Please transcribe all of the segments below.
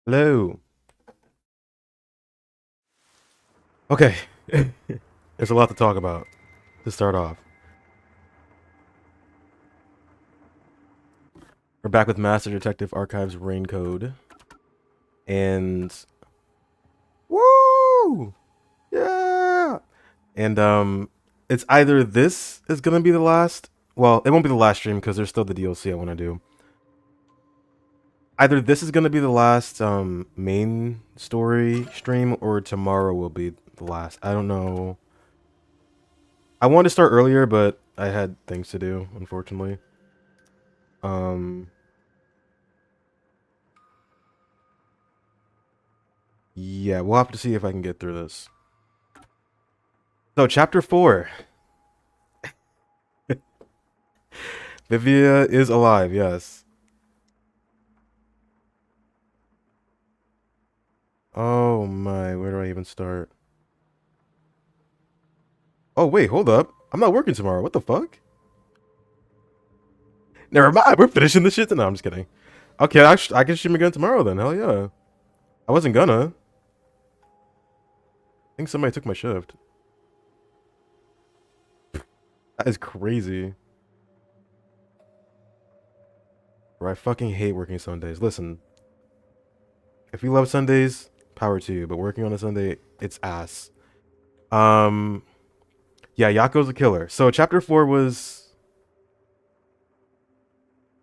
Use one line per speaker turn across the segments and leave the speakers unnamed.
Hello. Okay. There's a lot to talk about to start off. We're back with Master Detective Archives Rain Code. And woo! Yeah. And it's either this is gonna be the last. Well, it won't be the last stream because there's still the DLC I want to do. Either this is gonna be the last main story stream or tomorrow will be the last. I don't know. I wanted to start earlier, but I had things to do, unfortunately. Um Yeah, we'll have to see if I can get through this. So, chapter 4. Vivia is alive, yes. Oh my, where do I even start? Oh, wait, hold up. I'm not working tomorrow. What the fuck? Never mind, we're finishing this shit. No, I'm just kidding. Okay, I can stream again tomorrow then. Hell yeah. I wasn't gonna. I think somebody took my shift. That is crazy. Bro, I fucking hate working Sundays. Listen, if you love Sundays, power to you. But working on a Sunday, it's ass. Um, yeah, Yako's a killer. So chapter 4 was...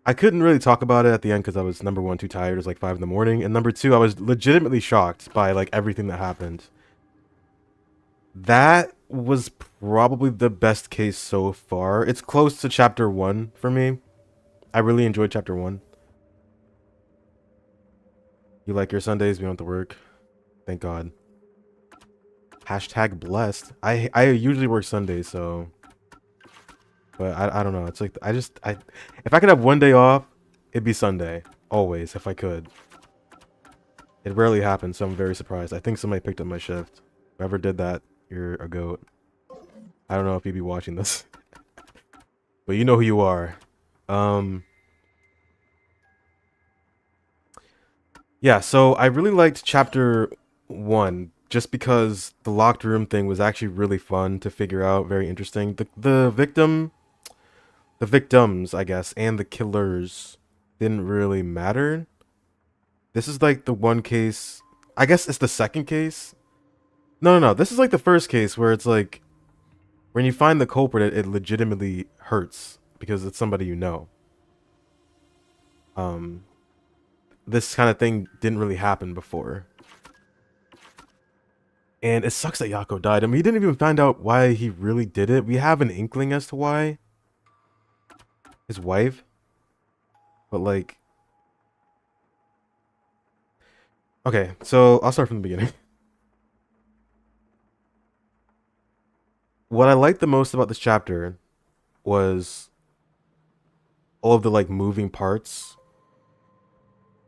I couldn't really talk about it at the end because I was, number one, too tired. It was like 5 in the morning. And number two, I was legitimately shocked by like everything that happened. That was probably the best case so far. It's close to chapter 1 for me. I really enjoyed chapter 1. You like your Sundays? We don't have to work. Thank God. Hashtag blessed. I usually work Sundays, so... But I don't know. It's like, if I could have one day off, it'd be Sunday. Always, if I could. It rarely happens, so I'm very surprised. I think somebody picked up my shift. Whoever did that, you're a goat. I don't know if you'd be watching this. But you know who you are. Yeah, so I really liked chapter 1 just because the locked room thing was actually really fun to figure out, very interesting. The victims, I guess, and the killers didn't really matter. This is like the one case, I guess it's the second case. No. This is like the first case where it's like when you find the culprit, it legitimately hurts because it's somebody you know. Um, this kind of thing didn't really happen before. And it sucks that Yako died. I mean, we didn't even find out why he really did it. We have an inkling as to why. His wife. But like... Okay, so I'll start from the beginning. What I liked the most about this chapter was all of the like moving parts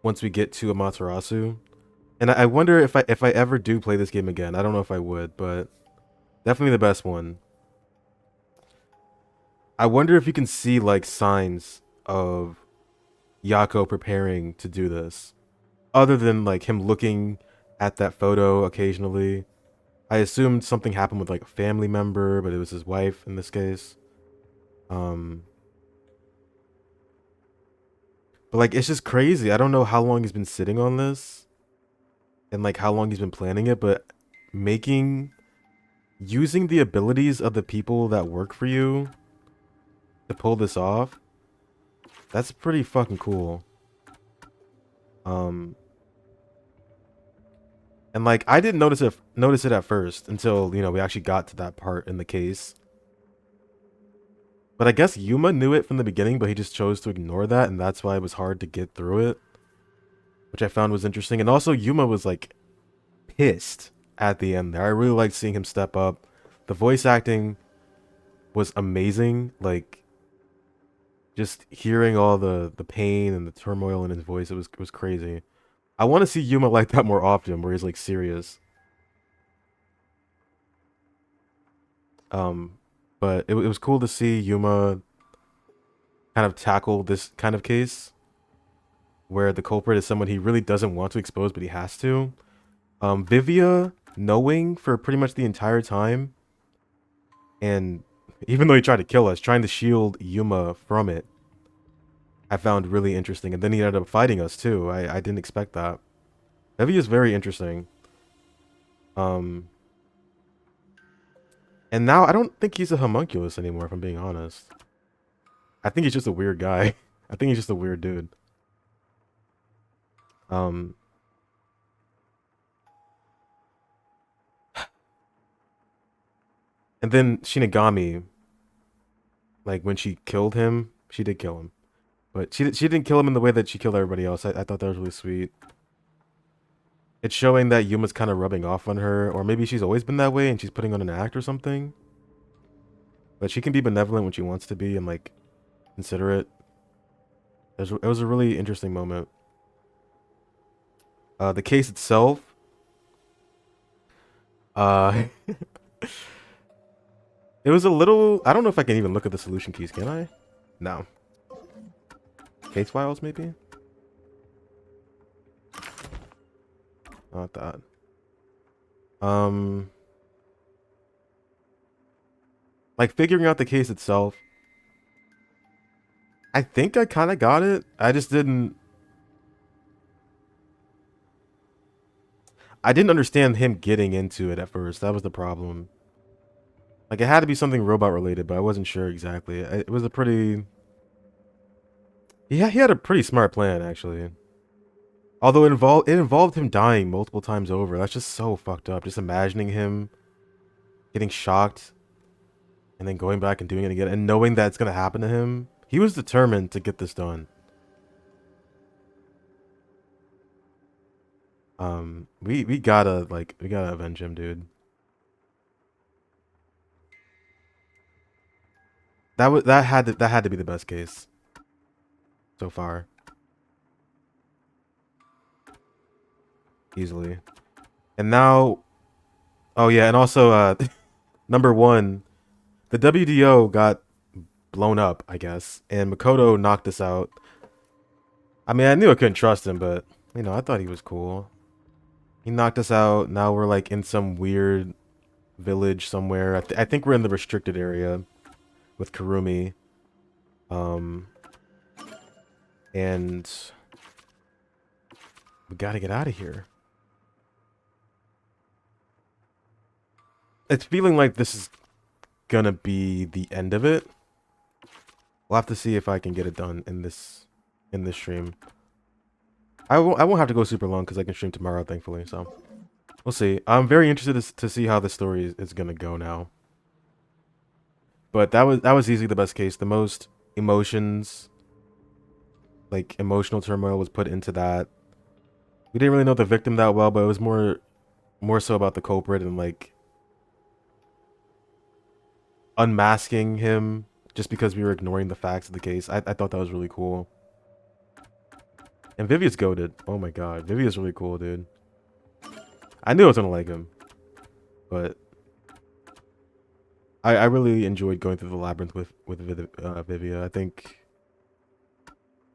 once we get to Amaterasu. And I wonder if I ever do play this game again. I don't know if I would, but definitely the best one. I wonder if you can see like signs of Yako preparing to do this. Other than like him looking at that photo occasionally. I assumed something happened with like a family member, but it was his wife in this case. But like it's just crazy. I don't know how long he's been sitting on this and like how long he's been planning it, but using the abilities of the people that work for you to pull this off, that's pretty fucking cool. And like I didn't notice it at first until, you know, we actually got to that part in the case. But I guess Yuma knew it from the beginning, but he just chose to ignore that, and that's why it was hard to get through it. Which I found was interesting. And also Yuma was like pissed at the end there. I really liked seeing him step up. The voice acting was amazing. Like just hearing all the pain and the turmoil in his voice, it was crazy. I want to see Yuma like that more often, where he's like serious. Um, but it was cool to see Yuma kind of tackle this kind of case. where the culprit is someone he really doesn't want to expose, but he has to. Vivia knowing for pretty much the entire time, and even though he tried to kill us, trying to shield Yuma from it, I found really interesting. And then he ended up fighting us too. I didn't expect that. Vivia is very interesting. And now I don't think he's a homunculus anymore, if I'm being honest. I think he's just a weird guy. I think he's just a weird dude. And then Shinigami, like when she killed him, she did kill him. But she didn't kill him in the way that she killed everybody else. I thought that was really sweet. It's showing that Yuma's kind of rubbing off on her, or maybe she's always been that way and she's putting on an act or something. But she can be benevolent when she wants to be and like considerate. It was a really interesting moment. The case itself, it was a little. I don't know if I can even look at the solution keys. Can I? No. Case files, maybe. Not that. Like figuring out the case itself. I think I kind of got it. I just didn't. I didn't understand him getting into it at first. That was the problem. Like it had to be something robot related, but I wasn't sure exactly. It was a pretty. Yeah, he had a pretty smart plan actually. Although it involved him dying multiple times over. That's just so fucked up. Just imagining him getting shocked and then going back and doing it again and knowing that it's gonna happen to him. He was determined to get this done. We gotta avenge him, dude. That had to be the best case so far. Easily. And now, oh yeah, and also number one, the WDO got blown up, I guess, and Makoto knocked us out. I mean, I knew I couldn't trust him, but you know, I thought he was cool. He knocked us out. Now we're like in some weird village somewhere. I think we're in the restricted area with Kurumi. And we gotta get out of here. It's feeling like this is gonna be the end of it. We'll have to see if I can get it done in this stream. I won't have to go super long because I can stream tomorrow, thankfully. So we'll see. I'm very interested to see how the story is gonna go now. But that was easily the best case. The most emotions, like emotional turmoil, was put into that. We didn't really know the victim that well, but it was more so about the culprit and like unmasking him just because we were ignoring the facts of the case. I thought that was really cool. And Vivia's goated. Oh my god. Vivia's really cool, dude. I knew I was gonna like him. But I really enjoyed going through the labyrinth with Vivia. I think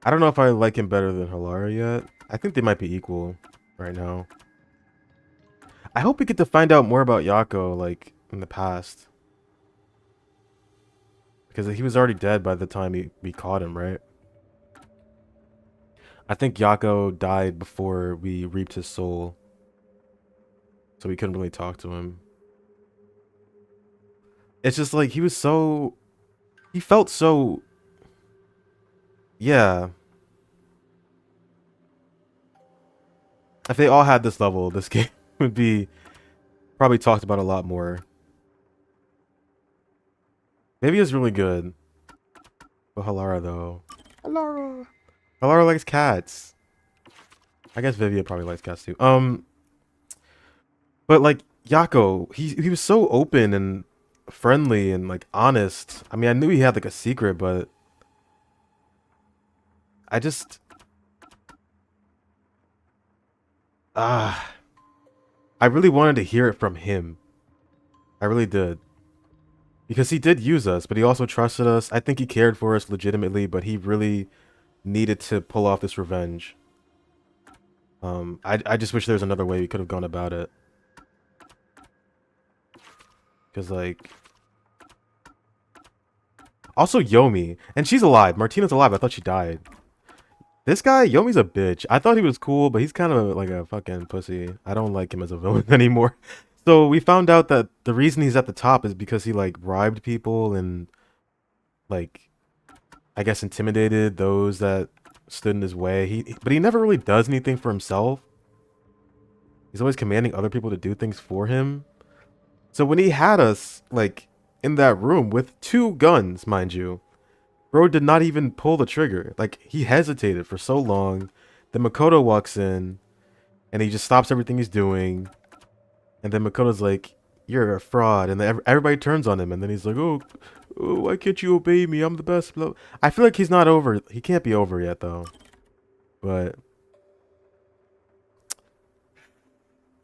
I don't know if I like him better than Halara yet. I think they might be equal right now. I hope we get to find out more about Yako, like, in the past. Because he was already dead by the time we caught him, right? I think Yako died before we reaped his soul. So we couldn't really talk to him. It's just like, he felt so... Yeah. If they all had this level, this game would be probably talked about a lot more. Maybe it's really good. But Halara, though. Halara likes cats. I guess Vivia probably likes cats, too. But, like, Yako, he was so open and friendly and, like, honest. I mean, I knew he had, like, a secret, but... I just... I really wanted to hear it from him. I really did. Because he did use us, but he also trusted us. I think he cared for us legitimately, but he really needed to pull off this revenge. I just wish there was another way we could have gone about it. Because, like... Also, Yomi. And she's alive. Martina's alive. I thought she died. This guy, Yomi's a bitch. I thought he was cool, but he's kind of like a fucking pussy. I don't like him as a villain anymore. So we found out that the reason he's at the top is because he, like, bribed people and, like, I guess intimidated those that stood in his way. But he never really does anything for himself. He's always commanding other people to do things for him. So when he had us, like, in that room with 2 guns, mind you, bro did not even pull the trigger. Like, he hesitated for so long. Then Makoto walks in, and he just stops everything he's doing. And then Makoto's like, you're a fraud. And then everybody turns on him. And then he's like, oh, why can't you obey me? I'm the best. I feel like he's not over. He can't be over yet, though. But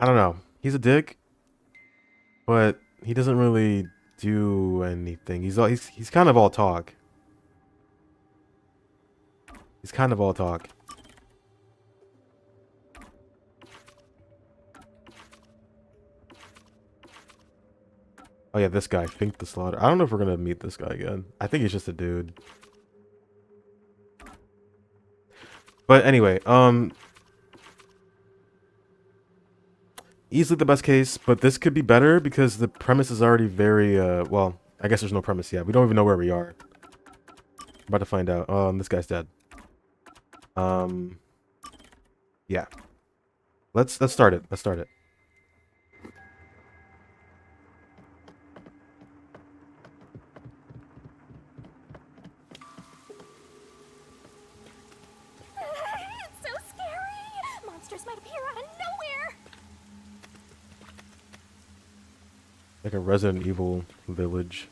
I don't know. He's a dick. But he doesn't really do anything. He's kind of all talk. He's kind of all talk. Oh yeah, this guy, Fink the Slaughter. I don't know if we're gonna meet this guy again. I think he's just a dude. But anyway, easily the best case, but this could be better because the premise is already very, well, I guess there's no premise yet. We don't even know where we are. I'm about to find out. This guy's dead. Yeah. Let's start it. Let's start it.
It's so scary! Monsters might appear out of nowhere!
Like a Resident Evil village.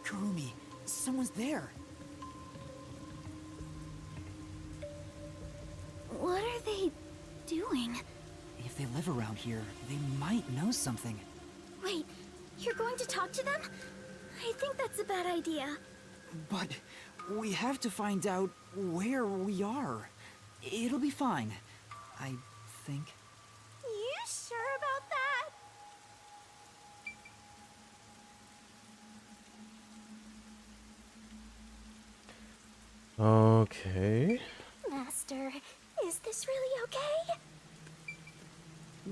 Kurumi, someone's there.
What are they doing?
If they live around here, they might know something.
Wait, you're going to talk to them? I think that's a bad idea.
But we have to find out where we are. It'll be fine, I think.
You sure about that?
Okay.
Master, is this really okay?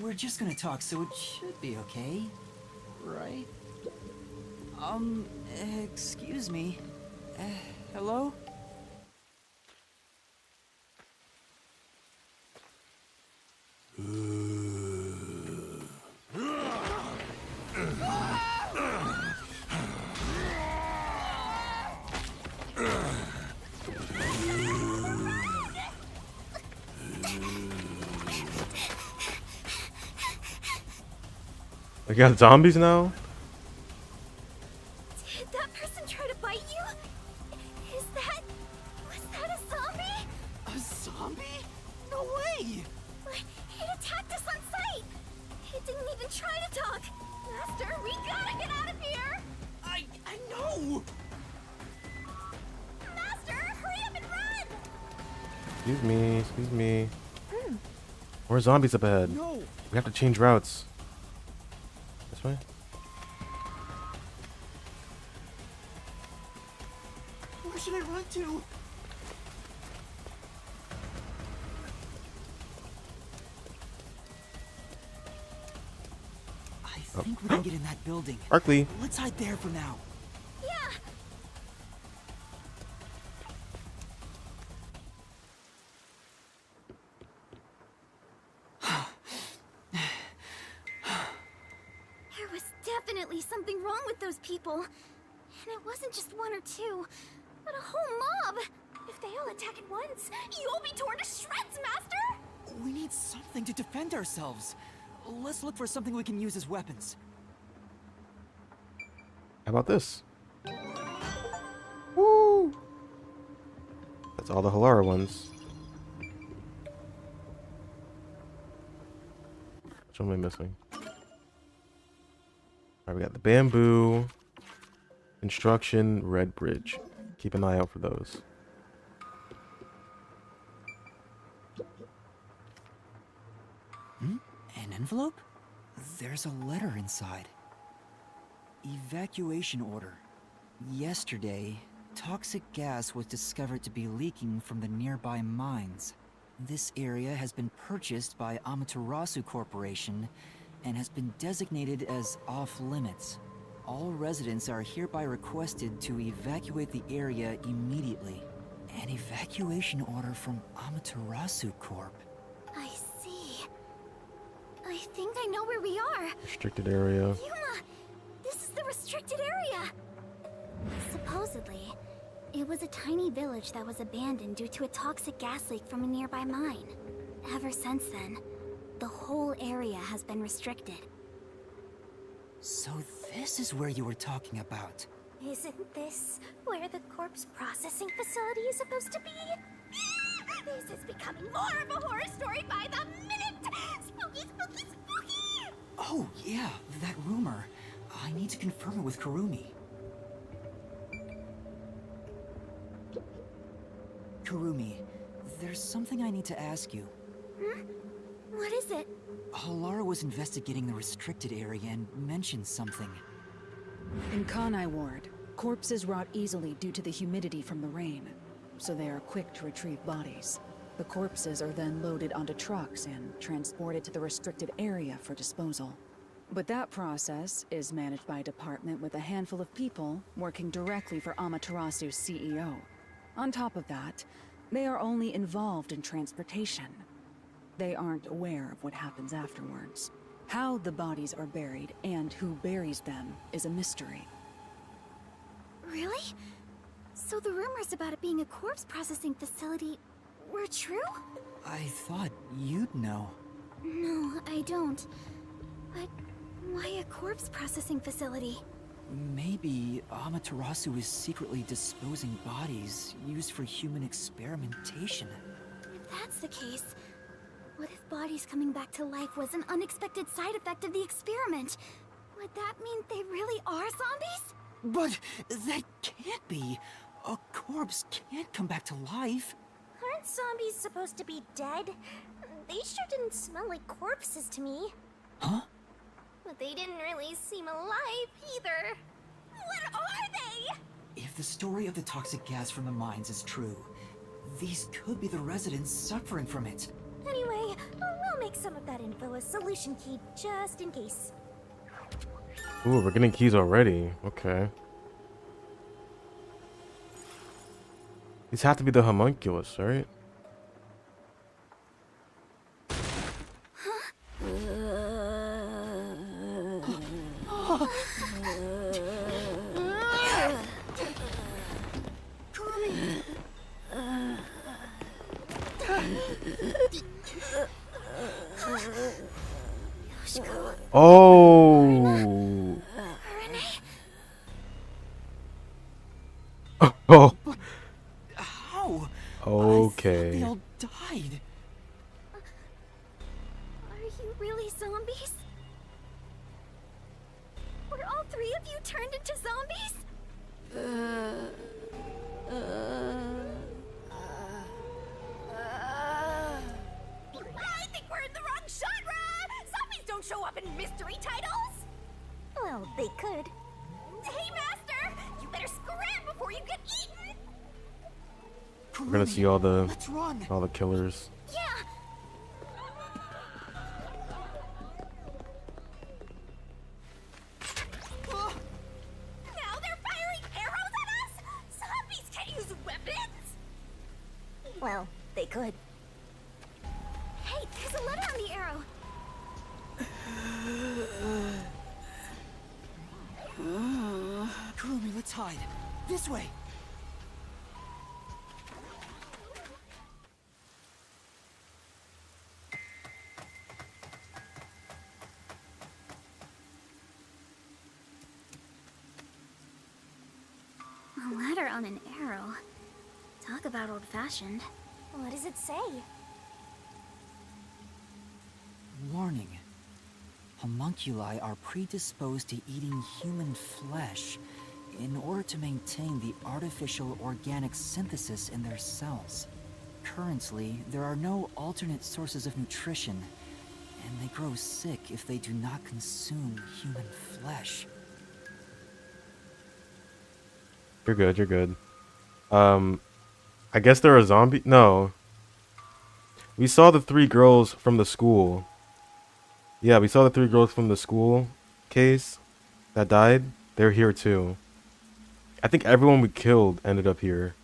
We're just gonna talk, so it should be okay. Right? Excuse me. Hello?
We got zombies now?
Did that person try to bite you? Was that a zombie?
A zombie? No way!
It attacked us on sight! It didn't even try to talk! Master, we gotta get out of here!
I know!
Master, hurry up and run!
Excuse me, excuse me. More zombies up ahead.
No!
We have to change routes. This way?
Where should I run to? I think we can get in that building.
Barkley.
Let's hide there for now.
Yeah! There was definitely something wrong with those people. And it wasn't just 1 or 2, but a whole mob. If they all attack at once, you'll be torn to shreds, Master!
We need something to defend ourselves. Let's look for something we can use as weapons.
How about this? Woo! That's all the Halara ones. Which one am I missing? Alright, we got the bamboo, construction, red bridge. Keep an eye out for those.
envelope? There's a letter inside. Evacuation order. Yesterday, toxic gas was discovered to be leaking from the nearby mines. This area has been purchased by Amaterasu Corporation and has been designated as off-limits. All residents are hereby requested to evacuate the area immediately. An evacuation order from Amaterasu Corp.
I see. I think I know where we are.
Restricted area.
Yuma! This is the restricted area! Supposedly, it was a tiny village that was abandoned due to a toxic gas leak from a nearby mine. Ever since then, the whole area has been restricted.
So this is where you were talking about.
Isn't this where the corpse processing facility is supposed to be? This is becoming more of a horror story by the minute! Spooky, spooky, spooky!
Oh, yeah, that rumor. I need to confirm it with Kurumi. Kurumi, there's something I need to ask you.
What is it?
Halara was investigating the restricted area and mentioned something.
In Kanai Ward, corpses rot easily due to the humidity from the rain, so they are quick to retrieve bodies. The corpses are then loaded onto trucks and transported to the restricted area for disposal. But that process is managed by a department with a handful of people working directly for Amaterasu's CEO. On top of that, they are only involved in transportation. They aren't aware of what happens afterwards. How the bodies are buried and who buries them is a mystery.
Really? So the rumors about it being a corpse processing facility were true?
I thought you'd know.
No, I don't. But why a corpse processing facility?
Maybe Amaterasu is secretly disposing bodies used for human experimentation.
If that's the case, what if bodies coming back to life was an unexpected side effect of the experiment? Would that mean they really are zombies?
But that can't be. A corpse can't come back to life.
Aren't zombies supposed to be dead? They sure didn't smell like corpses to me.
Huh?
But they didn't really seem alive either. What are they?
If the story of the toxic gas from the mines is true, these could be the residents suffering from it.
Anyway, we'll make some of that info a solution key just in case.
Ooh, we're getting keys already. Okay. These have to be the homunculus, right? Oh. Oh.
How?
Okay.
They all died.
Are you really zombies? Were all three of you turned into zombies? I think we're in the wrong genre! Zombies don't show up in mystery titles! Well, they could. Hey, Master! You better scram before you get eaten!
We're gonna see all
Let's run.
the killers.
Yeah! Now they're firing arrows at us? Zombies can't use weapons! Well, they could. Hey, there's a letter on the arrow.
Kurumi, let's hide. This way.
A letter on an arrow. Talk about old-fashioned. What does it say?
Warning. Homunculi are predisposed to eating human flesh in order to maintain the artificial organic synthesis in their cells. Currently, there are no alternate sources of nutrition, and they grow sick if they do not consume human flesh.
You're good, you're good. I guess they're a zombie? No. We saw the 3 girls from the school. Yeah, we saw the 3 girls from the school case that died. They're here too. I think everyone we killed ended up here.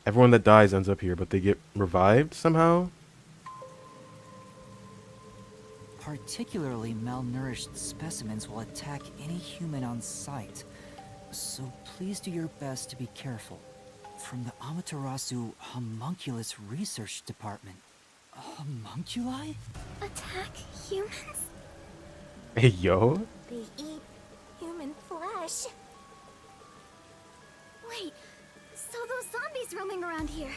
Everyone that dies ends up here, but they get revived somehow?
Particularly malnourished specimens will attack any human on sight, so please do your best to be careful. From the Amaterasu Homunculus Research Department. Homunculi?
Attack humans?
Hey, yo.
They eat human flesh. Wait, so those zombies roaming around here,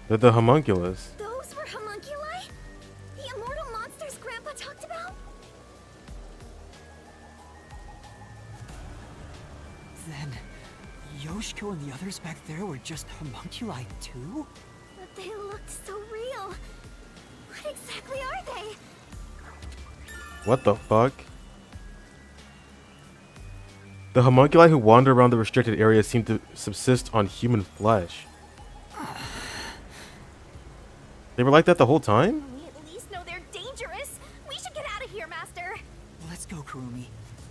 They're the homunculus.
those were homunculi? The immortal monsters Grandpa talked about?
Then, Yoshiko and the others back there were just homunculi too?
But they looked so real. What exactly are they?
What the fuck? The homunculi who wander around the restricted area seem to subsist on human flesh. They were like that the whole time?
We at least know they're dangerous. We should get out of here, Master.
Let's go, Kurumi.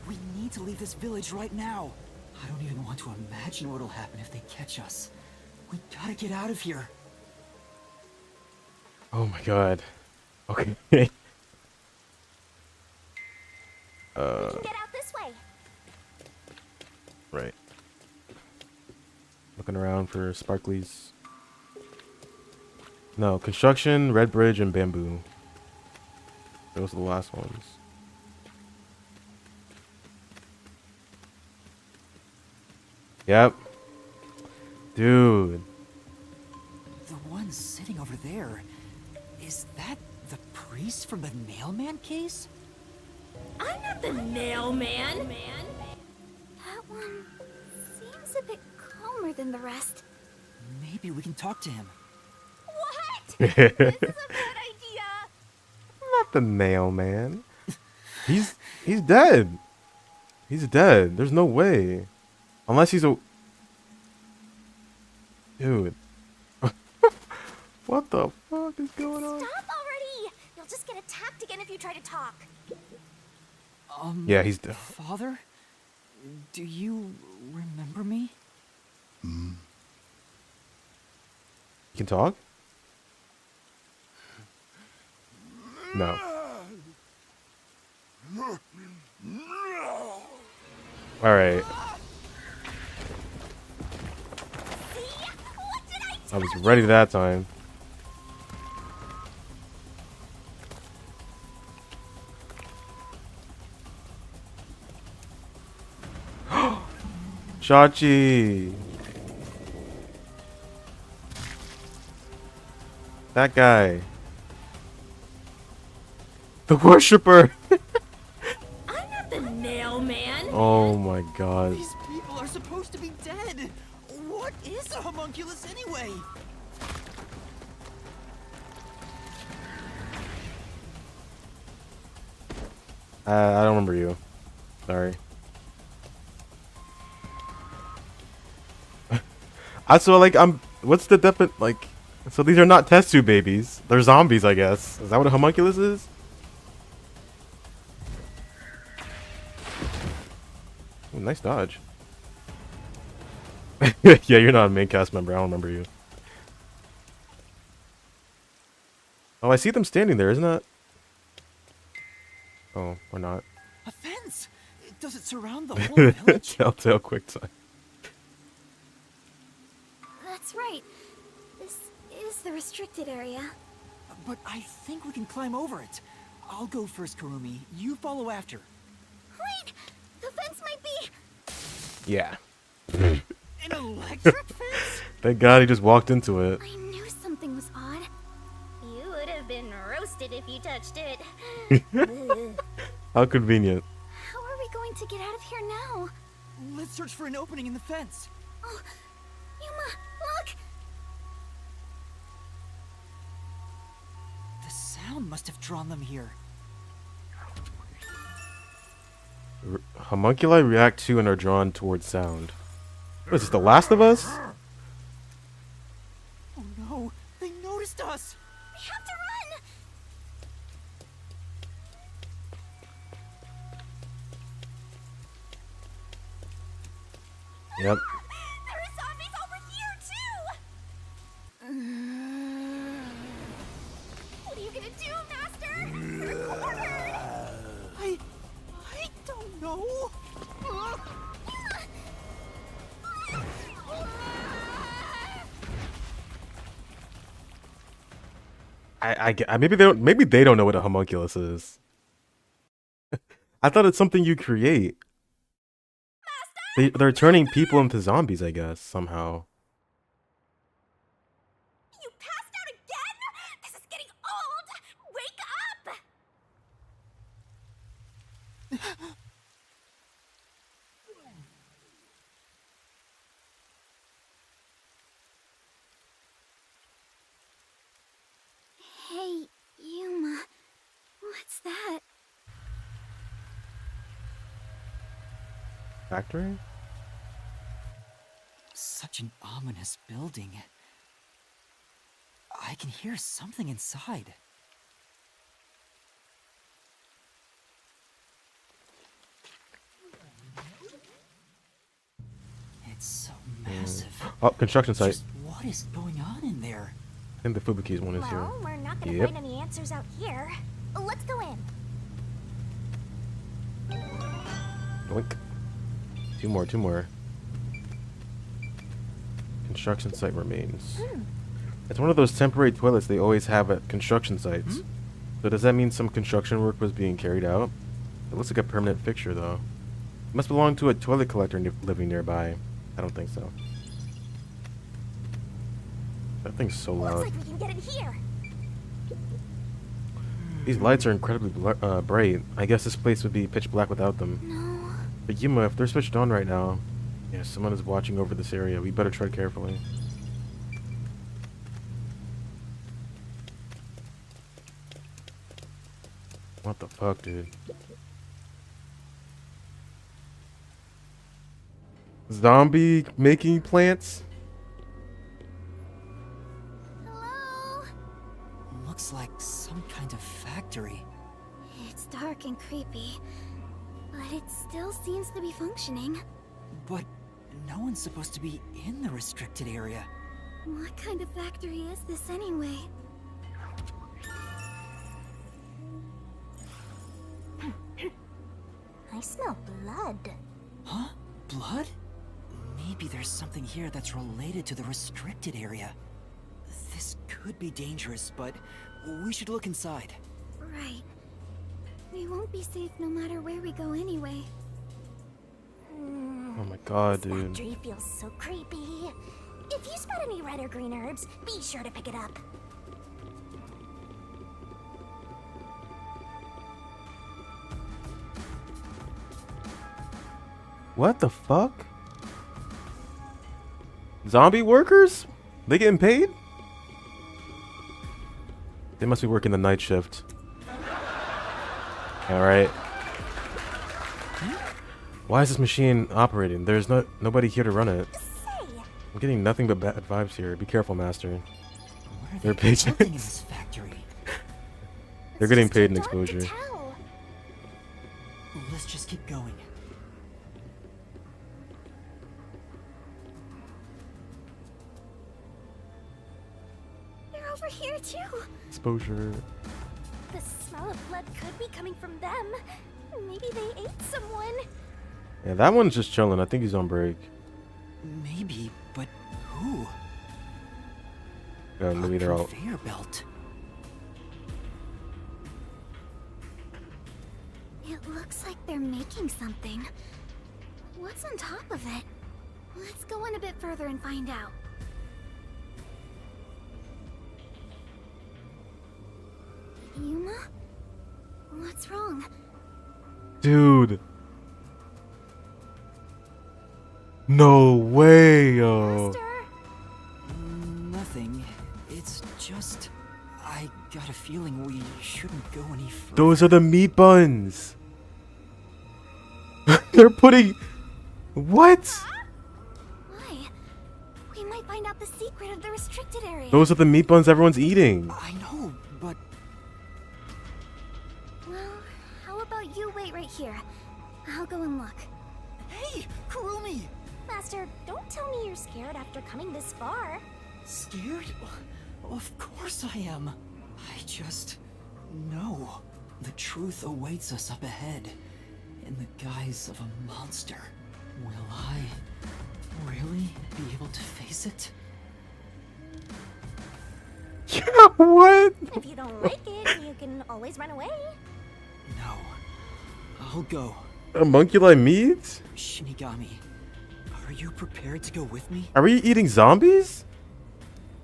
We need to leave this village right now. I don't even want to imagine what'll happen if they catch us. We gotta get out of here.
Oh my god. Okay.
We can get out this way.
Right. Looking around for sparklies. No, construction, red bridge, and bamboo. Those are the last ones. Yep. Dude.
The one sitting over there, is that the priest from the Nailman case?
I'm not the nail man. That one seems a bit calmer than the rest.
Maybe we can talk to him.
What? This is a bad idea.
Not the mailman. He's dead. He's dead. There's no way. Unless he's a... Dude. What the fuck is going on?
Stop already. You'll just get attacked again if you try to talk.
Yeah, he's dead.
Father? Do you remember me?
You can talk? No. Alright.
See? What did I
I was ready that time. Shachi! That guy. The worshipper!
I'm not the nail man.
Oh my god.
These people are supposed to be dead! What is a homunculus anyway?
I don't remember you. Sorry. I so like what's the definite like so these are not test tube babies. They're zombies, I guess. Is that what a homunculus is? Ooh, nice dodge. Yeah, you're not a main cast member. I don't remember you. Oh, I see them standing there, isn't that? Oh, or not.
A fence! Does it surround the whole village?
Telltale quick time.
That's right. This is the restricted area.
But I think we can climb over it. I'll go first, Kurumi. You follow after.
Wait! The fence might be...
Yeah.
An electric fence?
Thank God he just walked into it.
I knew something was odd. You would have been roasted if you touched it.
How convenient.
How are we going to get out of here now?
Let's search for an opening in the fence.
Oh, Yuma, look!
sound must have drawn them here.
Homunculi react to and are drawn towards sound. What is this, The Last of Us?
Oh no, they noticed us!
We have to run!
Yep.
There are zombies over here, too! What are you gonna do, Master? We're cornered!
I don't know.
Maybe they don't know what a homunculus is. I thought it's something you create. They're turning people into zombies, I guess, somehow.
You passed out again? This is getting old! Wake up! Hey, Yuma. What's that?
Factory?
Such an ominous building. I can hear something inside. It's so massive.
Oh, construction site.
Just what is going on in there?
I think the Fubuki's one is here.
Well, we're not gonna
Yep.
find any answers out here. Let's go in.
Doink. Two more. Construction site remains. It's one of those temporary toilets they always have at construction sites. So does that mean some construction work was being carried out? It looks like a permanent fixture, though. It must belong to a toilet collector living nearby. I don't think so. That thing's so
Looks
loud.
like we can get in here.
These lights are incredibly bright. I guess this place would be pitch black without them.
No.
But Yuma, if they're switched on right now, yeah, someone is watching over this area. We better tread carefully. What the fuck, dude? Zombie making plants?
Hello?
Looks like some kind of factory.
It's dark and creepy, but it still seems to be functioning.
But no one's supposed to be in the restricted area.
What kind of factory is this anyway? I smell blood.
Huh? Blood? Maybe there's something here that's related to the restricted area. This could be dangerous, but we should look inside.
Right. We won't be safe no matter where we go anyway.
Oh my god,
This
dude.
factory feels so creepy. If you spot any red or green herbs, be sure to pick it up.
What the fuck? Zombie workers? They getting paid? They must be working the night shift. Alright. Why is this machine operating? There's nobody here to run it.
Say,
I'm getting nothing but bad vibes here. Be careful, Master.
What are
They're
they
paid.
building in this factory?
They're getting
it's
paid in
too dark to
exposure.
tell.
Let's just keep going.
They're over here too.
Exposure.
The smell of blood could be coming from them. Maybe they ate someone.
Yeah, that one's just chilling. I think he's on break.
Maybe, but who?
Maybe they're
A
all.
conveyor belt.
It looks like they're making something. What's on top of it? Let's go in a bit further and find out. Yuma? What's wrong?
Dude. No way, yo.
Master?
Nothing. It's just... I got a feeling we shouldn't go any further.
Those are the meat buns. They're putting... What?
Why? We might find out the secret of the restricted area.
Those are the meat buns everyone's eating.
I know, but
Well, how about you wait right here? I'll go and look.
hey, Kurumi!
Master, don't tell me you're scared after coming this far.
Scared? Of course I am. I just know the truth awaits us up ahead in the guise of a monster. Will I really be able to face it?
Yeah, what?
If you don't like it, you can always run away.
No. I'll go.
A monkey like meat?
Shinigami, are you prepared to go with me?
Are we eating zombies?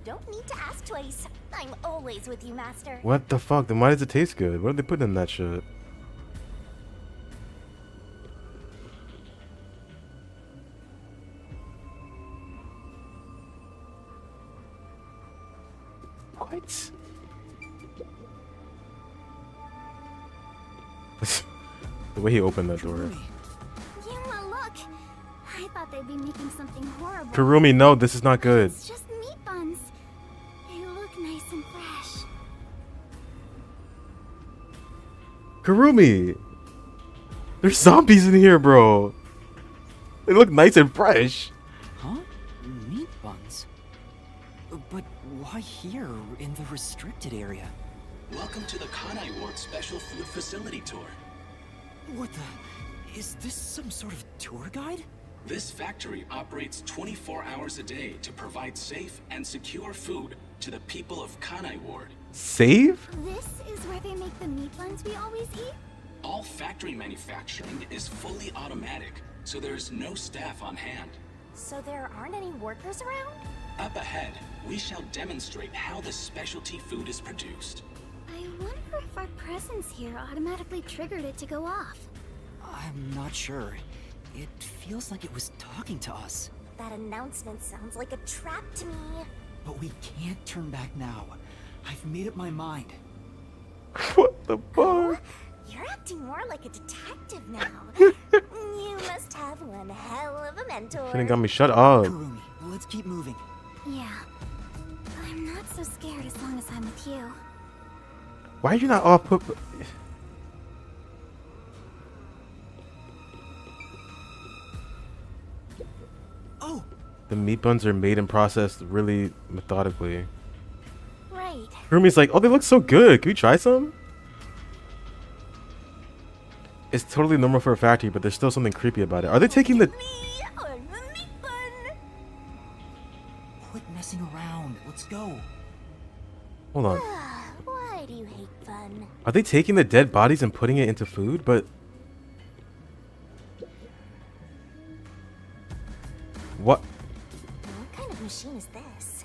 Don't need to ask twice. I'm always with you, Master.
What the fuck? Then why does it taste good? What are they putting in that shit? What? The way he opened that door.
Kurumi,
Yuma, look! I thought they'd be making something horrible.
Kurumi, no, this is not good.
It's just meat buns. They look nice and fresh.
Kurumi! There's zombies in here, bro. They look nice and fresh.
huh? Meat buns? But why here in the restricted area?
Welcome to the Kanai Ward Special Food Facility Tour.
What the? Is this some sort of tour guide?
This factory operates 24 hours a day to provide safe and secure food to the people of Kanai Ward.
Save?
This is where they make the meat buns we always eat?
All factory manufacturing is fully automatic, so there is no staff on hand.
So there aren't any workers around?
Up ahead, we shall demonstrate how the specialty food is produced.
I wonder if our presence here automatically triggered it to go off.
I'm not sure. It feels like it was talking to us.
That announcement sounds like a trap to me.
But we can't turn back now. I've made up my mind.
What the fuck?
You're acting more like a detective now. You must have one hell of a mentor.
Shinigami, shut up.
Kurumi, let's keep moving.
Yeah. I'm not so scared as long as I'm with you.
Why are you not off put?
Oh,
The meat buns are made and processed really methodically.
Right.
Kurumi's like, oh, they look so good. Can we try some? It's totally normal for a factory, but there's still something creepy about it. Are they taking the...
Me, I'm a meat bun.
quit messing around. Let's go.
Hold on.
Why do you hate fun?
Are they taking the dead bodies and putting it into food? But... What?
What kind of machine is this?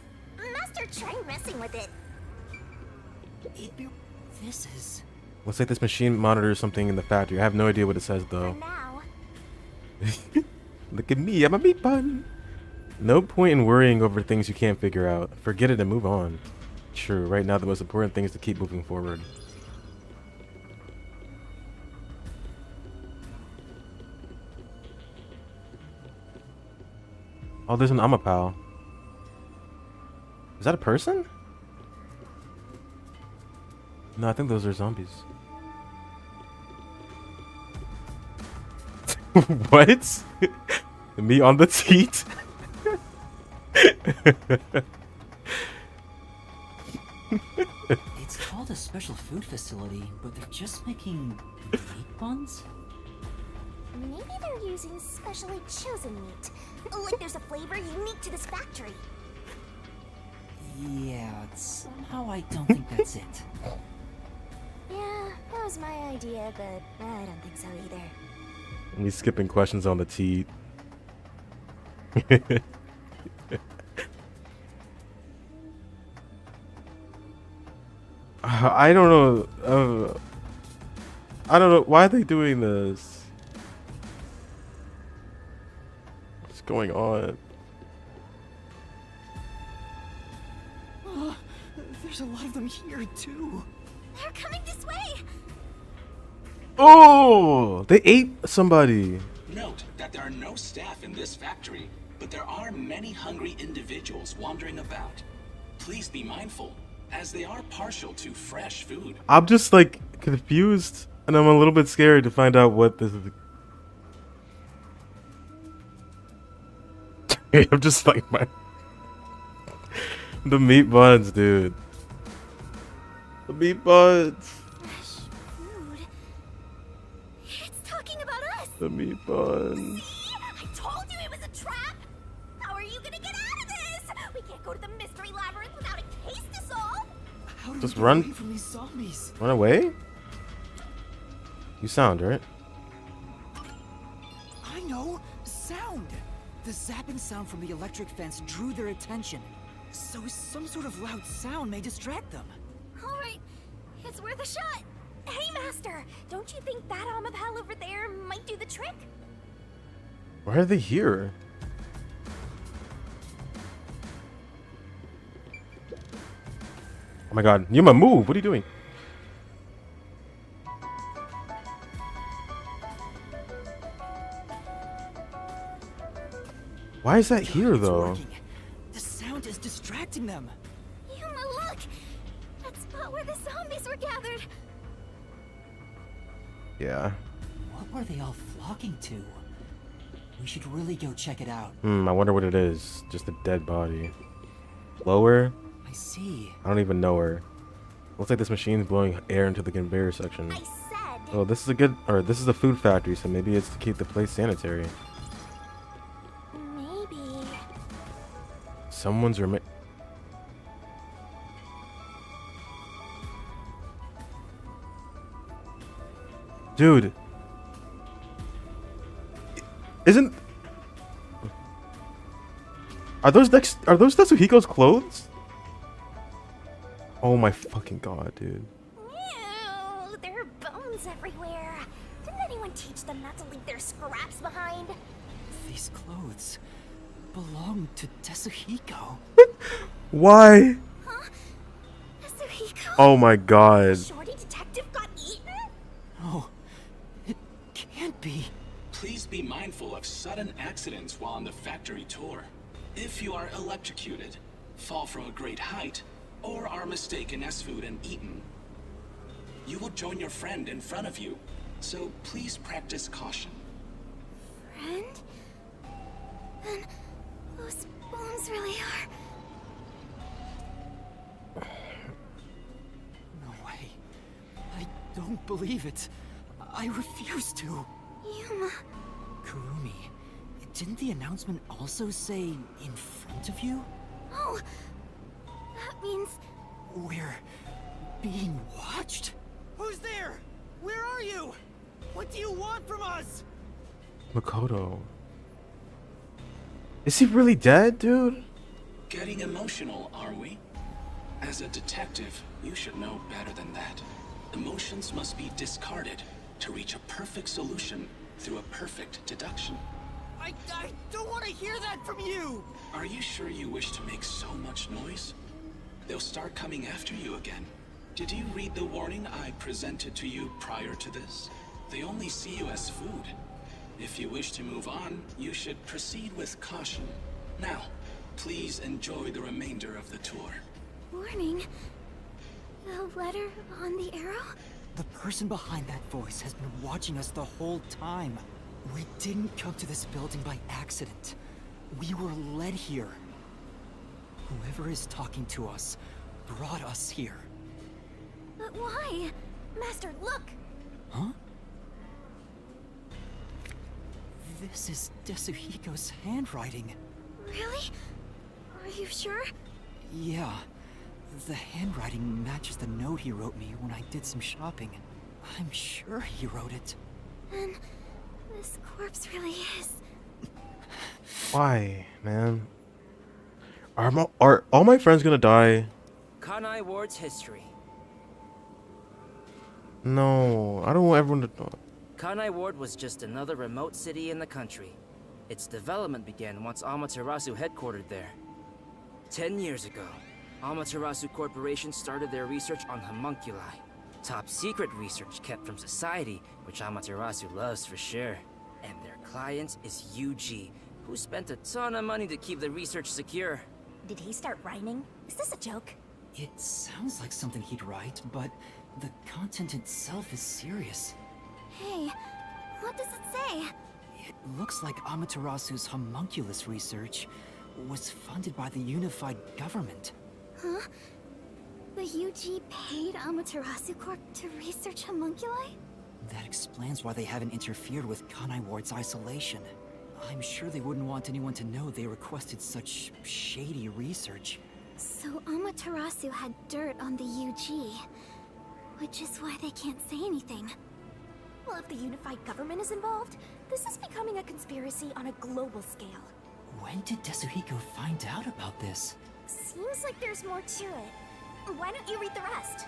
Master, try messing with it.
This is...
Looks like this machine monitors something in the factory. I have no idea what it says,
For
though.
now.
Look at me, I'm a meat bun. No point in worrying over things you can't figure out. Forget it and move on. True, right now the most important thing is to keep moving forward. Oh, there's an Amapao. Is that a person? No, I think those are zombies. What? Me on the teat?
It's called a special food facility, but they're just making meat buns?
Maybe they're using specially chosen meat. Like there's a flavor unique to this factory.
Yeah, somehow I don't think that's it.
Yeah, that was my idea, but I don't think so either.
Me skipping questions on the teat. I don't know. I don't know. Why are they doing this? What's going on?
There's There's a lot of them here, too.
They're coming this way.
Oh, they ate somebody.
Note that there are no staff in this factory, but there are many hungry individuals wandering about. Please be mindful, as they are partial to fresh food.
I'm just like confused, and I'm a little bit scared to find out what this is. I'm just like the meat buns, dude. The meat buns.
Fresh food. It's talking about us.
The meat buns.
See? I told you it was a trap. How are you gonna get out of this? We can't go to the mystery labyrinth without a case to solve.
How do
Just
we get
run.
away from these zombies?
Run away? You sound, right?
I know! Sound! The zapping sound from the electric fence drew their attention. So some sort of loud sound may distract them.
All right, it's worth a shot. Hey, Master, don't you think that arm of hell over there might do the trick?
Why are they here? Oh my god. Yuma, move! What are you doing? Why is that here,
It's
though?
working. The sound is distracting them.
Yuma, look! That spot where the zombies were gathered.
Yeah.
What were they all flocking to? We should really go check it out.
I wonder what it is. Just a dead body. Lower?
I see.
I don't even know her. Looks like this machine's blowing air into the conveyor section.
I said.
Oh, this is a good, or this is a food factory, so maybe it's to keep the place sanitary.
Maybe.
Someone's Dude. Isn't... Are those Tetsuhiko's clothes? Oh my fucking god, dude.
Ew, there are bones everywhere. Didn't anyone teach them not to leave their scraps behind?
These clothes belong to Tetsuhiko.
Why?
Huh? Yasuhiko?
Oh my god.
Shorty detective got eaten?
Oh, it can't be.
Please be mindful of sudden accidents while on the factory tour. If you are electrocuted, fall from a great height, or are mistaken as food and eaten, you will join your friend in front of you, so please practice caution.
Friend? Then those bones really are.
No way. I don't believe it. I refuse to.
Yuma.
Kurumi, didn't the announcement also say in front of you?
Oh, that means
We're being watched?
Who's there? Where are you? What do you want from us?
Makoto. Is he really dead, dude?
Getting emotional, are we? As a detective, you should know better than that. Emotions must be discarded to reach a perfect solution through a perfect deduction.
I don't want to hear that from you!
Are you sure you wish to make so much noise? They'll start coming after you again. Did you read the warning I presented to you prior to this? They only see you as food. If you wish to move on, you should proceed with caution. Now, please enjoy the remainder of the tour.
warning. The letter on the arrow?
The person behind that voice has been watching us the whole time. We didn't come to this building by accident. We were led here. Whoever is talking to us brought us here.
But why? Master, look!
Huh? This is Tetsuhiko's handwriting.
Really? Are you sure?
Yeah. The handwriting matches the note he wrote me when I did some shopping. I'm sure he wrote it.
Then this corpse really is.
Why, man? Are all my friends gonna die?
Kanai Ward's history.
No, I don't want everyone to die.
Kanai Ward was just another remote city in the country. Its development began once Amaterasu headquartered there. 10 years ago, Amaterasu Corporation started their research on homunculi. Top secret research kept from society, which Amaterasu loves for sure. And their client is UG, who spent a ton of money to keep the research secure.
Did he start rhyming? Is this a joke?
It sounds like something he'd write, but the content itself is serious.
Hey, what does it say?
It looks like Amaterasu's homunculus research was funded by the unified government.
Huh? The UG paid Amaterasu Corp to research homunculi?
That explains why they haven't interfered with Kanai Ward's isolation. I'm sure they wouldn't want anyone to know they requested such shady research.
So Amaterasu had dirt on the UG, which is why they can't say anything. Well, if the unified government is involved, this is becoming a conspiracy on a global scale.
When did Tetsuhiko find out about this?
Seems like there's more to it. Why don't you read the rest?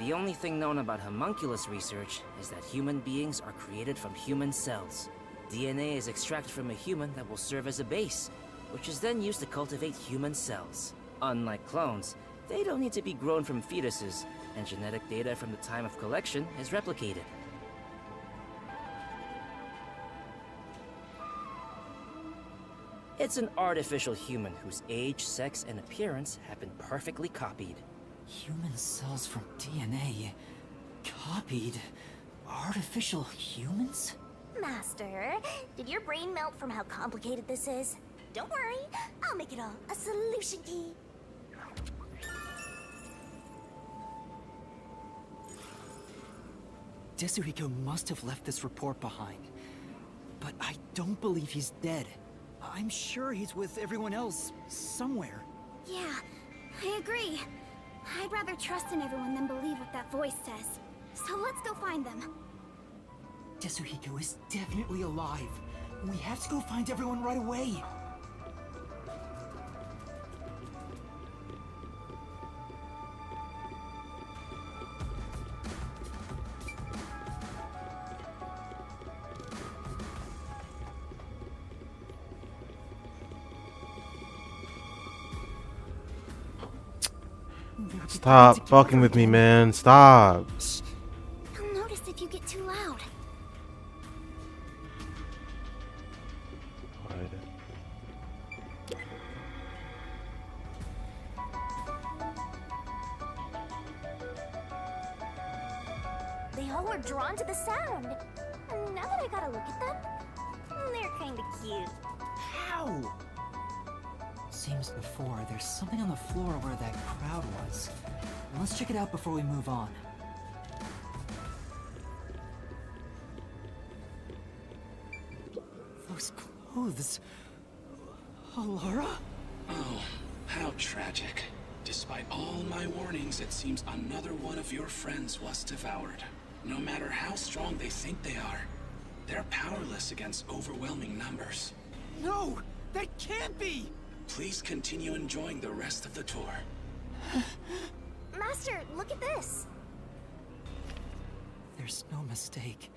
The only thing known about homunculus research is that human beings are created from human cells. DNA is extracted from a human that will serve as a base, which is then used to cultivate human cells. Unlike clones, they don't need to be grown from fetuses, and genetic data from the time of collection is replicated. It's an artificial human whose age, sex, and appearance have been perfectly copied.
Human cells from DNA. Copied? Artificial humans?
Master, did your brain melt from how complicated this is? Don't worry, I'll make it all a solution key.
Tetsuhiko must have left this report behind. But I don't believe he's dead. I'm sure he's with everyone else, somewhere.
Yeah, I agree. I'd rather trust in everyone than believe what that voice says. So let's go find them.
Tetsuhiko is definitely alive. We have to go find everyone right away.
Stop fucking with me, man. Stop.
They'll notice if you get too loud. They all were drawn to the sound. And now that I gotta look at them, they're kinda cute.
How? Seems before there's something on the floor where that crowd was. Let's check it out before we move on. Those clothes... Alara?
Oh, how tragic. Despite all my warnings, it seems another one of your friends was devoured. No matter how strong they think they are, they're powerless against overwhelming numbers.
No! That can't be!
Please continue enjoying the rest of the tour.
Master, look at this.
There's no mistake.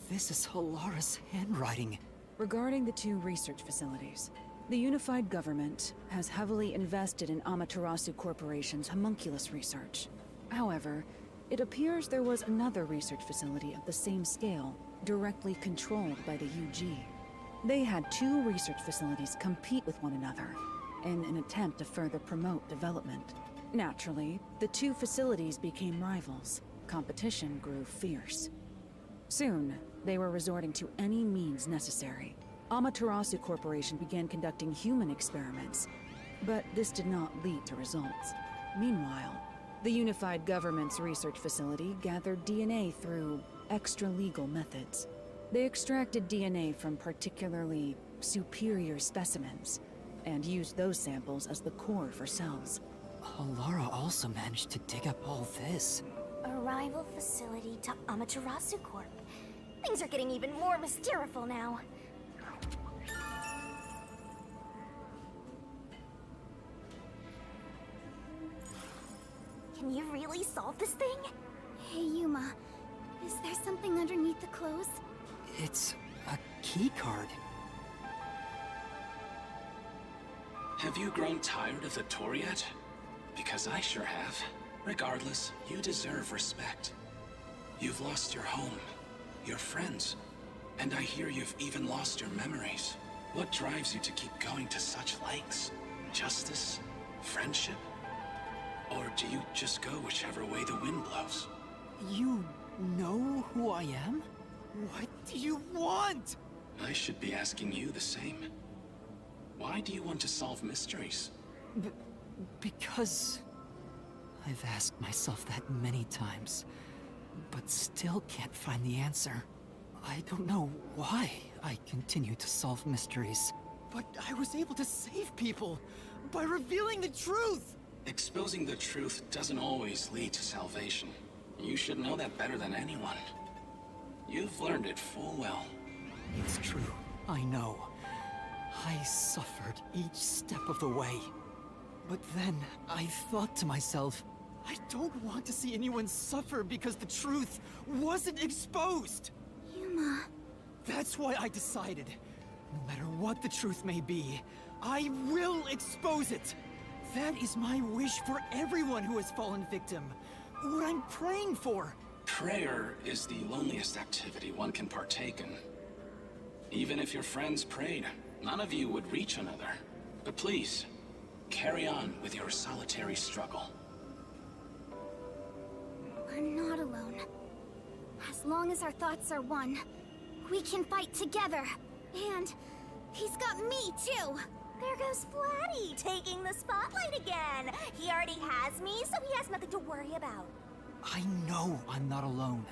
This is Alara's handwriting.
Regarding the two research facilities, the unified government has heavily invested in Amaterasu Corporation's homunculus research. However, it appears there was another research facility of the same scale, directly controlled by the UG. They had two research facilities compete with one another in an attempt to further promote development. Naturally, the two facilities became rivals. Competition grew fierce. Soon, they were resorting to any means necessary. Amaterasu Corporation began conducting human experiments, but this did not lead to results. Meanwhile, the unified government's research facility gathered DNA through extra-legal methods. They extracted DNA from particularly superior specimens, and used those samples as the core for cells.
Alara also managed to dig up all this.
A rival facility to Amaterasu Corp. Things are getting even more mysterious now. Can you really solve this thing? Hey, Yuma. Is there something underneath the clothes?
It's a key card.
Have you grown tired of the tour yet? Because I sure have. Regardless, you deserve respect. You've lost your home, your friends, and I hear you've even lost your memories. What drives you to keep going to such lengths? Justice? Friendship? Or do you just go whichever way the wind blows?
You know who I am?
What do you want?
I should be asking you the same. Why do you want to solve mysteries?
Because I've asked myself that many times, but still can't find the answer. I don't know why I continue to solve mysteries.
But I was able to save people by revealing the truth.
Exposing the truth doesn't always lead to salvation. You should know that better than anyone. You've learned it full well.
It's true, I know. I suffered each step of the way. But then I thought to myself,
I don't want to see anyone suffer because the truth wasn't exposed.
Yuma.
That's why I decided, no matter what the truth may be, I will expose it. That is my wish for everyone who has fallen victim. What I'm praying for.
Prayer is the loneliest activity one can partake in. Even if your friends prayed, none of you would reach another. But please, carry on with your solitary struggle.
We're not alone. As long as our thoughts are one, we can fight together. And he's got me too.
There goes Flatty, taking the spotlight again. He already has me, so he has nothing to worry about.
I know I'm not alone.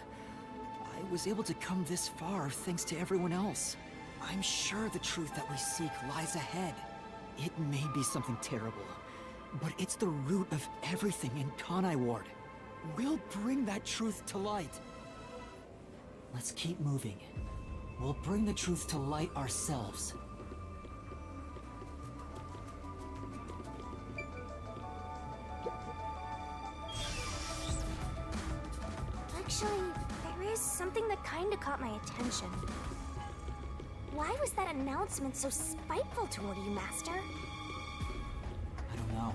I was able to come this far thanks to everyone else. I'm sure the truth that we seek lies ahead. It may be something terrible, but it's the root of everything in Kanai Ward.
We'll bring that truth to light.
Let's keep moving. We'll bring the truth to light ourselves.
Actually, there is something that kinda caught my attention. Why was that announcement so spiteful toward you, Master?
I don't know,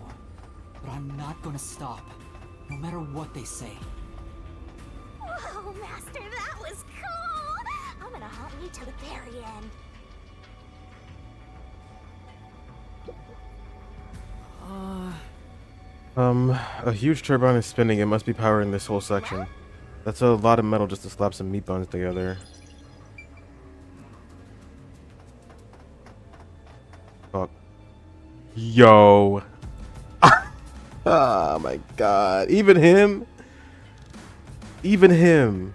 but I'm not gonna stop, no matter what they say.
Whoa, Master, that was cool! I'm gonna haunt you to the very end.
A huge turbine is spinning. It must be powering this whole section. That's a lot of metal just to slap some meat bones together. Fuck. Yo. Oh my god. Even him? Even him.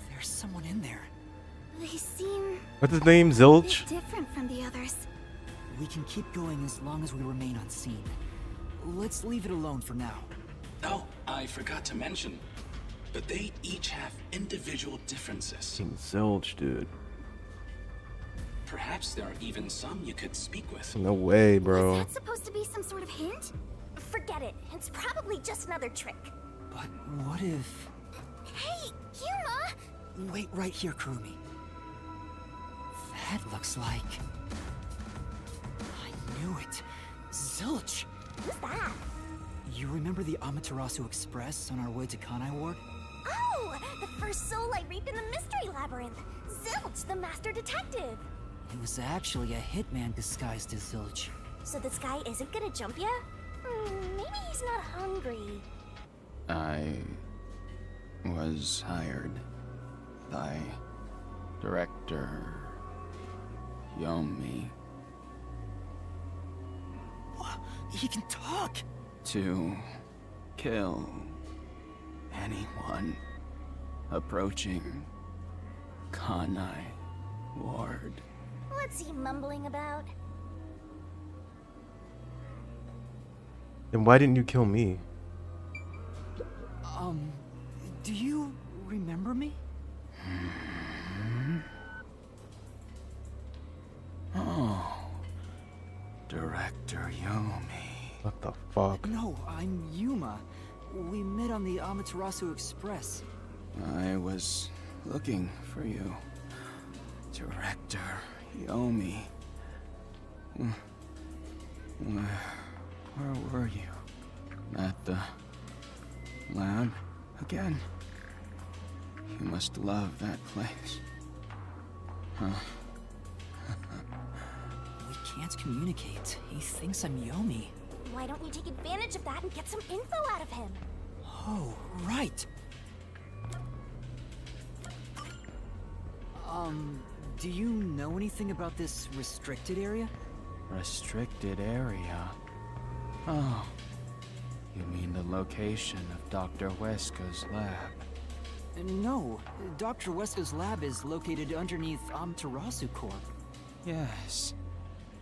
There's someone in there.
They seem
What's his name?
a
Zilch?
bit different from the others.
We can keep going as long as we remain unseen. Let's leave it alone for now.
Oh, I forgot to mention, but they each have individual differences.
Zilch, dude.
Perhaps there are even some you could speak with.
No way,
Was
bro.
that supposed to be some sort of hint?
Forget it. It's probably just another trick.
But what if...
Hey, Yuma!
Wait right here, Kurumi. That looks like... I knew it. Zilch!
Who's that?
You remember the Amaterasu Express on our way to Kanai Ward?
Oh, the first soul I reaped in the Mystery Labyrinth. Zilch, the Master Detective.
It was actually a hitman disguised as Zilch.
So this guy isn't gonna jump ya? Maybe he's not hungry.
I was hired by Director Yomi
He can talk!
to kill anyone approaching Kanai Ward.
What's he mumbling about?
Then why didn't you kill me?
Do you remember me?
Oh, Director Yomi.
What the fuck?
No, I'm Yuma. We met on the Amaterasu Express.
I was looking for you, Director Yomi. Where were you? At the lab again? You must love that place. Huh?
We can't communicate. He thinks I'm Yomi.
Why don't you take advantage of that and get some info out of him?
Oh, right. Do you know anything about this restricted area?
Restricted area? Oh. You mean the location of Dr. Weska's lab?
No, Dr. Weska's lab is located underneath Amaterasu Corp.
Yes.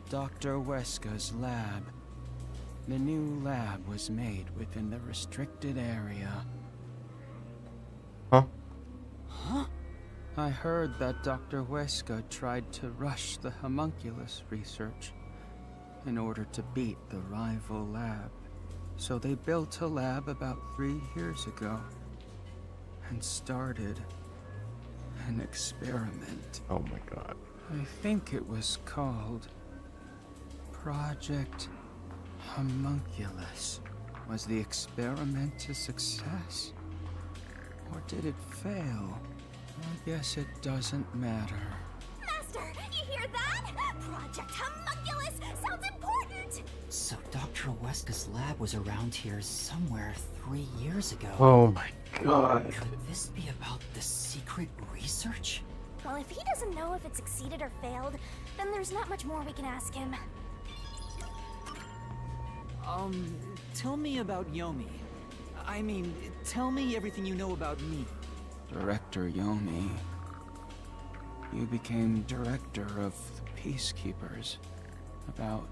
Dr. Weska's lab. The new lab was made within the restricted area.
Huh?
Huh?
I heard that Dr. Weska tried to rush the homunculus research in order to beat the rival lab. So they built a lab about 3 years ago and started an experiment.
Oh my god.
I think it was called Project Homunculus. Was the experiment a success? Or did it fail? I guess it doesn't matter.
Master, you hear that? Project Homunculus sounds important!
So Dr. Weska's lab was around here somewhere 3 years ago.
Oh my god.
Could this be about the secret research?
Well, if he doesn't know if it succeeded or failed, then there's not much more we can ask him.
Tell me about Yomi. I mean, tell me everything you know about me.
Director Yomi, you became director of the Peacekeepers about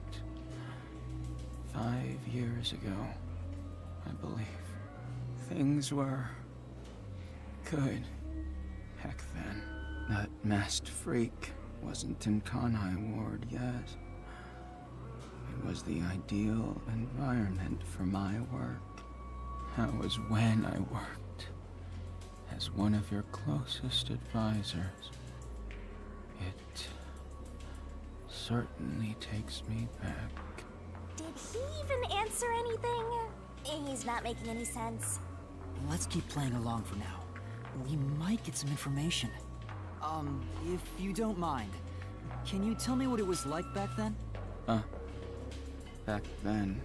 5 years ago, I believe. Things were good back then. That masked freak wasn't in Kanai Ward yet. It was the ideal environment for my work. That was when I worked as one of your closest advisors. It certainly takes me back.
Did he even answer anything? He's not making any sense.
Let's keep playing along for now. We might get some information. If you don't mind, can you tell me what it was like back then?
Back then,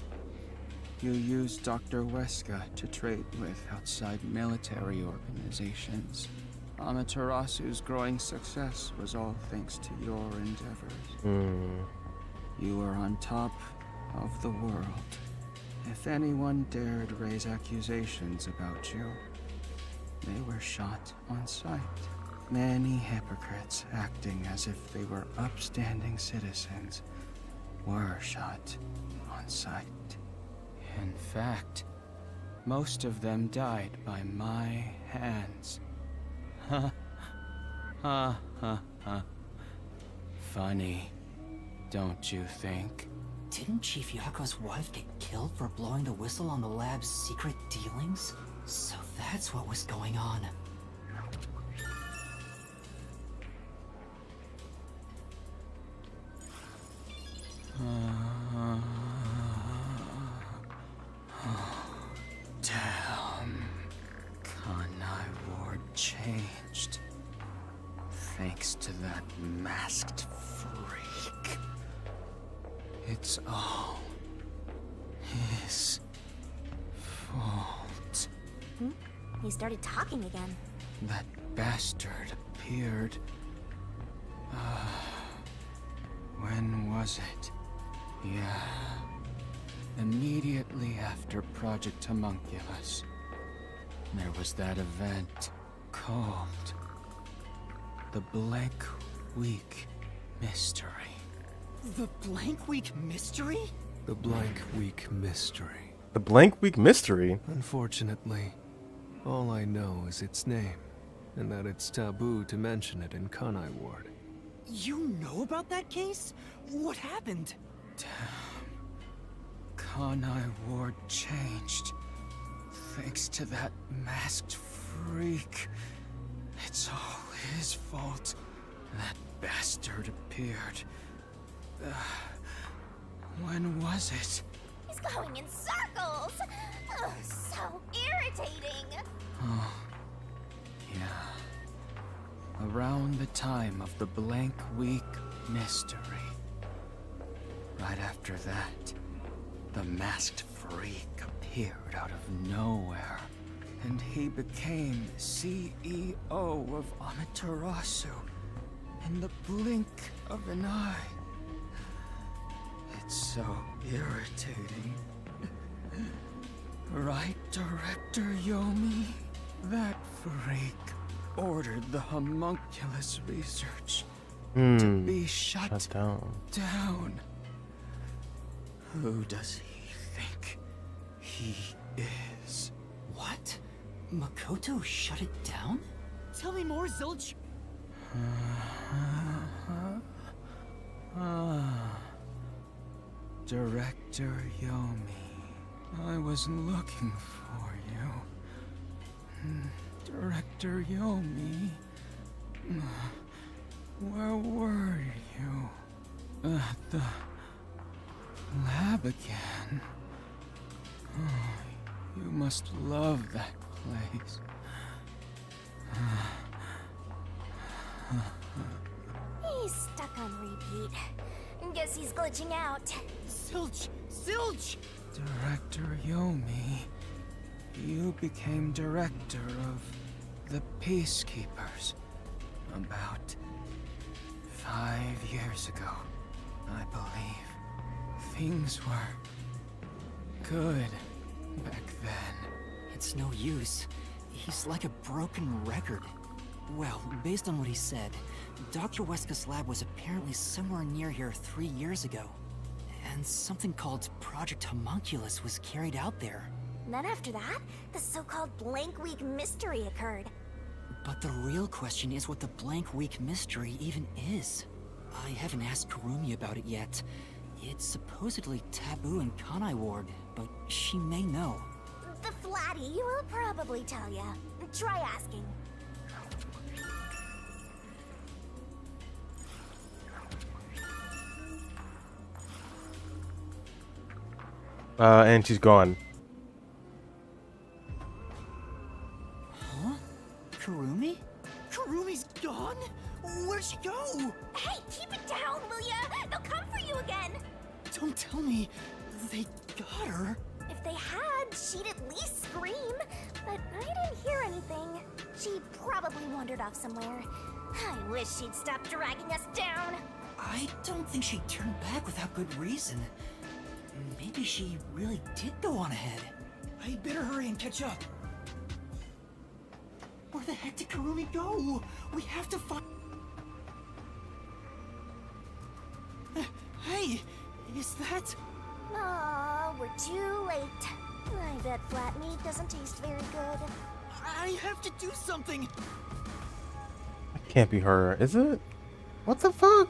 you used Dr. Weska to trade with outside military organizations. Amaterasu's growing success was all thanks to your endeavors. You were on top of the world. If anyone dared raise accusations about you, they were shot on sight. Many hypocrites acting as if they were upstanding citizens were shot on sight. In fact, most of them died by my hands. Ha ha ha. Funny, don't you think?
Didn't Chief Yako's wife get killed for blowing the whistle on the lab's secret dealings? So that's what was going on.
Damn. Kanai Ward changed. Thanks to that masked freak. It's all his fault.
He started talking again.
That bastard appeared. When was it? Yeah. Immediately after Project Homunculus. There was that event called the Blank Week Mystery.
The Blank Week Mystery?
The Blank Week Mystery.
The Blank Week Mystery?
Unfortunately, all I know is its name, and that it's taboo to mention it in Kanai Ward.
You know about that case? What happened?
Kanai Ward changed. Thanks to that masked freak. It's all his fault. That bastard appeared. When was it?
He's
going in circles. Ugh, so irritating.
Oh, yeah. Around the time of the Blank Week mystery. Right after that, the masked freak appeared out of nowhere. And he became CEO of Amaterasu in the blink of an eye. It's so irritating. Right, Director Yomi? That freak ordered the homunculus research to be shut down. Who does he think he is?
What? Makoto shut it down?
Tell me more, Zilch.
Director Yomi, I was looking for you. Director Yomi, where were you? At the lab again? Oh, you must love that place.
He's stuck on repeat. Guess he's glitching out.
Zilch! Zilch!
Director Yomi, you became director of the Peacekeepers about 5 years ago, I believe. Things were good back then.
It's no use. He's like a broken record. Well, based on what he said, Dr. Weska's lab was apparently somewhere near here 3 years ago. And something called Project Homunculus was carried out there.
Then after that, the so-called Blank Week mystery occurred.
But the real question is what the Blank Week mystery even is. I haven't asked Kurumi about it yet. It's supposedly taboo in Kanai Ward, but she may know.
The Flatty will probably tell ya. Try asking.
And she's gone.
Huh? Kurumi?
Kurumi's gone? Where'd she go?
Hey, keep it down, will ya? They'll come for you again.
Don't tell me they got her.
If they had, she'd at least scream. But I didn't hear anything. She probably wandered off somewhere. I wish she'd stop dragging us down.
I don't think she turned back without good reason. Maybe she really did go on ahead.
I better hurry and catch up. Where the heck did Kurumi go? We have to find... Hey, is that...
Aw, we're too late. I bet flat meat doesn't taste very good.
I have to do something.
That can't be her, is it? What the fuck?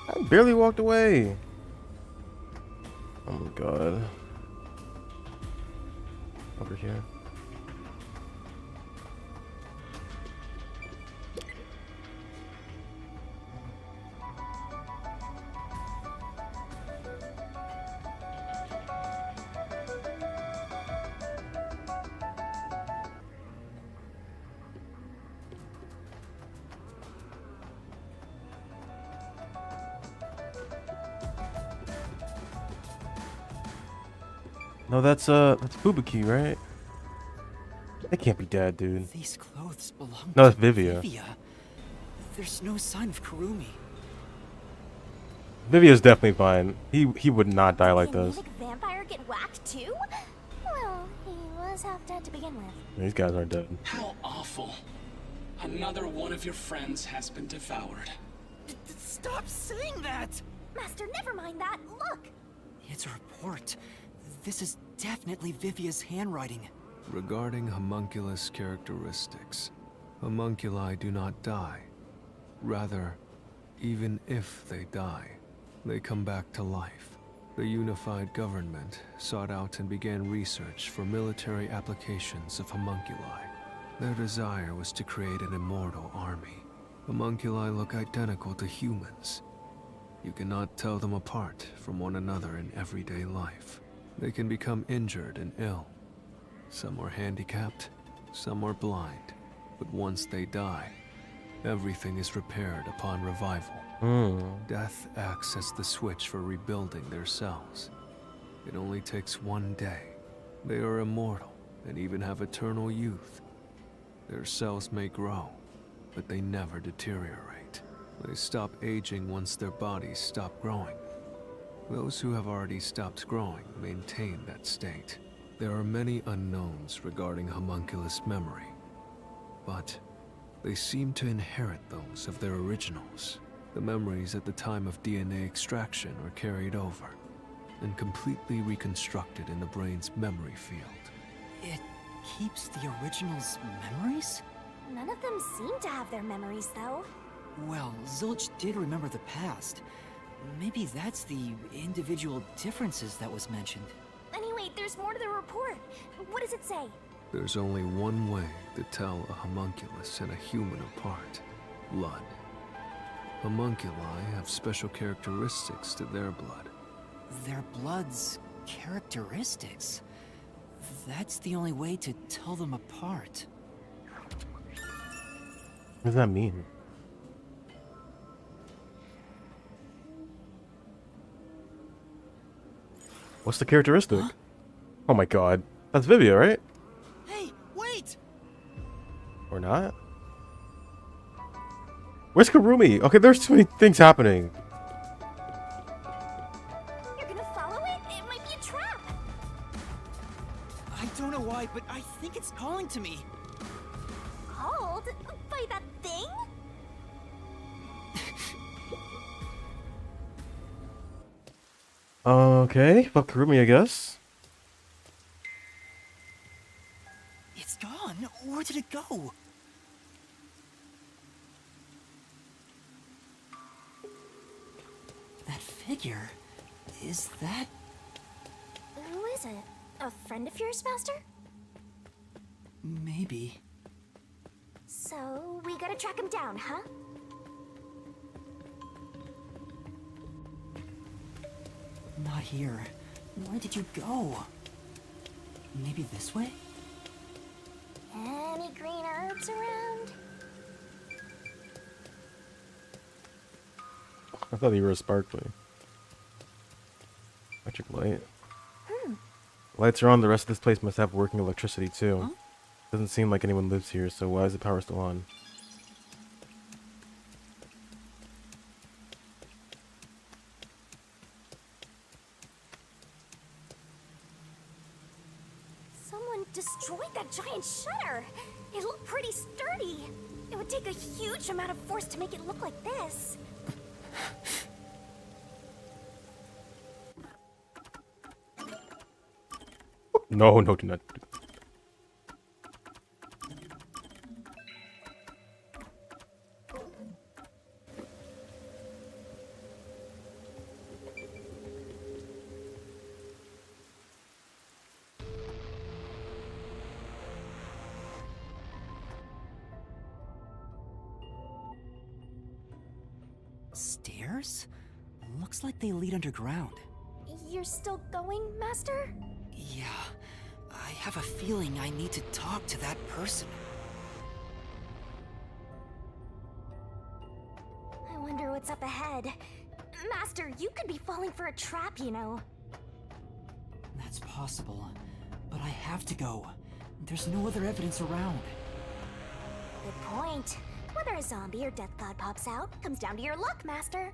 I barely walked away. Oh my god. Over here. No, that's Fubuki, right? They can't be dead, dude.
These clothes belong
No,
to
that's Vivia.
There's no sign of Kurumi.
Vivia's definitely fine. He would not die like
Did
this.
the vampire get whacked too?
Well, he was half dead to begin with.
These guys aren't dead.
How awful. Another one of your friends has been devoured.
Stop saying that!
Master, never mind that. Look!
It's a report. This is definitely Vivia's handwriting.
Regarding homunculus characteristics, homunculi do not die. Rather, even if they die, they come back to life. The unified government sought out and began research for military applications of homunculi. Their desire was to create an immortal army. Homunculi look identical to humans, You cannot tell them apart from one another in everyday life. They can become injured and ill. Some are handicapped, some are blind. But once they die, everything is repaired upon revival. Death acts as the switch for rebuilding their cells. It only takes one day. They are immortal and even have eternal youth. Their cells may grow, but they never deteriorate. They stop aging once their bodies stop growing. Those who have already stopped growing maintain that state. There are many unknowns regarding homunculus memory, but they seem to inherit those of their originals. The memories at the time of DNA extraction are carried over and completely reconstructed in the brain's memory field.
It keeps the original's memories?
None of them seem to have their memories, though.
Well, Zilch did remember the past. Maybe that's the individual differences that was mentioned.
Anyway, there's more to the report. What does it say?
There's only one way to tell a homunculus and a human apart: blood. Homunculi have special characteristics to their blood.
Their blood's characteristics? That's the only way to tell them apart.
What does that mean? What's the characteristic?
Huh?
Oh my god. That's Vivia, right?
Hey, wait!
Or not? Where's Karumi? Okay, there's too many things happening.
You're gonna follow it? It might be a trap.
I don't know why, but I think it's calling to me.
Called? By that thing?
Okay, fuck Karumi, I guess.
It's gone. Where did it go?
That figure, is that...
Who is it? A friend of yours, Master?
maybe?
So, we gotta track him down, huh?
Not here. Where did you go? Maybe this way?
Any green herbs around?
I thought you were a sparkly. Electric light. Lights are on. The rest of this place must have working electricity too.
Huh?
Doesn't seem like anyone lives here, so why is the power still on?
Someone destroyed that giant shutter. It looked pretty sturdy. It would take a huge amount of force to make it look like this.
No, no, do not.
Stairs? Looks like they lead underground.
You're still going, Master?
Yeah, I have a feeling I need to talk to that person.
I wonder what's up ahead. Master, you could be falling for a trap, you know.
That's possible, but I have to go. There's no other evidence around.
Good point. Whether a zombie or death god pops out comes down to your luck, Master.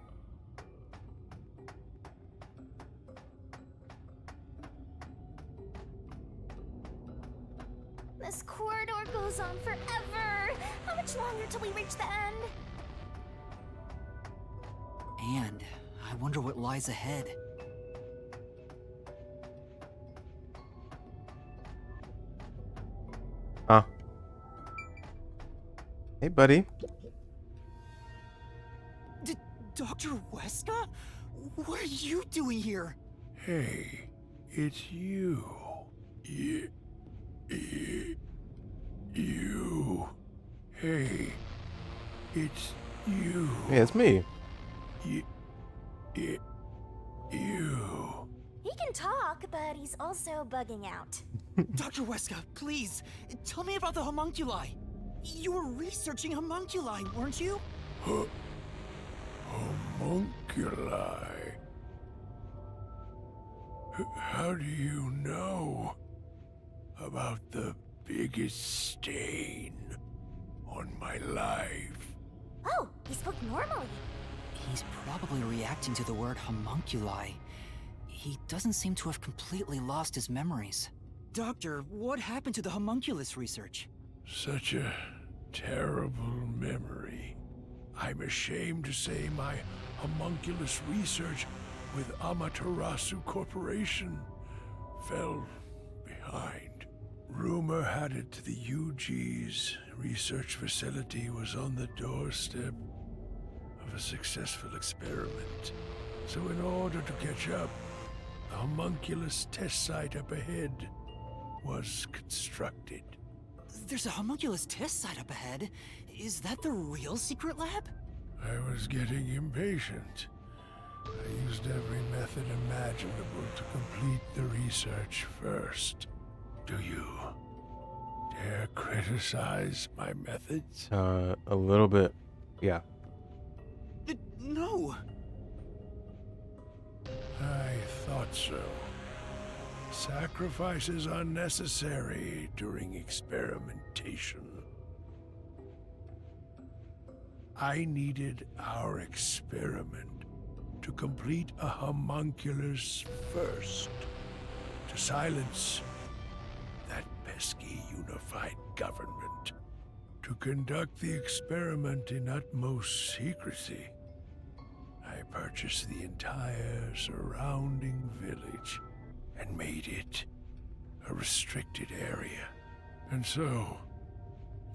This corridor goes on forever. How much longer till we reach the end?
And I wonder what lies ahead.
Huh. Hey, buddy.
Dr. Weska? What are you doing here?
Hey, it's you. You. Hey, it's you.
Hey, it's me.
You.
He can talk, but he's also bugging out.
Dr. Weska, please, tell me about the homunculi. You were researching homunculi, weren't you?
Homunculi. How do you know about the biggest stain on my life?
Oh, he spoke normally.
He's probably reacting to the word homunculi. He doesn't seem to have completely lost his memories.
Doctor, what happened to the homunculus research?
Such a terrible memory. I'm ashamed to say my homunculus research with Amaterasu Corporation fell behind. Rumor had it the UG's research facility was on the doorstep of a successful experiment. So in order to catch up, the homunculus test site up ahead was constructed.
There's a homunculus test site up ahead. Is that the real secret lab?
I was getting impatient. I used every method imaginable to complete the research first. Do you dare criticize my methods?
A little bit. Yeah.
No.
I thought so. Sacrifices are necessary during experimentation. I needed our experiment to complete a homunculus first, to silence that pesky unified government, to conduct the experiment in utmost secrecy. I purchased the entire surrounding village and made it a restricted area. And so,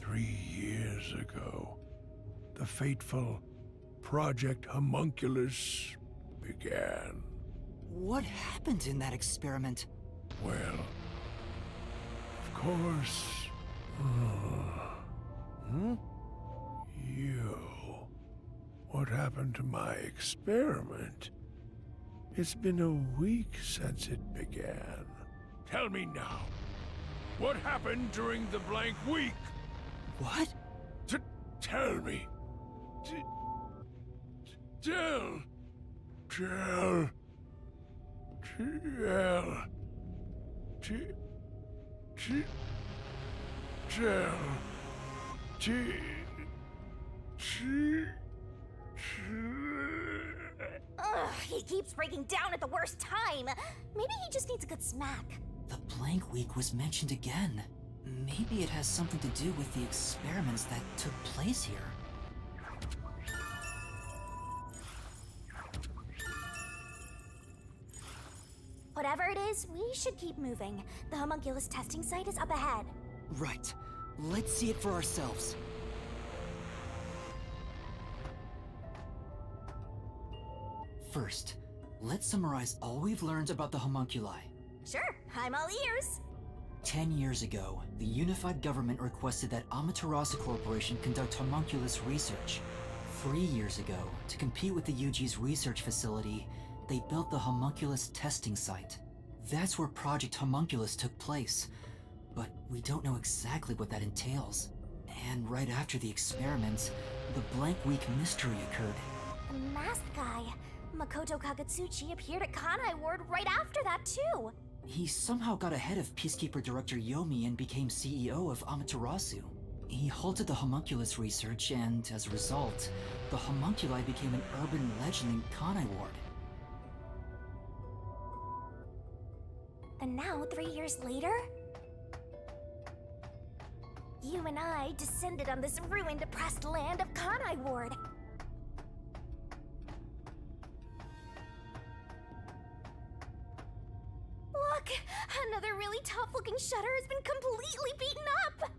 3 years ago, the fateful Project Homunculus began.
What happened in that experiment?
Well, of course... You... What happened to my experiment? It's been a week since it began. Tell me now, what happened during the blank week?
What?
Tell me. Tell.
Ugh, he keeps breaking down at the worst time. Maybe he just needs a good smack.
The blank week was mentioned again. Maybe it has something to do with the experiments that took place here.
Whatever it is, we should keep moving. The homunculus testing site is up ahead.
Right. Let's see it for ourselves.
First, let's summarize all we've learned about the homunculi.
Sure, I'm all ears.
10 years ago, the unified government requested that Amaterasu Corporation conduct homunculus research. 3 years ago, to compete with the UG's research facility, they built the homunculus testing site. That's where Project Homunculus took place, but we don't know exactly what that entails. And right after the experiments, the blank week mystery occurred.
The masked guy, Makoto Kagetsuchi, appeared at Kanai Ward right after that too.
He somehow got ahead of Peacekeeper Director Yomi and became CEO of Amaterasu. He halted the homunculus research and, as a result, the homunculi became an urban legend in Kanai Ward.
And now, 3 years later, you and I descended on this ruined, oppressed land of Kanai Ward. Look! Another really tough-looking shutter has been completely beaten up!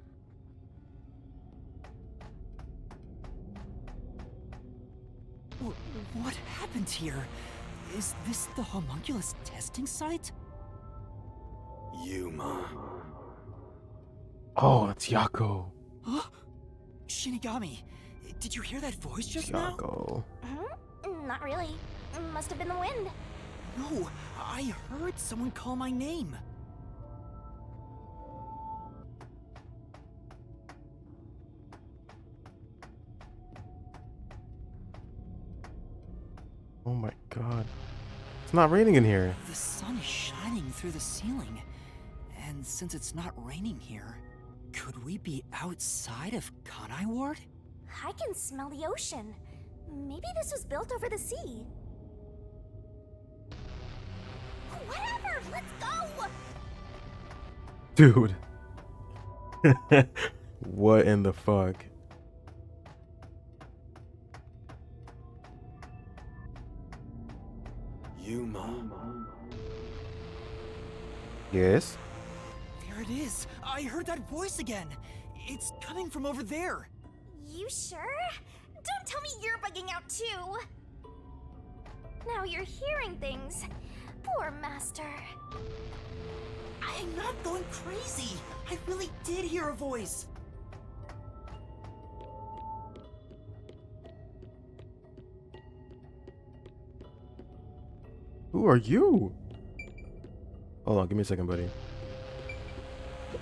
What happened here? Is this the homunculus testing site?
Yuma.
Oh, it's Yako.
Huh? Shinigami, did you hear that voice just now?
Yako.
Not really. Must have been the wind.
No, I heard someone call my name.
Oh my god. It's not raining in here.
The sun is shining through the ceiling. And since it's not raining here, could we be outside of Kanai Ward?
I can smell the ocean. Maybe this was built over the sea. Whatever, let's go!
Dude. What in the fuck?
Yuma.
Yes?
There it is. I heard that voice again. It's coming from over there.
You sure? Don't tell me you're bugging out too. Now you're hearing things. Poor Master.
I'm not going crazy. I really did hear a voice.
Who are you? Hold on, give me a second, buddy.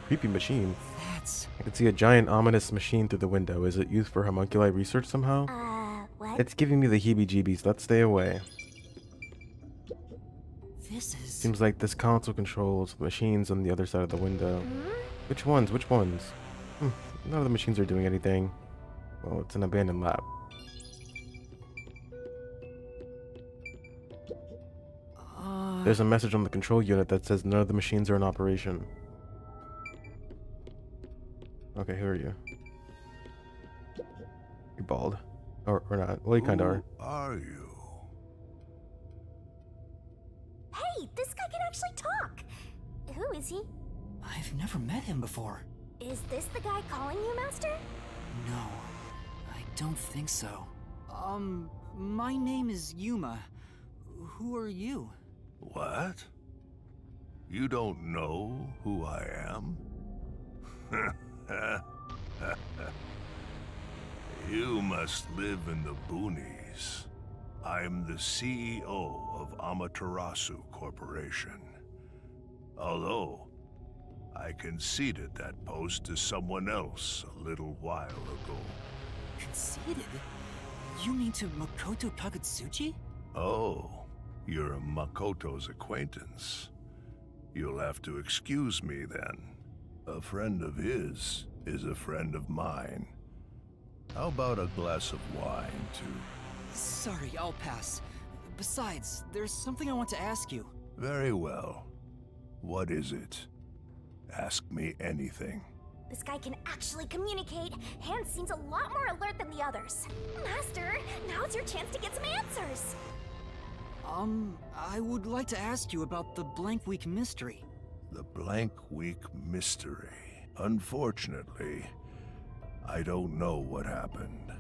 Creepy machine.
That's...
I can see a giant ominous machine through the window. Is it used for homunculi research somehow?
What?
It's giving me the heebie-jeebies. Let's stay away.
This is...
Seems like this console controls the machines on the other side of the window. Which ones? Which ones? None of the machines are doing anything. Well, it's an abandoned lab. There's a message on the control unit that says none of the machines are in operation. Okay, who are you? You're bald. Or not. Well, you kinda are.
Who are you?
Hey, this guy can actually talk. Who is he?
I've never met him before.
Is this the guy calling you, Master?
No, I don't think so. My name is Yuma. Who are you?
What? You don't know who I am? You must live in the boonies. I'm the CEO of Amaterasu Corporation. Although, I conceded that post to someone else a little while ago.
Conceded? You mean to Makoto Kagutsuchi?
Oh, you're Makoto's acquaintance. You'll have to excuse me then. A friend of his is a friend of mine. How about a glass of wine, too?
Sorry, I'll pass. Besides, there's something I want to ask you.
Very well. What is it? Ask me anything.
This guy can actually communicate. Hans seems a lot more alert than the others. Master, now's your chance to get some answers.
I would like to ask you about the Blank Week mystery.
The Blank Week mystery. Unfortunately, I don't know what happened.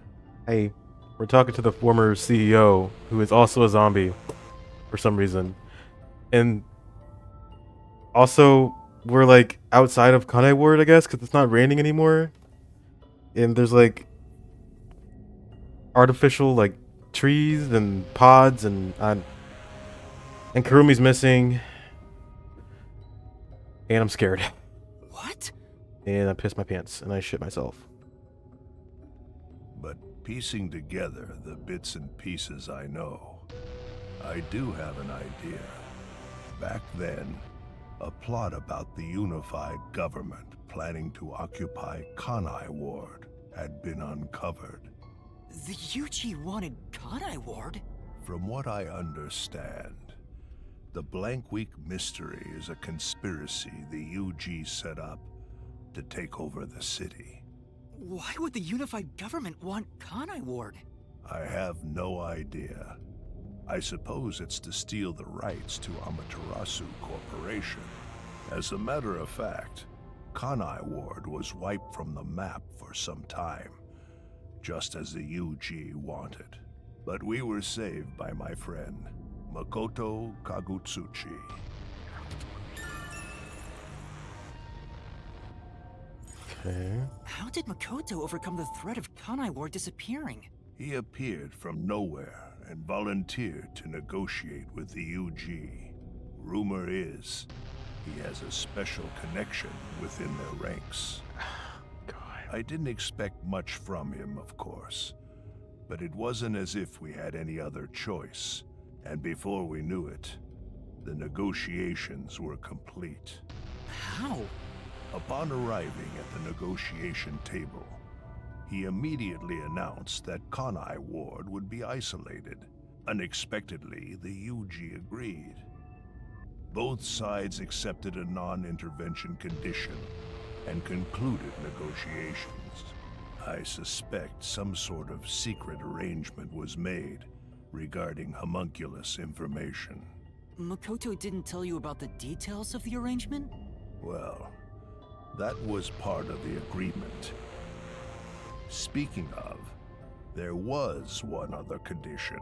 Hey, we're talking to the former CEO, who is also a zombie, for some reason. And also, we're like outside of Kanai Ward, I guess, because it's not raining anymore. And there's like artificial like trees and pods and Kurumi's missing. And I'm scared.
What?
And I pissed my pants and I shit myself.
But piecing together the bits and pieces I know, I do have an idea. Back then, a plot about the unified government planning to occupy Kanai Ward had been uncovered.
The UG wanted Kanai Ward?
From what I understand, the Blank Week mystery is a conspiracy the UG set up to take over the city.
Why would the unified government want Kanai Ward?
I have no idea. I suppose it's to steal the rights to Amaterasu Corporation. As a matter of fact, Kanai Ward was wiped from the map for some time, just as the UG wanted. But we were saved by my friend, Makoto Kagutsuchi.
Okay.
How did Makoto overcome the threat of Kanai Ward disappearing?
He appeared from nowhere and volunteered to negotiate with the UG. Rumor is, he has a special connection within their ranks. I didn't expect much from him, of course, but it wasn't as if we had any other choice, and before we knew it, the negotiations were complete.
How?
Upon arriving at the negotiation table, he immediately announced that Kanai Ward would be isolated. Unexpectedly, the UG agreed. Both sides accepted a non-intervention condition and concluded negotiations. I suspect some sort of secret arrangement was made regarding homunculus information.
Makoto didn't tell you about the details of the arrangement?
Well, that was part of the agreement. Speaking of, there was one other condition.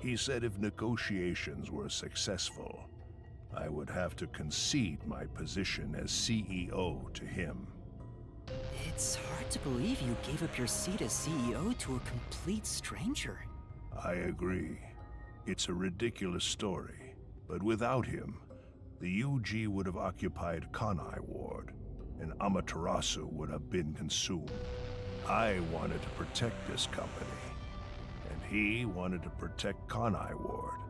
He said if negotiations were successful, I would have to concede my position as CEO to him.
It's hard to believe you gave up your seat as CEO to a complete stranger.
I agree. It's a ridiculous story, but without him, the UG would have occupied Kanai Ward, and Amaterasu would have been consumed. I wanted to protect this company, and he wanted to protect Kanai Ward.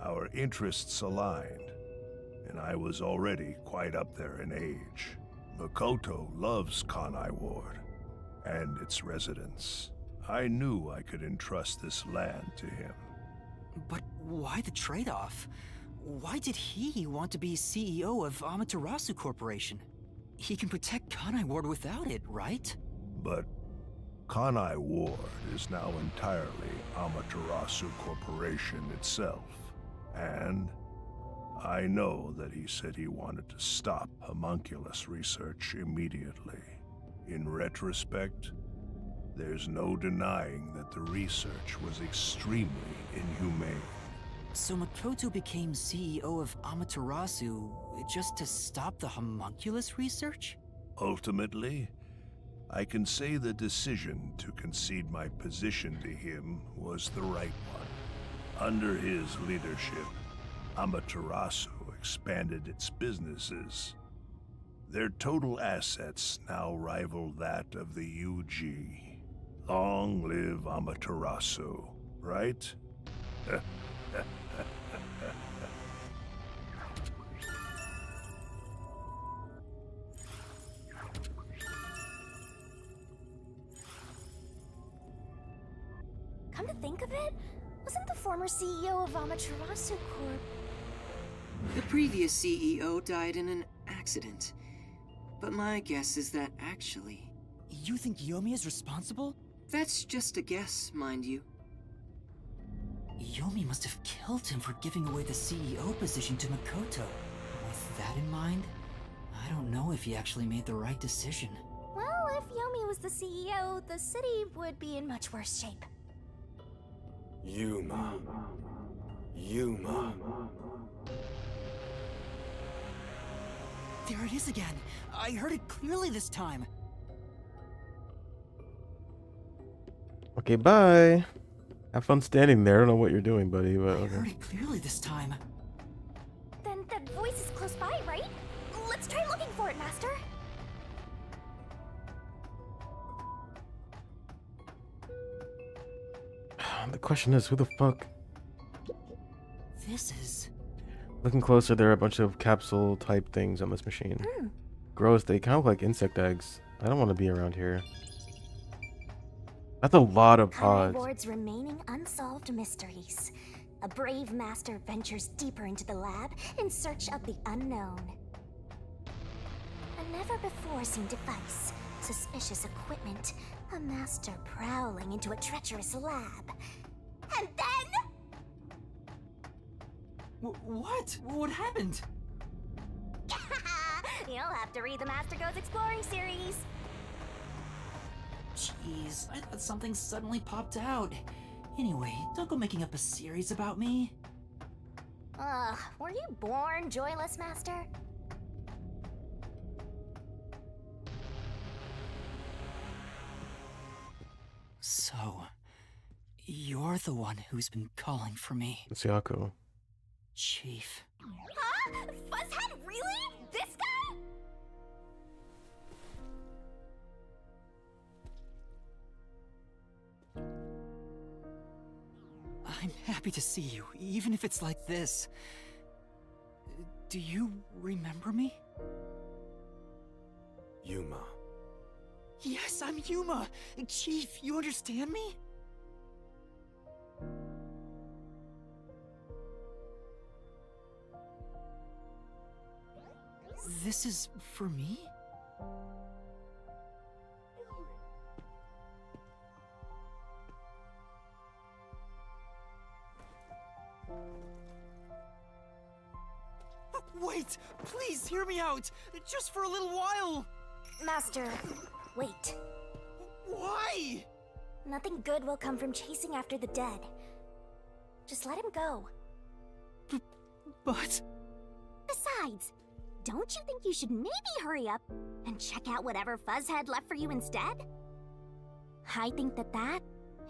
Our interests aligned, and I was already quite up there in age. Makoto loves Kanai Ward and its residents. I knew I could entrust this land to him.
But why the trade-off? Why did he want to be CEO of Amaterasu Corporation? He can protect Kanai Ward without it, right?
But Kanai Ward is now entirely Amaterasu Corporation itself, and I know that he said he wanted to stop homunculus research immediately. In retrospect, there's no denying that the research was extremely inhumane.
So Makoto became CEO of Amaterasu just to stop the homunculus research?
Ultimately, I can say the decision to concede my position to him was the right one. Under his leadership, Amaterasu expanded its businesses. Their total assets now rival that of the UG. Long live Amaterasu, right?
Come to think of it, wasn't the former CEO of Amaterasu Corp?
The previous CEO died in an accident. But my guess is that actually...
You think Yomi is responsible?
That's just a guess, mind you.
Yomi must have killed him for giving away the CEO position to Makoto. With that in mind, I don't know if he actually made the right decision.
Well, if Yomi was the CEO, the city would be in much worse shape.
Yuma.
There it is again. I heard it clearly this time.
Okay, bye. Have fun standing there. I don't know what you're doing, buddy, but
I
okay.
heard it clearly this time.
Then that voice is close by, right? Let's try looking for it, Master.
The question is, who the fuck?
This is...
Looking closer, there are a bunch of capsule-type things on this machine. Gross, they kind of look like insect eggs. I don't want to be around here. That's a lot of
Kanai
pods.
Ward's remaining unsolved mysteries. A brave master ventures deeper into the lab in search of the unknown. A never-before-seen device, suspicious equipment, a master prowling into a treacherous lab. And then...
What? What happened?
You'll have to read the Master Goes Exploring series.
Jeez, I thought something suddenly popped out. Anyway, don't go making up a series about me.
Ugh, were you born joyless, Master?
So, You're the one who's been calling for me,
It's Yako.
Chief.
Huh? Fuzzhead, really? This guy?
I'm happy to see you, even if it's like this. Do you remember me?
Yuma.
Yes, I'm Yuma. Chief, you understand me? This is for me? Wait! Please hear me out! Just for a little while!
Master, wait.
Why?
Nothing good will come from chasing after the dead. Just let him go.
But...
Besides, don't you think you should maybe hurry up and check out whatever Fuzzhead left for you instead? I think that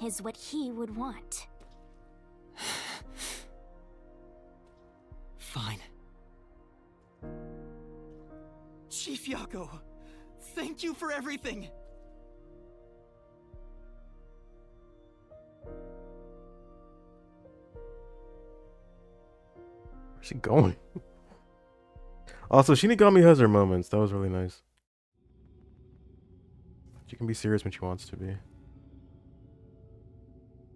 is what he would want.
Fine. Chief Yako, thank you for everything!
Where's she going? Also, Shinigami has her moments. That was really nice. She can be serious when she wants to be.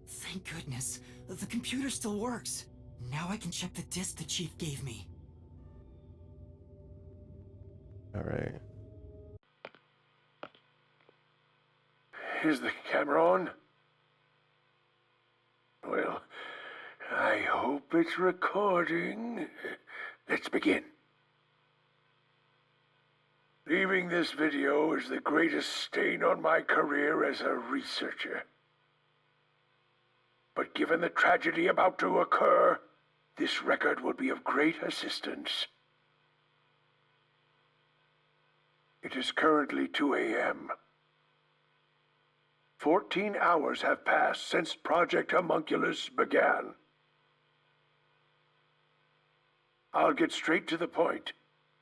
Thank goodness. The computer still works. Now I can check the disk the Chief gave me.
Alright.
Is the camera on? Well, I hope it's recording. Let's begin. Leaving this video is the greatest stain on my career as a researcher. But given the tragedy about to occur, this record will be of great assistance. It is currently 2 a.m. 14 hours have passed since Project Homunculus began. I'll get straight to the point.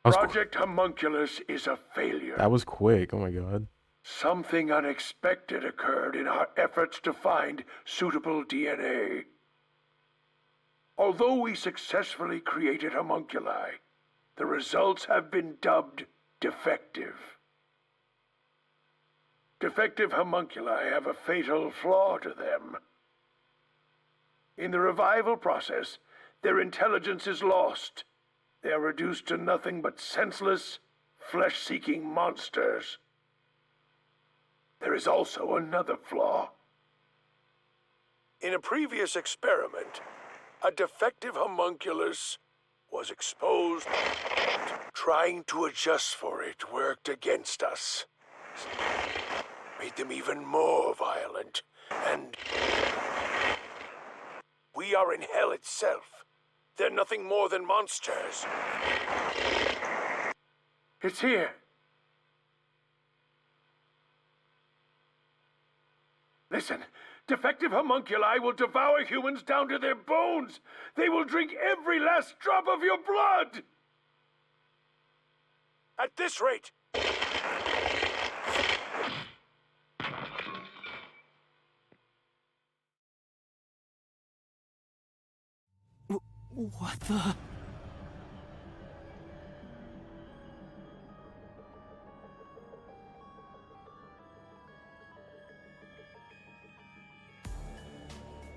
Project Homunculus is a failure.
That was quick. Oh my god.
Something unexpected occurred in our efforts to find suitable DNA. Although we successfully created homunculi, the results have been dubbed defective. Defective homunculi have a fatal flaw to them. In the revival process, their intelligence is lost. They are reduced to nothing but senseless, flesh-seeking monsters. There is also another flaw. In a previous experiment, a defective homunculus was exposed. Trying to adjust for it worked against us. Made them even more violent, and we are in hell itself. They're nothing more than monsters. It's here. Listen, defective homunculi will devour humans down to their bones. They will drink every last drop of your blood. At this rate...
What the...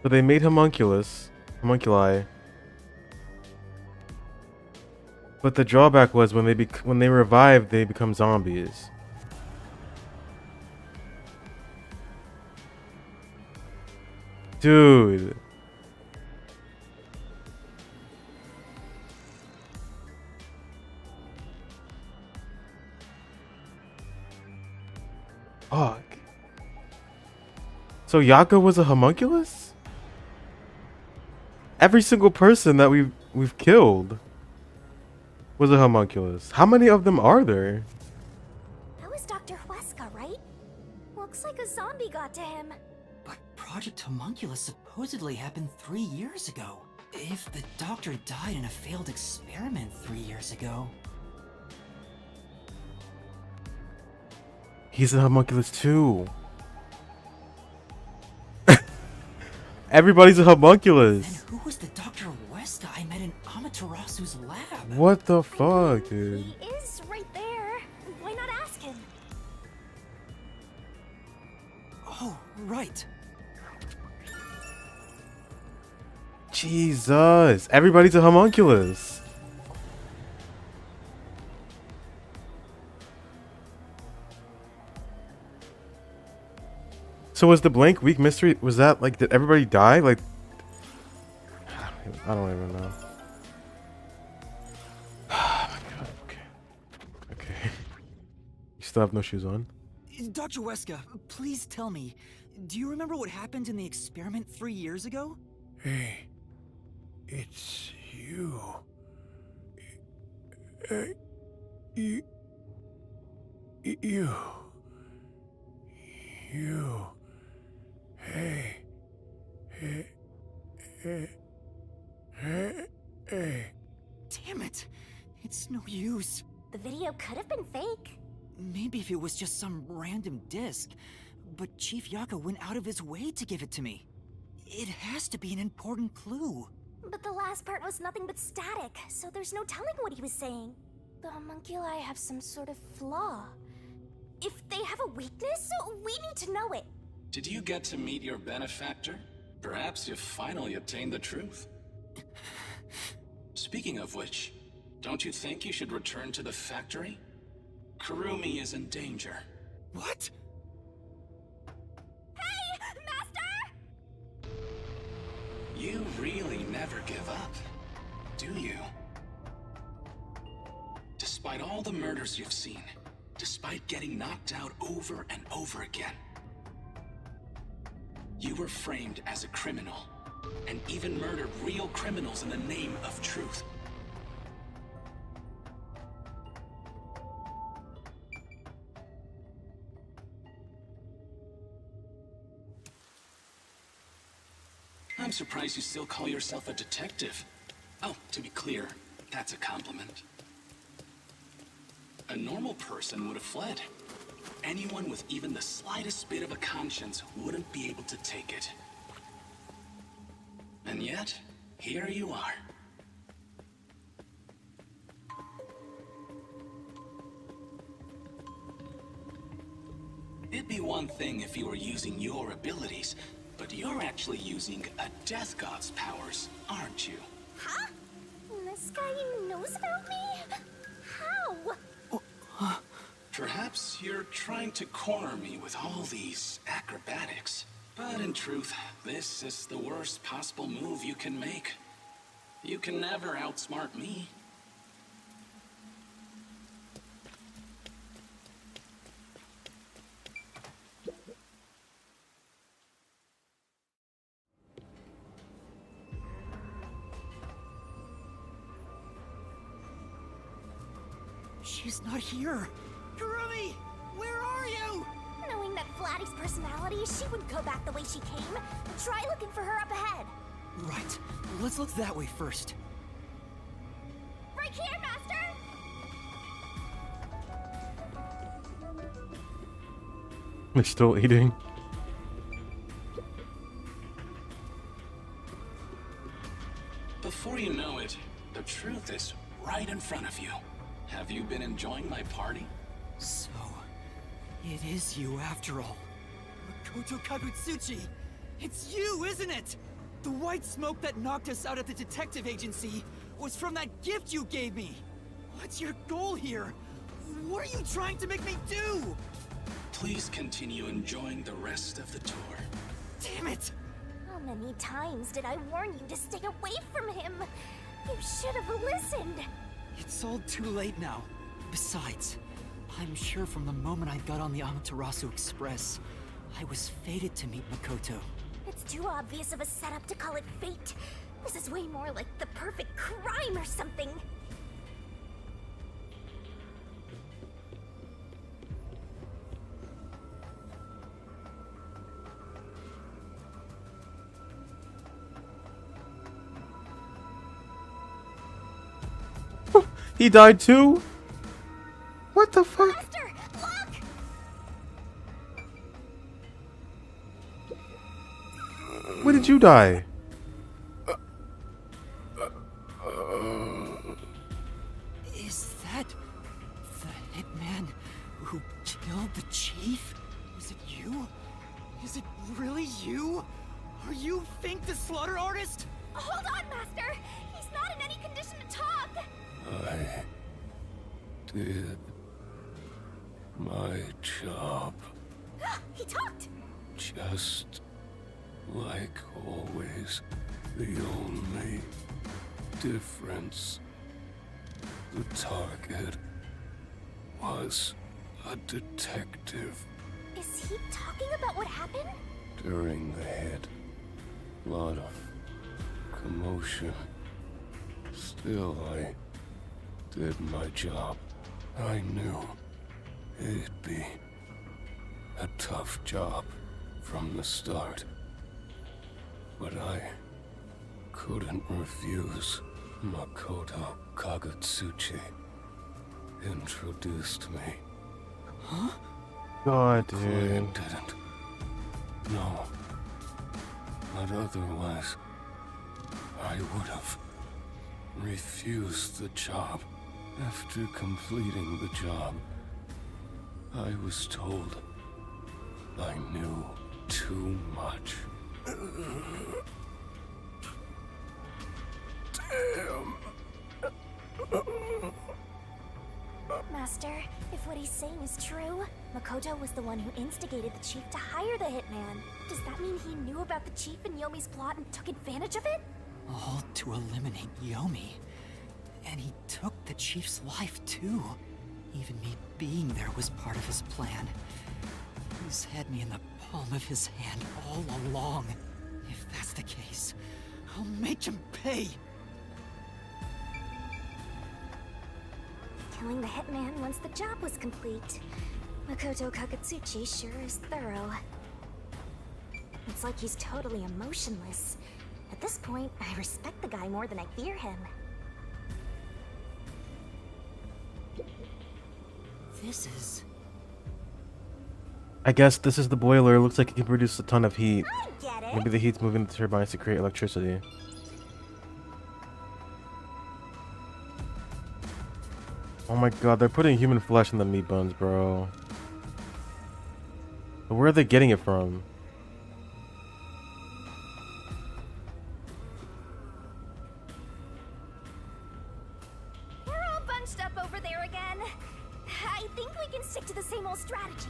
So they made homunculi, but the drawback was when they revive, they become zombies. Dude. Fuck. So Yako was a homunculus? Every single person that we've killed was a homunculus. How many of them are there?
That was Dr. Huesca, right? Looks like a zombie got to him.
But Project Homunculus supposedly happened 3 years ago. If the doctor died in a failed experiment 3 years ago...
He's a homunculus too. Everybody's a homunculus.
Then who was the Dr. Weska I met in Amaterasu's lab?
What the fuck, dude?
He is right there. Why not ask him?
Oh, right.
Jesus. Everybody's a homunculus. So was the blank week mystery, was that like, did everybody die? Like, I don't even know. Oh my god, okay. Okay. You still have no shoes on?
Dr. Weska, please tell me, do you remember what happened in the experiment 3 years ago?
Hey, it's you. You. Hey.
Damn it! It's no use.
The video could have been fake.
Maybe if it was just some random disc, but Chief Yaka went out of his way to give it to me. It has to be an important clue.
But the last part was nothing but static, so there's no telling what he was saying. The homunculi have some sort of flaw. If they have a weakness, we need to know it.
Did you get to meet your benefactor? Perhaps you've finally attained the truth. Speaking of which, don't you think you should return to the factory? Kurumi is in danger.
What?
Hey, Master!
You really never give up, do you? Despite all the murders you've seen, despite getting knocked out over and over again, you were framed as a criminal, and even murdered real criminals in the name of truth. I'm surprised you still call yourself a detective. Oh, to be clear, that's a compliment. A normal person would have fled. Anyone with even the slightest bit of a conscience wouldn't be able to take it. And yet, here you are. It'd be one thing if you were using your abilities, but you're actually using a Death God's powers, aren't you?
Huh? This guy knows about me? How?
Perhaps you're trying to corner me with all these acrobatics. But in truth, this is the worst possible move you can make. You can never outsmart me.
She's not here. Kurumi! Where are you?
Knowing that Vladdy's personality, she wouldn't go back the way she came. Try looking for her up ahead.
Right. Let's look that way first.
Right here, Master!
They're still eating.
Before you know it, the truth is right in front of you. Have you been enjoying my party?
So, it is you after all. Makoto Kagutsuchi! It's you, isn't it? The white smoke that knocked us out at the detective agency was from that gift you gave me! What's your goal here? What are you trying to make me do?
Please continue enjoying the rest of the tour.
Damn it!
How many times did I warn you to stay away from him? You should have listened.
It's all too late now. Besides, I'm sure from the moment I got on the Amaterasu Express, I was fated to meet Makoto.
It's too obvious of a setup to call it fate. This is way more like the perfect crime or something.
He died too? What the fuck?
Master, look!
When did you die?
Is that the hitman who killed the chief? Is it you? Is it really you? Are you Fink the Slaughter Artist?
Hold on, Master! He's not in any condition to talk!
I did my job.
He talked!
Just like always, the only difference, the target was a detective.
Is he talking about what happened?
During the hit, lot of commotion. Still, I did my job. I knew it'd be a tough job from the start. But I couldn't refuse. Makoto Kagutsuchi introduced me.
Huh?
God,
Client
dude.
didn't. No. But otherwise, I would have refused the job. After completing the job, I was told I knew too much. Damn.
Master, if what he's saying is true, Makoto was the one who instigated the chief to hire the hitman. Does that mean he knew about the chief and Yomi's plot and took advantage of it?
All to eliminate Yomi. And he took the chief's life too. Even me being there was part of his plan. He's had me in the palm of his hand all along. If that's the case, I'll make him pay.
Killing the hitman once the job was complete. Makoto Kagutsuchi sure is thorough. It's like he's totally emotionless. At this point, I respect the guy more than I fear him.
This is...
I guess this is the boiler. Looks like it can produce a ton of heat.
I get it!
Maybe the heat's moving the turbines to create electricity. Oh my god, they're putting human flesh in the meat buns, bro. But where are they getting it from?
We're all bunched up over there again. I think we can stick to the same old strategy.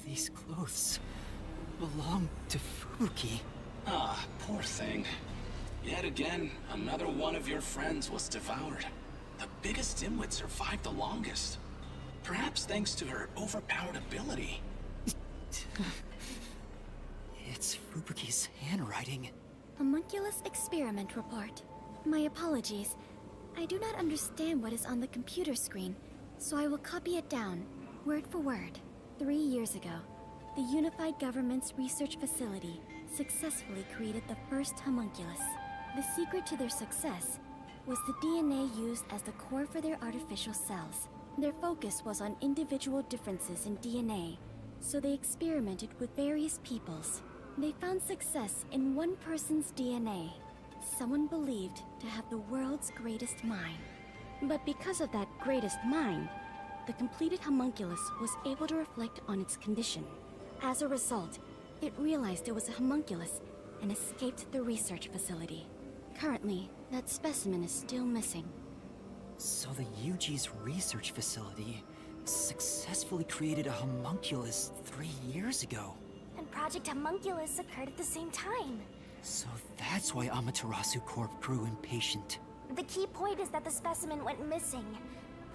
These clothes belong to Fubuki.
Ah, poor thing. Yet again, another one of your friends was devoured. The biggest dimwit survived the longest. Perhaps thanks to her overpowered ability.
It's Fubuki's handwriting.
Homunculus experiment report. My apologies. I do not understand what is on the computer screen, so I will copy it down, word for word. 3 years ago, the Unified Government's research facility successfully created the first homunculus. The secret to their success was the DNA used as the core for their artificial cells. Their focus was on individual differences in DNA, so they experimented with various peoples. They found success in one person's DNA, someone believed to have the world's greatest mind. But because of that greatest mind, the completed homunculus was able to reflect on its condition. As a result, it realized it was a homunculus and escaped the research facility. Currently, that specimen is still missing.
So the UG's research facility successfully created a homunculus 3 years ago.
And Project Homunculus occurred at the same time.
So that's why Amaterasu Corp grew impatient.
The key point is that the specimen went missing.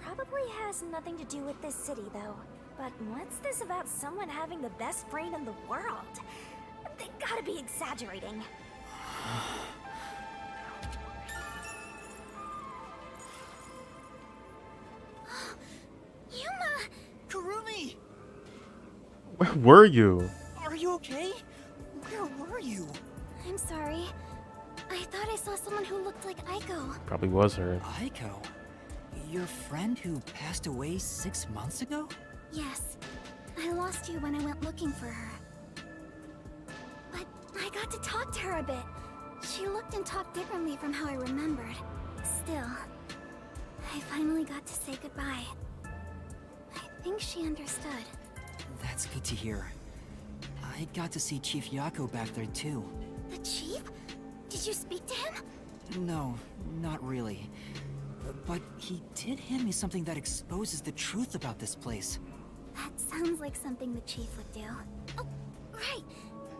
Probably has nothing to do with this city, though. But what's this about someone having the best brain in the world? They gotta be exaggerating.
Yuma!
Kurumi!
Where were you?
Are you okay? Where were you?
I'm sorry. I thought I saw someone who looked like Aiko.
Probably was her.
Aiko? Your friend who passed away 6 months ago?
Yes. I lost you when I went looking for her. But I got to talk to her a bit. She looked and talked differently from how I remembered. Still, I finally got to say goodbye. I think she understood.
That's good to hear. I got to see Chief Yako back there too.
The chief? Did you speak to him?
No, not really. But he did hand me something that exposes the truth about this place.
That sounds like something the chief would do. Oh, right.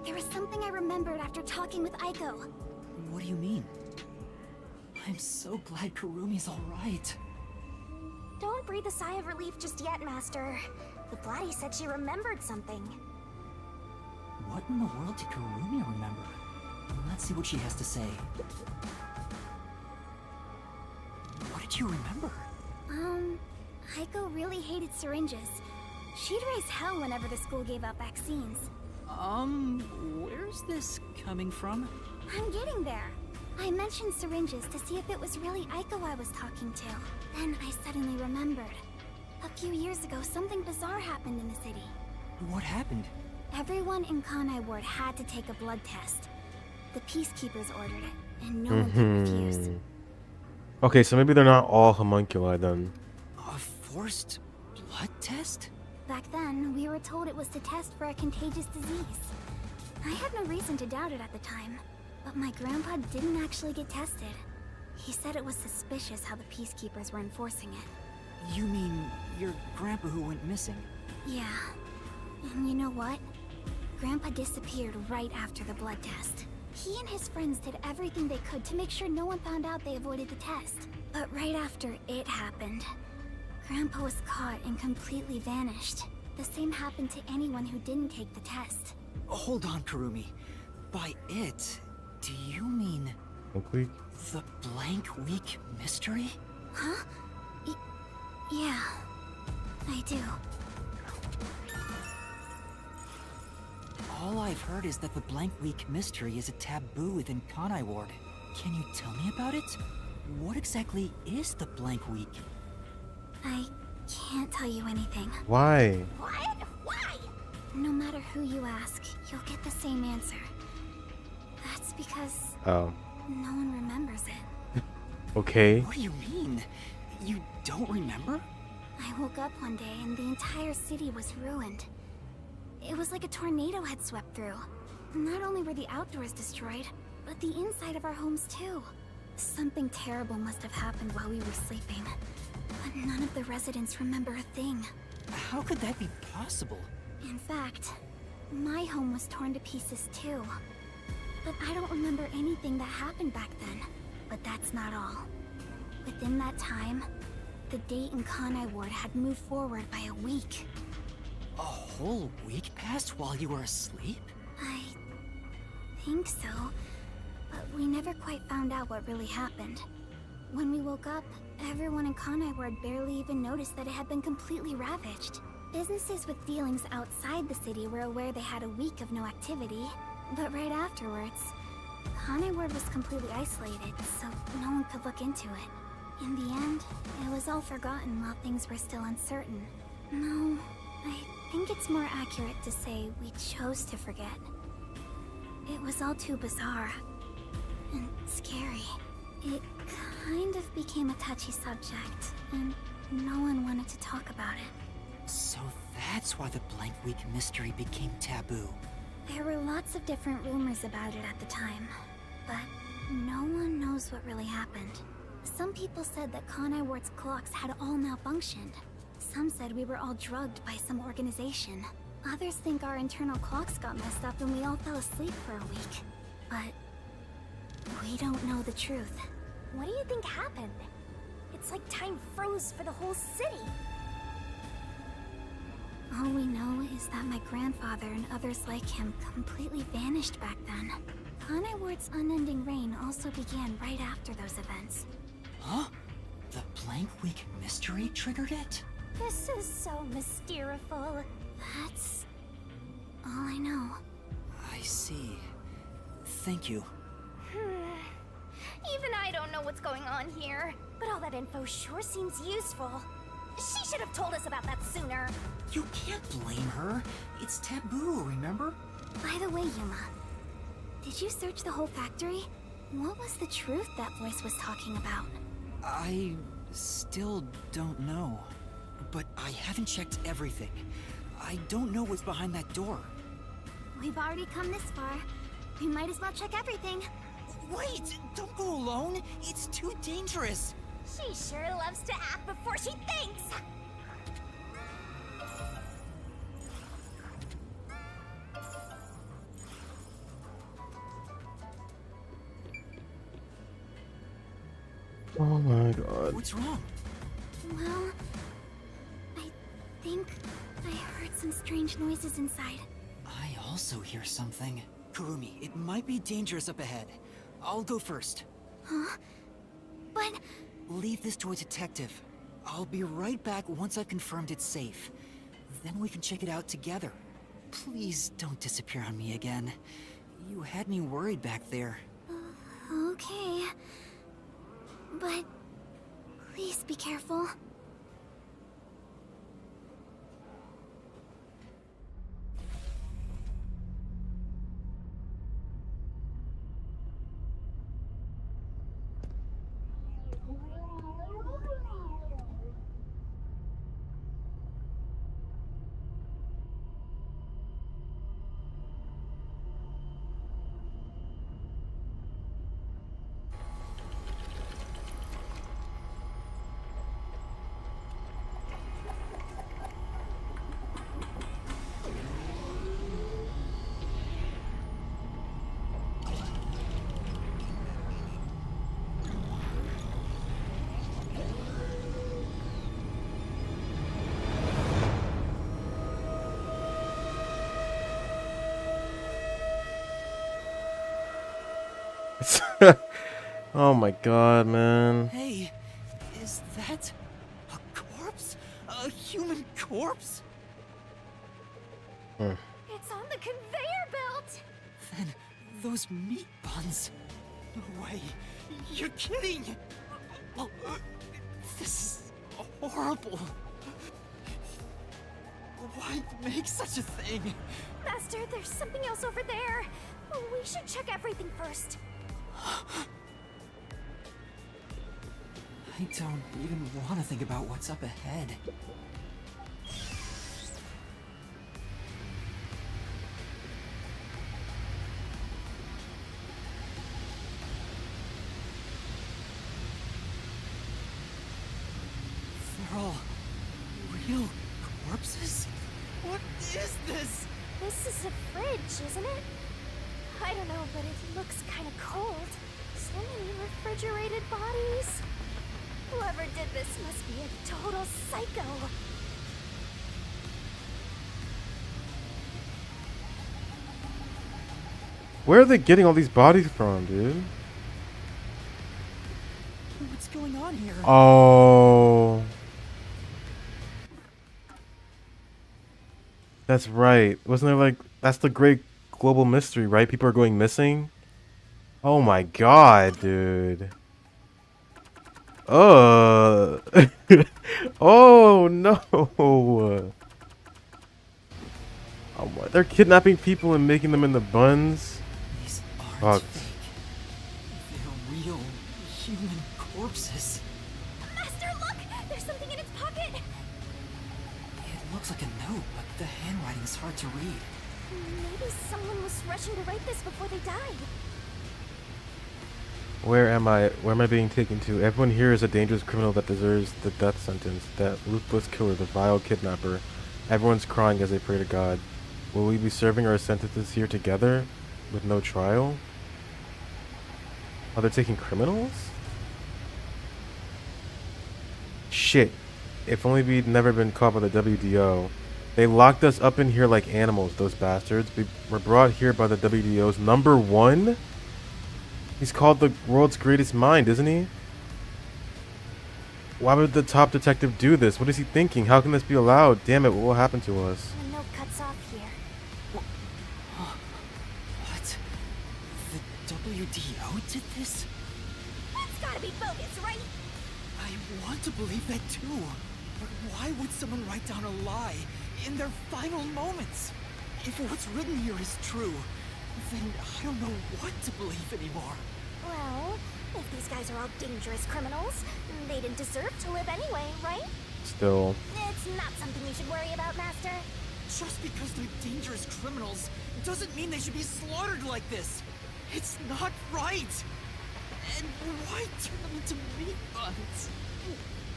There was something I remembered after talking with Aiko.
What do you mean? I'm so glad Kurumi's alright.
Don't breathe a sigh of relief just yet, Master. The Blatty said she remembered something.
What in the world did Kurumi remember? Let's see what she has to say. What did you remember?
Aiko really hated syringes. She'd raise hell whenever the school gave out vaccines.
Where's this coming from?
I'm getting there. I mentioned syringes to see if it was really Aiko I was talking to. Then I suddenly remembered. A few years ago, something bizarre happened in the city.
What happened?
Everyone in Kanai Ward had to take a blood test. The Peacekeepers ordered it, and no one could refuse.
Okay, so maybe they're not all homunculi then.
A forced blood test?
Back then, we were told it was to test for a contagious disease. I had no reason to doubt it at the time, but my grandpa didn't actually get tested. He said it was suspicious how the Peacekeepers were enforcing it.
You mean your grandpa who went missing?
Yeah. And you know what? Grandpa disappeared right after the blood test. He and his friends did everything they could to make sure no one found out they avoided the test. But right after it happened, Grandpa was caught and completely vanished. The same happened to anyone who didn't take the test.
Hold on, Kurumi. By it, do you mean
Blank Week?
the Blank Week mystery?
Huh? Yeah, I do.
All I've heard is that the Blank Week mystery is a taboo within Kanai Ward. Can you tell me about it? What exactly is the Blank Week?
I can't tell you anything.
Why?
What? Why? No matter who you ask, you'll get the same answer. That's because
Oh.
no one remembers it.
Okay.
What do you mean? You don't remember?
I woke up one day and the entire city was ruined. It was like a tornado had swept through. Not only were the outdoors destroyed, but the inside of our homes too. Something terrible must have happened while we were sleeping. But none of the residents remember a thing.
How could that be possible?
In fact, my home was torn to pieces too. But I don't remember anything that happened back then. But that's not all. Within that time, the date in Kanai Ward had moved forward by a week.
A whole week passed while you were asleep?
I think so, but we never quite found out what really happened. When we woke up, everyone in Kanai Ward barely even noticed that it had been completely ravaged. Businesses with dealings outside the city were aware they had a week of no activity, but right afterwards, Kanai Ward was completely isolated, so no one could look into it. In the end, it was all forgotten while things were still uncertain. No, I think it's more accurate to say we chose to forget. It was all too bizarre and scary. It kind of became a touchy subject, and no one wanted to talk about it.
So that's why the Blank Week mystery became taboo.
There were lots of different rumors about it at the time, but no one knows what really happened. Some people said that Kanai Ward's clocks had all malfunctioned. Some said we were all drugged by some organization. Others think our internal clocks got messed up and we all fell asleep for a week. But we don't know the truth.
What do you think happened? It's like time froze for the whole city.
All we know is that my grandfather and others like him completely vanished back then. Kanai Ward's unending reign also began right after those events.
Huh? The Blank Week mystery triggered it?
This is so mysteriful.
That's all I know.
I see. Thank you.
Even I don't know what's going on here. But all that info sure seems useful. She should have told us about that sooner.
You can't blame her. It's taboo, remember?
By the way, Yuma, did you search the whole factory? What was the truth that voice was talking about?
I still don't know. But I haven't checked everything. I don't know what's behind that door.
We've already come this far. We might as well check everything.
Wait! Don't go alone! It's too dangerous!
She sure loves to act before she thinks.
Oh my god.
What's wrong?
Well, I think I heard some strange noises inside.
I also hear something. Kurumi, it might be dangerous up ahead. I'll go first.
Huh? But...
Leave this to a detective. I'll be right back once I've confirmed it's safe. Then we can check it out together. Please don't disappear on me again. You had me worried back there.
Okay. But... please be careful.
Oh my god, man.
Hey, is that a corpse? A human corpse?
It's on the conveyor belt.
Then those meat buns. No way. You're kidding. This is horrible. Why make such a thing?
Master, there's something else over there. We should check everything first.
I don't even want to think about what's up ahead. They're all real corpses? What is this?
This is a fridge, isn't it? I don't know, but it looks kind of cold. So many refrigerated bodies. Whoever did this must be a total psycho.
Where are they getting all these bodies from, dude?
What's going on here?
Oh. That's right. Wasn't there like... That's the great global mystery, right? People are going missing? Oh my god, dude. Oh no. Oh, what? They're kidnapping people and making them into buns?
These
Oh.
aren't fake. They're real human corpses.
Master, look! There's something in its pocket!
It looks like a note, but the handwriting's hard to read.
Maybe someone was rushing to write this before they died.
Where am I? Where am I being taken to? Everyone here is a dangerous criminal that deserves the death sentence. That ruthless killer, the vile kidnapper. Everyone's crying as they pray to God. Will we be serving our sentences here together? With no trial? Are they taking criminals? Shit. If only we'd never been caught by the WDO. They locked us up in here like animals, those bastards. We were brought here by the WDO's number one. He's called the world's greatest mind, isn't he? Why would the top detective do this? What is he thinking? How can this be allowed? Damn it, what will happen to us?
The note cuts off here.
What? The WDO did this?
That's gotta be bogus, right?
I want to believe that too. But why would someone write down a lie in their final moments? If what's written here is true, then I don't know what to believe anymore.
Well, if these guys are all dangerous criminals, they didn't deserve to live anyway, right?
Still.
It's not something we should worry about, Master.
Just because they're dangerous criminals doesn't mean they should be slaughtered like this. It's not right. And why turn them into meat buns?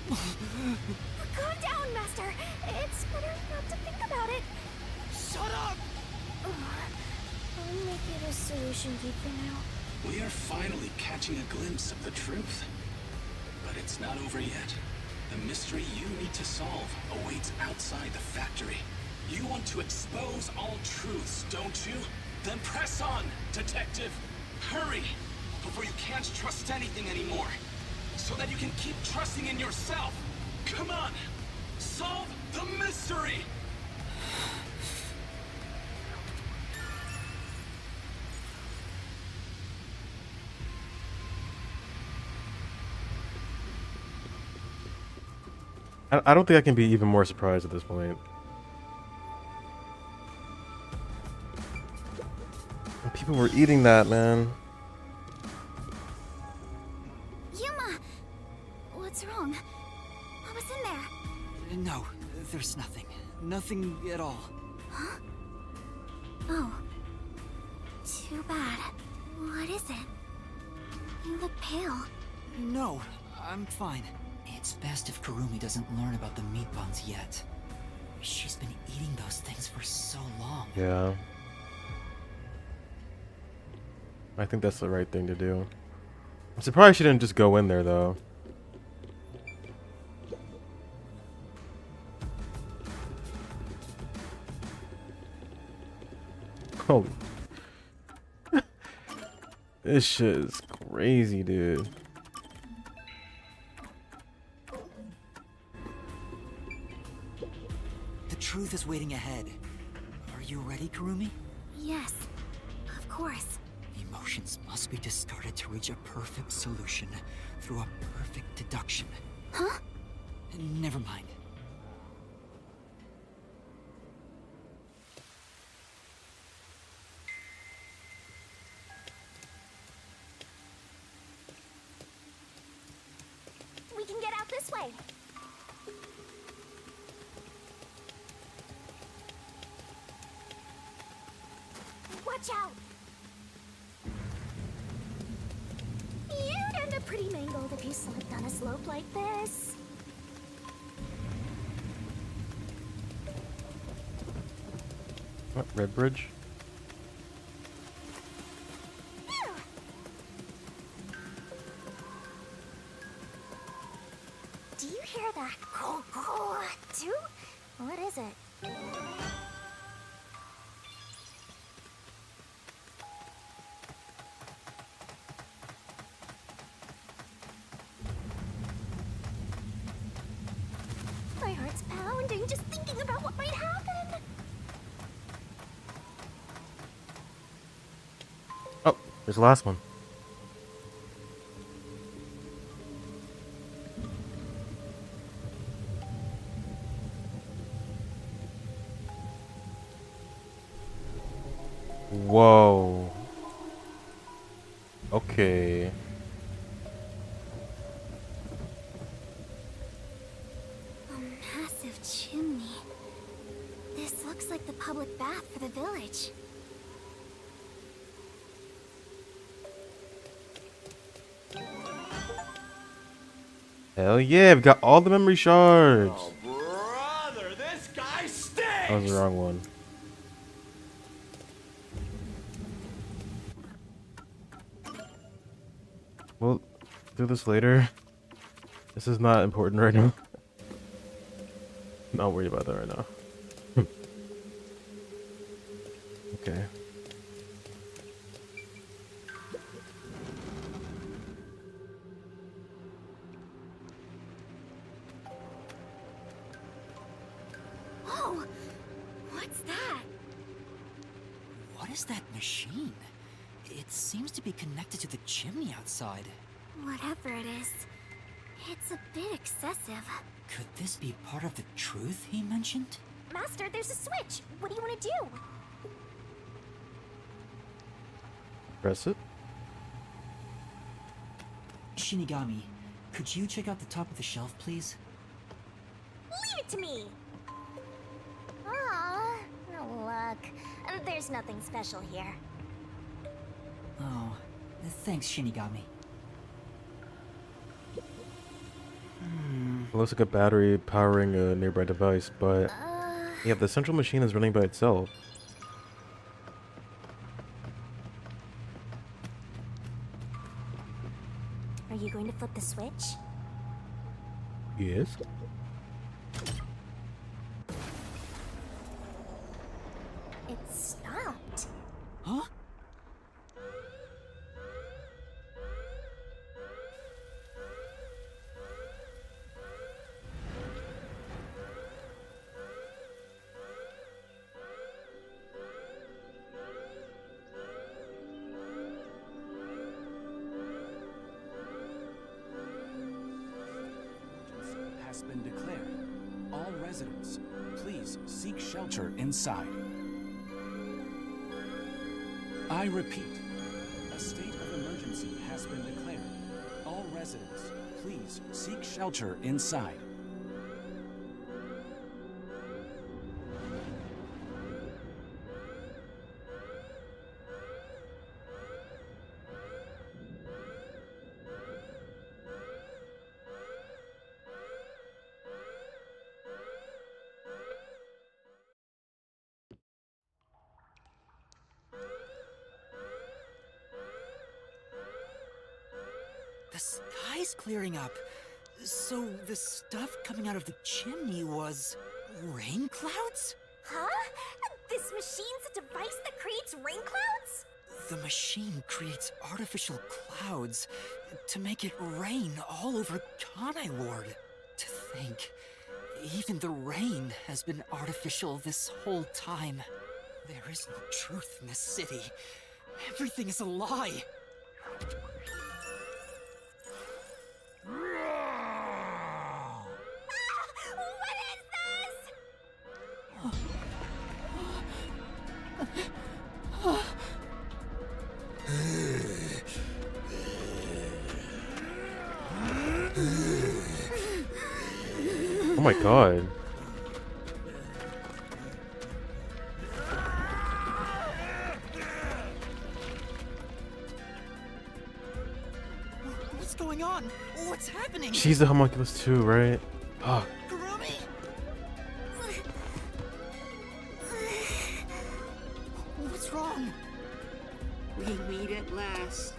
Calm down, Master. It's better not to think about it.
Shut up!
I'll make it a solution key for now.
We are finally catching a glimpse of the truth. But it's not over yet. The mystery you need to solve awaits outside the factory. You want to expose all truths, don't you? Then press on, detective. Hurry, before you can't trust anything anymore. So that you can keep trusting in yourself. Come on, solve the mystery!
I don't think I can be even more surprised at this point. People were eating that, man.
Yuma! What's wrong? What was in there?
No, there's nothing. Nothing at all.
Huh? Oh. Too bad. What is it? You look pale.
No, I'm fine. It's best if Kurumi doesn't learn about the meat buns yet. She's been eating those things for so long.
Yeah. I think that's the right thing to do. I'm surprised she didn't just go in there, though. Holy. This shit is crazy, dude.
The truth is waiting ahead. Are you ready, Kurumi?
Yes, of course.
Emotions must be discarded to reach a perfect solution through a perfect deduction.
Huh?
Never mind.
We can get out this way. Watch out! You'd end up pretty mangled if you slipped on a slope like this.
What, Red Bridge?
Do you hear that? Too? What is it? My heart's pounding just thinking about what might happen.
Oh, there's the last one. Whoa. Okay.
A massive chimney. This looks like the public bath for the village.
Hell yeah, we've got all the memory shards.
Oh, brother, this guy stinks!
That was the wrong one. We'll do this later. This is not important right now. Not worried about that right now. Okay.
Whoa! What's that?
What is that machine? It seems to be connected to the chimney outside.
Whatever it is, it's a bit excessive.
Could this be part of the truth he mentioned?
Master, there's a switch. What do you want to do?
Press it.
Shinigami, could you check out the top of the shelf, please?
Leave it to me! Aw, no luck. There's nothing special here.
Oh, thanks, Shinigami.
It looks like a battery powering a nearby device, but yeah, the central machine is running by itself.
Are you going to flip the switch?
Yes.
It stopped.
Huh?
Has been declared. All residents, please seek shelter inside. I repeat, a state of emergency has been declared. All residents, please seek shelter inside.
The sky's clearing up. So the stuff coming out of the chimney was rain clouds?
Huh? This machine's a device that creates rain clouds?
The machine creates artificial clouds to make it rain all over Kanai Ward. To think, even the rain has been artificial this whole time. There is no truth in this city. Everything is a lie.
What is this?
Oh my god.
What's going on? What's happening?
She's a homunculus too, right? Oh,
Kurumi! What's wrong?
We meet at last.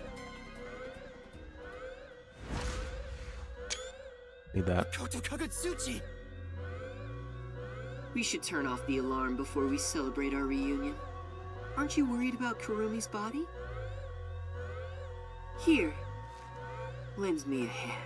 need that.
Koto Kagutsuchi!
We should turn off the alarm before we celebrate our reunion. Aren't you worried about Kurumi's body? Here, lend me a hand.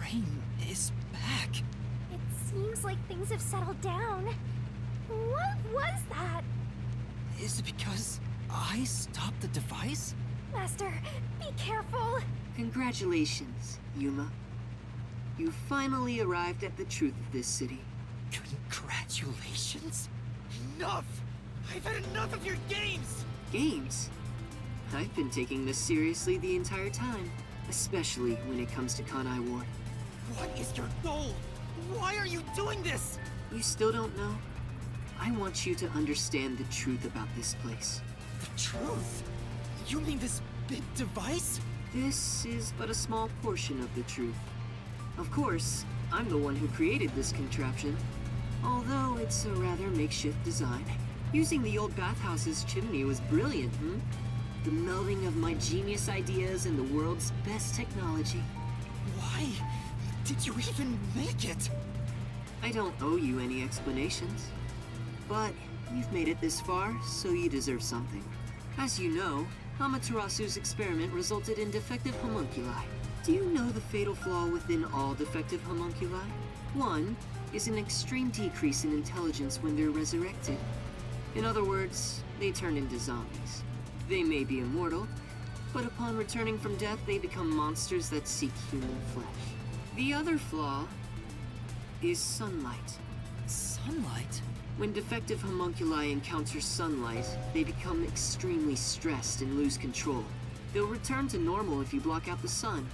Rain is back.
It seems like things have settled down. What was that?
Is it because I stopped the device?
Master, be careful.
Congratulations, Yuma. You finally arrived at the truth of this city.
Congratulations? Enough! I've had enough of your games!
Games? I've been taking this seriously the entire time, especially when it comes to Kanai Ward.
What is your goal? Why are you doing this?
You still don't know? I want you to understand the truth about this place.
The truth? You mean this big device?
This is but a small portion of the truth. Of course, I'm the one who created this contraption, although it's a rather makeshift design. Using the old bathhouse's chimney was brilliant, The melding of my genius ideas and the world's best technology.
Why did you even make it?
I don't owe you any explanations. But you've made it this far, so you deserve something. As you know, Amaterasu's experiment resulted in defective homunculi. Do you know the fatal flaw within all defective homunculi? One is an extreme decrease in intelligence when they're resurrected. In other words, they turn into zombies. They may be immortal, but upon returning from death, they become monsters that seek human flesh. The other flaw is sunlight.
Sunlight?
When defective homunculi encounter sunlight, they become extremely stressed and lose control. They'll return to normal if you block out the sun.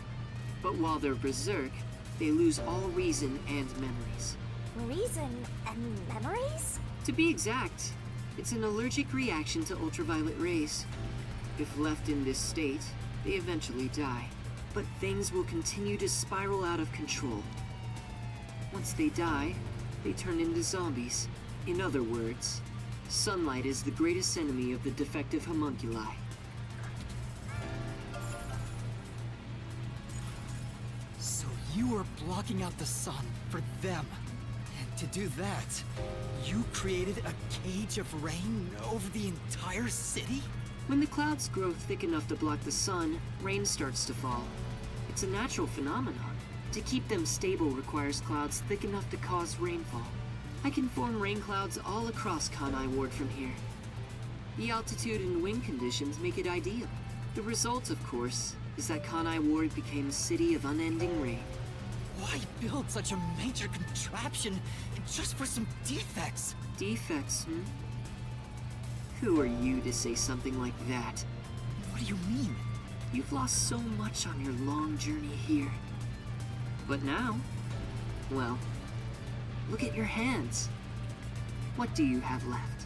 But while they're berserk, they lose all reason and memories.
Reason and memories?
To be exact, it's an allergic reaction to ultraviolet rays. If left in this state, they eventually die. But things will continue to spiral out of control. Once they die, they turn into zombies. In other words, sunlight is the greatest enemy of the defective homunculi.
So you are blocking out the sun for them. And to do that, you created a cage of rain over the entire city?
When the clouds grow thick enough to block the sun, rain starts to fall. It's a natural phenomenon. To keep them stable requires clouds thick enough to cause rainfall. I can form rain clouds all across Kanai Ward from here. The altitude and wind conditions make it ideal. The result, of course, is that Kanai Ward became a city of unending rain.
Why build such a major contraption just for some defects?
Defects, Who are you to say something like that?
What do you mean?
You've lost so much on your long journey here. But now, well, look at your hands. What do you have left?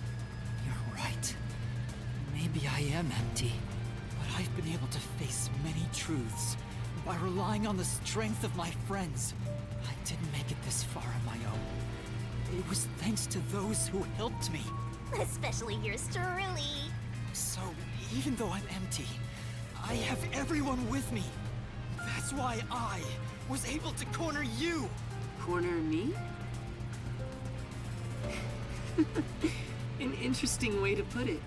You're right. Maybe I am empty, but I've been able to face many truths by relying on the strength of my friends. I didn't make it this far on my own. It was thanks to those who helped me.
Especially yours truly.
So, even though I'm empty, I have everyone with me. That's why I was able to corner you.
Corner me? An interesting way to put it.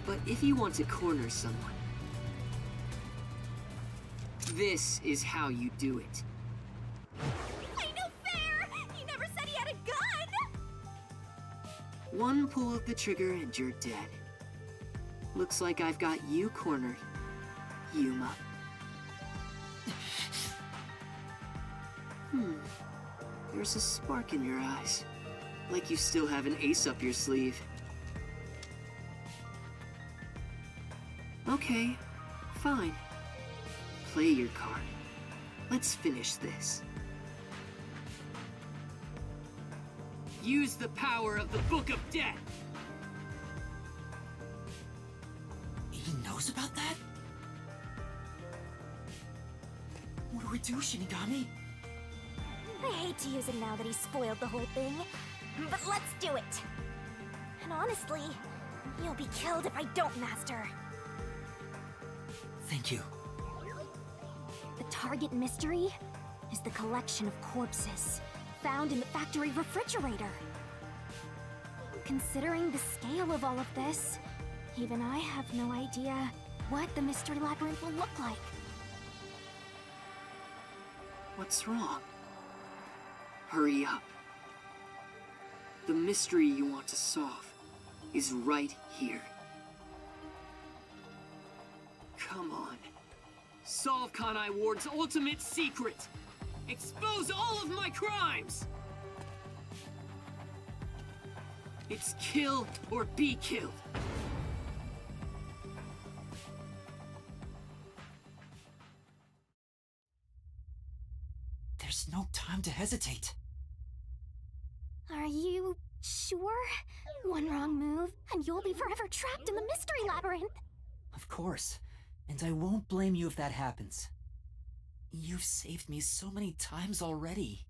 But if you want to corner someone, this is how you do it.
Ain't no fair! He never said he had a gun!
One pull of the trigger and you're dead. Looks like I've got you cornered, Yuma. There's a spark in your eyes. Like you still have an ace up your sleeve. Okay, fine. Play your card. Let's finish this. Use the power of the Book of Death!
He knows about that? What do we do, Shinigami?
I hate to use it now that he's spoiled the whole thing, but let's do it! And honestly, you'll be killed if I don't, Master.
Thank you.
The target mystery is the collection of corpses found in the factory refrigerator. Considering the scale of all of this, even I have no idea what the mystery labyrinth will look like.
What's wrong? Hurry up. The mystery you want to solve is right here. Come on. Solve Kanai Ward's ultimate secret! Expose all of my crimes! It's kill or be killed.
There's no time to hesitate.
Are you sure? One wrong move, and you'll be forever trapped in the mystery labyrinth.
Of course. And I won't blame you if that happens. You've saved me so many times already.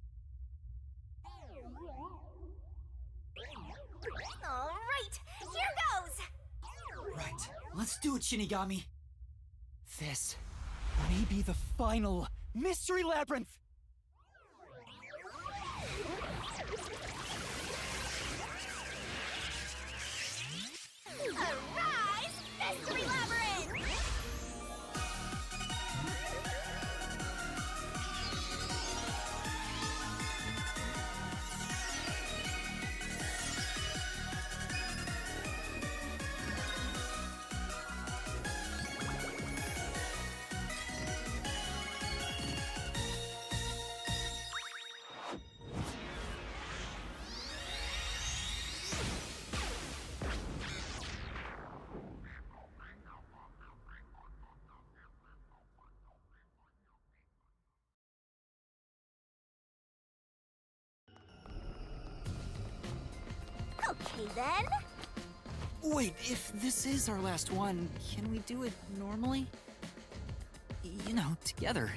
All right, here goes!
Right, let's do it, Shinigami. This may be the final mystery labyrinth.
Arise, mystery labyrinth! Okay then.
Wait, if this is our last one, can we do it normally? You know, together.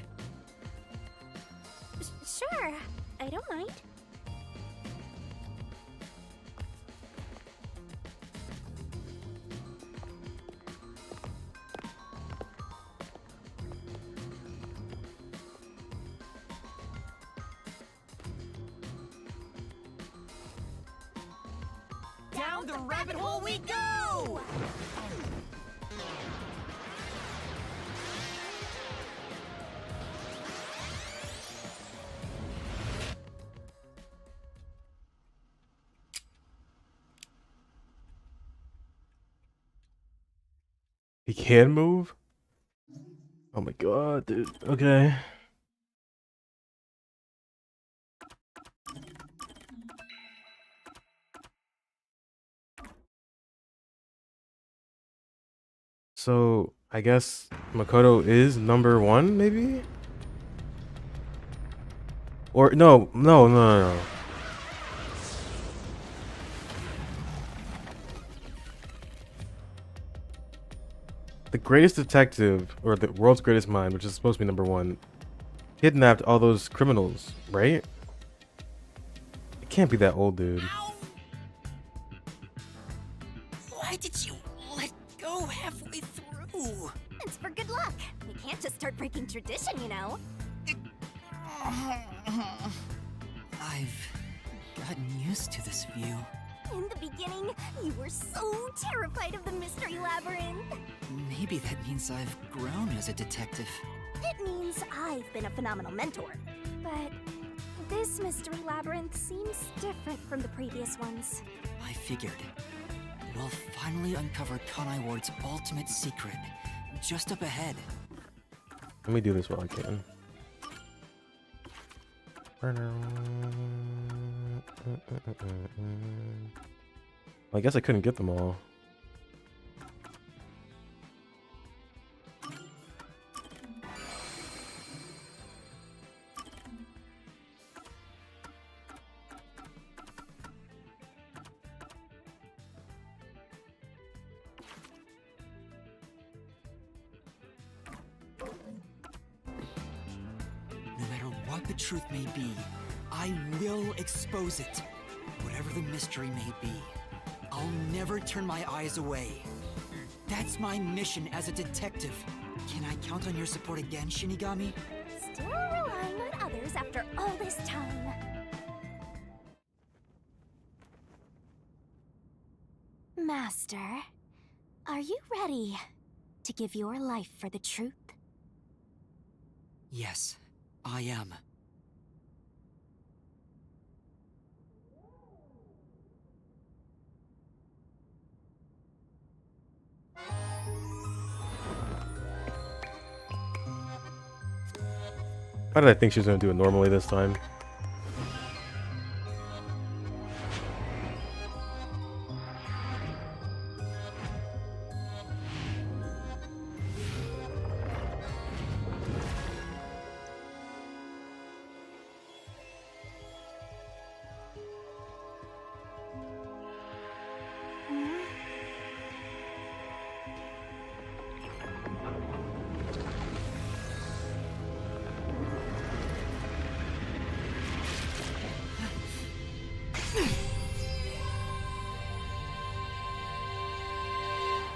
Sure, I don't mind.
Down the rabbit hole we go!
He can move? Oh my god, dude. Okay. So, I guess Makoto is number 1, maybe? Or, no. The greatest detective, or the world's greatest mind, which is supposed to be number 1, kidnapped all those criminals, right? It can't be that old, dude.
Why did you let go halfway through?
It's for good luck. We can't just start breaking tradition, you know.
I've gotten used to this view.
In the beginning, you were so terrified of the mystery labyrinth.
Maybe that means I've grown as a detective.
It means I've been a phenomenal mentor. But this mystery labyrinth seems different from the previous ones.
I figured. We'll finally uncover Kanai Ward's ultimate secret. Just up ahead.
Let me do this while I can. I guess I couldn't get them all.
No matter what the truth may be, I will expose it. Whatever the mystery may be, I'll never turn my eyes away. That's my mission as a detective. Can I count on your support again, Shinigami?
Still relying on others after all this time. Master, are you ready to give your life for the truth?
Yes, I am.
Why did I think she was gonna do it normally this time?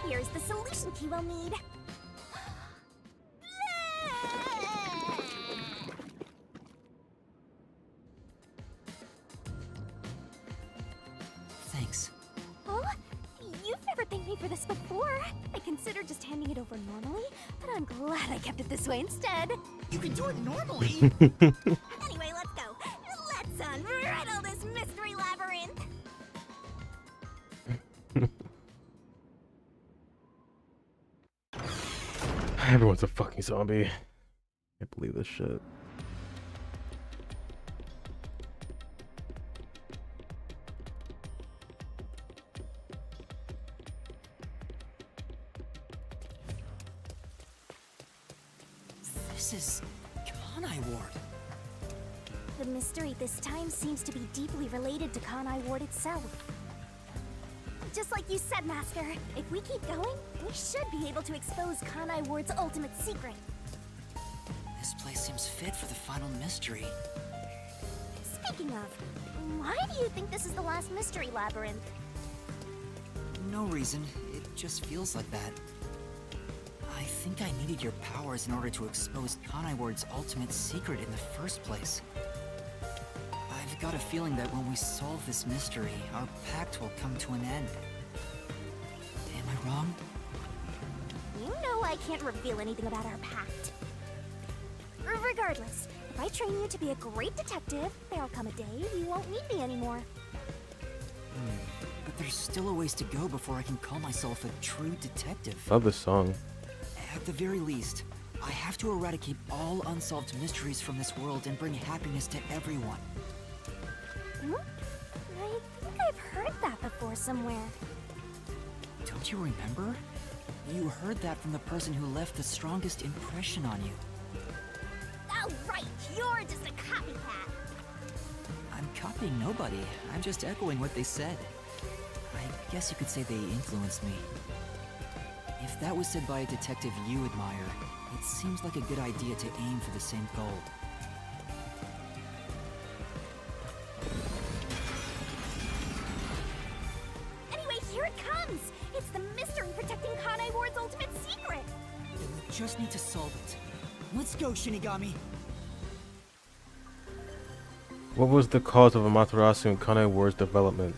Here's the solution key we'll need.
Thanks.
Oh, you've never thanked me for this before. I considered just handing it over normally, but I'm glad I kept it this way instead.
You can do it normally!
Anyway, let's go. Let's unriddle this mystery labyrinth.
Everyone's a fucking zombie. Can't believe this shit.
This is Kanai Ward.
The mystery this time seems to be deeply related to Kanai Ward itself. Just like you said, Master, if we keep going, we should be able to expose Kanai Ward's ultimate secret.
This place seems fit for the final mystery.
Speaking of, why do you think this is the last mystery labyrinth?
No reason, it just feels like that. I think I needed your powers in order to expose Kanai Ward's ultimate secret in the first place. I've got a feeling that when we solve this mystery, our pact will come to an end. Am I wrong?
You know I can't reveal anything about our pact. Regardless, if I train you to be a great detective, there'll come a day you won't need me anymore.
But there's still a ways to go before I can call myself a true detective.
Love this song.
At the very least, I have to eradicate all unsolved mysteries from this world and bring happiness to everyone.
Hmm? I think I've heard that before somewhere.
Don't you remember? You heard that from the person who left the strongest impression on you.
Oh, right, you're just a copycat.
I'm copying nobody. I'm just echoing what they said. I guess you could say they influenced me. If that was said by a detective you admire, it seems like a good idea to aim for the same goal.
Anyway, here it comes! It's the mystery protecting Kanai Ward's ultimate secret!
We just need to solve it. Let's go, Shinigami!
What was the cause of Amaterasu and Kanai Ward's development?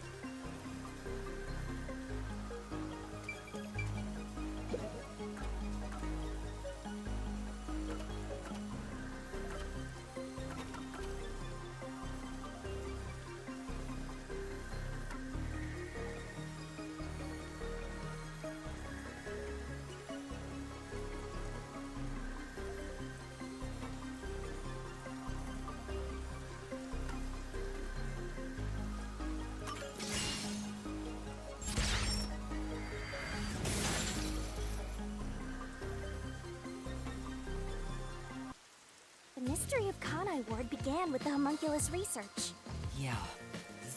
The mystery of Kanai Ward began with the homunculus research.
Yeah,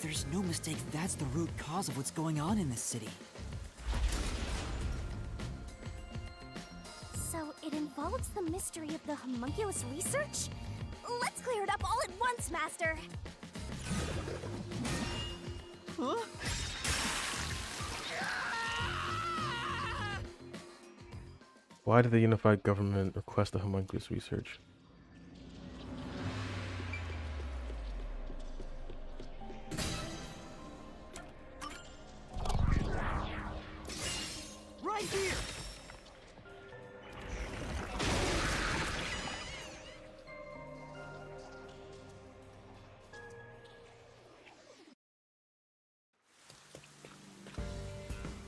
there's no mistake that's the root cause of what's going on in this city.
So it involves the mystery of the homunculus research? Let's clear it up all at once, Master!
Huh?
Why did the unified government request the homunculus research?
Right here!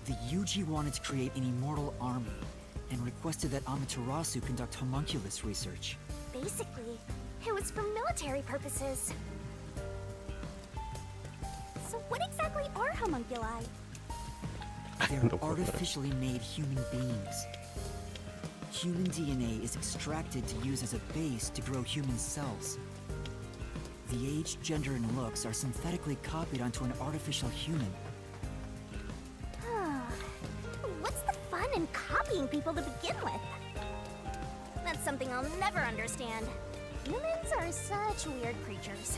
The Yuji wanted to create an immortal army, and requested that Amaterasu conduct homunculus research.
Basically,
It was for military purposes. So what exactly are homunculi?
They're artificially made human beings. Human DNA is extracted to use as a base to grow human cells. The age, gender, and looks are synthetically copied onto an artificial human.
What's the fun in copying people to begin with? That's something I'll never understand. Humans are such weird creatures. Is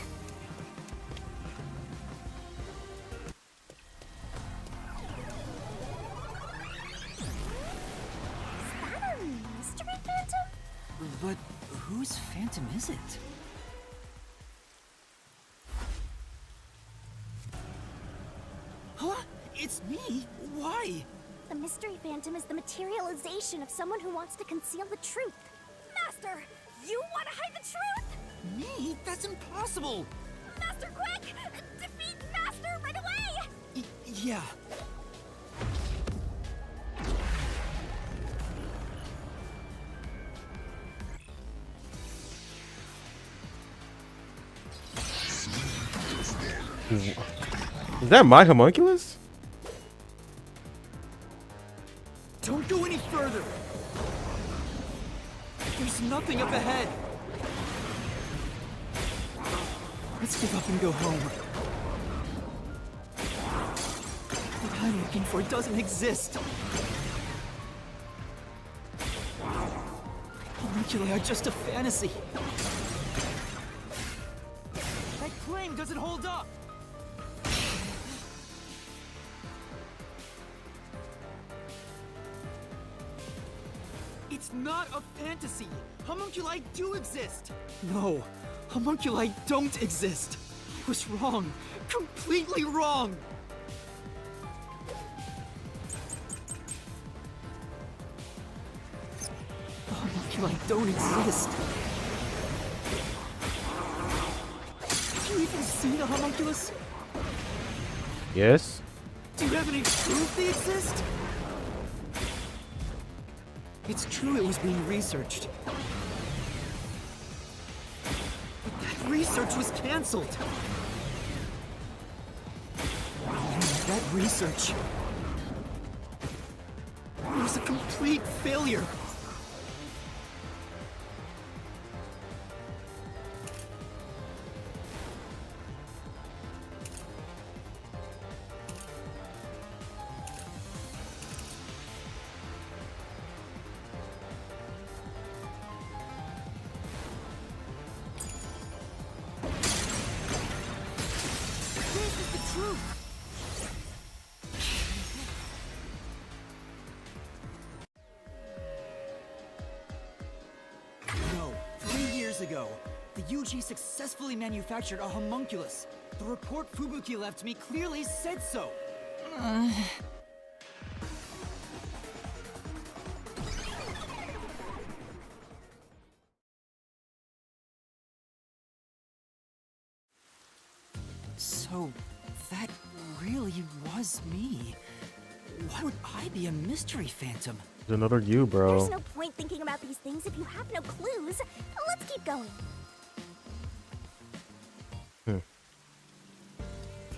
that a mystery phantom?
But whose phantom is it?
Huh? It's me? Why?
The mystery phantom is the materialization of someone who wants to conceal the truth. Master, you want to hide the truth?
Me? That's impossible!
Master, quick! Defeat Master right away!
Yeah.
Is that my homunculus?
Don't go any further! There's nothing up ahead! Let's give up and go home. What I'm looking for doesn't exist. Homunculi are just a fantasy. That claim doesn't hold up! It's not a fantasy! Homunculi do exist! No, homunculi don't exist! I was wrong! Completely wrong! Homunculi don't exist! Have you even seen a homunculus?
Yes.
Do you have any proof they exist? It's true it was being researched. But that research was cancelled. That research was a complete failure. No, 3 years ago, the UG successfully manufactured a homunculus. The report Fubuki left me clearly said so. So, that really was me. Why would I be a mystery phantom?
There's another you, bro.
There's no point thinking about these things if you have no clues. Let's keep going.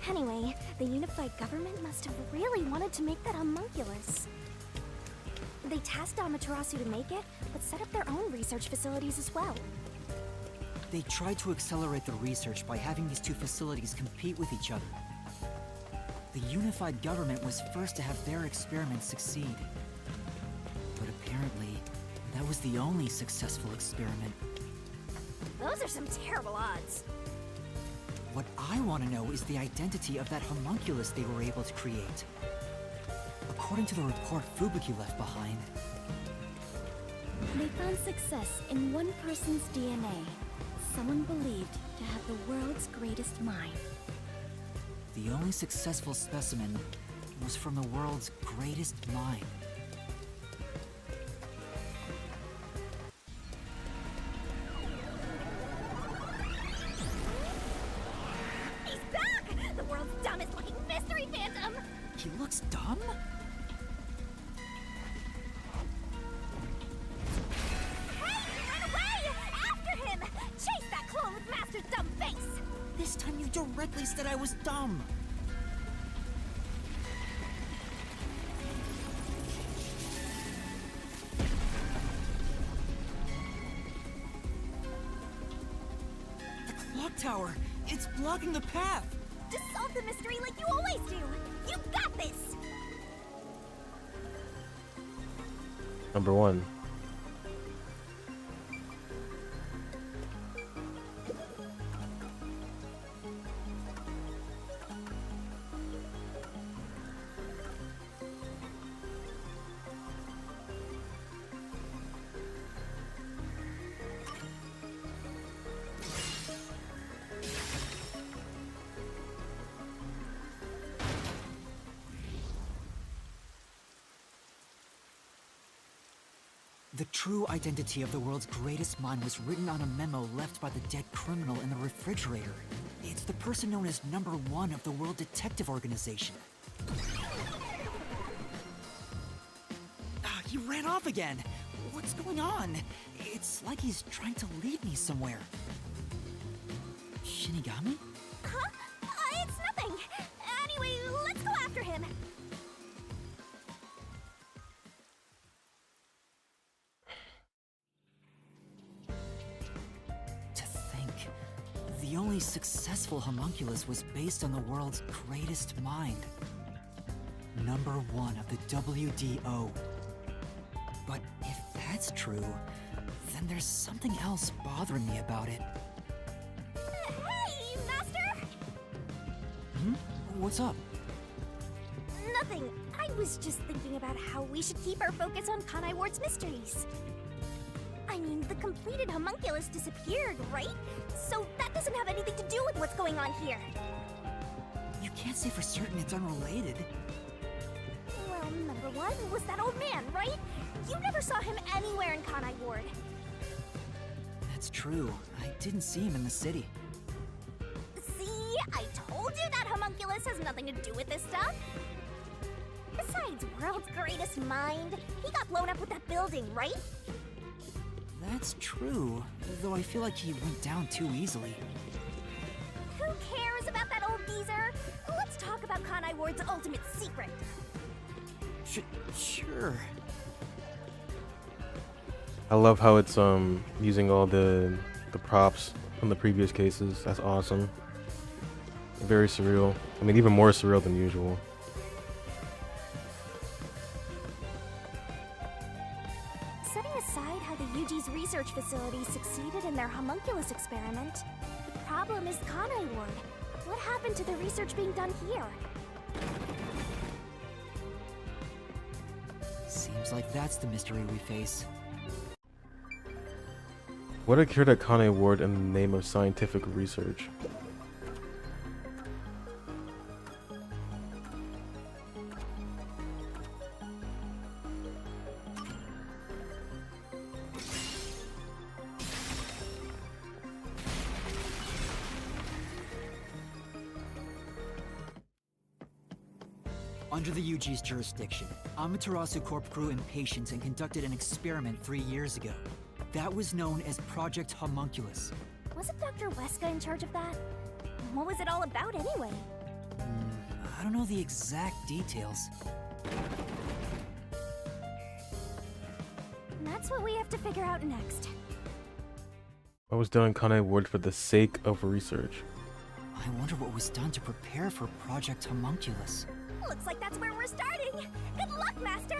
Anyway, the unified government must have really wanted to make that homunculus. They tasked Amaterasu to make it, but set up their own research facilities as well.
They tried to accelerate the research by having these two facilities compete with each other. The unified government was first to have their experiments succeed. But apparently, that was the only successful experiment.
Those are some terrible odds.
What I want to know is the identity of that homunculus they were able to create. According to the report Fubuki left behind,
They found success in one person's DNA. Someone believed to have the world's greatest mind.
the only successful specimen was from the world's greatest mind.
He's back! The world's dumbest looking mystery phantom!
He looks dumb?
Hey! Run away! After him! Chase that
I was dumb. The clock tower! It's blocking the path!
Just solve the mystery like you always do! You got this!
Number 1.
The true identity of the world's greatest mind was written on a memo left by the dead criminal in the refrigerator. It's the person known as Number 1 of the World Detective Organization. Ah, he ran off again! What's going on? It's like he's trying to lead me somewhere. Shinigami?
Huh? It's nothing! Anyway, let's go after him!
The only successful homunculus was based on the world's greatest mind. Number 1 of the WDO. But if that's true, then there's something else bothering me about it.
Hey, Master!
Hmm? What's up?
Nothing. I was just thinking about how we should keep our focus on Kanai Ward's mysteries. I mean, the completed homunculus disappeared, right? So that doesn't have anything to do with what's going on here.
You can't say for certain it's unrelated.
Well, number 1 was that old man, right? You never saw him anywhere in Kanai Ward.
That's true. I didn't see him in the city.
See? I told you that homunculus has nothing to do with this stuff. Besides, world's greatest mind, he got blown up with that building, right?
That's true, though I feel like he went down too easily.
Who cares about that old geezer? Let's talk about Kanai Ward's ultimate secret.
Sure.
I love how it's using all the props from the previous cases. That's awesome. Very surreal. I mean, even more surreal than usual.
Setting aside how the UG's research facility succeeded in their homunculus experiment, the problem is Kanai Ward. What happened to the research being done here?
Seems like that's the mystery we face.
What occurred at Kanai Ward in the name of scientific research?
Under the UG's jurisdiction, Amaterasu Corp grew impatient and conducted an experiment 3 years ago. That was known as Project Homunculus.
Wasn't Dr. Weska in charge of that? What was it all about anyway?
I don't know the exact details.
That's what we have to figure out next.
What was done in Kanai Ward for the sake of research?
I wonder what was done to prepare for Project Homunculus.
Looks like that's where we're starting. Good luck, Master!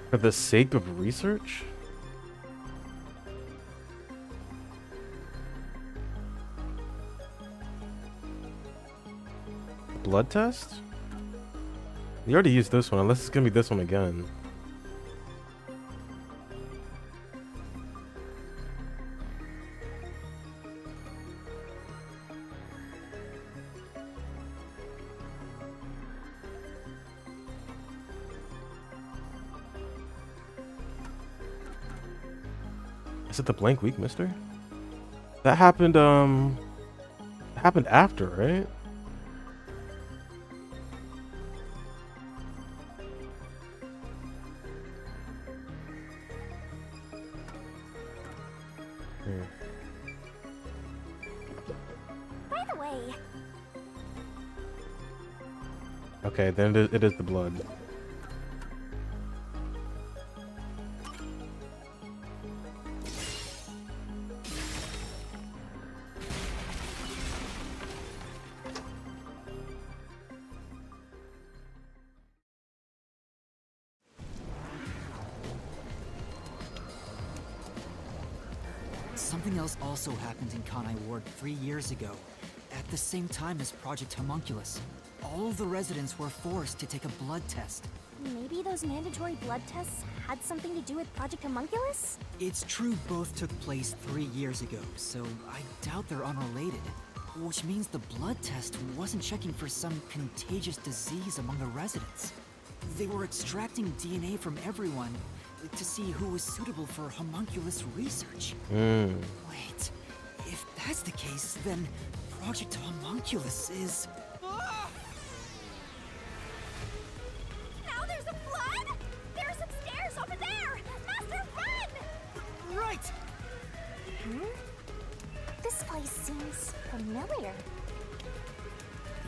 For the sake of research? blood test? You already used this one, unless it's gonna be this one again. Is it the blank week, mister? That happened, happened after, right?
By the way,
Okay, then it is the blood.
Something else also happened in Kanai Ward 3 years ago, at the same time as Project Homunculus. All of the residents were forced to take a blood test.
maybe those mandatory blood tests had something to do with Project Homunculus?
It's true both took place 3 years ago, so I doubt they're unrelated. Which means the blood test wasn't checking for some contagious disease among the residents. They were extracting DNA from everyone to see who was suitable for homunculus research. Wait, if that's the case, then Project Homunculus is...
Now there's a flood? There are some stairs over there! Master, run!
Right!
This place seems familiar.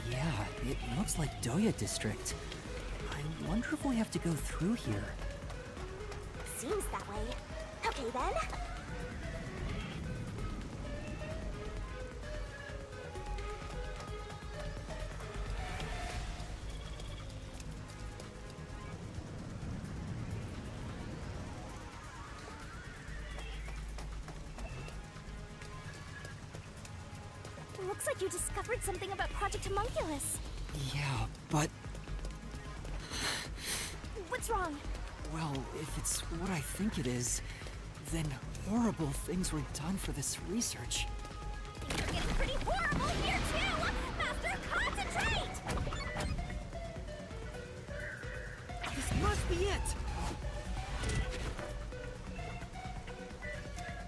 Yeah, it looks like Doya District. I wonder if we have to go through here.
Seems that way. Okay then.
Looks like you discovered something about Project Homunculus.
Yeah, but...
What's wrong?
Well, if it's what I think it is, then horrible things were done for this research.
Things are getting pretty horrible here too! Master, concentrate!
This must be it!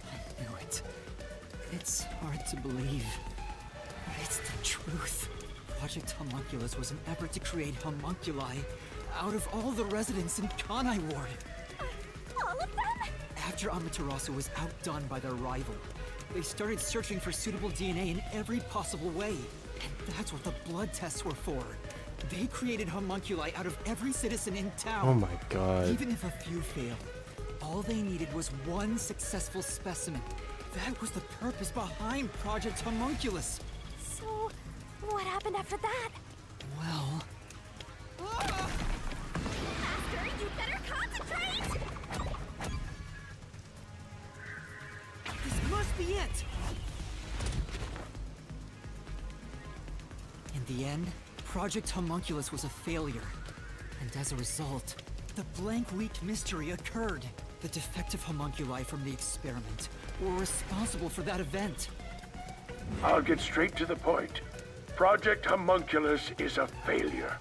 I knew it. It's hard to believe. But it's the truth. Project Homunculus was an effort to create homunculi out of all the residents in Kanai Ward.
All of them?
After Amaterasu was outdone by their rival, they started searching for suitable DNA in every possible way. And that's what the blood tests were for. They created homunculi out of every citizen in town.
Oh my god.
Even if a few failed, all they needed was one successful specimen. That was the purpose behind Project Homunculus.
So, what happened after that?
Well...
Master, you better concentrate!
This must be it!
In the end, Project Homunculus was a failure. And as a result, the Blank Week mystery occurred. The defective homunculi from the experiment were responsible for that event.
I'll get straight to the point. Project Homunculus is a failure.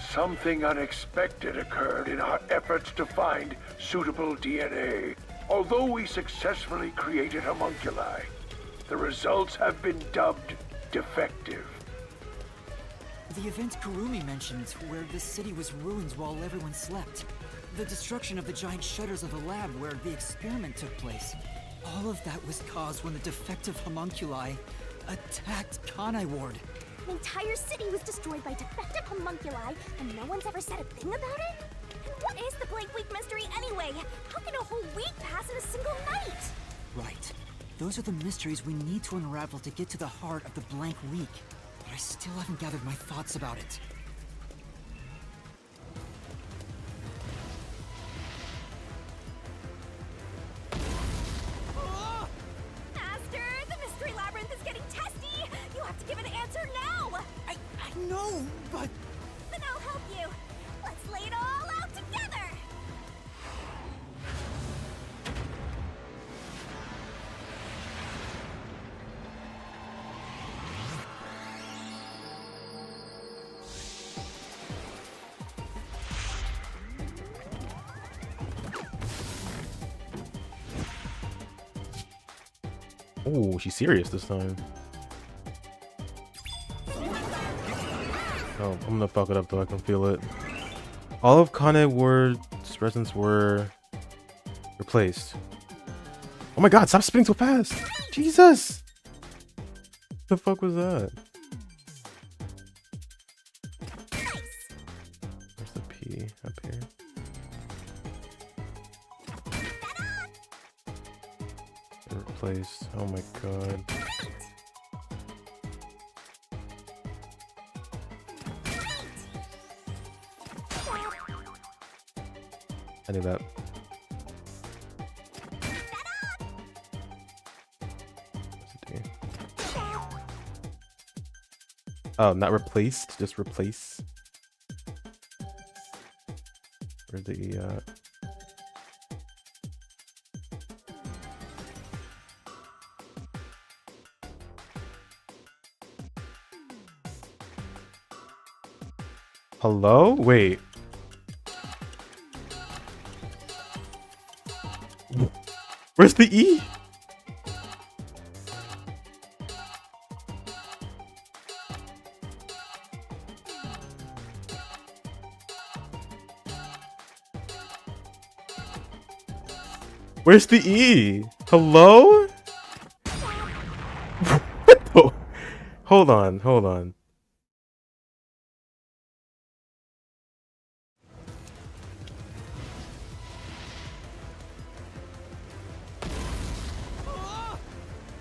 Something unexpected occurred in our efforts to find suitable DNA. Although we successfully created homunculi, the results have been dubbed defective.
The event Kurumi mentioned, where the city was ruined while everyone slept. The destruction of the giant shutters of the lab where the experiment took place. All of that was caused when the defective homunculi attacked Kanai Ward.
An entire city was destroyed by defective homunculi, and no one's ever said a thing about it? And what is the Blank Week mystery anyway? How can a whole week pass in a single night?
Right. Those are the mysteries we need to unravel to get to the heart of the Blank Week. But I still haven't gathered my thoughts about it.
Master, the mystery labyrinth is getting testy! You have to give an answer now!
I know, but...
Oh, she's serious this time. Oh, I'm gonna fuck it up though, I can feel it. All of Kane Ward's residents were replaced. Oh my god, stop spinning so fast! Jesus! The fuck was that? Where's the P? Up here. They're replaced. Oh my god. I knew that. Oh, not replaced, just replace. Or the Hello? Wait. Where's the E? Where's the E? Hello? Oh, hold on, hold on.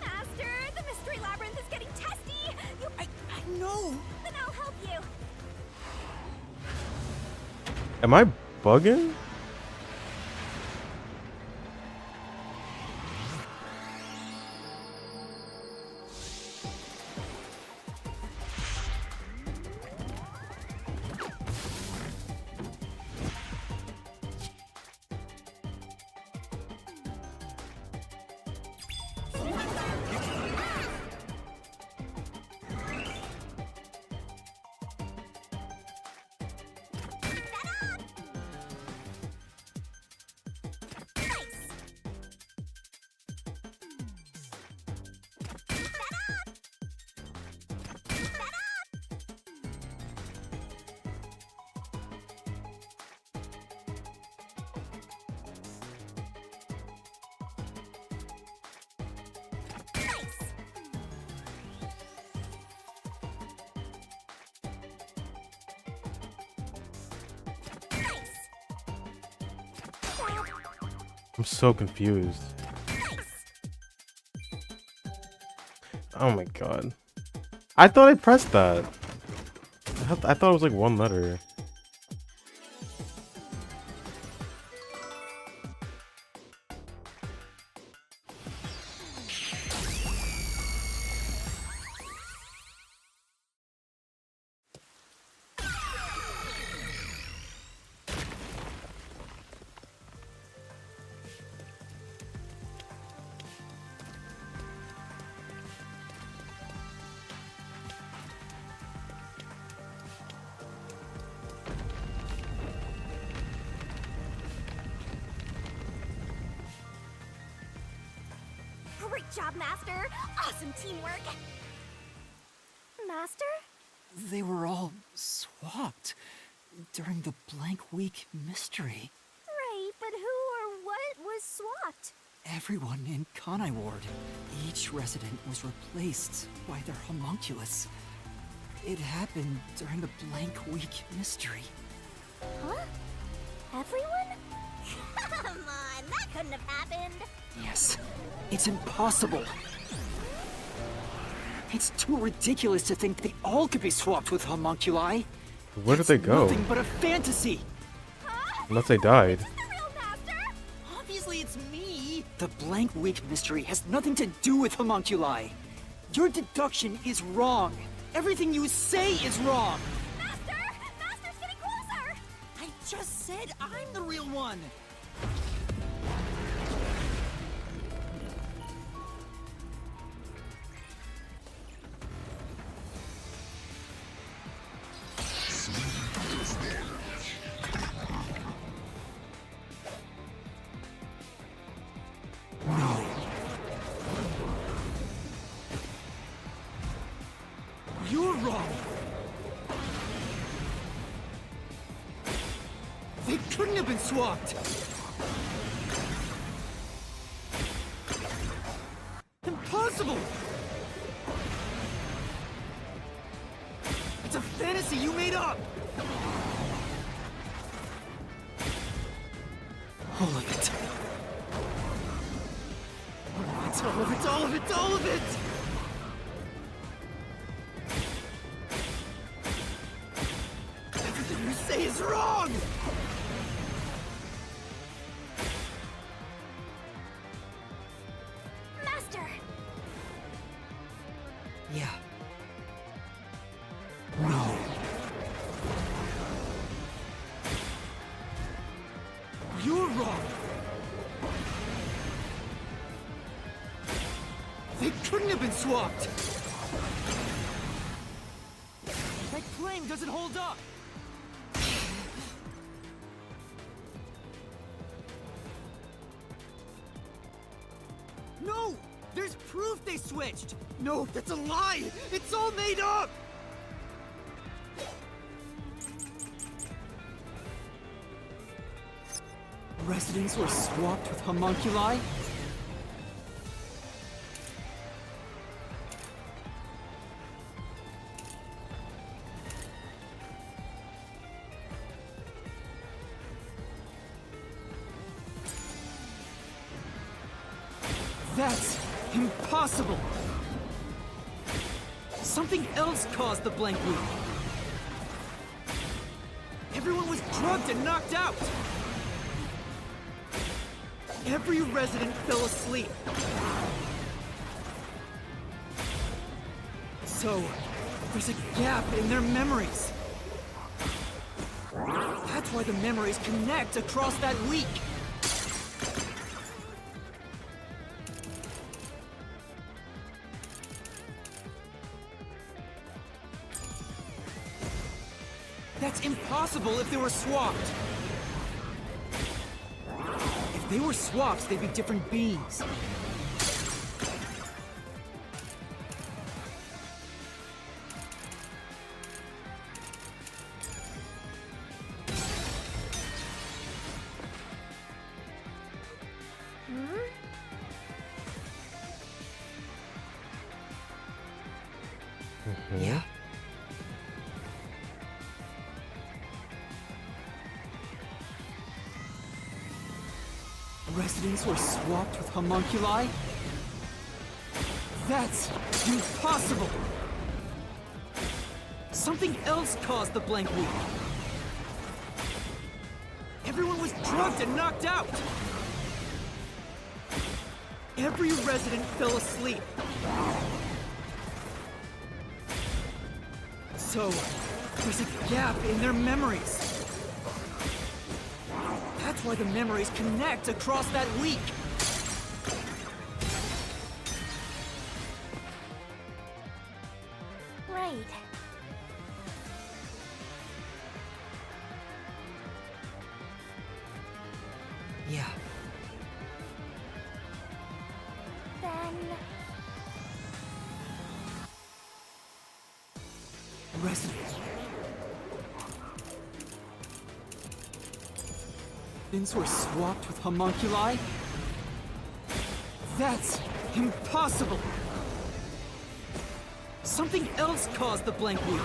Master, the mystery labyrinth is getting testy.
I know.
Then I'll help you.
Am I bugging? I'm so confused. Oh my god. I thought I pressed that. I thought it was like one letter.
Great job, Master. Awesome teamwork. Master?
They were all swapped during the Blank Week mystery.
Right, but who or what was swapped?
Everyone in Kanai Ward. Each resident was replaced by their homunculus. It happened during the Blank Week mystery.
Huh? Everyone? Come on, that couldn't have happened.
Yes, it's impossible. It's too ridiculous to think they all could be swapped with homunculi.
Where did they go?
Nothing but a fantasy.
Unless they died.
Obviously, it's me.
The Blank Week mystery has nothing to do with homunculi. Your deduction is wrong. Everything you say is wrong.
Master! Master's getting closer!
I just said I'm the real one. They couldn't have been swapped! Impossible! It's a fantasy you made up! All of it. All of it, all of it, all of it! Everything you say is wrong!
Master!
Yeah.
No. You're wrong! They couldn't have been swapped! That claim doesn't hold up! No! There's proof they switched! No, that's a lie! It's all made up! Residents were swapped with homunculi? That's impossible! Something else caused the blank week. Everyone was drugged and knocked out! Every resident fell asleep. So, there's a gap in their memories. That's why the memories connect across that week. That's impossible if they were swapped. If they were swaps, they'd be different beings.
Yeah?
Residents were swapped with homunculi? That's impossible! Something else caused the blank week. Everyone was drugged and knocked out! Every resident fell asleep. So, there's a gap in their memories. That's why the memories connect across that week.
Right.
Yeah.
Then...
Residents were swapped with homunculi? That's impossible! Something else caused the blank week.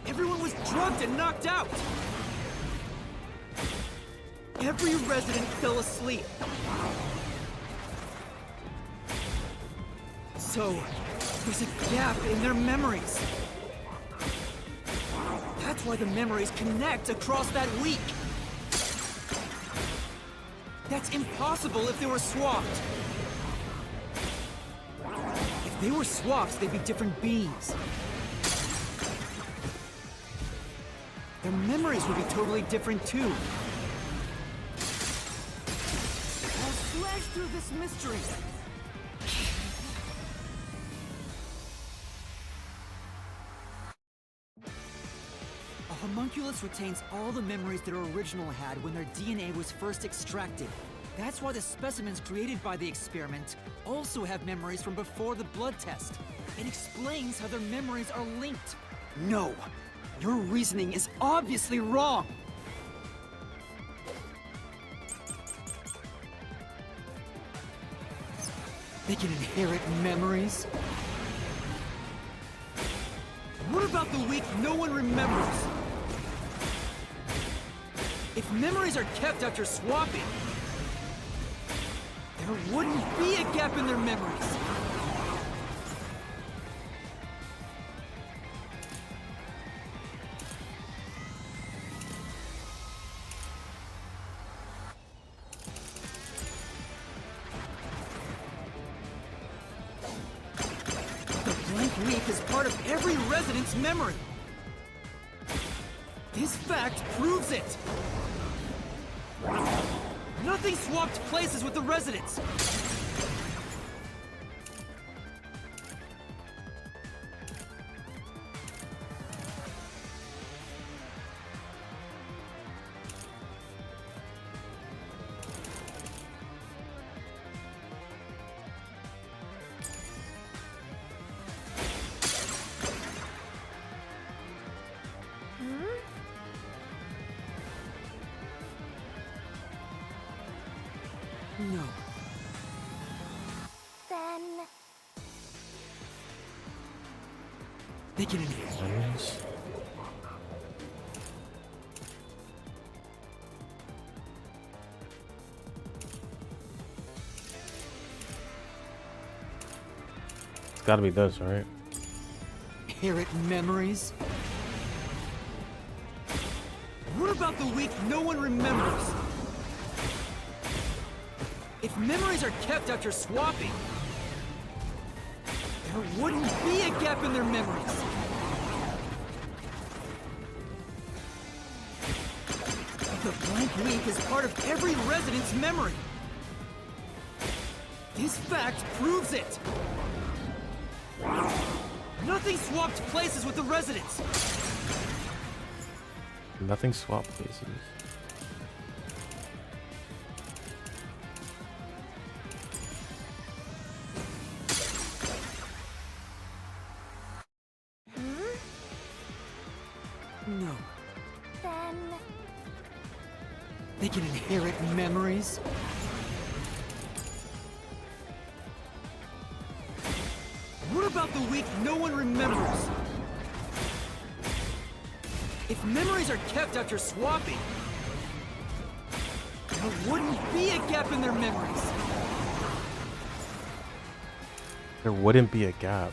Everyone was drugged and knocked out! Every resident fell asleep. So, there's a gap in their memories. That's why the memories connect across that week. That's impossible if they were swapped. If they were swaps, they'd be different beings. Their memories would be totally different too. I'll slash through this mystery. A homunculus retains all the memories their original had when their DNA was first extracted. That's why the specimens created by the experiment also have memories from before the blood test. It explains how their memories are linked. No! Your reasoning is obviously wrong! They can inherit memories? What about the week no one remembers? If memories are kept after swapping, there wouldn't be a gap in their memories. Blank week is part of every resident's memory. This fact proves it. Nothing swapped places with the residents. No.
Then...
They can inherit.
It's gotta be this, right?
Inherit memories? What about the week no one remembers? If memories are kept after swapping, there wouldn't be a gap in their memories. The blank week is part of every resident's memory. This fact proves it. Nothing swapped places with the residents.
Nothing swapped places.
No.
Then...
They can inherit memories? What about the week no one remembers? If memories are kept after swapping, there wouldn't be a gap in their memories.
There wouldn't be a gap.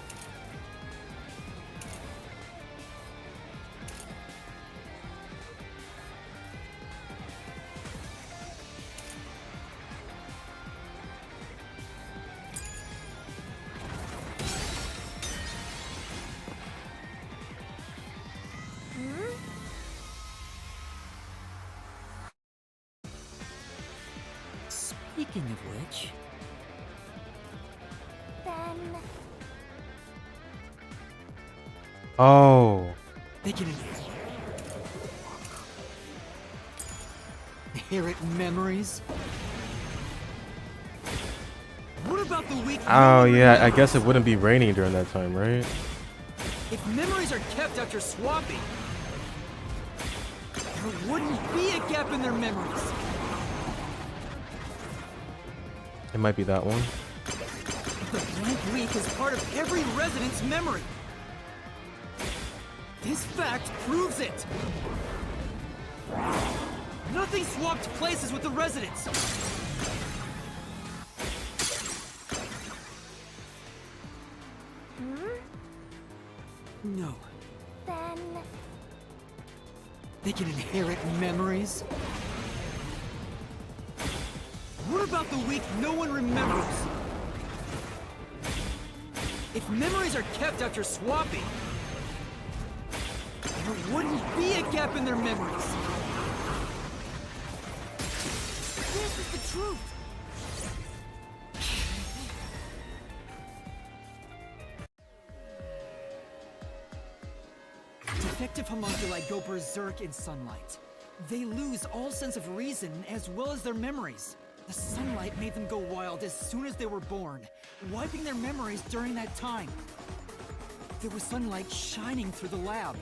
Speaking of which...
Then...
Oh.
They can inherit memories? What about the week?
Oh yeah, I guess it wouldn't be raining during that time, right?
If memories are kept after swapping, there wouldn't be a gap in their memories.
It might be that one.
The blank week is part of every resident's memory. This fact proves it. Nothing swapped places with the residents. No.
Then...
They can inherit memories? What about the week no one remembers? If memories are kept after swapping, there wouldn't be a gap in their memories. This is the truth. Defective homunculi go berserk in sunlight. They lose all sense of reason as well as their memories. The sunlight made them go wild as soon as they were born, wiping their memories during that time. There was sunlight shining through the lab.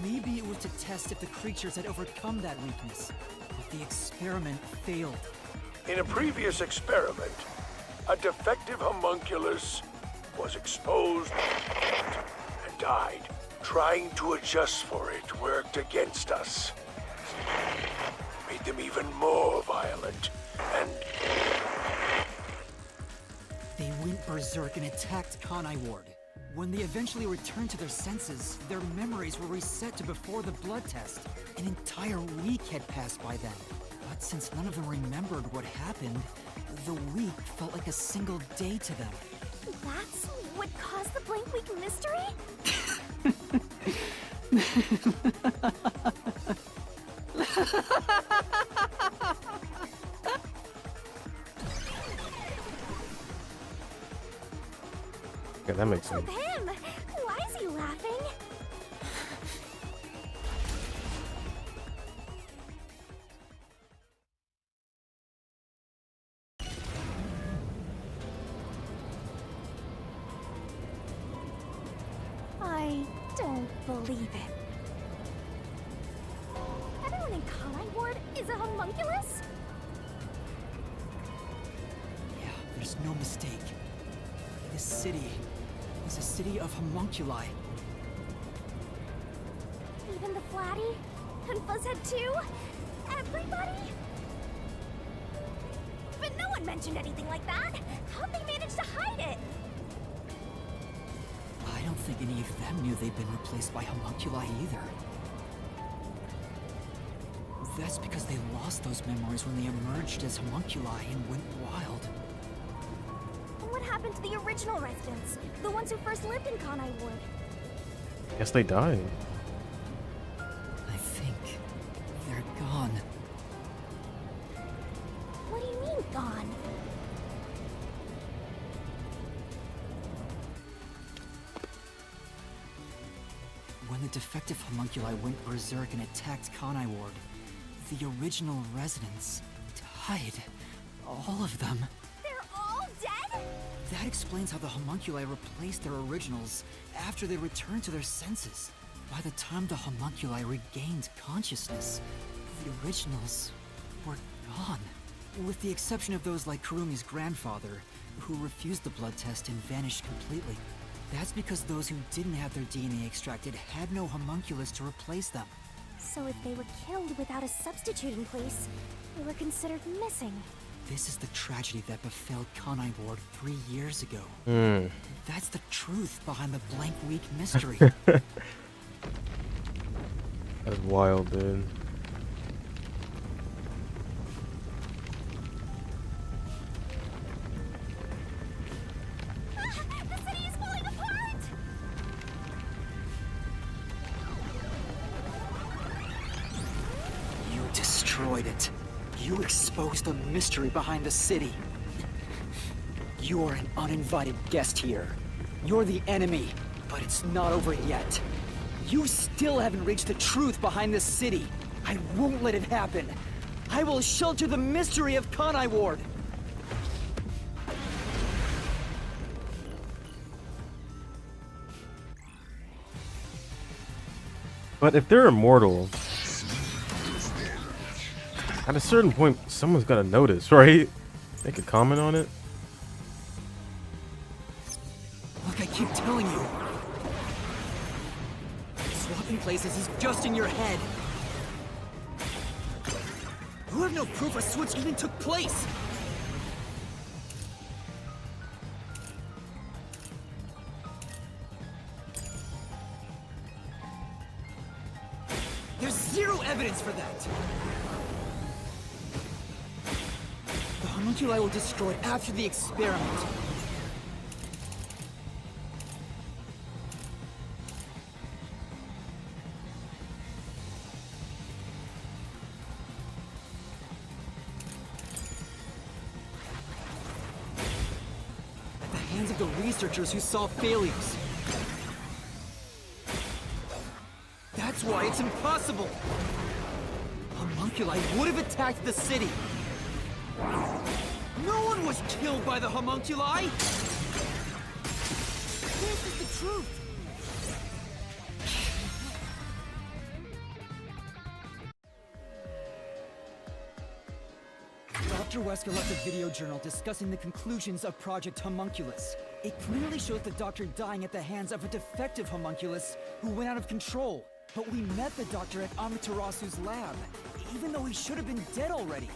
Maybe it was to test if the creatures had overcome that weakness. But the experiment failed.
In a previous experiment, a defective homunculus was exposed and died. Trying to adjust for it worked against us. Made them even more violent, and
They went berserk and attacked Kanai Ward. When they eventually returned to their senses, their memories were reset to before the blood test. An entire week had passed by then. But since none of them remembered what happened, the week felt like a single day to them.
That's what caused the blank week mystery?
Yeah, that makes
With
sense.
him! Why is he laughing? I don't believe it. Everyone in Kanai Ward is a homunculus?
Yeah, there's no mistake. This city is a city of homunculi.
Even the Flatty? And Fuzzhead too? Everybody? But no one mentioned anything like that! How'd they manage to hide it?
I don't think any of them knew they'd been replaced by homunculi either. That's because they lost those memories when they emerged as homunculi and went wild.
And what happened to the original residents? The ones who first lived in Kanai Ward?
Guess they died.
I think they're gone.
What do you mean, gone?
When the defective homunculi went berserk and attacked Kanai Ward, the original residents died. All of them.
They're all dead?
That explains how the homunculi replaced their originals after they returned to their senses. By the time the homunculi regained consciousness, the originals were gone. With the exception of those like Kurumi's grandfather, who refused the blood test and vanished completely. That's because those who didn't have their DNA extracted had no homunculus to replace them.
So if they were killed without a substitute in place, they were considered missing.
This is the tragedy that befell Kanai Ward 3 years ago. That's the truth behind the blank week mystery.
That's wild, dude.
The city is falling apart!
You destroyed it. You exposed the mystery behind the city. You're an uninvited guest here. You're the enemy, but it's not over yet. You still haven't reached the truth behind this city. I won't let it happen. I will shelter the mystery of Kanai Ward.
But if they're immortal, at a certain point, someone's gotta notice, right? Make a comment on it.
Look, I keep telling you. Swapping places is just in your head. You have no proof a switch even took place. There's zero evidence for that. The homunculi were destroyed after the experiment. At the hands of the researchers who saw failures. That's why it's impossible! Homunculi would have attacked the city! No one was killed by the homunculi! This is the truth! Dr. Wesker left a video journal discussing the conclusions of Project Homunculus. It clearly shows the Doctor dying at the hands of a defective homunculus who went out of control. But we met the Doctor at Amaterasu's lab, even though he should have been dead already.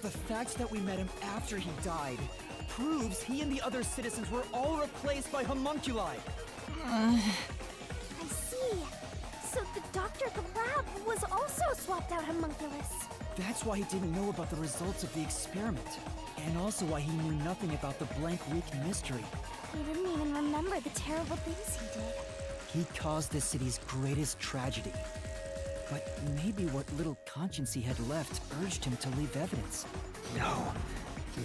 The fact that we met him after he died proves he and the other citizens were all replaced by homunculi.
I see. So the doctor at the lab was also swapped out homunculus.
That's why he didn't know about the results of the experiment, and also why he knew nothing about the Blank Week mystery.
He didn't even remember the terrible things he did.
He caused this city's greatest tragedy. But maybe what little conscience he had left urged him to leave evidence. No,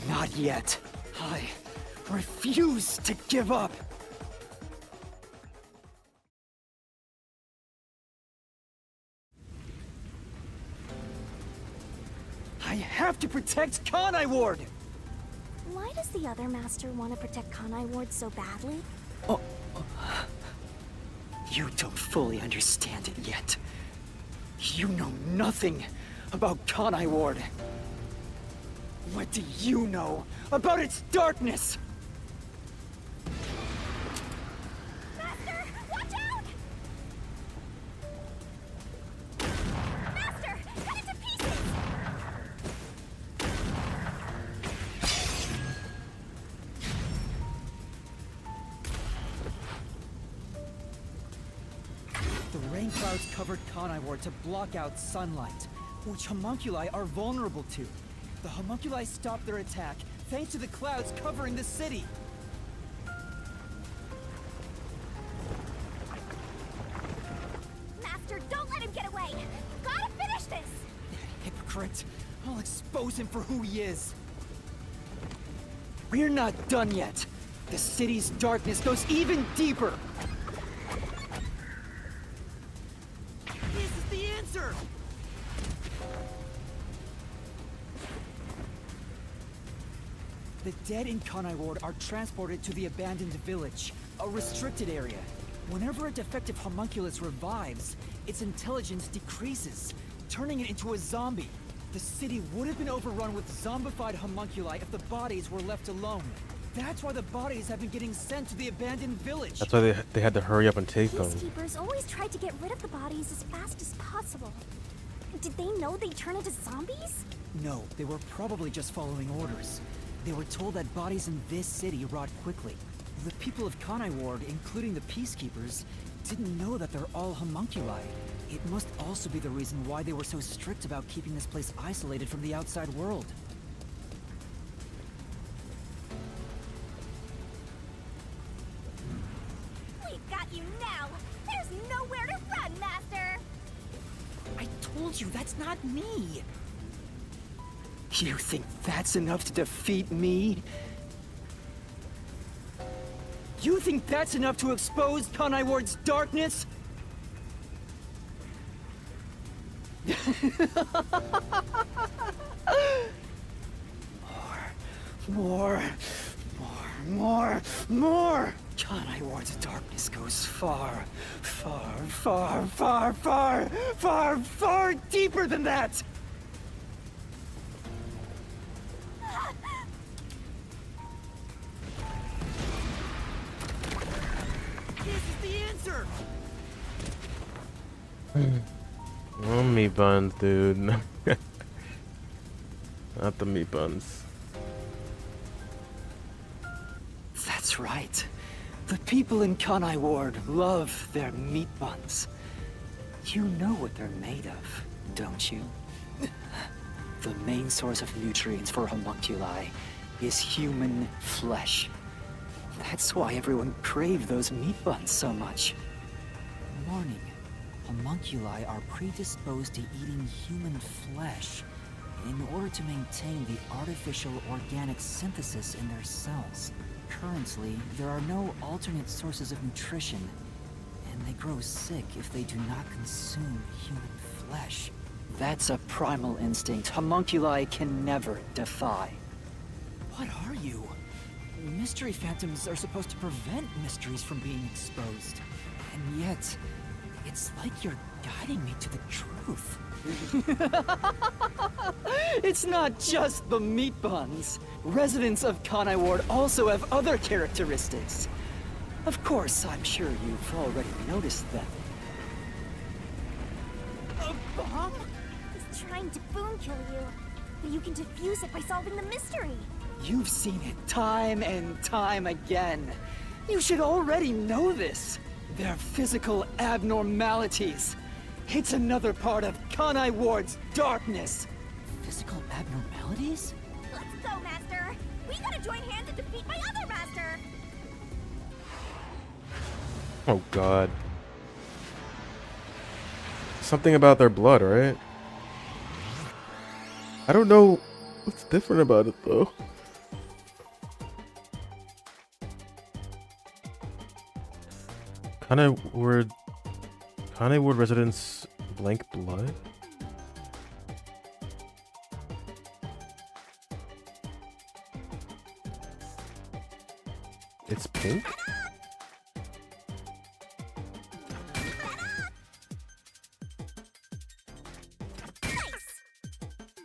not yet. I refuse to give up. I have to protect Kanai Ward!
Why does the other master want to protect Kanai Ward so badly?
You don't fully understand it yet. You know nothing about Kanai Ward. What do you know about its darkness?
Master, watch out! Master, cut it to pieces!
The rain clouds covered Kanai Ward to block out sunlight, which homunculi are vulnerable to. The homunculi stopped their attack thanks to the clouds covering the city.
Master, don't let him get away! Gotta finish this!
Hypocrite! I'll expose him for who he is. We're not done yet. The city's darkness goes even deeper. This is the answer! The dead in Kanai Ward are transported to the abandoned village, a restricted area. Whenever a defective homunculus revives, its intelligence decreases, turning it into a zombie. The city would have been overrun with zombified homunculi if the bodies were left alone. That's why the bodies have been getting sent to the abandoned village.
That's why they had to hurry up and take them.
Peacekeepers always tried to get rid of the bodies as fast as possible. Did they know they'd turn into zombies?
No, they were probably just following orders. They were told that bodies in this city rot quickly. The people of Kanai Ward, including the Peacekeepers, didn't know that they're all homunculi. It must also be the reason why they were so strict about keeping this place isolated from the outside world.
We've got you now! There's nowhere to run, Master!
I told you, that's not me! You think that's enough to defeat me? You think that's enough to expose Kanai Ward's darkness? More! Kanai Ward's darkness goes far deeper than that! This is the answer!
Oh, meat buns, dude. Not the meat buns.
That's right. The people in Kanai Ward love their meat buns. You know what they're made of, don't you? The main source of nutrients for homunculi is human flesh. That's why everyone craved those meat buns so much. Warning. Homunculi are predisposed to eating human flesh in order to maintain the artificial organic synthesis in their cells. Currently, there are no alternate sources of nutrition, and they grow sick if they do not consume human flesh. That's a primal instinct homunculi can never defy. What are you? Mystery phantoms are supposed to prevent mysteries from being exposed. And yet, it's like you're guiding me to the truth. It's not just the meat buns. Residents of Kanai Ward also have other characteristics. Of course, I'm sure you've already noticed them. A bomb?
He's trying to boom kill you, but you can defuse it by solving the mystery.
You've seen it time and time again. You should already know this. They're physical abnormalities. It's another part of Kanai Ward's darkness.
Physical abnormalities?
Let's go, Master! We gotta join hands and defeat my other Master!
Oh god. Something about their blood, right? I don't know what's different about it though. Kanai Ward residents blank blood? It's pink?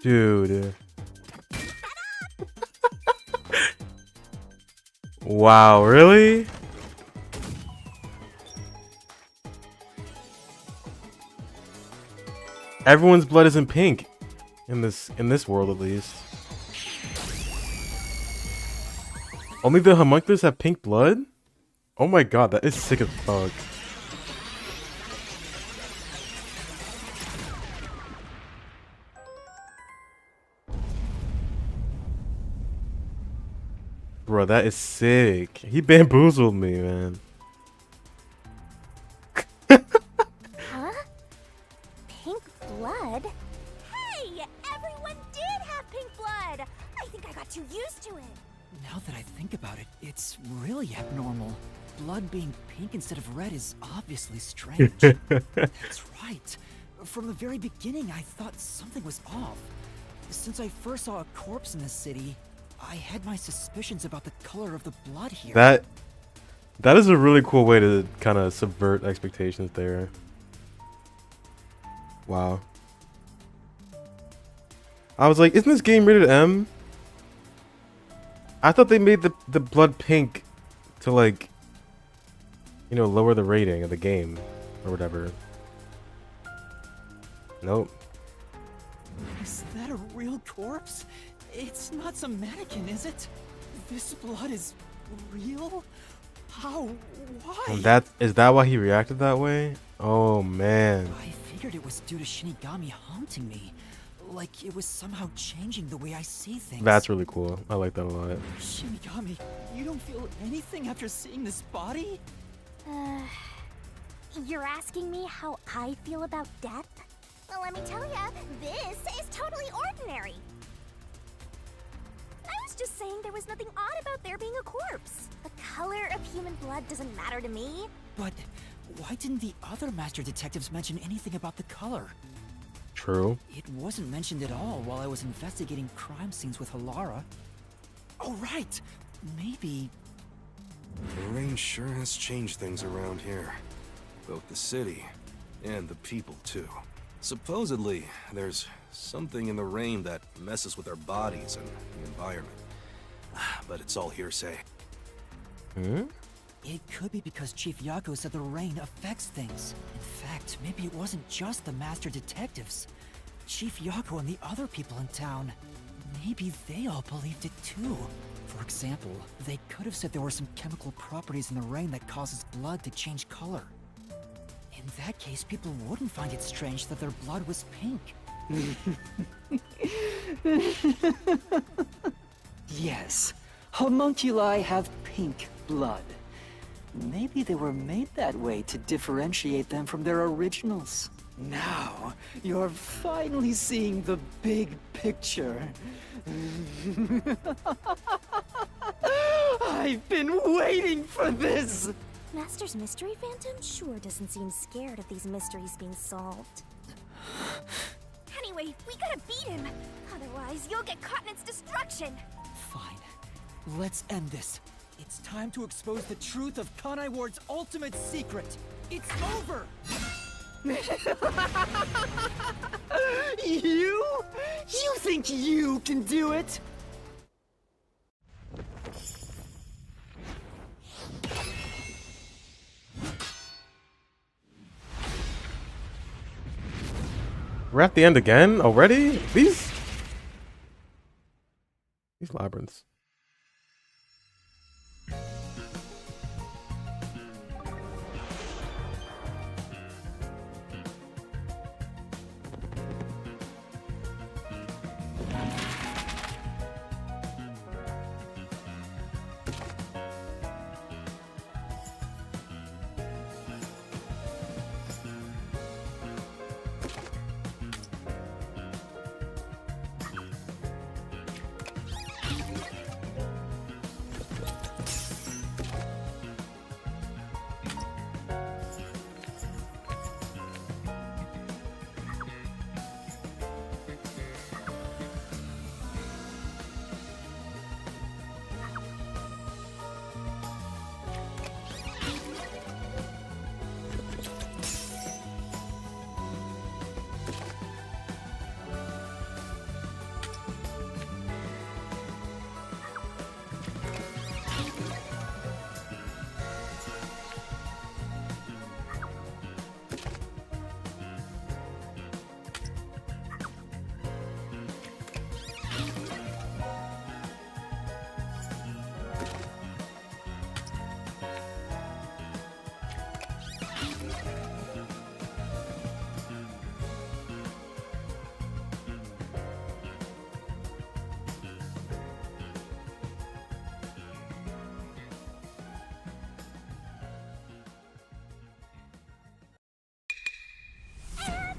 Dude. Wow, really? Everyone's blood isn't pink in this world, at least. Only the homunculus have pink blood? Oh my god, that is sick as fuck. Bro, that is sick. He bamboozled me, man.
Huh? Pink blood? Hey! Everyone did have pink blood! I think I got too used to it.
Now that I think about it, it's really abnormal. Blood being pink instead of red is obviously strange. That's right. From the very beginning, I thought something was off. Since I first saw a corpse in the city, I had my suspicions about the color of the blood here.
That is a really cool way to kind of subvert expectations there. Wow. I was like, isn't this game rated M? I thought they made the blood pink to, like, you know, lower the rating of the game or whatever. Nope.
Is that a real corpse? It's not some mannequin, is it? This blood is real? How? Why?
And is that why he reacted that way? Oh man.
I figured it was due to Shinigami haunting me. Like it was somehow changing the way I see things.
That's really cool. I like that a lot.
Shinigami, you don't feel anything after seeing this body?
You're asking me how I feel about death? Well, let me tell ya, this is totally ordinary. I was just saying there was nothing odd about there being a corpse. The color of human blood doesn't matter to me.
But why didn't the other master detectives mention anything about the color?
True.
It wasn't mentioned at all while I was investigating crime scenes with Halara. Oh, right. Maybe...
The rain sure has changed things around here. Both the city and the people, too. Supposedly, there's something in the rain that messes with our bodies and the environment. But it's all hearsay.
Hmm?
It could be because Chief Yako said the rain affects things. In fact, maybe it wasn't just the master detectives. Chief Yako and the other people in town. Maybe they all believed it too. For example, they could have said there were some chemical properties in the rain that causes blood to change color. In that case, people wouldn't find it strange that their blood was pink.
Yes, homunculi have pink blood. Maybe they were made that way to differentiate them from their originals. Now, you're finally seeing the big picture. I've been waiting for this!
Master's Mystery Phantom sure doesn't seem scared of these mysteries being solved. Anyway, we gotta beat him! Otherwise, you'll get caught in its destruction!
Fine. Let's end this.
It's time to expose the truth of Kanai Ward's ultimate secret. It's over! You think you can do it?
We're at the end again already? These labyrinths.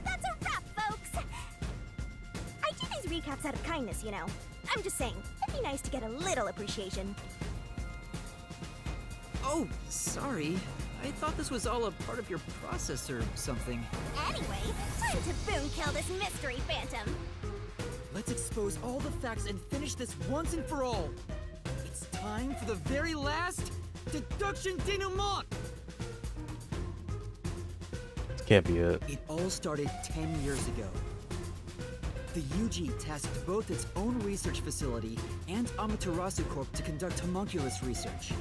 That's a wrap, folks! I do these recaps out of kindness, you know. I'm just saying, it'd be nice to get a little appreciation.
Oh, sorry. I thought this was all a part of your process or something.
Anyway, time to boom kill this mystery phantom.
Let's expose all the facts and finish this once and for all. It's time for the very last deduction denouement.
This can't be it.
It all started 10 years ago. The UG tasked both its own research facility and Amaterasu Corp to conduct homunculus research.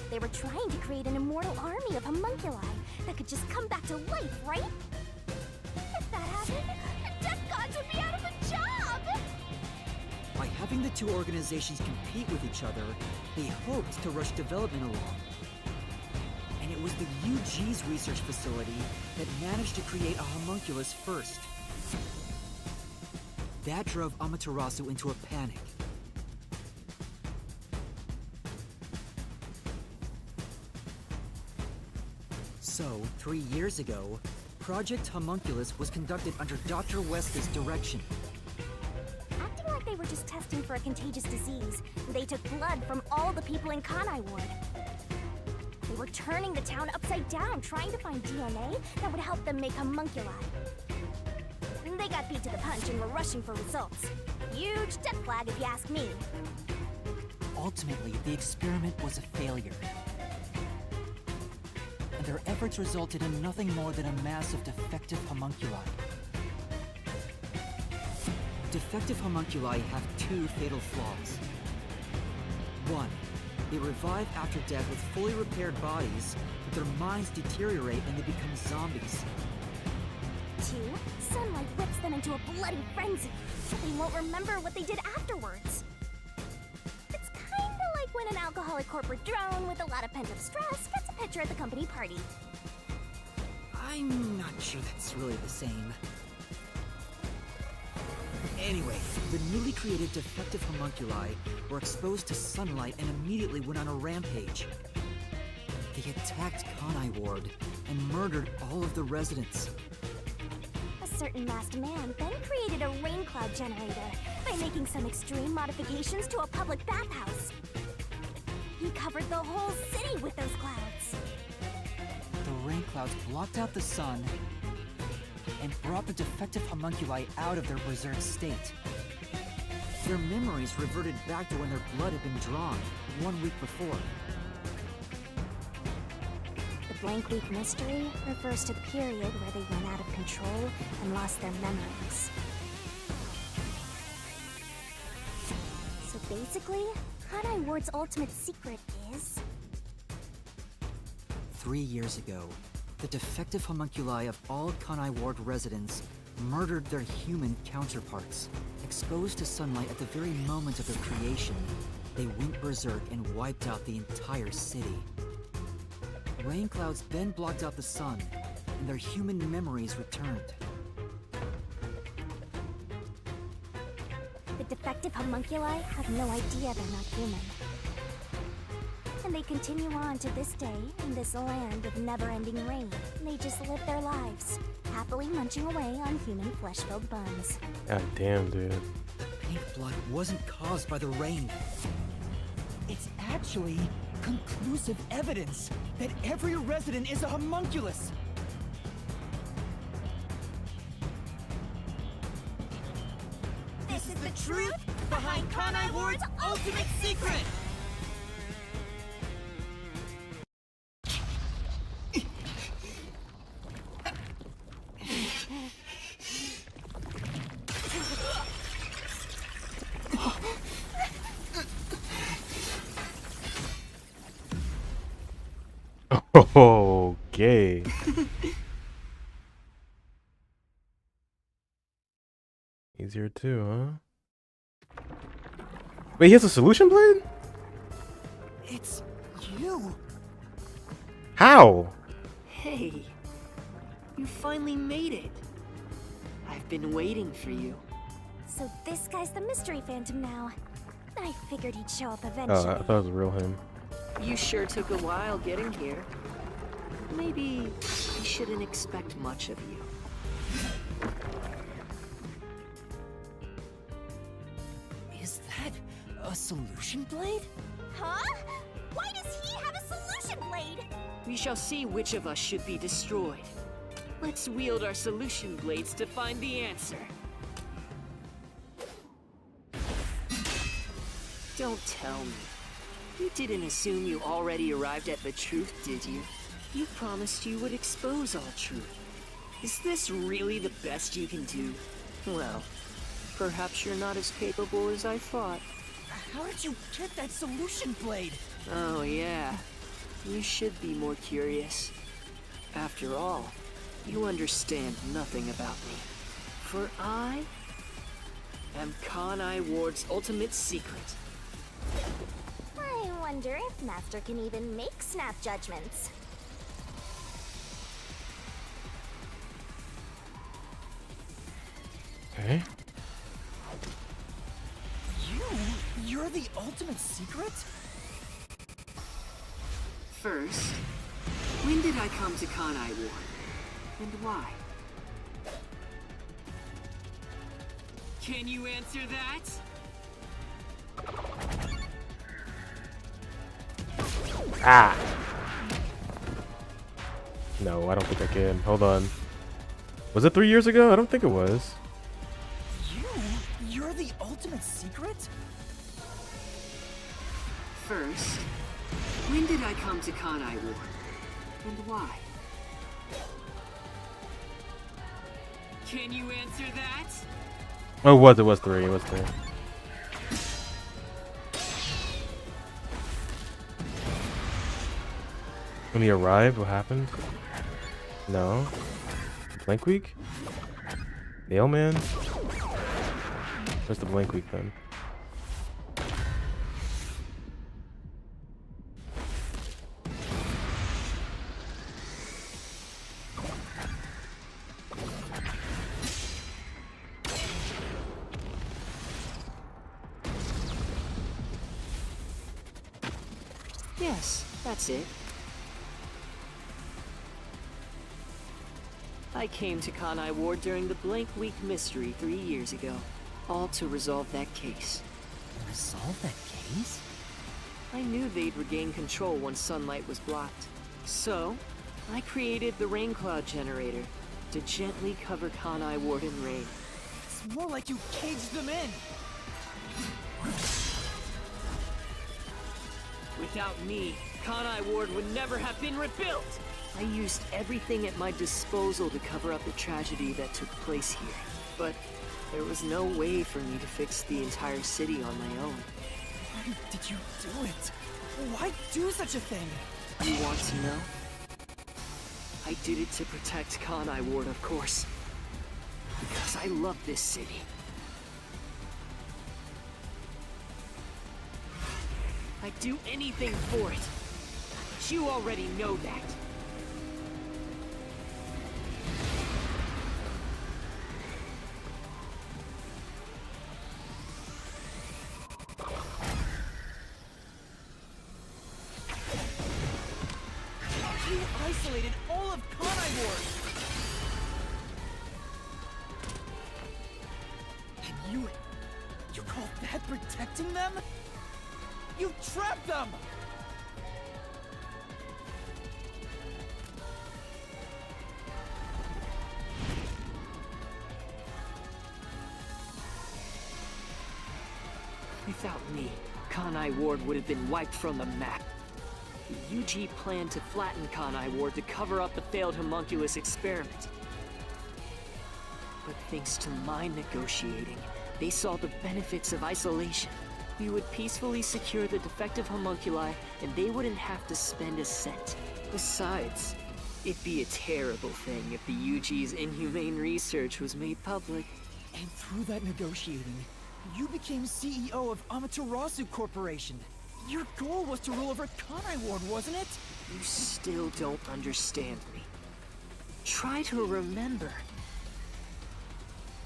They were trying to create an immortal army of homunculi that could just come back to life, right? If that happened, the Death Gods would be out of a job!
By having the two organizations compete with each other, they hoped to rush development along. And it was the UG's research facility that managed to create a homunculus first. That drove Amaterasu into a panic. So, 3 years ago, Project Homunculus was conducted under Dr. Weska's direction.
Acting like they were just testing for a contagious disease, they took blood from all the people in Kanai Ward. They were turning the town upside down, trying to find DNA that would help them make homunculi. They got beat to the punch and were rushing for results. Huge death flag if you ask me.
Ultimately, the experiment was a failure. And their efforts resulted in nothing more than a mass of defective homunculi. Defective homunculi have two fatal flaws. One, they revive after death with fully repaired bodies, but their minds deteriorate and they become zombies.
2, sunlight whips them into a bloody frenzy, so they won't remember what they did afterwards. It's kinda like when an alcoholic corporate drone with a lot of pent-up stress gets a picture at the company party.
I'm not sure that's really the same. Anyway, the newly created defective homunculi were exposed to sunlight and immediately went on a rampage. They attacked Kanai Ward and murdered all of the residents.
A certain masked man then created a rain cloud generator by making some extreme modifications to a public bathhouse. He covered the whole city with those clouds.
The rain clouds blocked out the sun and brought the defective homunculi out of their berserk state. Their memories reverted back to when their blood had been drawn 1 week before.
The blank week mystery refers to the period where they went out of control and lost their memories.
basically, Kanai Ward's ultimate secret is...
3 years ago, the defective homunculi of all Kanai Ward residents murdered their human counterparts. Exposed to sunlight at the very moment of their creation, they went berserk and wiped out the entire city. Rain clouds then blocked out the sun, and their human memories returned.
The defective homunculi have no idea they're not human. And they continue on to this day in this land of never-ending rain. They just live their lives, happily munching away on human flesh-filled buns.
God damn, dude.
Pink blood wasn't caused by the rain.
It's actually conclusive evidence that every resident is a homunculus.
This is the truth behind Kanai Ward's ultimate secret!
Okay. Easier too, huh? Wait, he has a solution blade?
It's you.
How?
Hey, you finally made it. I've been waiting for you.
So this guy's the mystery phantom now. I figured he'd show up
Oh,
eventually.
I thought it was real him.
You sure took a while getting here. Maybe I shouldn't expect much of you.
Is that a solution blade?
Huh? Why does he have a solution blade?
We shall see which of us should be destroyed. Let's wield our solution blades to find the answer. Don't tell me. You didn't assume you already arrived at the truth, did you? You promised you would expose all truth. Is this really the best you can do? Well, perhaps you're not as capable as I thought.
How did you get that solution blade?
Oh yeah, you should be more curious. After all, you understand nothing about me. For I am Kanai Ward's ultimate secret.
I wonder if Master can even make snap judgments.
Okay.
You're the ultimate secret?
First, when did I come to Kanai Ward? And why? Can you answer that?
Ah! No, I don't think I can. Hold on. Was it 3 years ago? I don't think it was.
You're the ultimate secret?
First, when did I come to Kanai Ward? And why? Can you answer that?
Oh, it was 3. It was 3. When he arrived, what happened? No. Blank week? Nailman? Where's the blank week then?
Yes, that's it. I came to Kanai Ward during the Blank Week mystery 3 years ago, all to resolve that case.
Resolve that case?
I knew they'd regain control once sunlight was blocked. So, I created the rain cloud generator to gently cover Kanai Ward in rain.
It's more like you caged them in.
Without me, Kanai Ward would never have been rebuilt! I used everything at my disposal to cover up the tragedy that took place here. But There was no way for me to fix the entire city on my own.
Why did you do it? Why do such a thing?
You want to know? I did it to protect Kanai Ward, of course. Because I love this city. I'd do anything for it. But you already know that.
You isolated all of Kanai Ward! And you call that protecting them? You trapped them!
Without me, Kanai Ward would have been wiped from the map. The UG planned to flatten Kanai Ward to cover up the failed homunculus experiment. But thanks to my negotiating, they saw the benefits of isolation. We would peacefully secure the defective homunculi, and they wouldn't have to spend a cent. Besides, it'd be a terrible thing if the UG's inhumane research was made public.
And through that negotiating, you became CEO of Amaterasu Corporation. Your goal was to rule over Kanai Ward, wasn't it?
You still don't understand me. Try to remember.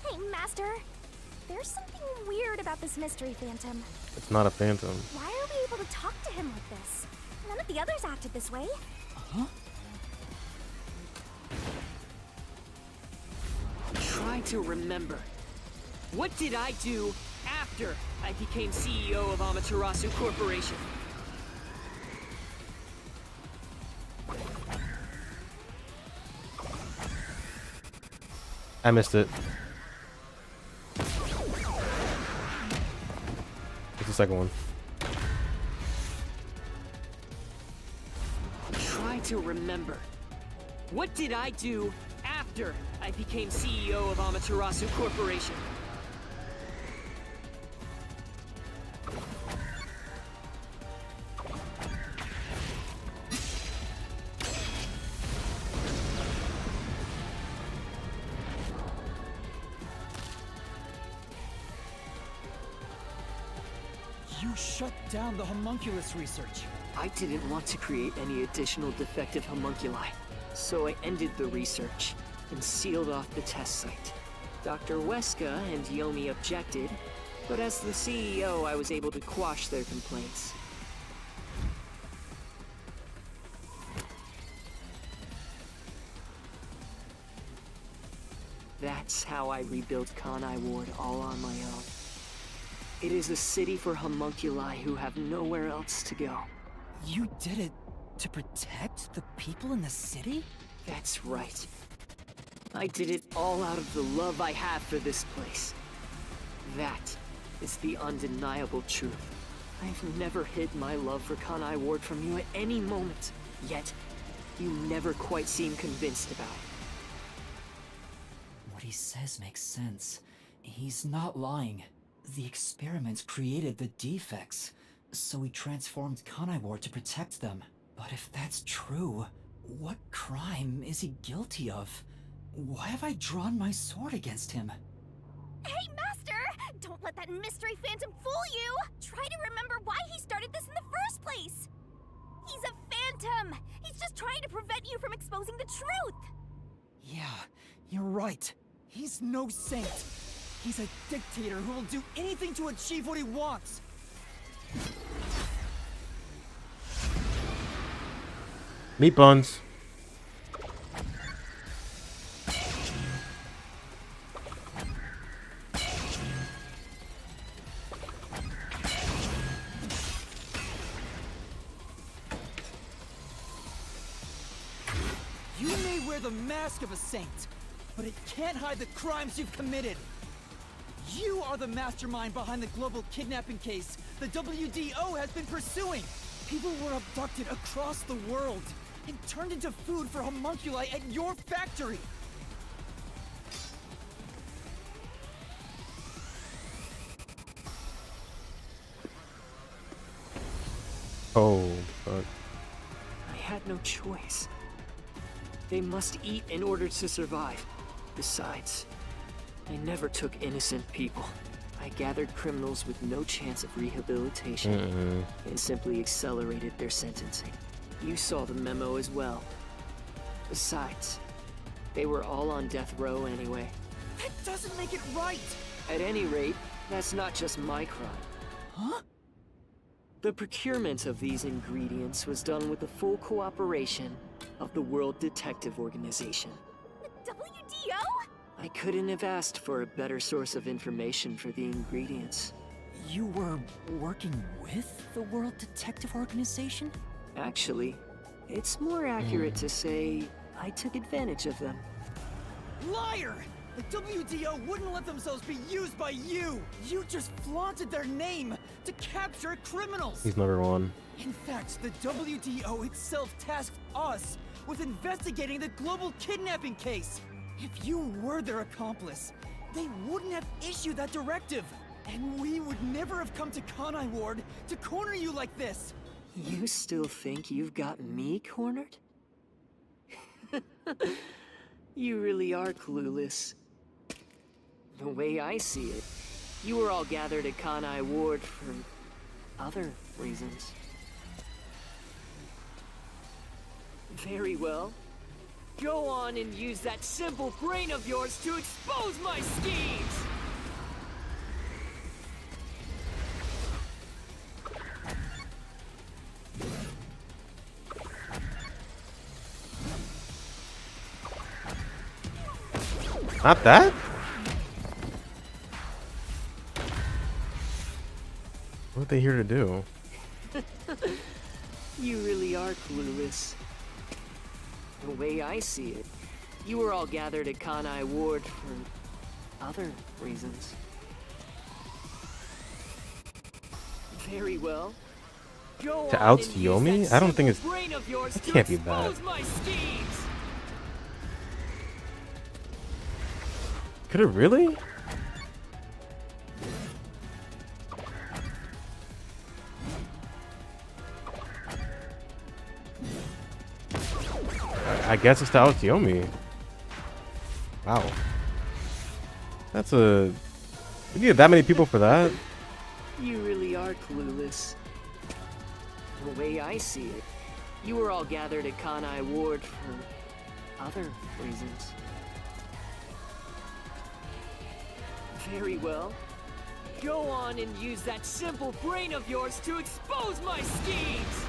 Hey, Master. There's something weird about this mystery phantom.
It's not a phantom.
Why are we able to talk to him like this? None of the others acted this way.
Huh?
Try to remember. What did I do after I became CEO of Amaterasu Corporation?
I missed it. It's the second one.
Try to remember. What did I do after I became CEO of Amaterasu Corporation?
You shut down the homunculus research.
I didn't want to create any additional defective homunculi, so I ended the research and sealed off the test site. Dr. Weska and Yomi objected, but as the CEO, I was able to quash their complaints. That's how I rebuilt Kanai Ward all on my own. It is a city for homunculi who have nowhere else to go.
You did it to protect the people in the city?
That's right. I did it all out of the love I have for this place. That is the undeniable truth. I've never hid my love for Kanai Ward from you at any moment, yet you never quite seem convinced about it.
What he says makes sense. He's not lying. The experiments created the defects, so we transformed Kanai Ward to protect them. But if that's true, what crime is he guilty of? Why have I drawn my sword against him?
Hey, Master! Don't let that mystery phantom fool you! Try to remember why he started this in the first place! He's a phantom! He's just trying to prevent you from exposing the truth!
Yeah, you're right. He's no saint. He's a dictator who will do anything to achieve what he wants.
Meat buns.
You may wear the mask of a saint, but it can't hide the crimes you've committed. You are the mastermind behind the global kidnapping case the WDO has been pursuing. People were abducted across the world and turned into food for homunculi at your factory.
Oh, fuck.
I had no choice. They must eat in order to survive. Besides, I never took innocent people. I gathered criminals with no chance of rehabilitation and simply accelerated their sentencing. You saw the memo as well. Besides, they were all on death row anyway. That doesn't make it right! At any rate, that's not just my crime. Huh? The procurement of these ingredients was done with the full cooperation of the World Detective Organization.
The WDO?
I couldn't have asked for a better source of information for the ingredients.
You were working with the World Detective Organization?
Actually, it's more accurate to say I took advantage of them.
Liar! The WDO wouldn't let themselves be used by you! You just flaunted their name to capture criminals!
He's number one.
In fact, the WDO itself tasked us with investigating the global kidnapping case! If you were their accomplice, they wouldn't have issued that directive! And we would never have come to Kanai Ward to corner you like this!
You still think you've got me cornered? You really are clueless. The way I see it, you were all gathered at Kanai Ward for other reasons. Very well. Go on and use that simple brain of yours to expose my schemes!
Not that? What are they here to do?
You really are clueless. The way I see it, you were all gathered at Kanai Ward for other reasons. Very well. Go
To
on
oust
and use
Yomi?
that
I don't think it's...
simple brain of yours
It
to
can't be that.
expose my schemes!
Could it really? I guess it's to oust Yomi. Wow. That's a... We needed that many people for that?
You really are clueless. The way I see it, you were all gathered at Kanai Ward for other reasons. Very well. Go on and use that simple brain of yours to expose my schemes!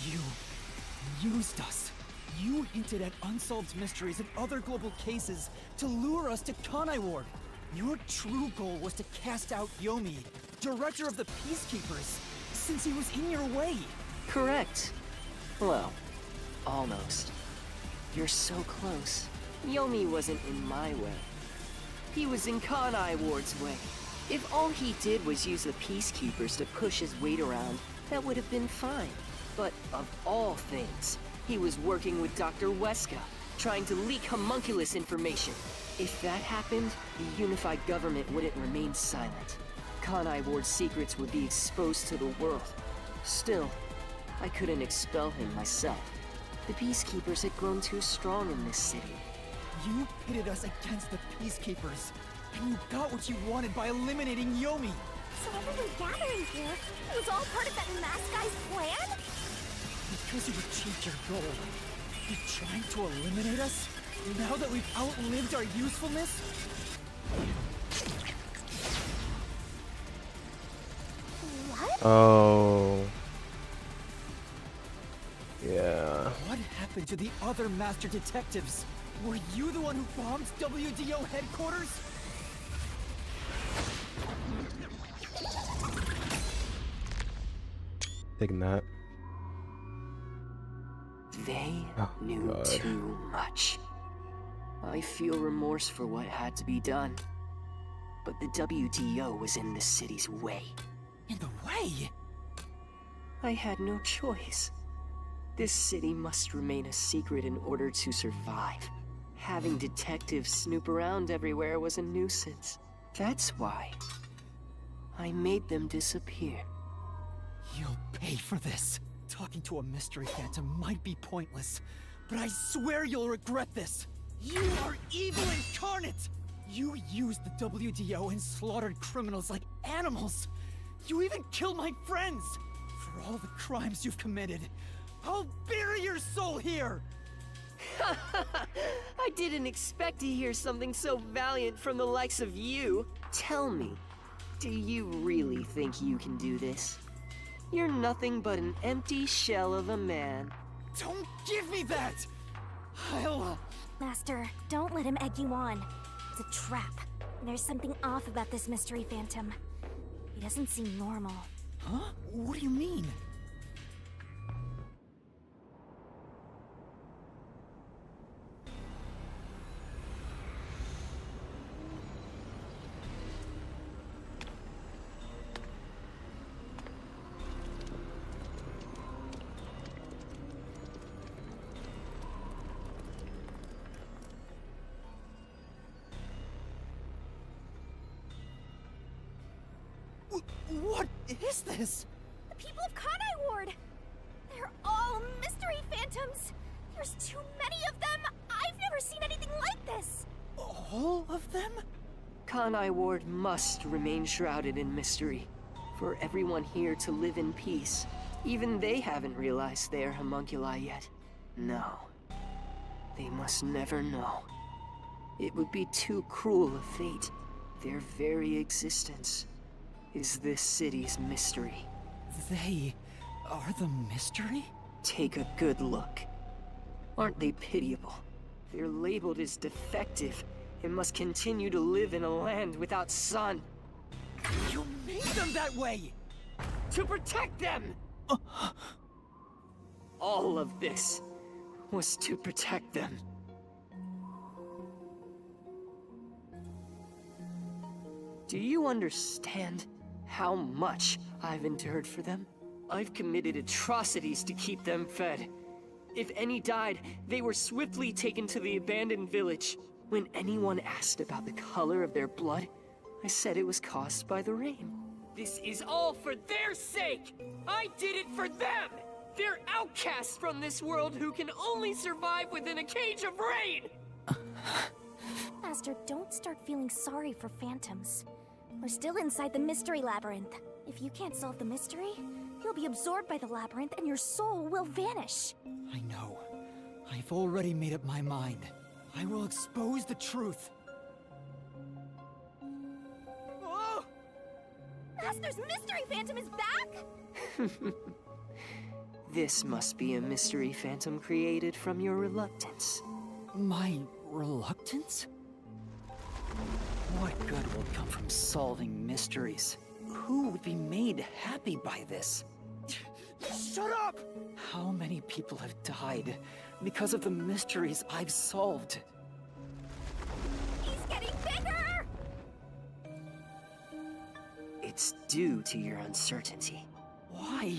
You used us. You hinted at unsolved mysteries and other global cases to lure us to Kanai Ward. Your true goal was to cast out Yomi, director of the Peacekeepers, since he was in your way.
Correct. Well, almost. You're so close. Yomi wasn't in my way. He was in Kanai Ward's way. If all he did was use the Peacekeepers to push his weight around, that would have been fine. But of all things, he was working with Dr. Weska, trying to leak homunculus information. If that happened, the unified government wouldn't remain silent. Kanai Ward's secrets would be exposed to the world. Still, I couldn't expel him myself. The Peacekeepers had grown too strong in this city.
You pitted us against the Peacekeepers, and you got what you wanted by eliminating Yomi.
So everyone gathering here was all part of that masked guy's plan?
Because you achieved your goal, you're trying to eliminate us? Now that we've outlived our usefulness?
What?
Oh. Yeah.
What happened to the other master detectives? Were you the one who bombed WDO headquarters?
Taking that.
They
Oh,
knew
God.
too much. I feel remorse for what had to be done. But the WDO was in the city's way.
In the way?
I had no choice. This city must remain a secret in order to survive. Having detectives snoop around everywhere was a nuisance. That's why I made them disappear.
You'll pay for this. Talking to a mystery phantom might be pointless, but I swear you'll regret this. You are evil incarnate! You used the WDO and slaughtered criminals like animals. You even killed my friends. For all the crimes you've committed, I'll bury your soul here!
I didn't expect to hear something so valiant from the likes of you. Tell me, do you really think you can do this? You're nothing but an empty shell of a man.
Don't give me that! I'll...
Master, don't let him egg you on. It's a trap. There's something off about this mystery phantom. He doesn't seem normal.
Huh? What do you mean? What is this?
The people of Kanai Ward! They're all mystery phantoms! There's too many of them! I've never seen anything like this!
All of them?
Kanai Ward must remain shrouded in mystery. For everyone here to live in peace. Even they haven't realized they are homunculi yet. No. They must never know. It would be too cruel a fate. Their very existence is this city's mystery.
They are the mystery?
Take a good look. Aren't they pitiable? They're labeled as defective and must continue to live in a land without sun.
You made them that way!
To protect them! All of this was to protect them. Do you understand how much I've endured for them? I've committed atrocities to keep them fed. If any died, they were swiftly taken to the abandoned village. When anyone asked about the color of their blood, I said it was caused by the rain. This is all for their sake! I did it for them! They're outcasts from this world who can only survive within a cage of rain!
Master, don't start feeling sorry for phantoms. We're still inside the mystery labyrinth. If you can't solve the mystery, you'll be absorbed by the labyrinth and your soul will vanish.
I know. I've already made up my mind. I will expose the truth. Oh!
Master's mystery phantom is back?
This must be a mystery phantom created from your reluctance.
My reluctance? What good will come from solving mysteries? Who would be made happy by this? Shut up! How many people have died because of the mysteries I've solved?
He's getting bigger!
It's due to your uncertainty.
Why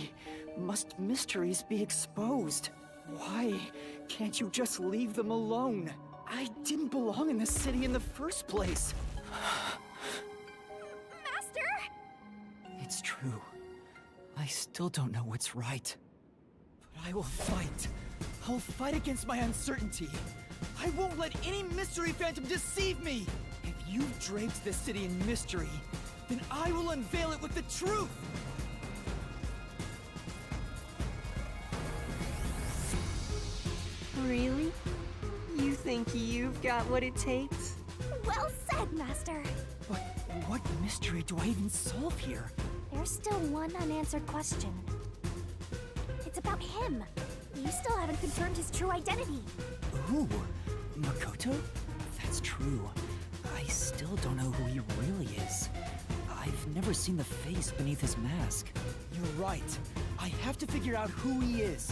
must mysteries be exposed? Why can't you just leave them alone? I didn't belong in this city in the first place.
Master!
It's true. I still don't know what's right. But I will fight. I'll fight against my uncertainty. I won't let any mystery phantom deceive me! If you've draped this city in mystery, then I will unveil it with the truth!
Really? You think you've got what it takes?
Well said, Master.
But what mystery do I even solve here?
There's still one unanswered question. It's about him. You still haven't confirmed his true identity.
Ooh, Makoto? That's true. I still don't know who he really is. I've never seen the face beneath his mask. You're right. I have to figure out who he is.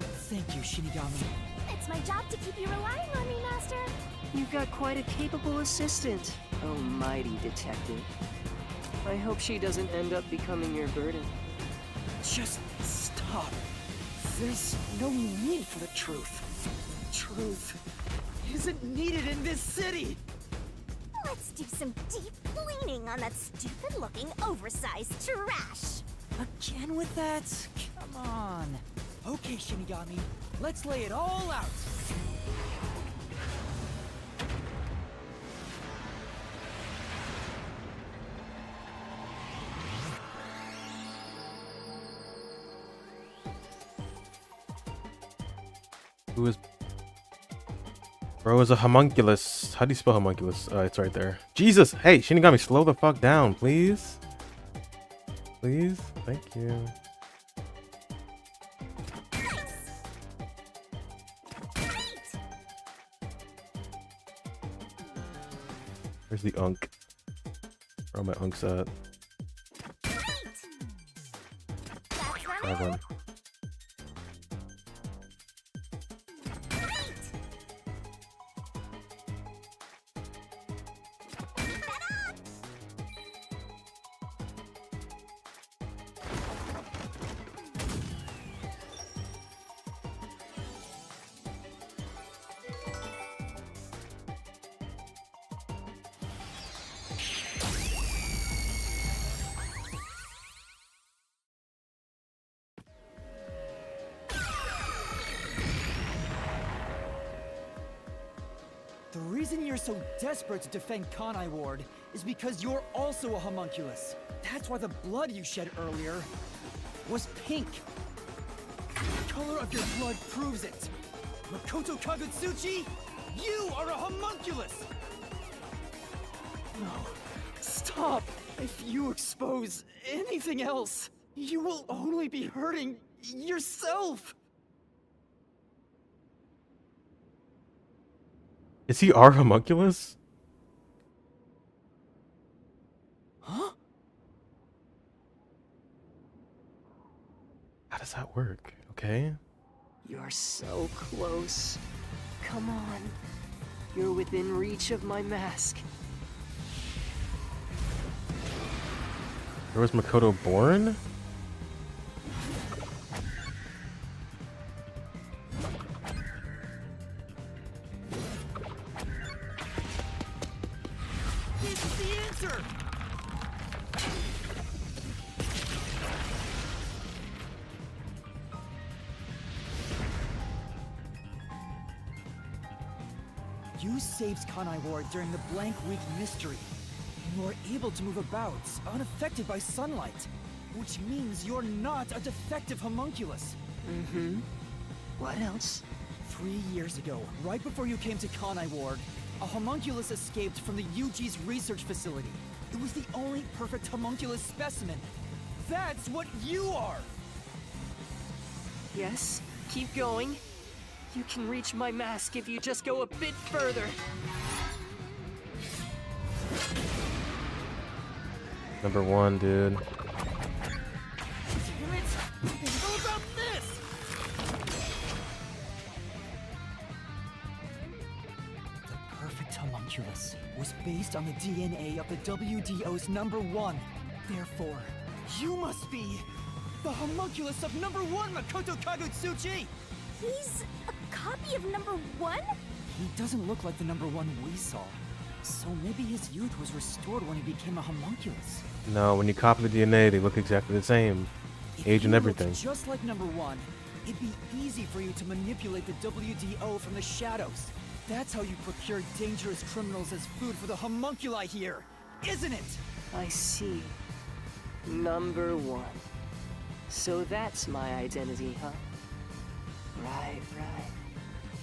Thank you, Shinigami.
It's my job to keep you relying on me, Master.
You've got quite a capable assistant, oh mighty detective. I hope she doesn't end up becoming your burden.
Just stop. There's no need for the truth. Truth isn't needed in this city.
Let's do some deep cleaning on that stupid-looking, oversized trash.
Again with that? Come on. Okay, Shinigami, let's lay it all out.
Who is... Bro is a homunculus. How do you spell homunculus? It's right there. Jesus! Hey, Shinigami, slow the fuck down, please. Please? Thank you. Where's the unk? Where are my unks at? I have one.
The reason you're so desperate to defend Kanai Ward is because you're also a homunculus. That's why the blood you shed earlier was pink. The color of your blood proves it. Makoto Kagutsuchi, you are a homunculus! No, stop! If you expose anything else, you will only be hurting yourself!
Is he our homunculus?
Huh?
How does that work? Okay.
You're so close. Come on. You're within reach of my mask.
Where was Makoto born?
It's the answer! You saved Kanai Ward during the Blank Week mystery. You are able to move about, unaffected by sunlight. Which means you're not a defective homunculus.
Mm-hmm. What else?
3 years ago, right before you came to Kanai Ward, a homunculus escaped from the UG's research facility. It was the only perfect homunculus specimen. That's what you are!
Yes, keep going. You can reach my mask if you just go a bit further.
Number one, dude.
Damn it! How about this? The perfect homunculus was based on the DNA of the WDO's number one. Therefore, you must be the homunculus of number one, Makoto Kagutsuchi!
He's a copy of number one?
He doesn't look like the number one we saw. So maybe his youth was restored when he became a homunculus.
No, when you copy the DNA, they look exactly the same. Age and everything.
Just like number one, it'd be easy for you to manipulate the WDO from the shadows. That's how you procure dangerous criminals as food for the homunculi here, isn't it?
I see. Number one. So that's my identity, huh? Right.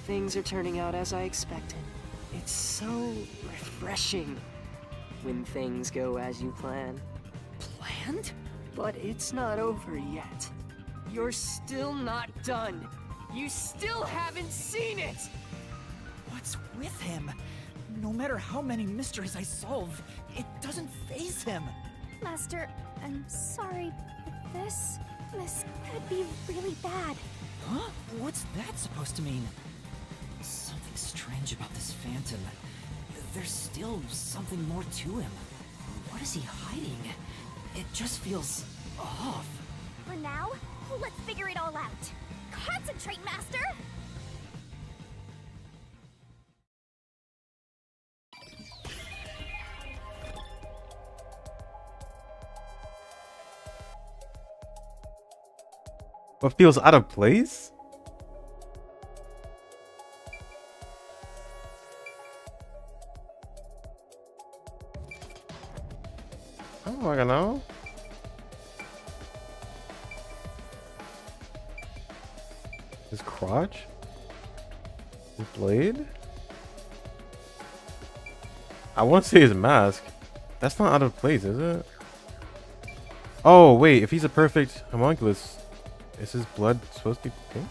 Things are turning out as I expected. It's so refreshing when things go as you plan.
Planned?
But it's not over yet. You're still not done. You still haven't seen it!
What's with him? No matter how many mysteries I solve, it doesn't faze him.
Master, I'm sorry, but this could be really bad.
Huh? What's that supposed to mean? Something strange about this Phantom. There's still something more to him. What is he hiding? It just feels off.
For now, let's figure it all out. Concentrate, Master!
What feels out of place? Oh, I don't know. His crotch? His blade? I want to say his mask. That's not out of place, is it? Oh, wait. If he's a perfect homunculus, is his blood supposed to be pink?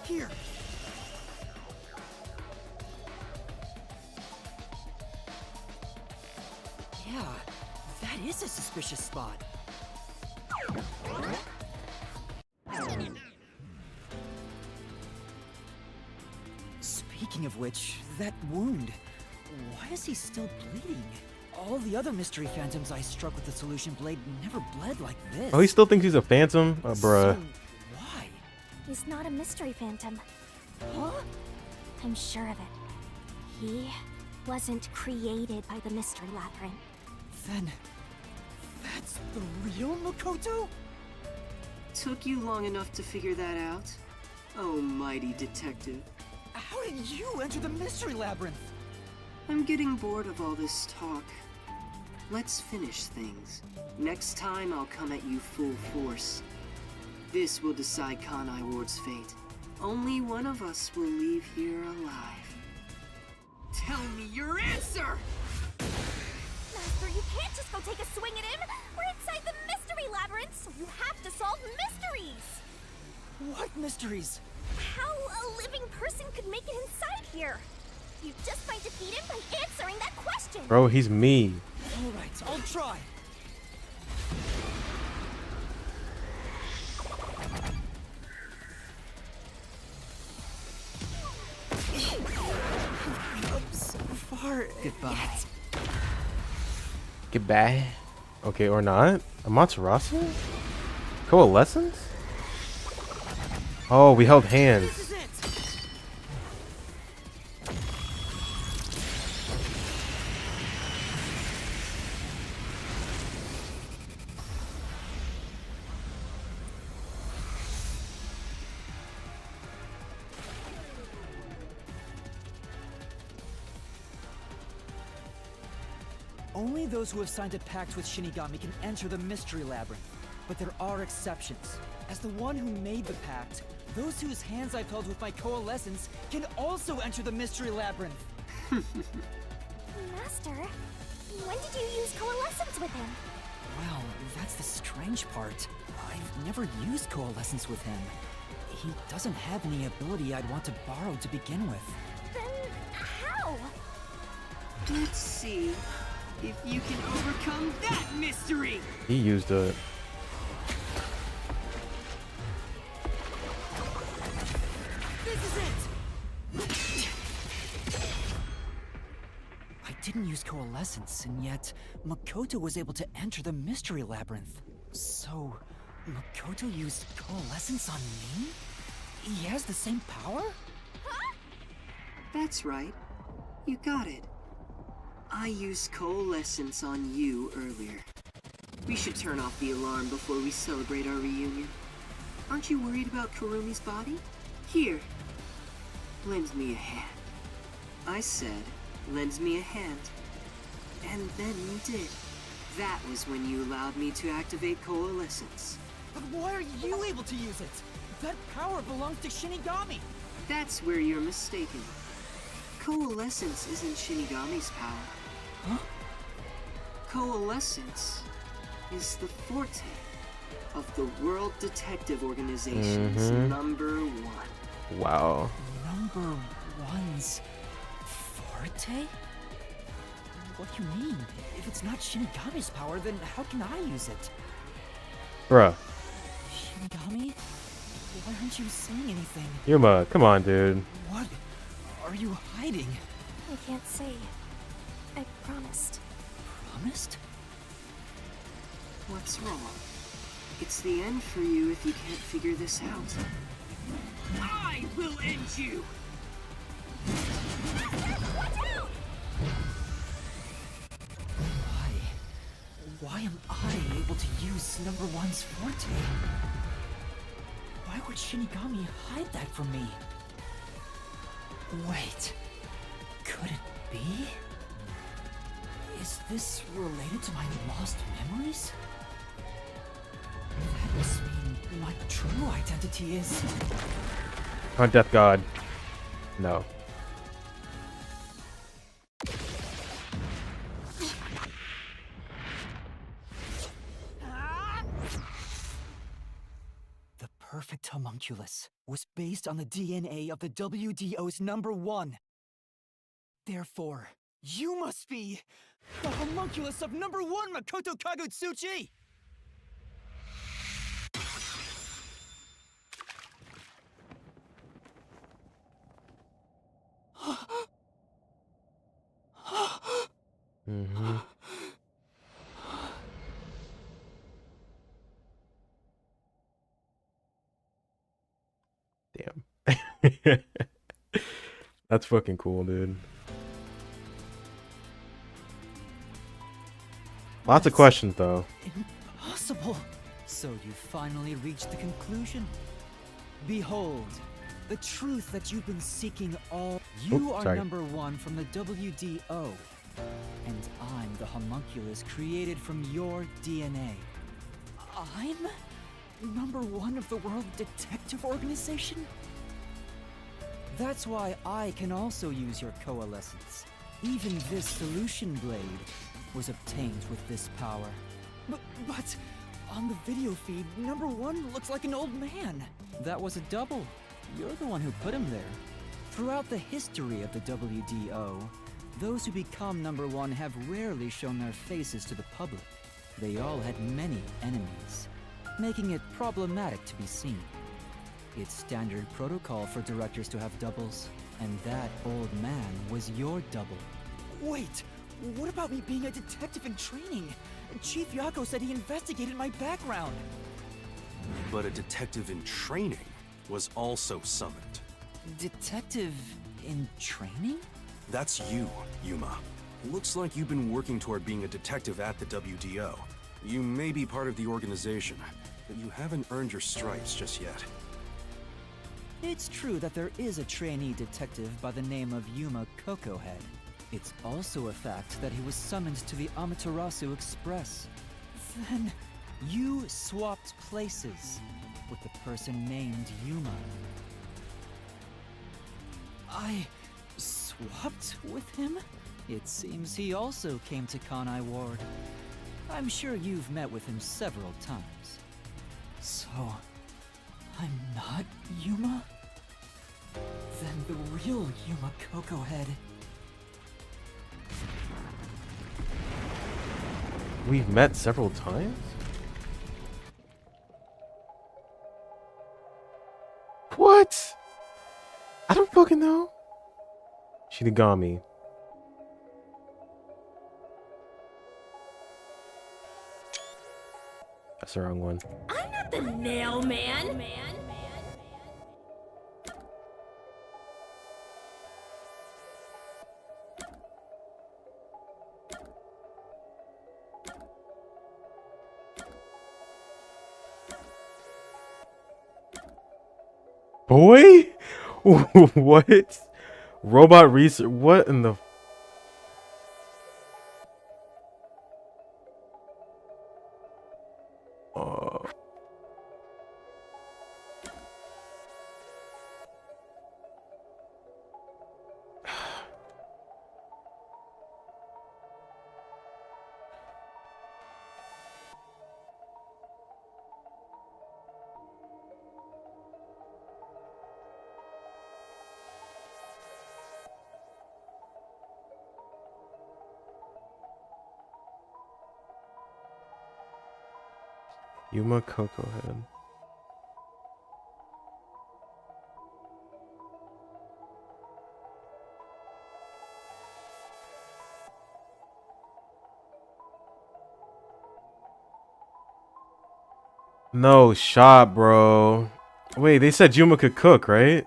Here. Yeah, that is a suspicious spot. Speaking of which, that wound. Why is he still bleeding? All the other mystery phantoms I struck with the solution blade never bled like this.
Oh, he still thinks he's a phantom? Bruh.
So, why?
He's not a mystery phantom.
Huh?
I'm sure of it. He wasn't created by the Mystery Labyrinth.
Then, that's the real Makoto?
Took you long enough to figure that out? Oh, mighty detective.
How did you enter the Mystery Labyrinth?
I'm getting bored of all this talk. Let's finish things. Next time I'll come at you full force. This will decide Kanai Ward's fate. Only one of us will leave here alive. Tell me your answer!
Master, you can't just go take a swing at him! We're inside the Mystery Labyrinth, so you have to solve mysteries!
What mysteries?
How a living person could make it inside here? You just might defeat him by answering that question!
Bro, he's me.
Alright, I'll try. Up so far.
Goodbye.
Goodbye. Okay, or not? Amaterasu? Coalescence? Oh, we held hands.
This is it. Only those who have signed a pact with Shinigami can enter the Mystery Labyrinth. But there are exceptions. As the one who made the pact, those whose hands I've held with my coalescence can also enter the Mystery Labyrinth.
Master, when did you use coalescence with him?
Well, that's the strange part. I've never used coalescence with him. He doesn't have any ability I'd want to borrow to begin with.
Then how?
Let's see if you can overcome that mystery!
He used it.
This is it! I didn't use coalescence, and yet Makoto was able to enter the Mystery Labyrinth. So, Makoto used coalescence on me? He has the same power?
Huh?
That's right. You got it. I used coalescence on you earlier. We should turn off the alarm before we celebrate our reunion. Aren't you worried about Kurumi's body? Here. Lend me a hand. I said, lend me a hand. And then you did. That was when you allowed me to activate coalescence.
But why are you able to use it? That power belongs to Shinigami!
That's where you're mistaken. Coalescence isn't Shinigami's power.
Huh?
Coalescence is the forte of the World Detective Organization's number one.
Wow.
Number one's forte? What do you mean? If it's not Shinigami's power, then how can I use it?
Bruh.
Shinigami? Why aren't you saying anything?
Yuma, come on, dude.
What are you hiding?
I can't say. I promised.
Promised?
What's wrong? It's the end for you if you can't figure this out. I will end you!
Why am I able to use number one's forte? Why would Shinigami hide that from me? Wait, could it be? Is this related to my lost memories? That must mean my true identity is...
On Death God. No.
The perfect homunculus was based on the DNA of the WDO's number one. Therefore, you must be the homunculus of number one Makoto Kagutsuchi!
Mm-hmm. Damn. That's fucking cool, dude. Lots of questions, though.
Impossible! So you finally reached the conclusion? Behold, the truth that you've been seeking all... You are number one from the WDO. And I'm the homunculus created from your DNA. I'm number one of the World Detective Organization? That's why I can also use your coalescence. Even this solution blade was obtained with this power. But on the video feed, number one looks like an old man. That was a double. You're the one who put him there. Throughout the history of the WDO, those who become number one have rarely shown their faces to the public. They all had many enemies, making it problematic to be seen. It's standard protocol for directors to have doubles, and that old man was your double. Wait, what about me being a detective in training? Chief Yako said he investigated my background.
But a detective in training was also summoned.
Detective in training?
That's you, Yuma. Looks like you've been working toward being a detective at the WDO. You may be part of the organization, but you haven't earned your stripes just yet.
It's true that there is a trainee detective by the name of Yuma Cocohead. It's also a fact that he was summoned to the Amaterasu Express. Then, you swapped places with the person named Yuma.
I swapped with him?
It seems he also came to Kanai Ward. I'm sure you've met with him several times.
So, I'm not Yuma? Then the real Yuma Cocohead...
We've met several times? What? I don't fucking know. Shinigami. That's the wrong one.
I'm not the nail man.
Boy? What? Robot research? What in the... Yuma Cocohead. No shot, bro. Wait, they said Yuma could cook, right?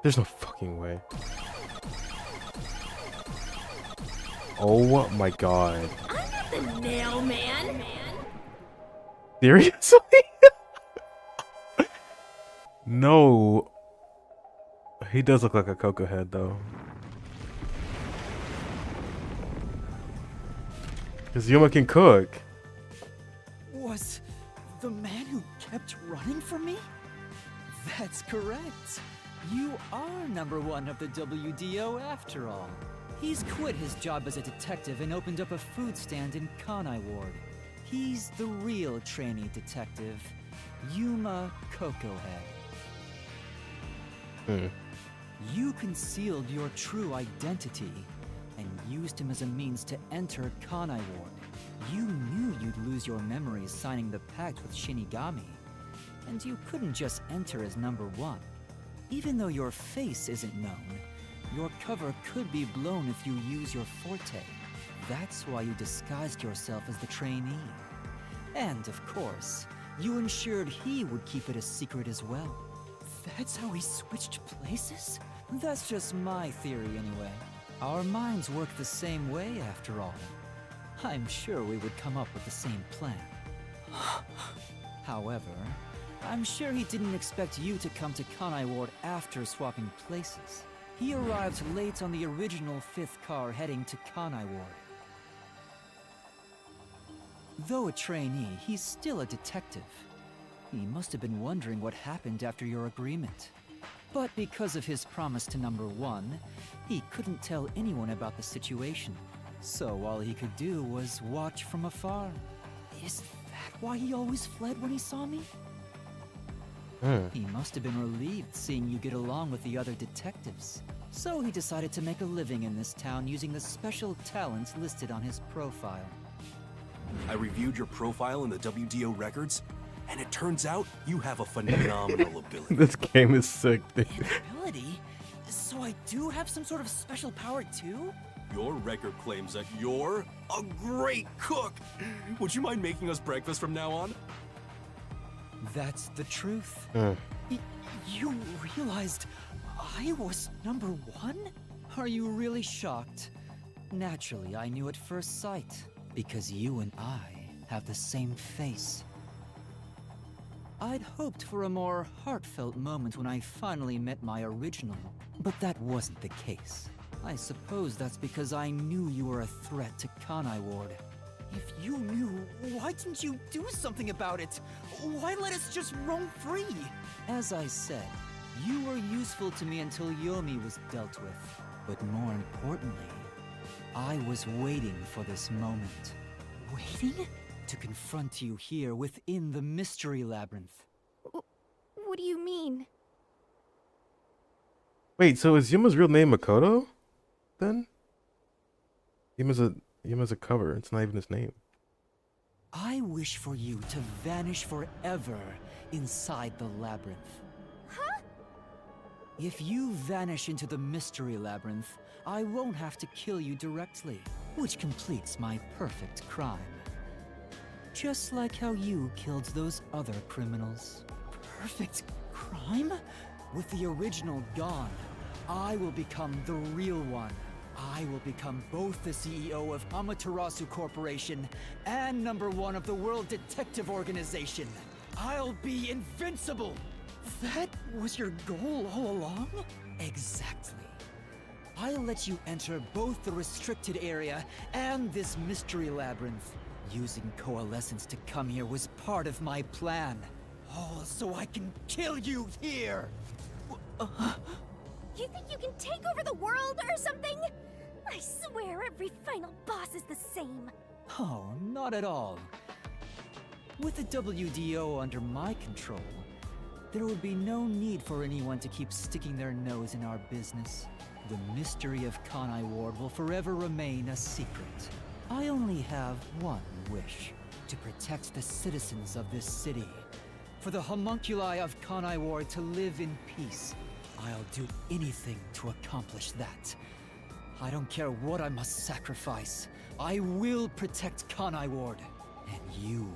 There's no fucking way. Oh my god.
I'm not the nail man.
Seriously? No. He does look like a Coco head, though. Because Yuma can cook.
Was the man who kept running from me? That's correct. You are #1 of the WDO after all. He's quit his job as a detective and opened up a food stand in Kanai Ward. He's the real trainee detective, Yuma Cocohead. You concealed your true identity and used him as a means to enter Kanai Ward. You knew you'd lose your memories signing the pact with Shinigami, and you couldn't just enter as #1. Even though your face isn't known, your cover could be blown if you use your forte. That's why you disguised yourself as the trainee. And of course, you ensured he would keep it a secret as well. That's how we switched places? That's just my theory anyway. Our minds work the same way after all. I'm sure we would come up with the same plan. However, I'm sure he didn't expect you to come to Kanai Ward after swapping places. He arrived late on the original 5th car heading to Kanai Ward. Though a trainee, he's still a detective. He must have been wondering what happened after your agreement. But because of his promise to #1, he couldn't tell anyone about the situation. So all he could do was watch from afar. Is that why he always fled when he saw me? He must have been relieved seeing you get along with the other detectives. So he decided to make a living in this town using the special talents listed on his profile.
I reviewed your profile in the WDO records, and it turns out you have a phenomenal ability.
This game is sick, dude.
Ability? So I do have some sort of special power too?
Your record claims that you're a great cook. Would you mind making us breakfast from now on?
That's the truth. You realized I was #1? Are you really shocked? Naturally, I knew at first sight, because you and I have the same face. I'd hoped for a more heartfelt moment when I finally met my original, but that wasn't the case. I suppose that's because I knew you were a threat to Kanai Ward. If you knew, why didn't you do something about it? Why let us just roam free? As I said, you were useful to me until Yomi was dealt with. But more importantly, I was waiting for this moment. Waiting? To confront you here within the Mystery Labyrinth.
What do you mean?
Wait, so is Yuma's real name Makoto? Then? Yuma's a cover. It's not even his name.
I wish for you to vanish forever inside the labyrinth.
Huh?
If you vanish into the Mystery Labyrinth, I won't have to kill you directly, which completes my perfect crime. Just like how you killed those other criminals. Perfect crime? With the original gone, I will become the real one. I will become both the CEO of Amaterasu Corporation and #1 of the World Detective Organization. I'll be invincible! That was your goal all along? Exactly. I'll let you enter both the restricted area and this mystery labyrinth. Using Coalescence to come here was part of my plan. All so I can kill you here!
You think you can take over the world or something? I swear every final boss is the same.
Oh, not at all. With the WDO under my control, there would be no need for anyone to keep sticking their nose in our business. The mystery of Kanai Ward will forever remain a secret. I only have one wish: to protect the citizens of this city. For the homunculi of Kanai Ward to live in peace, I'll do anything to accomplish that. I don't care what I must sacrifice, I will protect Kanai Ward, and you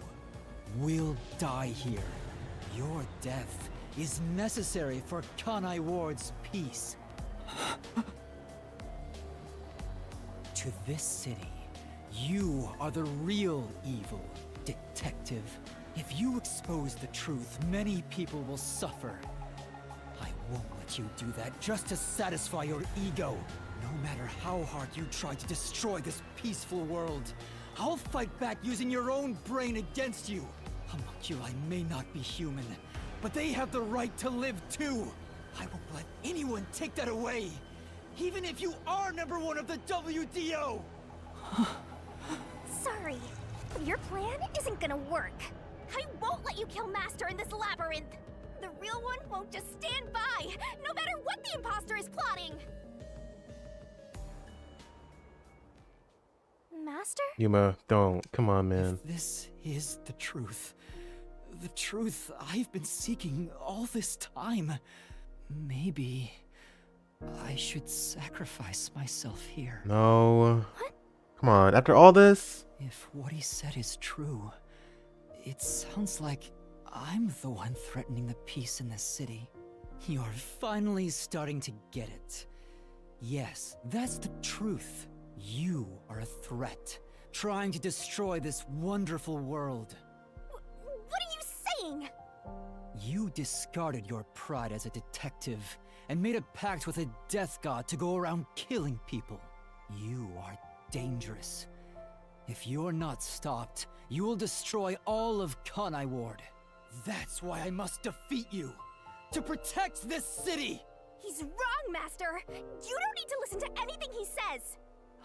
will die here. Your death is necessary for Kanai Ward's peace. To this city, you are the real evil, detective. If you expose the truth, many people will suffer. I won't let you do that just to satisfy your ego. No matter how hard you try to destroy this peaceful world, I'll fight back using your own brain against you. Homunculi may not be human, but they have the right to live too. I won't let anyone take that away, even if you are #1 of the WDO!
Sorry, your plan isn't gonna work. I won't let you kill Master in this labyrinth. The real one won't just stand by, no matter what the imposter is plotting. Master?
Yuma, don't. Come on, man.
If this is the truth I've been seeking all this time, maybe I should sacrifice myself here.
No. What? Come on, after all this?
If what he said is true, it sounds like I'm the one threatening the peace in this city. You're finally starting to get it. Yes, that's the truth. You are a threat, trying to destroy this wonderful world.
What are you saying?
You discarded your pride as a detective and made a pact with a death god to go around killing people. You are dangerous. If you're not stopped, you will destroy all of Kanai Ward. That's why I must defeat you, to protect this city!
He's wrong, Master! You don't need to listen to anything he says!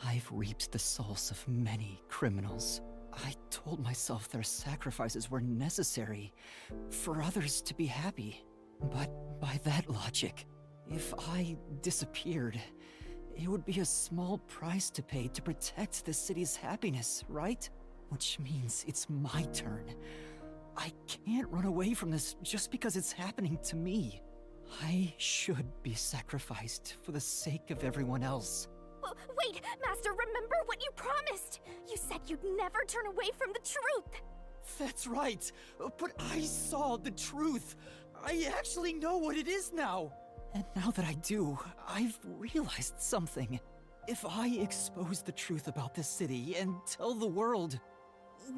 I've reaped the souls of many criminals. I told myself their sacrifices were necessary for others to be happy. But by that logic, if I disappeared, it would be a small price to pay to protect the city's happiness, right? Which means it's my turn. I can't run away from this just because it's happening to me. I should be sacrificed for the sake of everyone else.
Wait, Master, remember what you promised! You said you'd never turn away from the truth!
That's right, but I saw the truth. I actually know what it is now. And now that I do, I've realized something. If I expose the truth about this city and tell the world,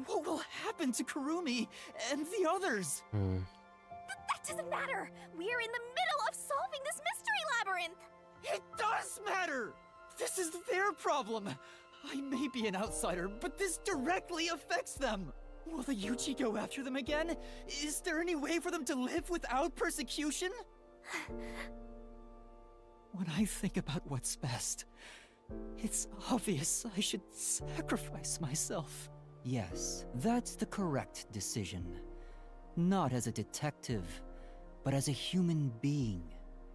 what will happen to Kurumi and the others?
That doesn't matter! We're in the middle of solving this mystery labyrinth!
It does matter! This is their problem! I may be an outsider, but this directly affects them! Will the Yuchi go after them again? Is there any way for them to live without persecution? When I think about what's best, it's obvious I should sacrifice myself. Yes, that's the correct decision. Not as a detective, but as a human being.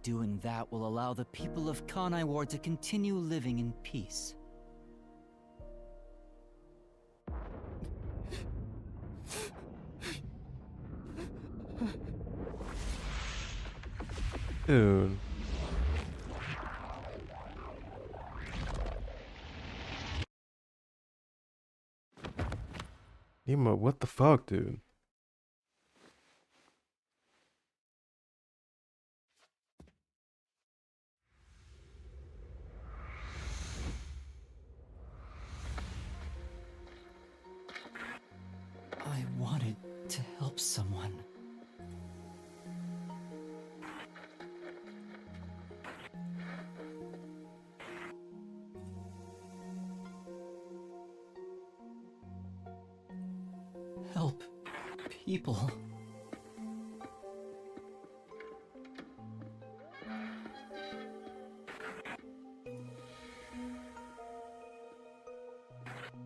Doing that will allow the people of Kanai Ward to continue living in peace.
Dude. Nemo, what the fuck, dude?
I wanted to help someone. Help people.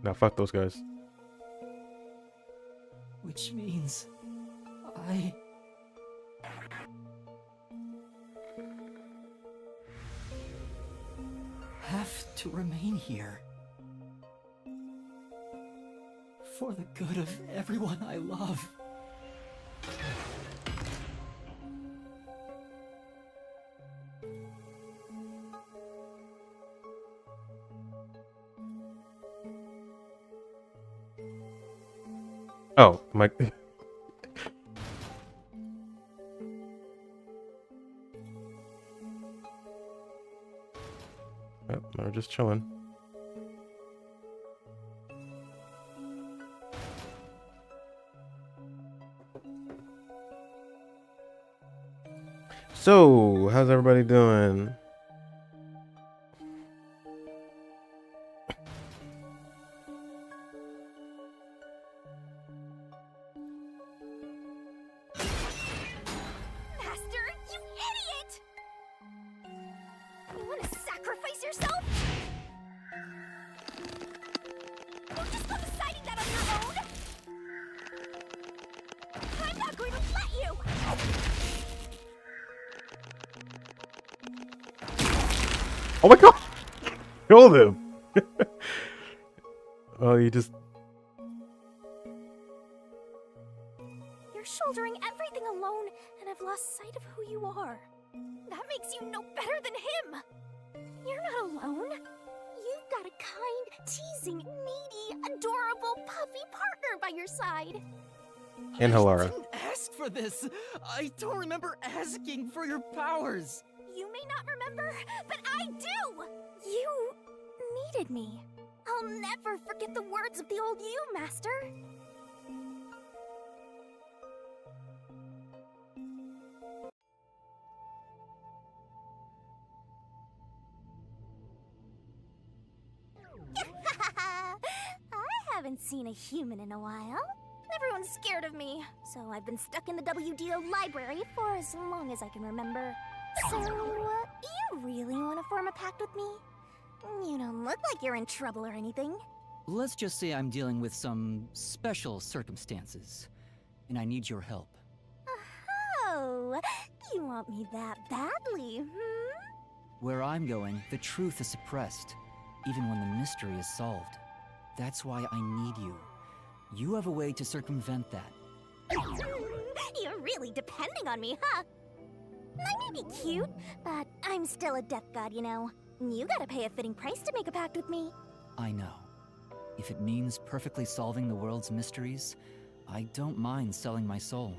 Nah, fuck those guys.
Which means I have to remain here. For the good of everyone I love.
Oh, my. Yep, we're just chilling. So, how's everybody doing?
Master, you idiot! You want to sacrifice yourself? You just go deciding that on your own? I'm not going to let you!
Oh my god! Killed him! Oh, you just...
You're shouldering everything alone, and I've lost sight of who you are. That makes you no better than him! You're not alone. You've got a kind, teasing, needy, adorable, puffy partner by your side.
And Halara.
I didn't ask for this. I don't remember asking for your powers.
You may not remember, but I do! You needed me. I'll never forget the words of the old you, Master. I haven't seen a human in a while. Everyone's scared of me, so I've been stuck in the WDO library for as long as I can remember. So, you really want to form a pact with me? You don't look like you're in trouble or anything.
Let's just say I'm dealing with some special circumstances, and I need your help.
Oh, you want me that badly, hmm?
Where I'm going, the truth is suppressed, even when the mystery is solved. That's why I need you. You have a way to circumvent that.
You're really depending on me, huh? I may be cute, but I'm still a death god, you know. You gotta pay a fitting price to make a pact with me.
I know. If it means perfectly solving the world's mysteries, I don't mind selling my soul.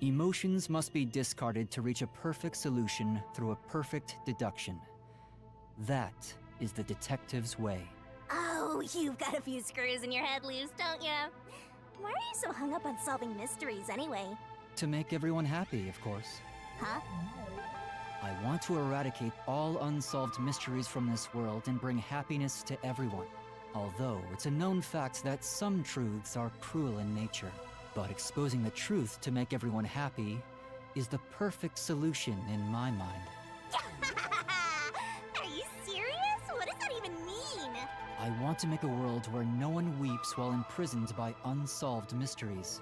Emotions must be discarded to reach a perfect solution through a perfect deduction. That is the detective's way.
Oh, you've got a few screws in your head loose, don't you? Why are you so hung up on solving mysteries anyway?
To make everyone happy, of course.
Huh?
I want to eradicate all unsolved mysteries from this world and bring happiness to everyone. Although it's a known fact that some truths are cruel in nature. But exposing the truth to make everyone happy is the perfect solution in my mind.
Are you serious? What does that even mean?
I want to make a world where no one weeps while imprisoned by unsolved mysteries.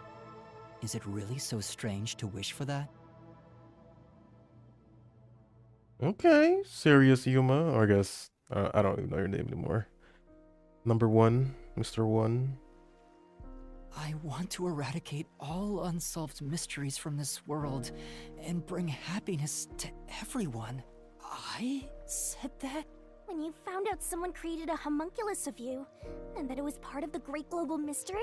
Is it really so strange to wish for that?
Okay, Serious Yuma, or I guess, I don't even know your name anymore. Number 1, Mr. 1.
I want to eradicate all unsolved mysteries from this world and bring happiness to everyone. I said that?
When you found out someone created a homunculus of you, and that it was part of the great global mystery,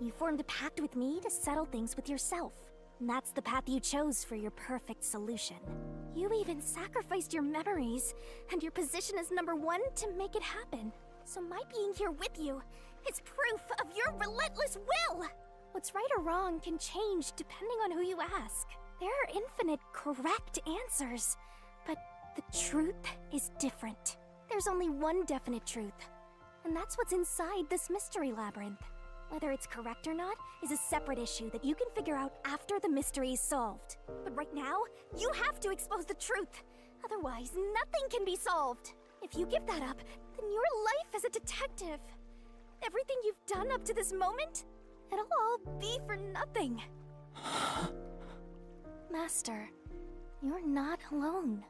you formed a pact with me to settle things with yourself. And that's the path you chose for your perfect solution. You even sacrificed your memories and your position as number 1 to make it happen. So my being here with you is proof of your relentless will! What's right or wrong can change depending on who you ask. There are infinite correct answers, but the truth is different. There's only one definite truth, and that's what's inside this mystery labyrinth. Whether it's correct or not is a separate issue that you can figure out after the mystery is solved. But right now, you have to expose the truth. Otherwise, nothing can be solved. If you give that up, then your life as a detective, everything you've done up to this moment, it'll all be for nothing. Master, you're not alone.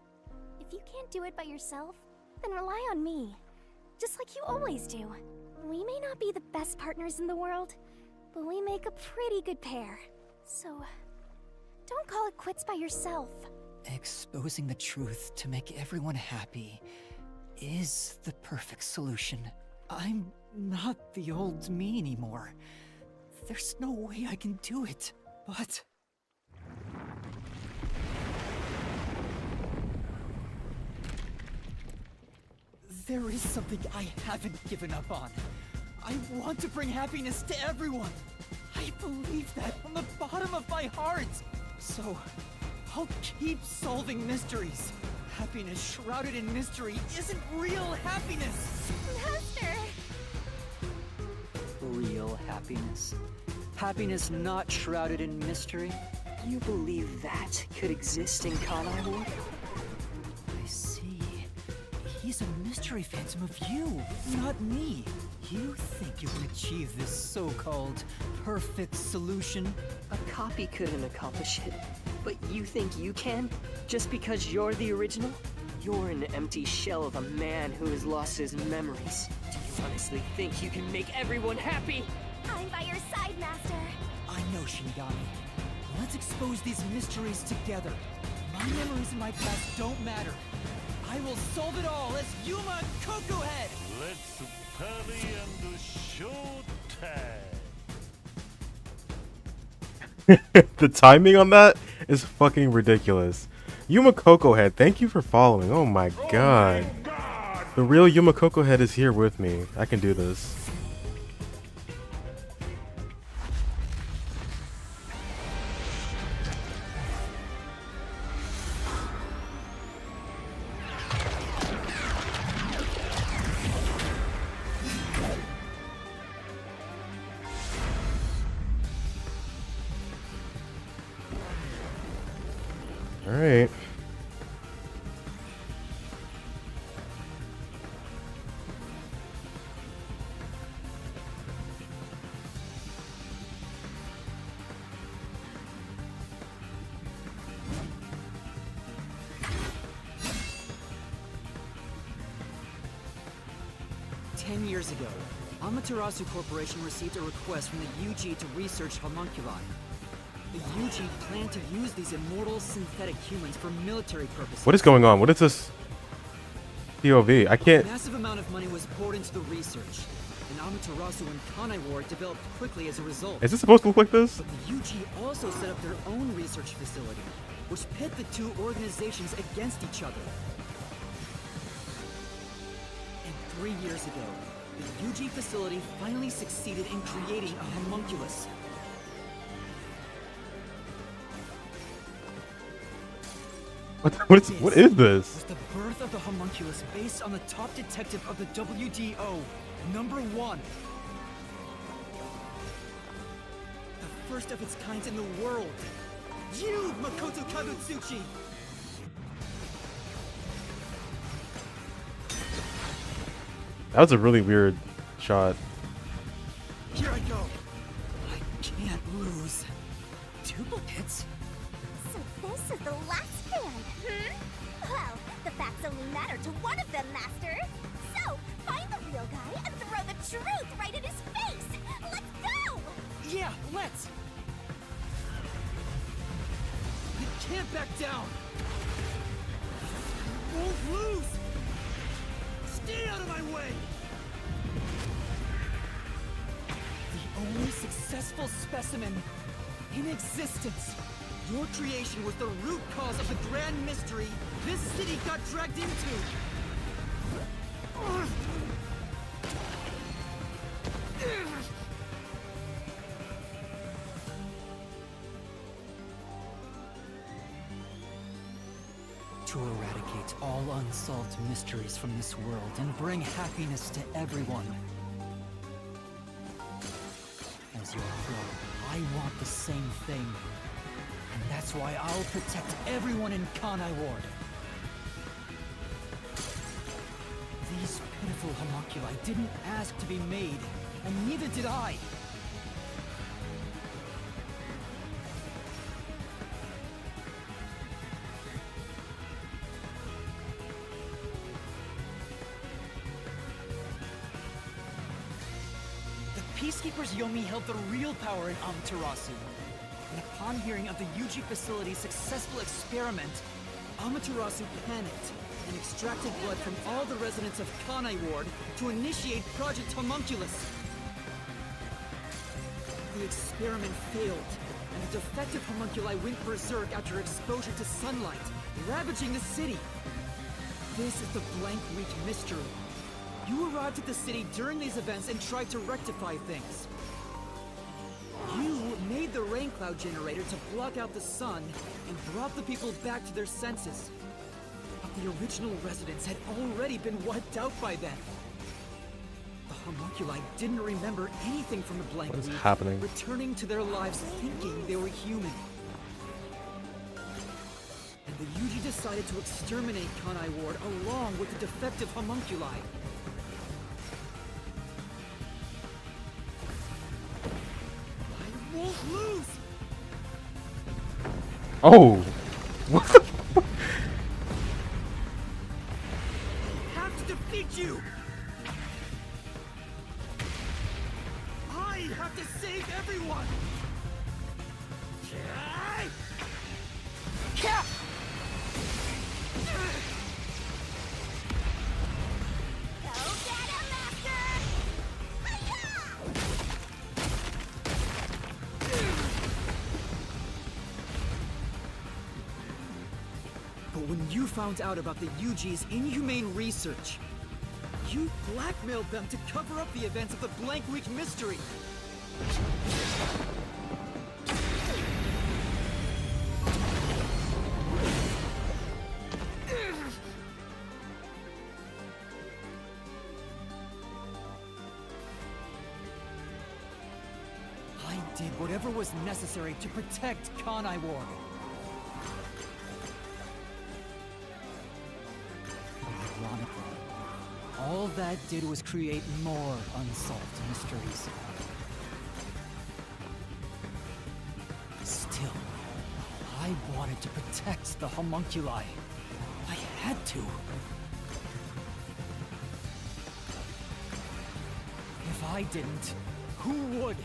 If you can't do it by yourself, then rely on me, just like you always do. We may not be the best partners in the world, but we make a pretty good pair. So, don't call it quits by yourself.
Exposing the truth to make everyone happy is the perfect solution. I'm not the old me anymore.
There's no way I can do it, but... there is something I haven't given up on. I want to bring happiness to everyone. I believe that from the bottom of my heart. So, I'll keep solving mysteries. Happiness shrouded in mystery isn't real happiness.
Master!
Real happiness? Happiness not shrouded in mystery? You believe that could exist in Kanai Ward?
I see. He's a mystery phantom of you, not me. You think you can achieve this so-called perfect solution?
A copy couldn't accomplish it, but you think you can? Just because you're the original? You're an empty shell of a man who has lost his memories. Do you honestly think you can make everyone happy?
I'm by your side, Master.
I know, Shinigami. Let's expose these mysteries together. My memories in my past don't matter. I will solve it all as Yuma Coco Head!
Let's party and show time.
The timing on that is fucking ridiculous. Yuma Coco Head, thank you for following. Oh my god. The real Yuma Coco Head is here with me. I can do this. Alright.
Years ago, Amaterasu Corporation received a request from the UG to research homunculi. The UG planned to use these immortal synthetic humans for military purposes.
What is going on? What is this? POV. I can't.
A massive amount of money was poured into the research, and Amaterasu and Kanai Ward developed quickly as a result.
Is this supposed to look like this?
But the UG also set up their own research facility, which pit the two organizations against each other. And 3 years ago, the UG facility finally succeeded in creating a homunculus.
What is this?
Was the birth of the homunculus based on the top detective of the WDO, #1. The first of its kind in the world. You, Makoto Kagutsuchi!
That was a really weird shot.
Here I go. I can't lose. Duplicates?
So this is the last stand, Well, the facts only matter to one of them, Master. So, find the real guy and throw the truth right in his face! Let's go!
Yeah, let's! I can't back down! I won't lose! Stay out of my way! The only successful specimen in existence. Your creation was the root cause of the grand mystery this city got dragged into. To eradicate all unsolved mysteries from this world and bring happiness to everyone. As your crow, I want the same thing. And that's why I'll protect everyone in Kanai Ward. These pitiful homunculi didn't ask to be made, and neither did I. The Peacekeepers Yomi held the real power in Amaterasu. And upon hearing of the UG facility's successful experiment, Amaterasu panicked and extracted blood from all the residents of Kanai Ward to initiate Project Homunculus. The experiment failed, and the defective homunculi went berserk after exposure to sunlight, ravaging the city. This is the Blank Week mystery. You arrived at the city during these events and tried to rectify things. You made the rain cloud generator to block out the sun and brought the people back to their senses. But the original residents had already been wiped out by then. The homunculi didn't remember anything from the Blank
What is
Week,
happening?
returning to their lives thinking they were human. And the Yuji decided to exterminate Kanai Ward along with the defective homunculi. I won't lose!
Oh! What the fuck?
I have to defeat you! I have to save everyone! But when you found out about the Yuji's inhumane research, you blackmailed them to cover up the events of the Blank Week mystery. I did whatever was necessary to protect Kanai Ward. Ironically, all that did was create more unsolved mysteries. Still, I wanted to protect the homunculi. I had to. If I didn't, who would?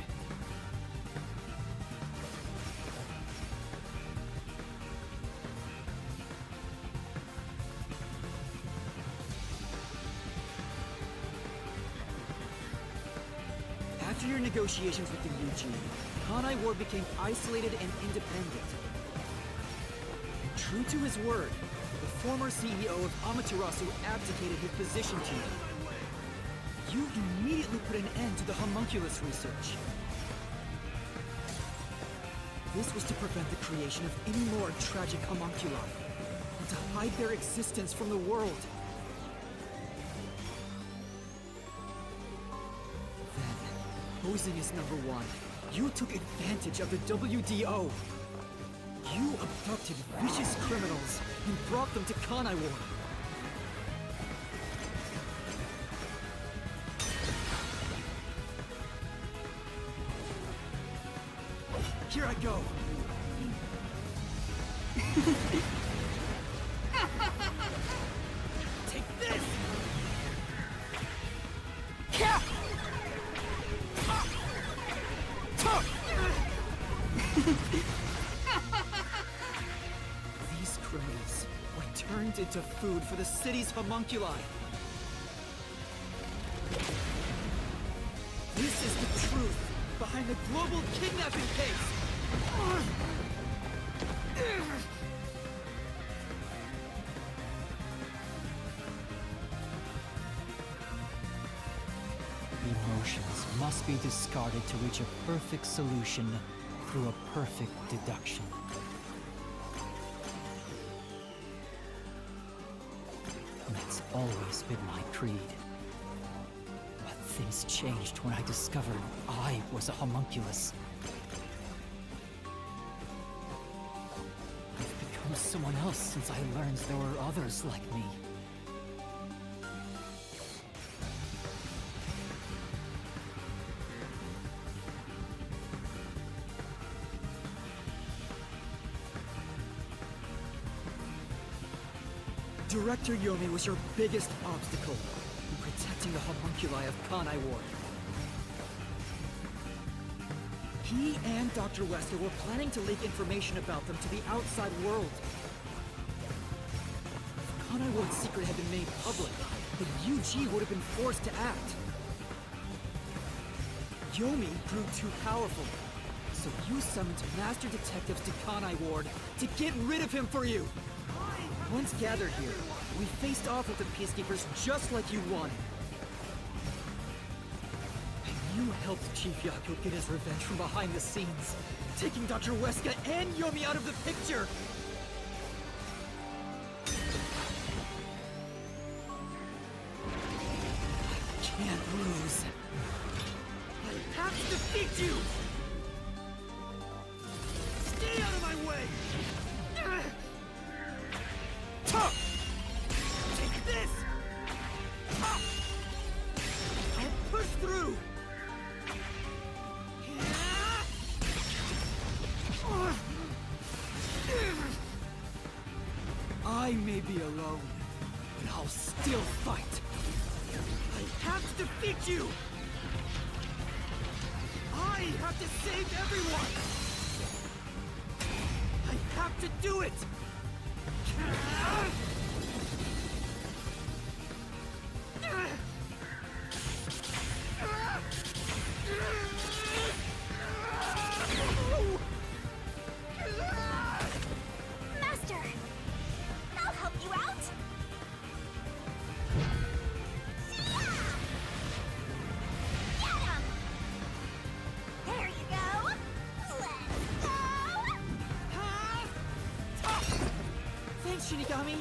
After your negotiations with the Yuji, Kanai Ward became isolated and independent. And true to his word, the former CEO of Amaterasu abdicated his position to you. You immediately put an end to the homunculus research. This was to prevent the creation of any more tragic homunculi, and to hide their existence from the world. Posing as number one, you took advantage of the WDO. You abducted vicious criminals and brought them to Kanai Ward. Here I go. Take this! These criminals were turned into food for the city's homunculi. This is the truth behind the global kidnapping case. Emotions must be discarded to reach a perfect solution through a perfect deduction. That's always been my creed. But things changed when I discovered I was a homunculus. I've become someone else since I learned there were others like me. Director Yomi was your biggest obstacle in protecting the homunculi of Kanai Ward. He and Dr. Wesker were planning to leak information about them to the outside world. If Kanai Ward's secret had been made public, the UG would have been forced to act. Yomi proved too powerful. So you summoned Master Detectives to Kanai Ward to get rid of him for you. Once gathered here, we faced off with the Peacekeepers just like you wanted. And you helped Chief Yako get his revenge from behind the scenes, taking Dr. Weska and Yomi out of the picture! I can't lose. I have to defeat you! Stay out of my way! Take this! I'll push through! I may be alone, but I'll still fight. I have to defeat you! I have to save everyone! I have to do it!
Master! I'll help you out! Get him! There you go! Let's go!
Thanks, Shinigami!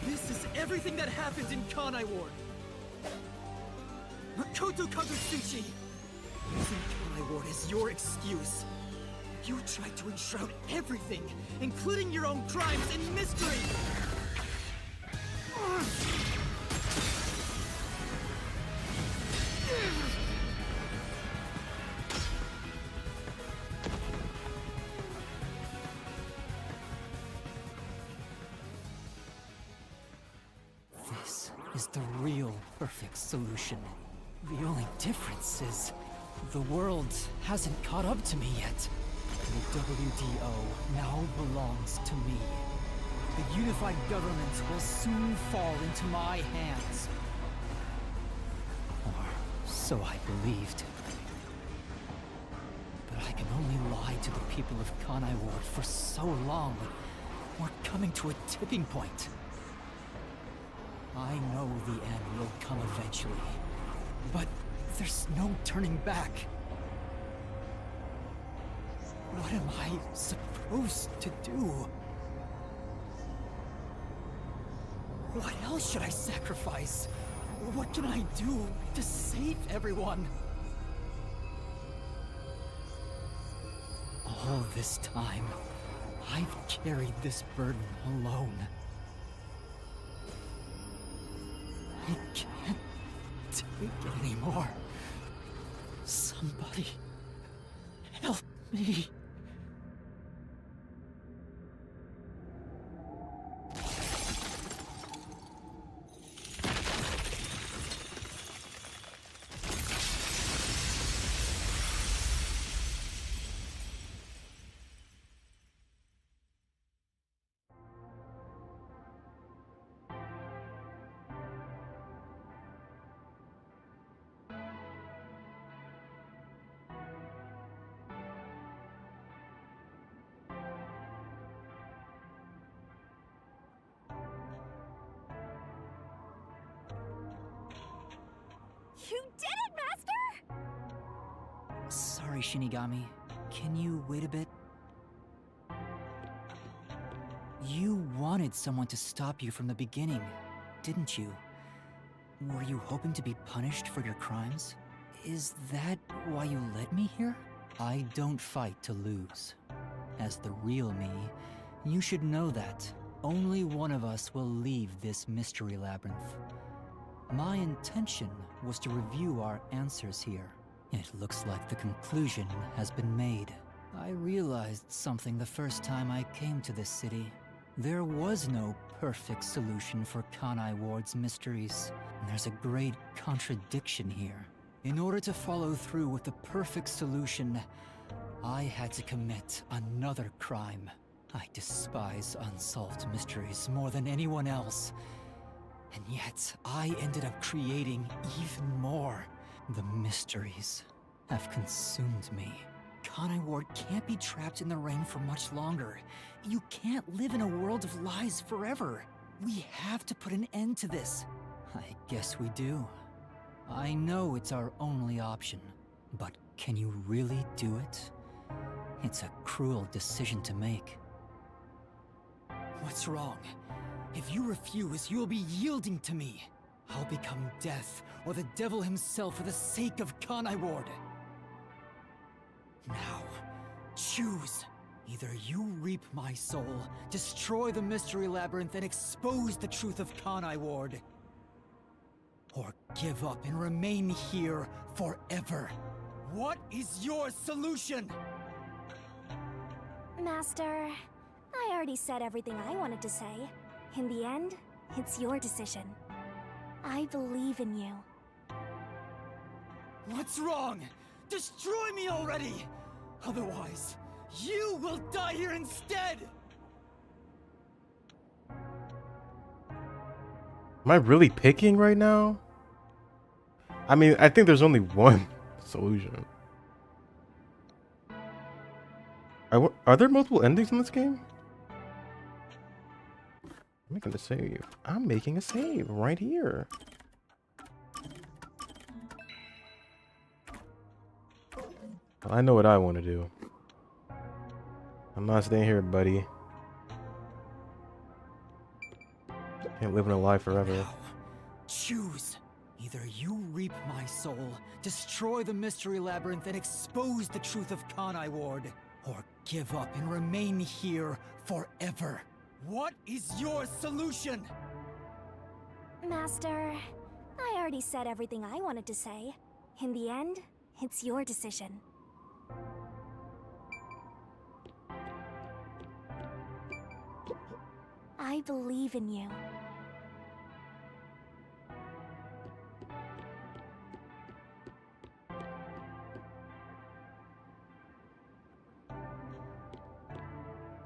This is everything that happened in Kanai Ward! Makoto Kagutsuchi! Using Kanai Ward as your excuse. You tried to enshroud everything, including your own crimes, in mystery! This is the real perfect solution. The only difference is the world hasn't caught up to me yet. The WDO now belongs to me. The unified government will soon fall into my hands. Or so I believed. But I can only lie to the people of Kanai Ward for so long. We're coming to a tipping point. I know the end will come eventually, but there's no turning back. What am I supposed to do? What else should I sacrifice? What can I do to save everyone? All this time, I've carried this burden alone. I can't take it anymore. Somebody help me.
You did it, Master!
Sorry, Shinigami. Can you wait a bit? You wanted someone to stop you from the beginning, didn't you? Were you hoping to be punished for your crimes? Is that why you led me here? I don't fight to lose. As the real me, you should know that only one of us will leave this mystery labyrinth. My intention was to review our answers here. It looks like the conclusion has been made. I realized something the first time I came to this city. There was no perfect solution for Kanai Ward's mysteries. There's a great contradiction here. In order to follow through with the perfect solution, I had to commit another crime. I despise unsolved mysteries more than anyone else. And yet, I ended up creating even more. The mysteries have consumed me. Kanai Ward can't be trapped in the rain for much longer. You can't live in a world of lies forever. We have to put an end to this. I guess we do. I know it's our only option, but can you really do it? It's a cruel decision to make.
What's wrong? If you refuse, you'll be yielding to me. I'll become death, or the devil himself for the sake of Kanai Ward. Now, choose. Either you reap my soul, destroy the Mystery Labyrinth, and expose the truth of Kanai Ward. Or give up and remain here forever. What is your solution?
Master, I already said everything I wanted to say. In the end, it's your decision. I believe in you.
What's wrong? Destroy me already! Otherwise, you will die here instead!
Am I really picking right now? I mean, I think there's only one solution. Are there multiple endings in this game? I'm making a save. I'm making a save right here. I know what I want to do. I'm not staying here, buddy. Can't live in a lie forever.
Now, choose. Either you reap my soul, destroy the Mystery Labyrinth, and expose the truth of Kanai Ward, or give up and remain here forever. What is your solution?
Master, I already said everything I wanted to say. In the end, it's your decision. I believe in you.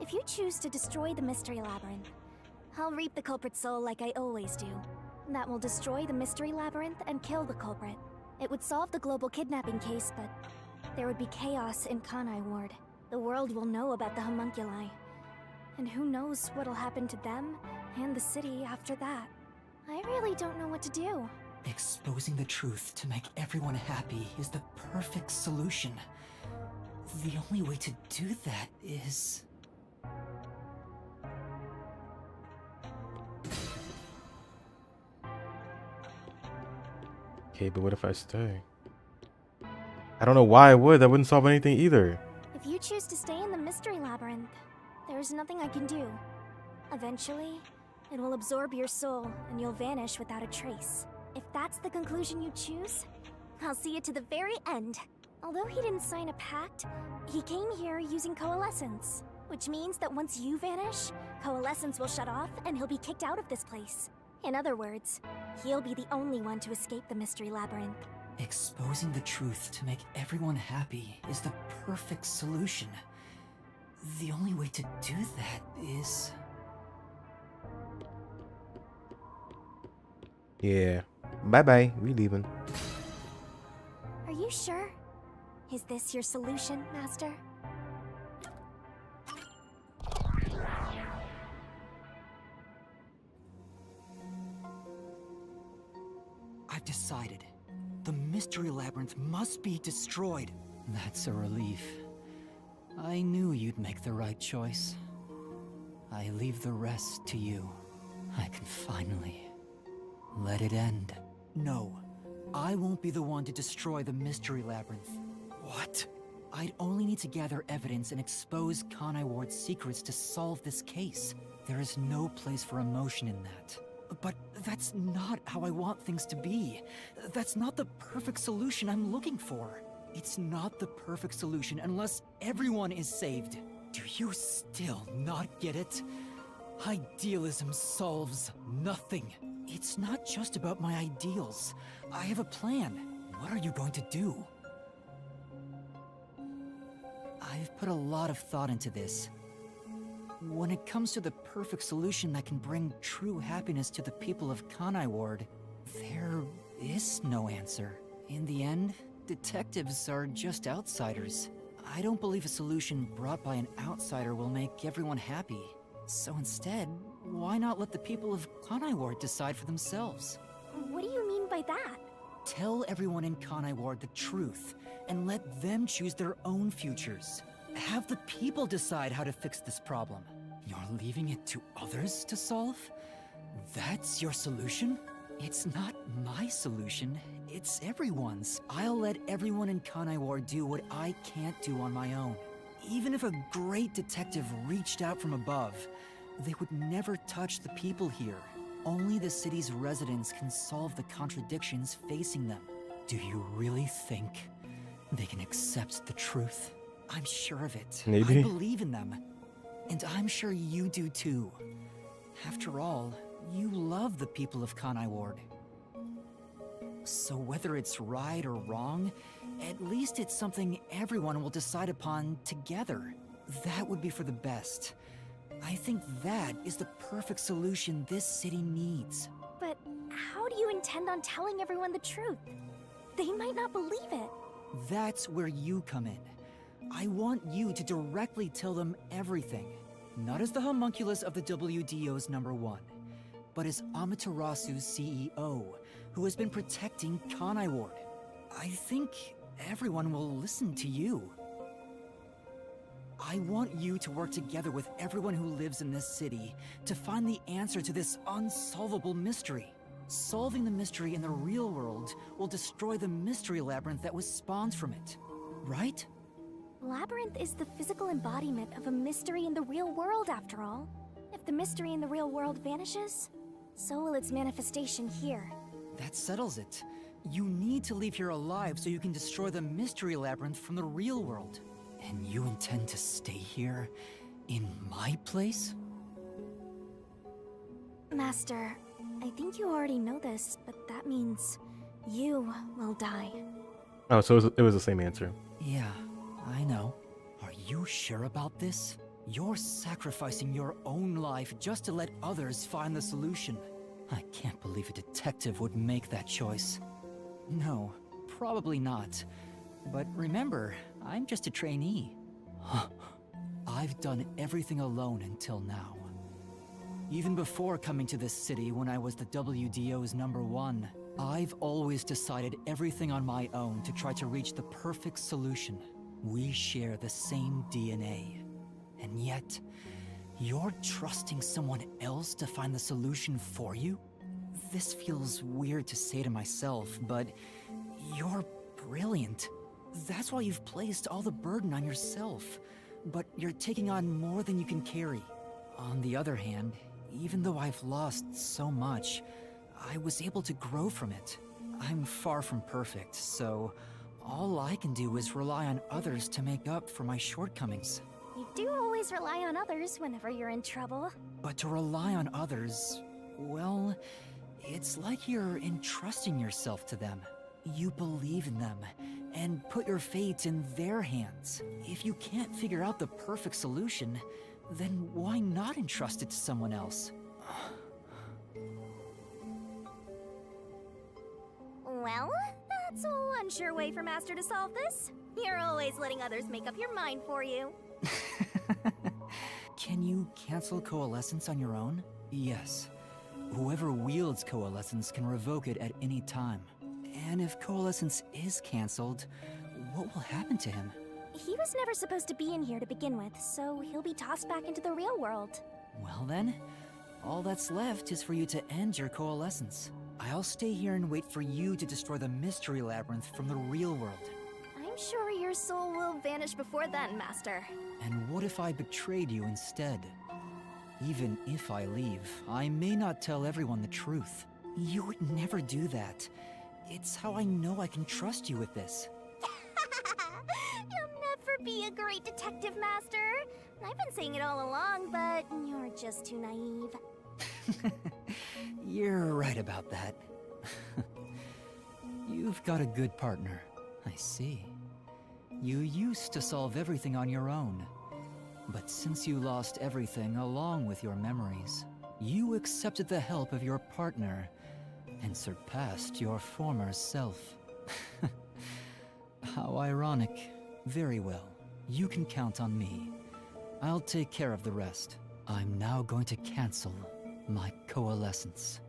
If you choose to destroy the Mystery Labyrinth, I'll reap the culprit's soul like I always do. That will destroy the Mystery Labyrinth and kill the culprit. It would solve the global kidnapping case, but there would be chaos in Kanai Ward. The world will know about the homunculi. And who knows what'll happen to them and the city after that. I really don't know what to do.
Exposing the truth to make everyone happy is the perfect solution. The only way to do that is...
Okay, but what if I stay? I don't know why I would. That wouldn't solve anything either.
If you choose to stay in the Mystery Labyrinth, there's nothing I can do. Eventually, it will absorb your soul and you'll vanish without a trace. If that's the conclusion you choose, I'll see you to the very end. Although he didn't sign a pact, he came here using Coalescence, which means that once you vanish, Coalescence will shut off and he'll be kicked out of this place. In other words, he'll be the only one to escape the Mystery Labyrinth.
Exposing the truth to make everyone happy is the perfect solution. The only way to do that is...
Yeah. Bye-bye. We leaving.
Are you sure? Is this your solution, Master?
I've decided. The Mystery Labyrinth must be destroyed. That's a relief. I knew you'd make the right choice. I leave the rest to you. I can finally let it end. No, I won't be the one to destroy the Mystery Labyrinth. What? I'd only need to gather evidence and expose Kanai Ward's secrets to solve this case. There is no place for emotion in that. But that's not how I want things to be. That's not the perfect solution I'm looking for. It's not the perfect solution unless everyone is saved. Do you still not get it? Idealism solves nothing. It's not just about my ideals. I have a plan. What are you going to do? I've put a lot of thought into this. when it comes to the perfect solution that can bring true happiness to the people of Kanai Ward, there is no answer. In the end, detectives are just outsiders. I don't believe a solution brought by an outsider will make everyone happy. So instead, why not let the people of Kanai Ward decide for themselves?
What do you mean by that?
Tell everyone in Kanai Ward the truth, and let them choose their own futures. Have the people decide how to fix this problem. You're leaving it to others to solve? That's your solution? It's not my solution, it's everyone's. I'll let everyone in Kanai Ward do what I can't do on my own. Even if a great detective reached out from above, they would never touch the people here. Only the city's residents can solve the contradictions facing them. Do you really think they can accept the truth? I'm sure of it.
Maybe.
I believe in them. And I'm sure you do too. After all, you love the people of Kanai Ward. So whether it's right or wrong, at least it's something everyone will decide upon together. That would be for the best. I think that is the perfect solution this city needs.
But how do you intend on telling everyone the truth? They might not believe it.
That's where you come in. I want you to directly tell them everything. Not as the homunculus of the WDO's #1, but as Amaterasu's CEO, who has been protecting Kanai Ward. I think everyone will listen to you. I want you to work together with everyone who lives in this city to find the answer to this unsolvable mystery. Solving the mystery in the real world will destroy the mystery labyrinth that was spawned from it. Right?
Labyrinth is the physical embodiment of a mystery in the real world, after all. If the mystery in the real world vanishes, so will its manifestation here.
That settles it. You need to leave here alive so you can destroy the mystery labyrinth from the real world. And you intend to stay here, in my place?
Master, I think you already know this, but that means you will die.
Oh, so it was the same answer.
Yeah, I know. Are you sure about this? You're sacrificing your own life just to let others find the solution. I can't believe a detective would make that choice. No, probably not. But remember, I'm just a trainee. I've done everything alone until now. Even before coming to this city when I was the WDO's #1, I've always decided everything on my own to try to reach the perfect solution. We share the same DNA. And yet, you're trusting someone else to find the solution for you? This feels weird to say to myself, but you're brilliant. That's why you've placed all the burden on yourself, but you're taking on more than you can carry. On the other hand, even though I've lost so much, I was able to grow from it. I'm far from perfect, so all I can do is rely on others to make up for my shortcomings.
You do always rely on others whenever you're in trouble.
But to rely on others, well, it's like you're entrusting yourself to them. You believe in them, and put your fate in their hands. If you can't figure out the perfect solution, then why not entrust it to someone else?
Well, that's one sure way for Master to solve this. You're always letting others make up your mind for you.
Can you cancel Coalescence on your own? Yes. Whoever wields Coalescence can revoke it at any time. And if Coalescence is cancelled, what will happen to him?
He was never supposed to be in here to begin with, so he'll be tossed back into the real world.
Well then, all that's left is for you to end your Coalescence. I'll stay here and wait for you to destroy the Mystery Labyrinth from the real world.
I'm sure your soul will vanish before then, Master.
And what if I betrayed you instead? Even if I leave, I may not tell everyone the truth. You would never do that. It's how I know I can trust you with this.
You'll never be a great detective, Master. I've been saying it all along, but you're just too naive.
You're right about that. You've got a good partner. I see. You used to solve everything on your own. But since you lost everything along with your memories, you accepted the help of your partner and surpassed your former self. How ironic. Very well. You can count on me. I'll take care of the rest. I'm now going to cancel my coalescence.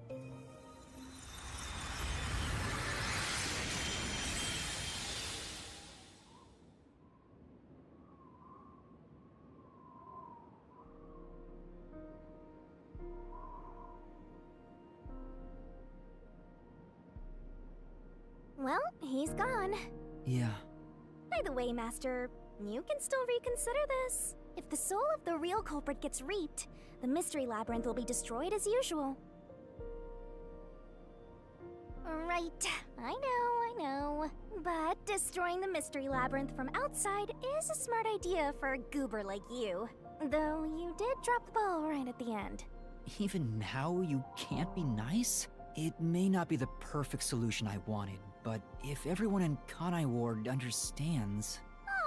Well, he's gone.
Yeah.
By the way, Master, you can still reconsider this. If the soul of the real culprit gets reaped, the Mystery Labyrinth will be destroyed as usual. Right, I know. But destroying the Mystery Labyrinth from outside is a smart idea for a goober like you. Though you did drop the ball right at the end.
Even now, you can't be nice? It may not be the perfect solution I wanted, but if everyone in Kanai Ward understands...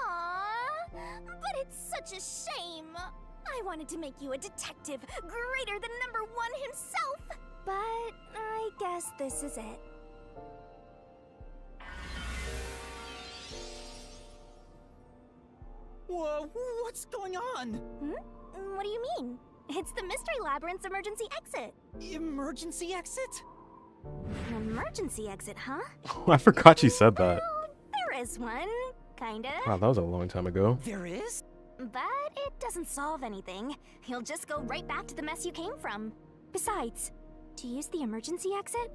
Aww, but it's such a shame. I wanted to make you a detective greater than #1 himself. But I guess this is it.
Whoa, what's going on?
What do you mean? It's the Mystery Labyrinth's emergency exit.
Emergency exit?
An emergency exit, huh?
I forgot she said that.
There is one, kinda.
Wow, that was a long time ago.
There is?
But it doesn't solve anything. You'll just go right back to the mess you came from. Besides, to use the emergency exit,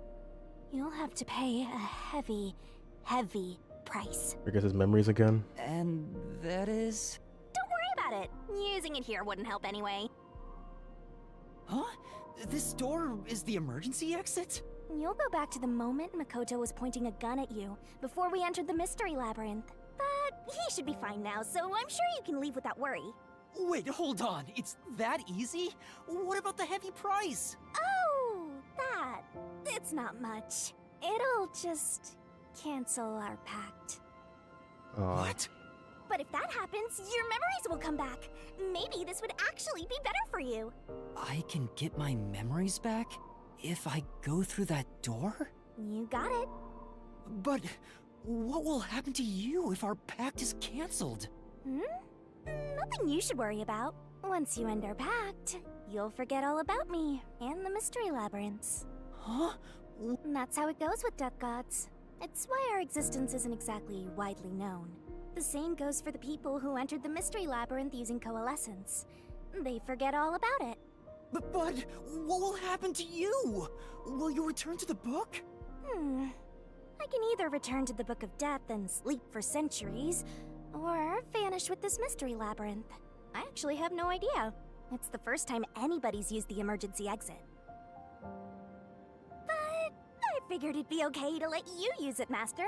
you'll have to pay a heavy, heavy price.
I guess his memories again.
And that is...
Don't worry about it. Using it here wouldn't help anyway.
Huh? This door is the emergency exit?
You'll go back to the moment Makoto was pointing a gun at you before we entered the Mystery Labyrinth. But he should be fine now, so I'm sure you can leave without worry.
Wait, hold on. It's that easy? What about the heavy price?
Oh, that. It's not much. It'll just cancel our pact.
What?
But if that happens, your memories will come back. Maybe this would actually be better for you.
I can get my memories back if I go through that door?
You got it.
But what will happen to you if our pact is cancelled?
Nothing you should worry about. Once you end our pact, you'll forget all about me and the Mystery Labyrinths.
Huh?
And that's how it goes with Death Gods. It's why our existence isn't exactly widely known. The same goes for the people who entered the Mystery Labyrinth using coalescence. They forget all about it.
But what will happen to you? Will you return to the book?
I can either return to the Book of Death and sleep for centuries, or vanish with this Mystery Labyrinth. I actually have no idea. It's the first time anybody's used the emergency exit. But I figured it'd be okay to let you use it, Master.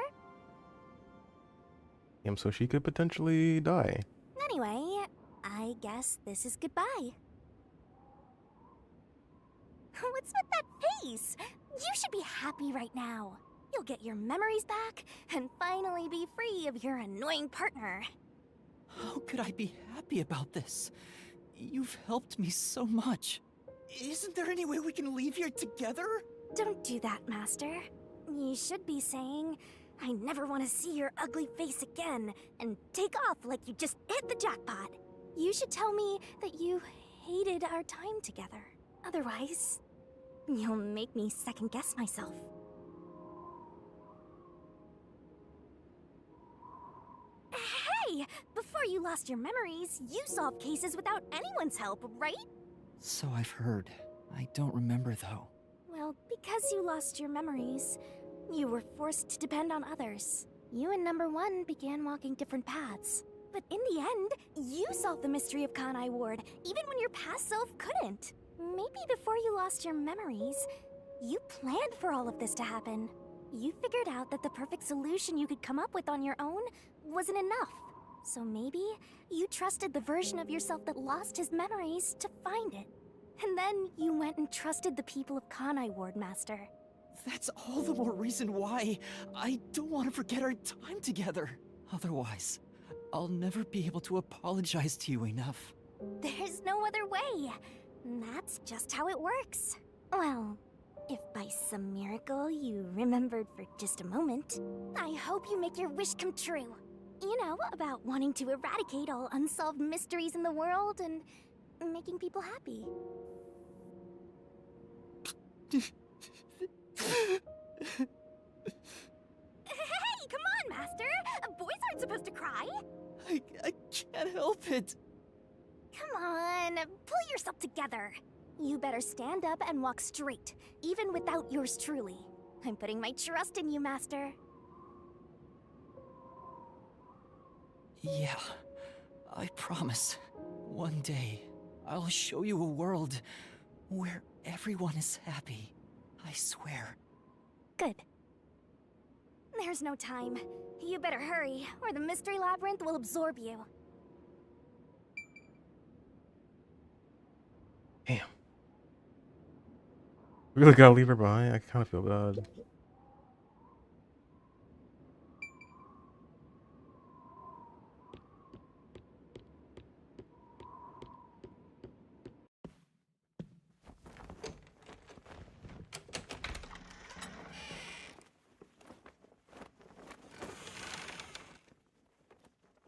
So she could potentially die.
Anyway, I guess this is goodbye. What's with that face? You should be happy right now. You'll get your memories back and finally be free of your annoying partner.
How could I be happy about this? You've helped me so much. Isn't there any way we can leave here together?
Don't do that, Master. You should be saying, I never want to see your ugly face again, and take off like you just hit the jackpot. You should tell me that you hated our time together. Otherwise, you'll make me second-guess myself. Hey! Before you lost your memories, you solved cases without anyone's help, right?
So I've heard. I don't remember, though.
Well, because you lost your memories, you were forced to depend on others. You and #1 began walking different paths. But in the end, you solved the mystery of Kanai Ward, even when your past self couldn't. Maybe before you lost your memories, you planned for all of this to happen. You figured out that the perfect solution you could come up with on your own wasn't enough. So maybe you trusted the version of yourself that lost his memories to find it. And then you went and trusted the people of Kanai Ward, Master.
That's all the more reason why I don't want to forget our time together.
Otherwise, I'll never be able to apologize to you enough.
There's no other way. That's just how it works. Well, if by some miracle you remembered for just a moment, I hope you make your wish come true. You know, about wanting to eradicate all unsolved mysteries in the world and making people happy. Hey, come on, Master! Boys aren't supposed to cry!
I can't help it.
Come on, pull yourself together. You better stand up and walk straight, even without yours truly. I'm putting my trust in you, Master.
Yeah, I promise. One day, I'll show you a world where everyone is happy. I swear.
Good. There's no time. You better hurry, or the Mystery Labyrinth will absorb you.
Damn. Really gotta leave her behind? I kind of feel bad.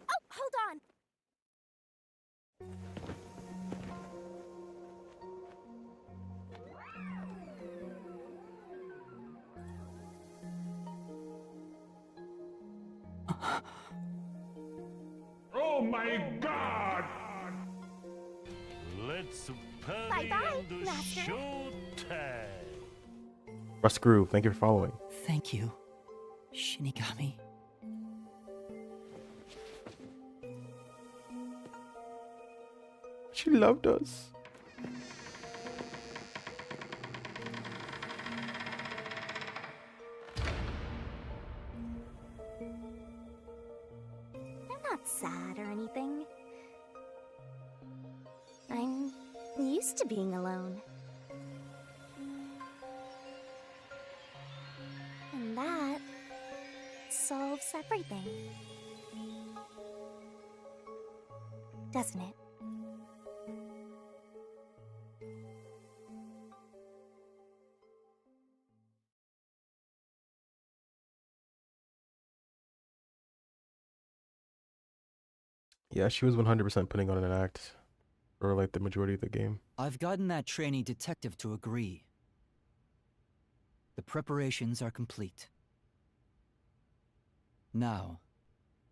Oh, hold on!
Oh my god! Let's party
Bye-bye,
on the
Master.
showtime.
Russ Groove, thank you for following.
Thank you, Shinigami.
She loved us.
I'm not sad or anything. I'm used to being alone. And that solves everything. Doesn't it?
Yeah, she was 100% putting on an act for like the majority of the game.
I've gotten that trainee detective to agree. The preparations are complete. Now,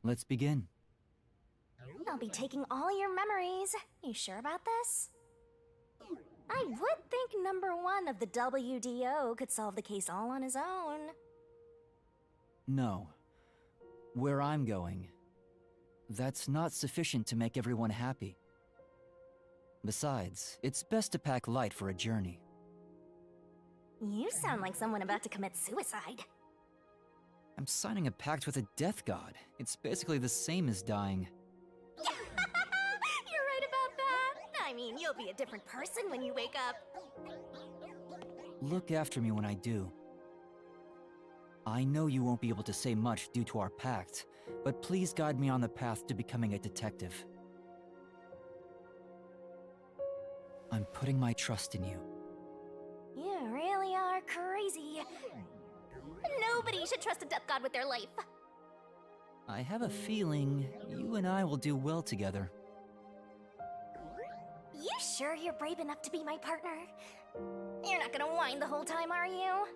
let's begin.
I'll be taking all your memories. You sure about this? I would think number one of the WDO could solve the case all on his own.
No. Where I'm going, that's not sufficient to make everyone happy. Besides, it's best to pack light for a journey.
You sound like someone about to commit suicide.
I'm signing a pact with a death god. It's basically the same as dying.
You're right about that. I mean, you'll be a different person when you wake up.
Look after me when I do. I know you won't be able to say much due to our pact, but please guide me on the path to becoming a detective. I'm putting my trust in you.
You really are crazy. Nobody should trust a death god with their life.
I have a feeling you and I will do well together.
You sure you're brave enough to be my partner? You're not gonna whine the whole time, are you?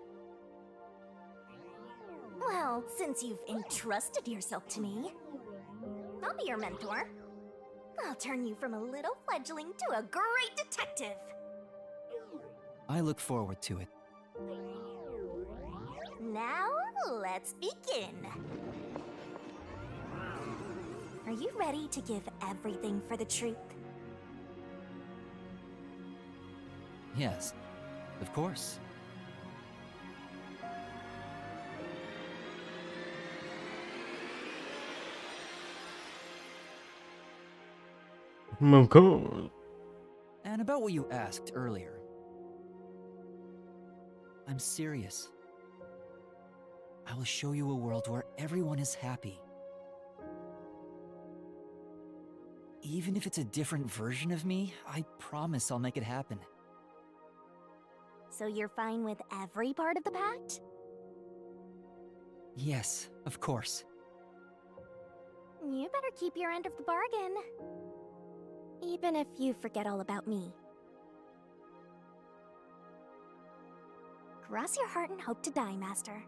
Well, since you've entrusted yourself to me, I'll be your mentor. I'll turn you from a little fledgling to a great detective.
I look forward to it.
Now, let's begin. Are you ready to give everything for the truth?
Yes, of course.
Of course.
And about what you asked earlier. I'm serious. I will show you a world where everyone is happy. Even if it's a different version of me, I promise I'll make it happen.
So you're fine with every part of the pact?
Yes, of course.
You better keep your end of the bargain. Even if you forget all about me. Cross your heart and hope to die, Master.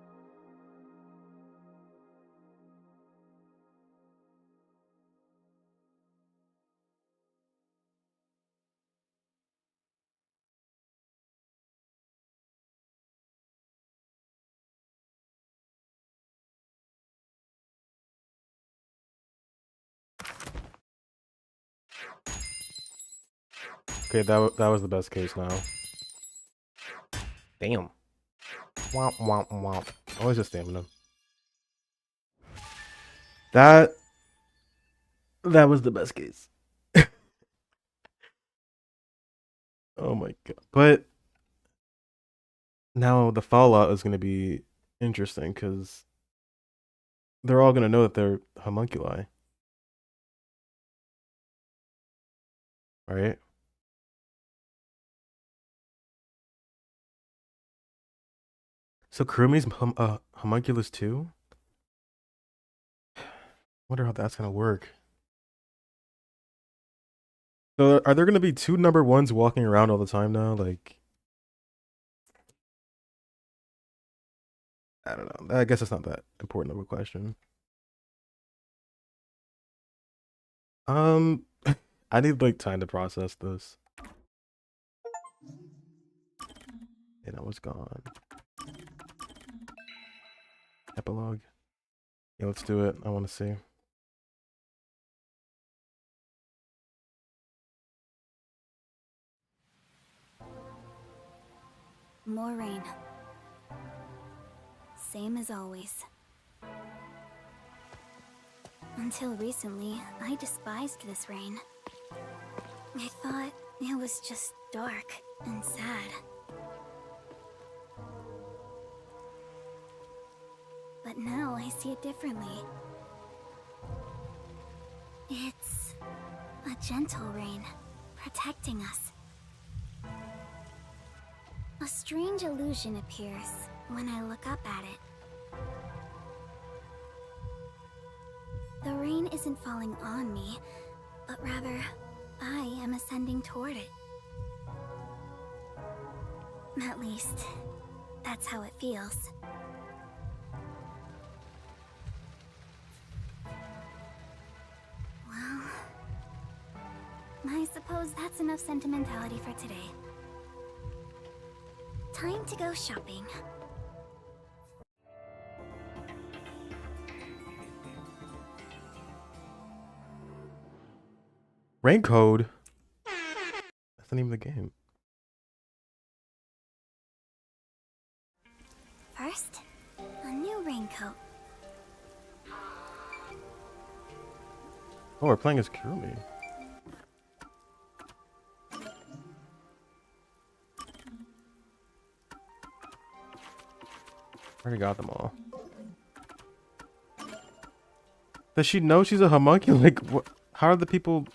Okay, that was the best case now. Damn. Womp womp womp. Always just stamina. That was the best case. Oh my god. But now the fallout is gonna be interesting because they're all gonna know that they're homunculi. Right? So Kurumi's homunculus too? Wonder how that's gonna work. So are there gonna be two number ones walking around all the time now? Like, I don't know. I guess it's not that important of a question. I need like time to process this. And I was gone. Epilogue. Yeah, let's do it. I want to see.
More rain. Same as always. Until recently, I despised this rain. I thought it was just dark and sad. But now I see it differently. It's a gentle rain, protecting us. A strange illusion appears when I look up at it. The rain isn't falling on me, but rather, I am ascending toward it. At least, that's how it feels. Well, I suppose that's enough sentimentality for today. Time to go shopping.
Rain code? That's the name of the game.
First, a new raincoat.
Oh, we're playing as Kurumi. Already got them all. Does she know she's a homunculus? Like, what? How are the people?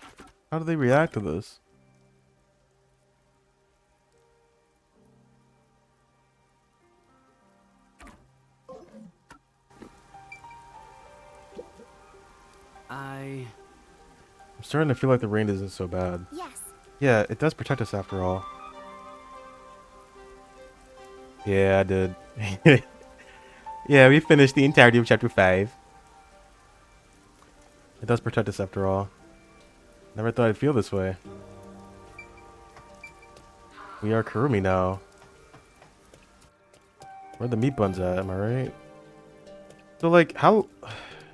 How do they react to this?
I'm
starting to feel like the rain isn't so bad.
Yes.
Yeah, it does protect us after all. Yeah, I did. Yeah, we finished the entirety of chapter 5. It does protect us after all. Never thought I'd feel this way. We are Kurumi now. Where the meat buns at? Am I right? So like, how?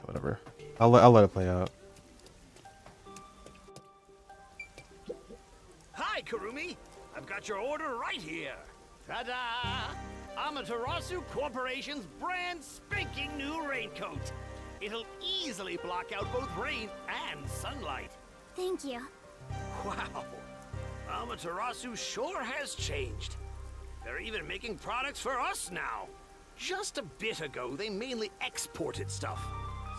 Whatever. I'll let it play out.
Hi, Kurumi. I've got your order right here. Ta-da! Amaterasu Corporation's brand spanking new raincoat. It'll easily block out both rain and sunlight.
Thank you.
Wow. Amaterasu sure has changed. They're even making products for us now. Just a bit ago, they mainly exported stuff,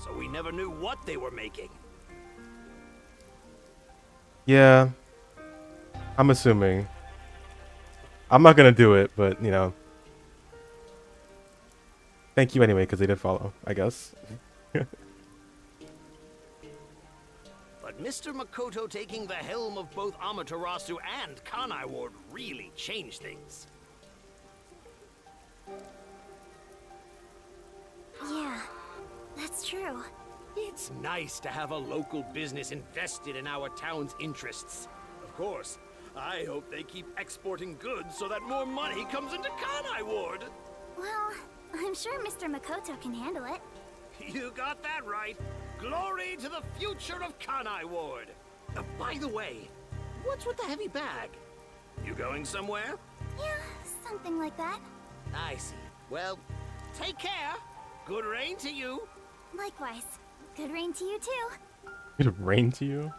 so we never knew what they were making.
Yeah. I'm assuming. I'm not gonna do it, but, you know. Thank you anyway, because they did follow, I guess.
But Mr. Makoto taking the helm of both Amaterasu and Kanai Ward really changed things.
Yeah, that's true.
It's nice to have a local business invested in our town's interests. Of course, I hope they keep exporting goods so that more money comes into Kanai Ward.
Well, I'm sure Mr. Makoto can handle it.
You got that right. Glory to the future of Kanai Ward. By the way, what's with the heavy bag? You going somewhere?
Yeah, something like that.
I see. Well, take care. Good rain to you.
Likewise. Good rain to you too.
Good rain to you?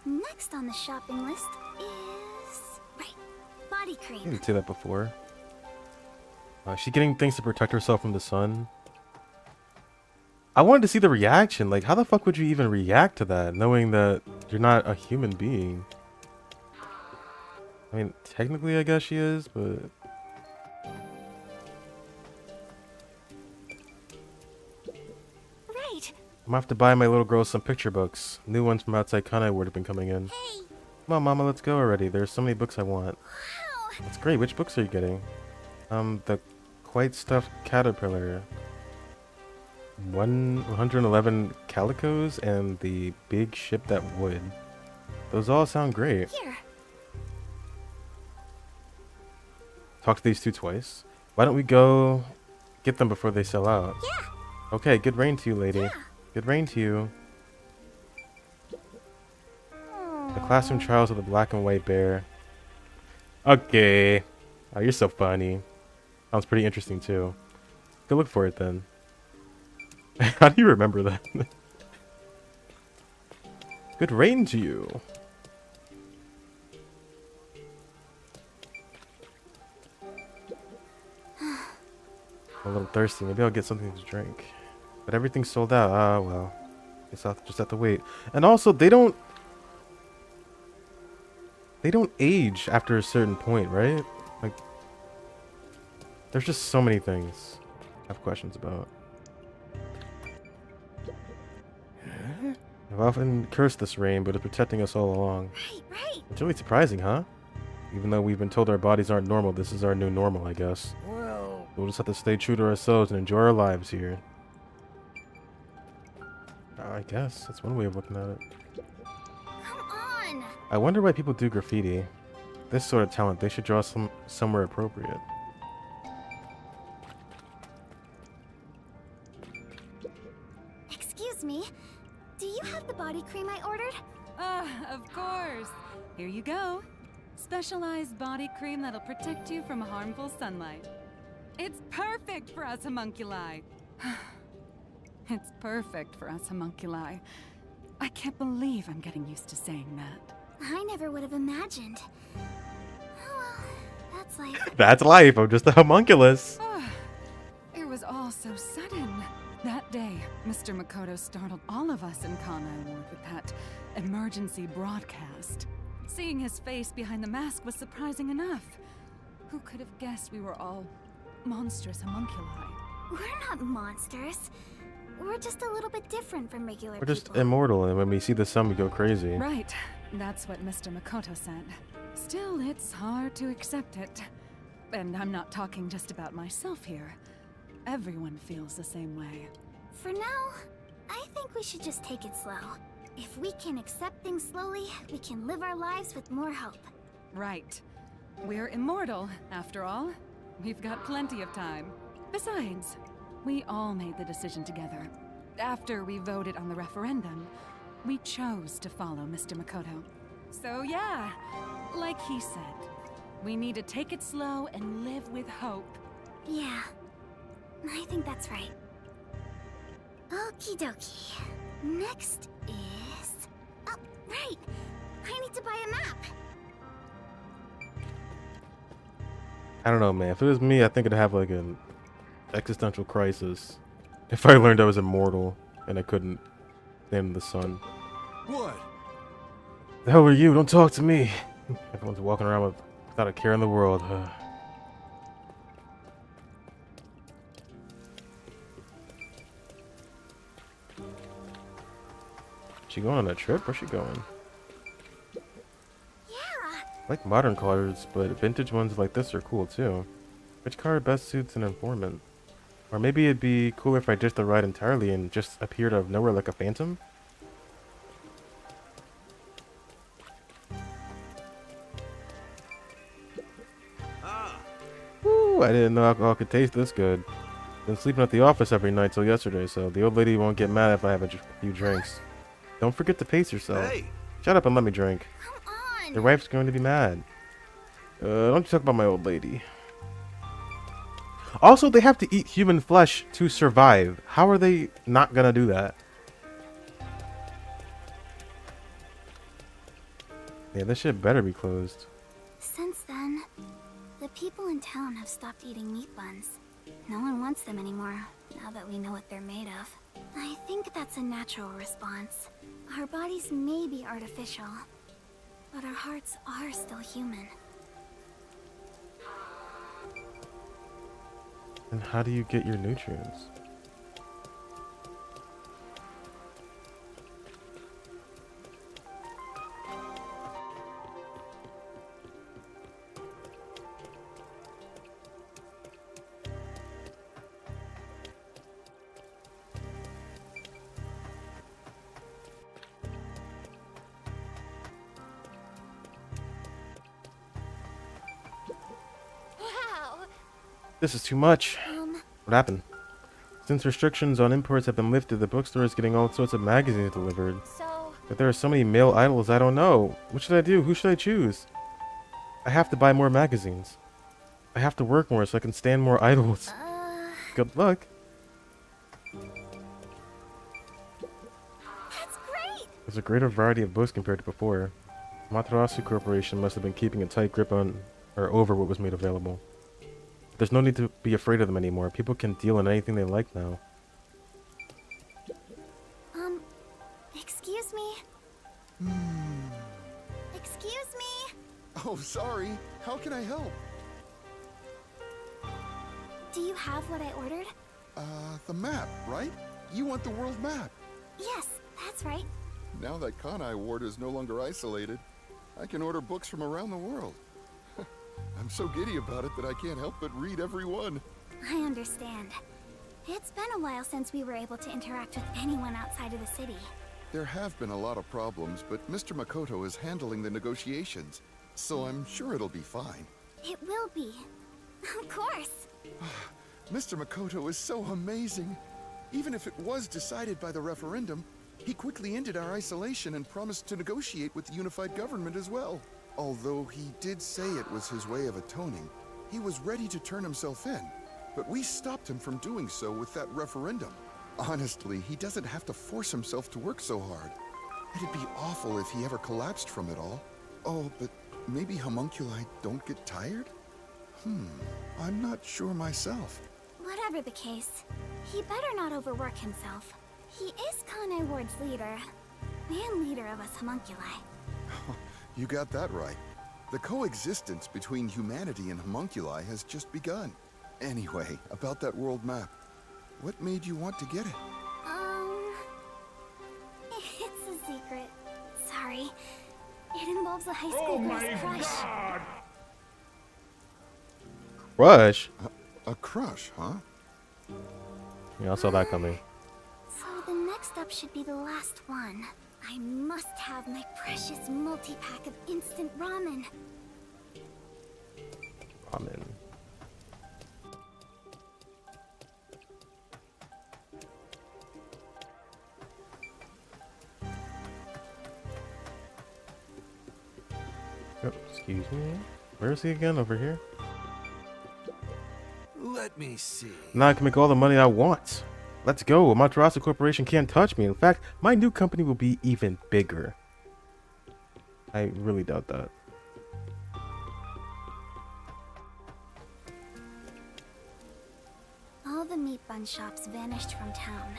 Next on the shopping list is... right, body
I
cream.
didn't say that before. She's getting things to protect herself from the sun. I wanted to see the reaction. Like, how the fuck would you even react to that, knowing that you're not a human being? I mean, technically, I guess she is, but...
Right.
I'm gonna have to buy my little girl some picture books. New ones from outside Kanai Ward have been coming in.
Hey.
Come on, Mama, let's go already. There's so many books I want.
Wow.
That's great. Which books are you getting? The Quite Stuffed Caterpillar. 111 Calicos and the Big Ship That Would. Those all sound great.
Here.
Talk to these two twice. Why don't we go get them before they sell out?
Yeah.
Okay, good rain to you, lady.
Yeah.
Good rain to you. The Classroom Trials of the Black and White Bear. Okay. Oh, you're so funny. Sounds pretty interesting too. Go look for it then. How do you remember that? Good rain to you. I'm a little thirsty. Maybe I'll get something to drink. But everything's sold out. Ah, well. Guess I'll just have to wait. And also, they don't age after a certain point, right? Like, there's just so many things I have questions about. I've often cursed this rain, but it's protecting us all along.
Right.
It's really surprising, huh? Even though we've been told our bodies aren't normal, this is our new normal, I guess.
Well,
We'll just have to stay true to ourselves and enjoy our lives here. I guess that's one way of looking at it.
Come on.
I wonder why people do graffiti. This sort of talent, they should draw somewhere appropriate.
Excuse me. Do you have the body cream I ordered?
Of course. Here you go. Specialized body cream that'll protect you from harmful sunlight. It's perfect for us homunculi. It's perfect for us homunculi. I can't believe I'm getting used to saying that.
I never would have imagined. Oh well, that's life.
That's life. I'm just a homunculus.
It was all so sudden. That day, Mr. Makoto startled all of us in Kanai Ward with that emergency broadcast. Seeing his face behind the mask was surprising enough. Who could have guessed we were all monstrous homunculi?
We're not monsters. We're just a little bit different from regular
We're just
people.
immortal, and when we see the sun, we go crazy.
Right. That's what Mr. Makoto said. Still, it's hard to accept it. And I'm not talking just about myself here. Everyone feels the same way.
For now, I think we should just take it slow. If we can accept things slowly, we can live our lives with more hope.
Right. We're immortal, after all. We've got plenty of time. Besides, we all made the decision together. After we voted on the referendum, we chose to follow Mr. Makoto. So yeah, like he said, we need to take it slow and live with hope.
Yeah, I think that's right. Okie dokie. Next is... oh, right! I need to buy a map!
I don't know, man. If it was me, I think I'd have like an existential crisis if I learned I was immortal and I couldn't stand in the sun.
What?
The hell are you? Don't talk to me. Everyone's walking around without a care in the world. She going on a trip? Where's she going?
Yeah.
I like modern cars, but vintage ones like this are cool too. Which car best suits an informant? Or maybe it'd be cooler if I ditched the ride entirely and just appeared out of nowhere like a phantom? Woo, I didn't know alcohol could taste this good. Been sleeping at the office every night till yesterday, so the old lady won't get mad if I have a few drinks. Don't forget to pace yourself.
Hey.
Shut up and let me drink.
Come on.
Your wife's going to be mad. Don't you talk about my old lady. Also, they have to eat human flesh to survive. How are they not gonna do that? Yeah, this shit better be closed.
Since then, the people in town have stopped eating meat buns. No one wants them anymore, now that we know what they're made of. I think that's a natural response. Our bodies may be artificial, but our hearts are still human.
And how do you get your nutrients?
Wow.
This is too much. What happened? Since restrictions on imports have been lifted, the bookstore is getting all sorts of magazines delivered. But there are so many male idols, I don't know. What should I do? Who should I choose? I have to buy more magazines. I have to work more so I can stand more idols. Good luck.
That's great.
There's a greater variety of books compared to before. Amaterasu Corporation must have been keeping a tight grip on or over what was made available. There's no need to be afraid of them anymore. People can deal in anything they like now.
Excuse me? Excuse me?
Oh, sorry. How can I help?
Do you have what I ordered?
The map, right? You want the world map.
Yes, that's right.
Now that Kanai Ward is no longer isolated, I can order books from around the world. I'm so giddy about it that I can't help but read every one.
I understand. It's been a while since we were able to interact with anyone outside of the city.
There have been a lot of problems, but Mr. Makoto is handling the negotiations, so I'm sure it'll be fine.
It will be. Of course.
Mr. Makoto is so amazing. Even if it was decided by the referendum, he quickly ended our isolation and promised to negotiate with the unified government as well. Although he did say it was his way of atoning, he was ready to turn himself in, but we stopped him from doing so with that referendum. Honestly, he doesn't have to force himself to work so hard. It'd be awful if he ever collapsed from it all. Oh, but maybe homunculi don't get tired? I'm not sure myself.
Whatever the case, he better not overwork himself. He is Kanai Ward's leader, and leader of us homunculi.
You got that right. The coexistence between humanity and homunculi has just begun. Anyway, about that world map. What made you want to get it?
It's a secret. Sorry. It involves a high school girl's crush.
Crush?
A crush, huh?
Yeah, I saw that coming.
So the next up should be the last one. I must have my precious multi-pack of instant ramen.
Ramen. Oh, excuse me. Where is he again? Over here?
Let me see.
Now I can make all the money I want. Let's go. Amaterasu Corporation can't touch me. In fact, my new company will be even bigger. I really doubt that.
All the meat bun shops vanished from town,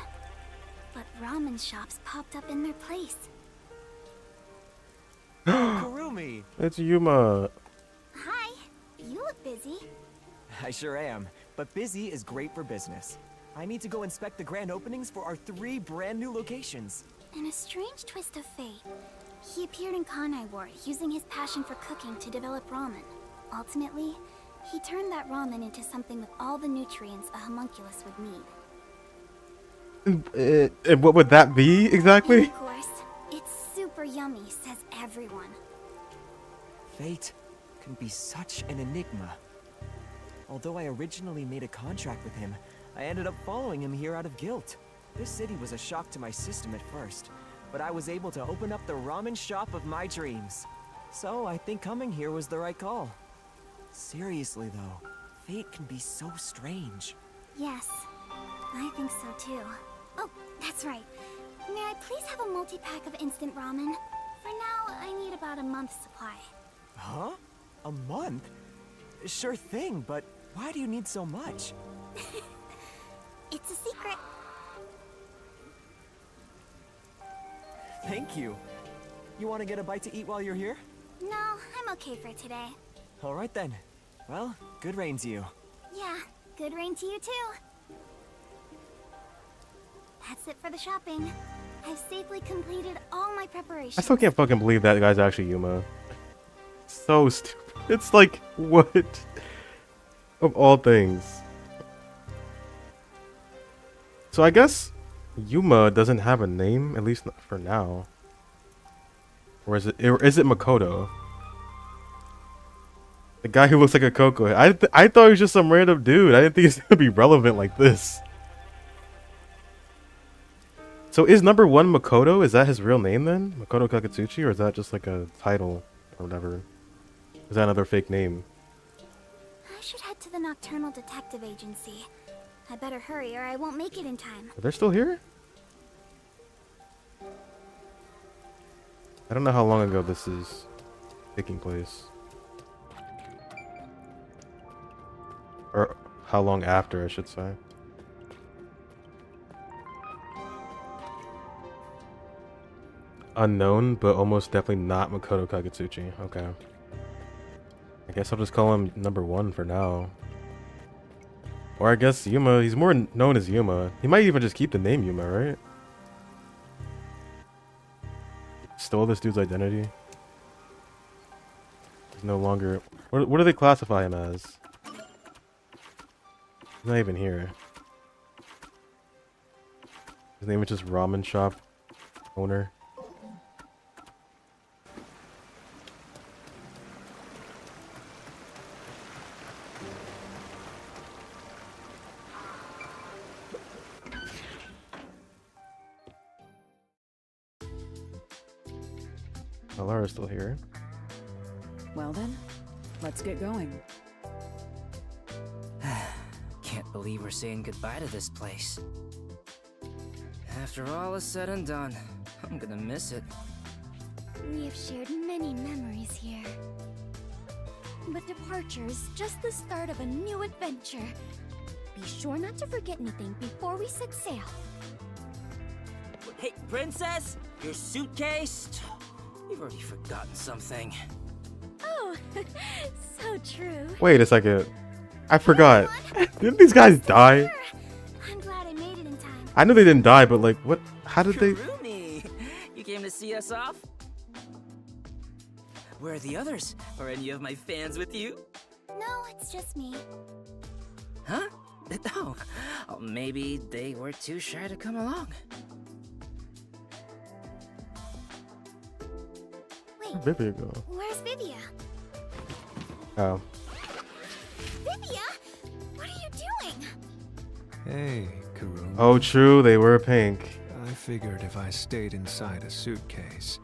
but ramen shops popped up in their place.
Kurumi!
It's Yuma.
Hi. You look busy.
I sure am, but busy is great for business. I need to go inspect the grand openings for our 3 brand new locations.
In a strange twist of fate, he appeared in Kanai Ward using his passion for cooking to develop ramen. Ultimately, he turned that ramen into something with all the nutrients a homunculus would need.
And what would that be exactly?
Of course, it's super yummy, says everyone.
Fate can be such an enigma. Although I originally made a contract with him, I ended up following him here out of guilt. This city was a shock to my system at first, but I was able to open up the ramen shop of my dreams. So I think coming here was the right call. Seriously though, fate can be so strange.
Yes, I think so too. Oh, that's right. May I please have a multi-pack of instant ramen? For now, I need about a month's supply.
Huh? A month? Sure thing, but why do you need so much?
It's a secret.
Thank you. You want to get a bite to eat while you're here?
No, I'm okay for today.
All right then. Well, good rain to you.
Yeah, good rain to you too. That's it for the shopping. I've safely completed all my preparations.
I still can't fucking believe that guy's actually Yuma. So stupid. It's like, what? Of all things. So I guess Yuma doesn't have a name, at least not for now. Or is it Makoto? The guy who looks like a Coco. I thought he was just some random dude. I didn't think he's gonna be relevant like this. So is number 1 Makoto? Is that his real name then? Makoto Kakatsuchi? Or is that just like a title or whatever? Is that another fake name?
I should head to the Nocturnal Detective Agency. I better hurry or I won't make it in time.
Are they still here? I don't know how long ago this is taking place. Or how long after, I should say. Unknown, but almost definitely not Makoto Kakatsuchi. Okay. I guess I'll just call him number 1 for now. Or I guess Yuma, he's more known as Yuma. He might even just keep the name Yuma, right? Stole this dude's identity. He's no longer... What do they classify him as? He's not even here. His name is just Ramen Shop Owner. Lara's still here.
Well then, let's get going.
Can't believe we're saying goodbye to this place. After all is said and done, I'm gonna miss it.
We have shared many memories here. But departure's just the start of a new adventure. Be sure not to forget anything before we set sail.
Hey, Princess! Your suitcase? You've already forgotten something.
Oh, so true.
Wait a second. I forgot. Didn't these guys die?
I'm glad I made it in time.
I know they didn't die, but like, what? How did they?
Kurumi, you came to see us off? Where are the others? Are any of my fans with you?
No, it's just me.
Huh? Oh, maybe they were too shy to come along.
Where'd Vivia go?
Where's Vivia?
Oh.
Vivia? What are you doing?
Hey, Kurumi.
Oh, true. They were pink.
I figured if I stayed inside a suitcase,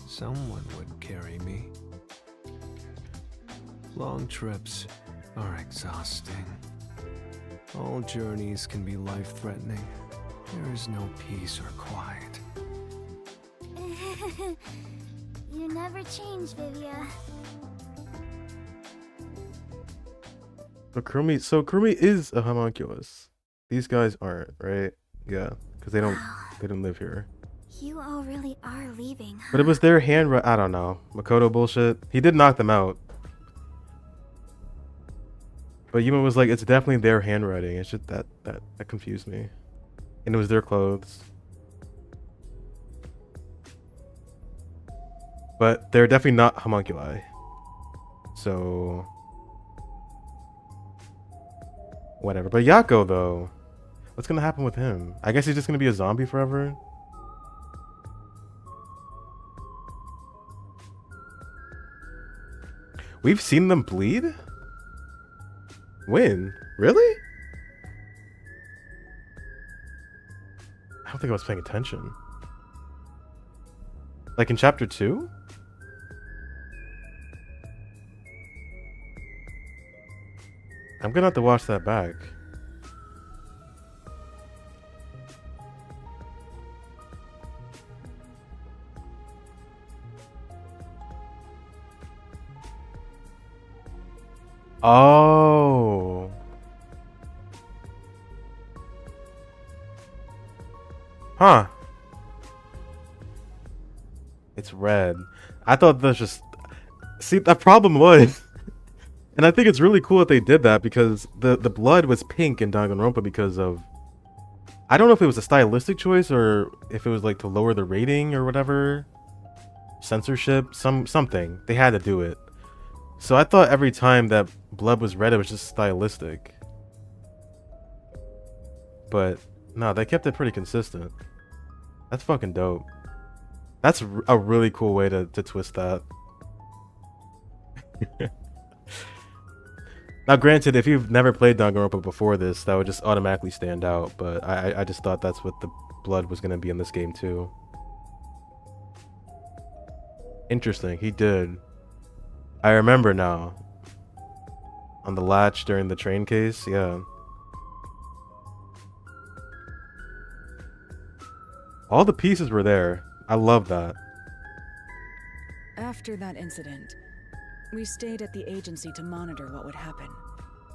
someone would carry me. Long trips are exhausting. All journeys can be life-threatening. There is no peace or quiet.
You never change, Vivia.
But Kurumi is a homunculus. These guys aren't, right? Yeah, because they don't live here.
You all really are leaving, huh?
But it was their handwriting. I don't know. Makoto bullshit. He did knock them out. But Yuma was like, it's definitely their handwriting. It's just that confused me. And it was their clothes. But they're definitely not homunculi. So whatever. But Yako though, what's gonna happen with him? I guess he's just gonna be a zombie forever. We've seen them bleed? When? Really? I don't think I was paying attention. Like in chapter 2? I'm gonna have to watch that back. Oh. Huh. It's red. I thought that's just... See, the problem was... And I think it's really cool that they did that because the blood was pink in Danganronpa because of... I don't know if it was a stylistic choice or if it was like to lower the rating or whatever. Censorship, something. They had to do it. So I thought every time that blood was red, it was just stylistic. But no, they kept it pretty consistent. That's fucking dope. That's a really cool way to twist that. Now, granted, if you've never played Danganronpa before this, that would just automatically stand out. But I just thought that's what the blood was going to be in this game, too. Interesting. He did. I remember now. On the latch during the train case, yeah. All the pieces were there. I love that.
After that incident, we stayed at the agency to monitor what would happen.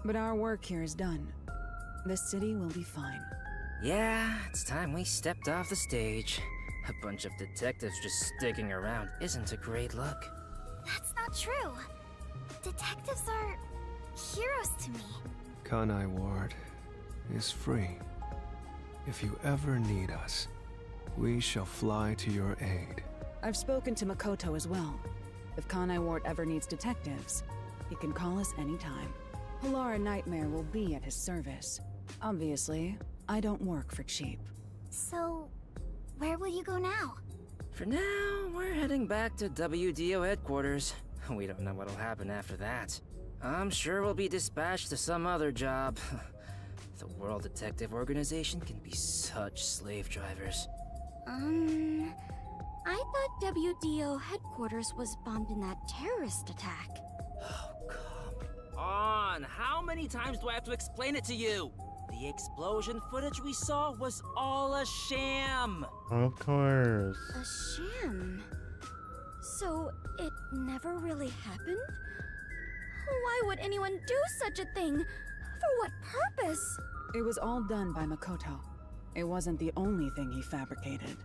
But our work here is done. The city will be fine.
Yeah, it's time we stepped off the stage. A bunch of detectives just sticking around isn't a great look.
That's not true. Detectives are heroes to me.
Kanai Ward is free. If you ever need us, we shall fly to your aid.
I've spoken to Makoto as well. If Kanai Ward ever needs detectives, he can call us anytime. Polara Nightmare will be at his service. Obviously, I don't work for cheap.
So, where will you go now?
For now, we're heading back to WDO headquarters. We don't know what'll happen after that. I'm sure we'll be dispatched to some other job. The World Detective Organization can be such slave drivers.
I thought WDO headquarters was bombed in that terrorist attack.
On! How many times do I have to explain it to you? The explosion footage we saw was all a sham!
Of course.
A sham? So, it never really happened? Why would anyone do such a thing? For what purpose?
It was all done by Makoto. It wasn't the only thing he fabricated.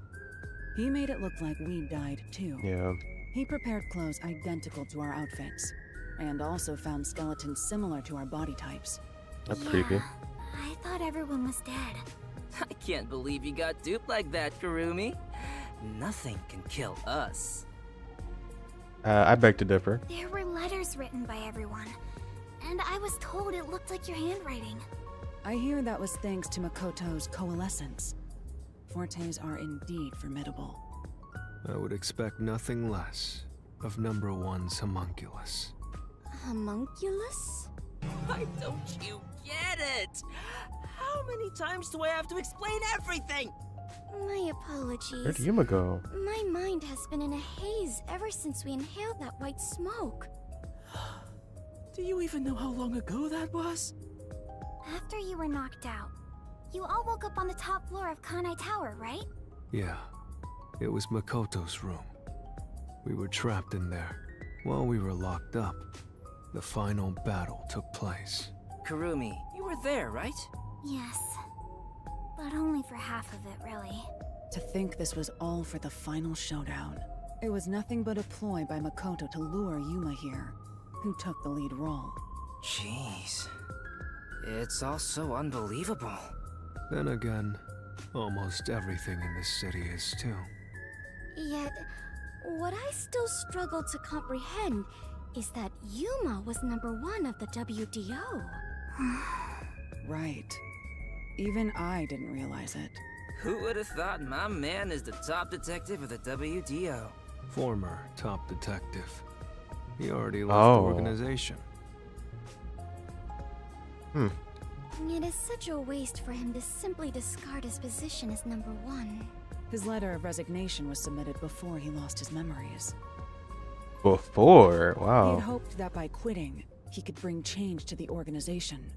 He made it look like we died too.
Yeah.
He prepared clothes identical to our outfits, and also found skeletons similar to our body types.
That's creepy.
I thought everyone was dead.
I can't believe you got duped like that, Kurumi. Nothing can kill us.
I beg to differ.
There were letters written by everyone, and I was told it looked like your handwriting.
I hear that was thanks to Makoto's coalescence. Fortes are indeed formidable.
I would expect nothing less of number one's homunculus.
Homunculus?
Why don't you get it? How many times do I have to explain everything?
My apologies.
Where'd Yuma go?
My mind has been in a haze ever since we inhaled that white smoke.
Do you even know how long ago that was?
After you were knocked out, you all woke up on the top floor of Kanai Tower, right?
Yeah, it was Makoto's room. We were trapped in there. While we were locked up, the final battle took place.
Kurumi, you were there, right?
Yes. But only for half of it, really.
To think this was all for the final showdown. It was nothing but a ploy by Makoto to lure Yuma here, who took the lead role.
Jeez. It's all so unbelievable.
Then again, almost everything in this city is too.
Yet, what I still struggle to comprehend is that Yuma was #1 of the WDO.
Right. Even I didn't realize it.
Who would have thought my man is the top detective of the WDO?
Former top detective. He already left
Oh.
the organization.
It is such a waste for him to simply discard his position as #1.
His letter of resignation was submitted before he lost his memories.
Before?
He
Wow.
had hoped that by quitting, he could bring change to the organization.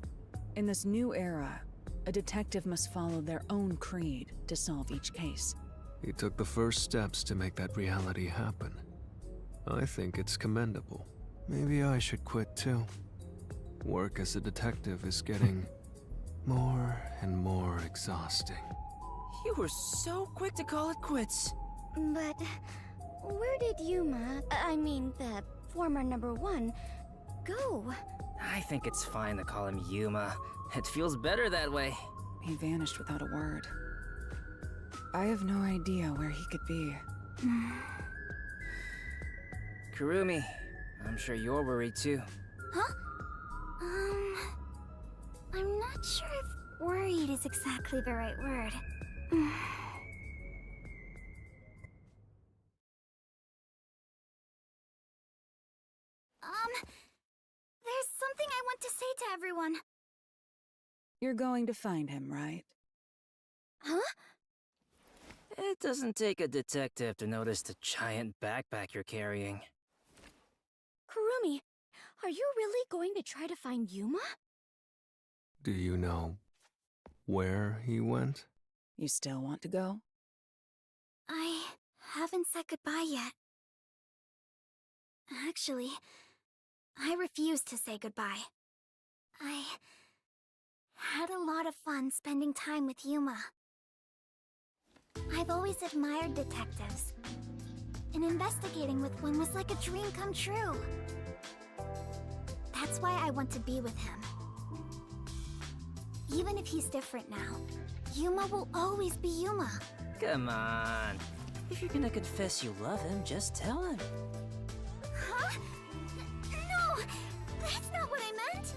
In this new era, a detective must follow their own creed to solve each case.
He took the first steps to make that reality happen. I think it's commendable. Maybe I should quit too. Work as a detective is getting more and more exhausting.
You were so quick to call it quits.
But where did Yuma, the former #1, go?
I think it's fine to call him Yuma. It feels better that way.
He vanished without a word. I have no idea where he could be.
Kurumi, I'm sure you're worried too.
Huh? I'm not sure if worried is exactly the right word. There's something I want to say to everyone.
You're going to find him, right?
Huh?
It doesn't take a detective to notice the giant backpack you're carrying.
Kurumi, are you really going to try to find Yuma?
Do you know where he went?
You still want to go?
I haven't said goodbye yet. Actually, I refuse to say goodbye. I had a lot of fun spending time with Yuma. I've always admired detectives, and investigating with one was like a dream come true. That's why I want to be with him. Even if he's different now, Yuma will always be Yuma.
Come on. If you're gonna confess you love him, just tell him.
Huh? No! That's not what I meant!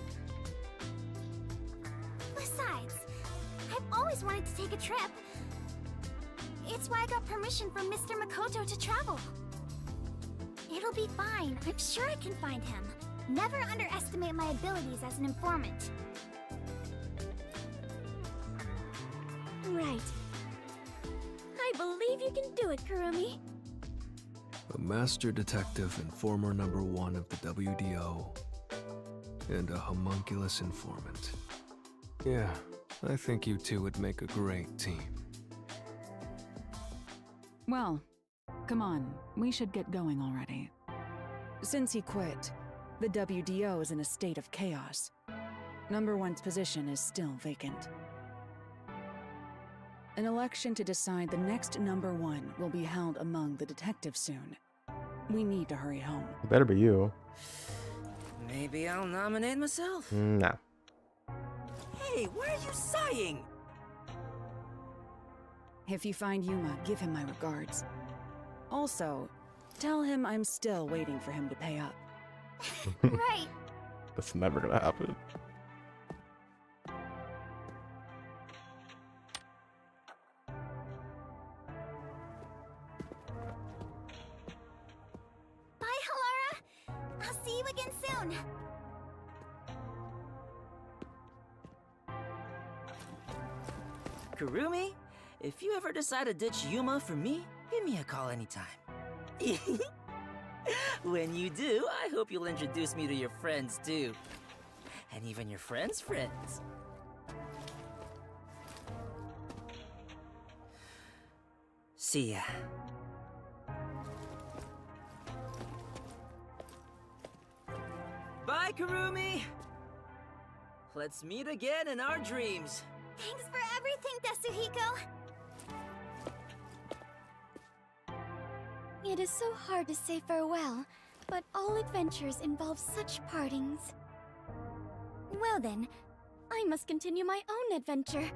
Besides, I've always wanted to take a trip. It's why I got permission from Mr. Makoto to travel. It'll be fine. I'm sure I can find him. Never underestimate my abilities as an informant. Right. I believe you can do it, Kurumi.
A master detective and former #1 of the WDO. And a homunculus informant. Yeah, I think you two would make a great team.
Well, come on, we should get going already. Since he quit, the WDO is in a state of chaos. #1's position is still vacant. An election to decide the next #1 will be held among the detectives soon. We need to hurry home.
It better be you.
Maybe I'll nominate myself.
Nah.
Hey, why are you sighing?
If you find Yuma, give him my regards. Also, tell him I'm still waiting for him to pay up.
Right.
That's never gonna happen.
Bye, Halara! I'll see you again soon!
Kurumi, if you ever decide to ditch Yuma for me, give me a call anytime. When you do, I hope you'll introduce me to your friends too. And even your friends' friends. See ya. Bye, Kurumi! Let's meet again in our dreams.
Thanks for everything, Desuhiko! It is so hard to say farewell, but all adventures involve such partings. Well then, I must continue my own adventure.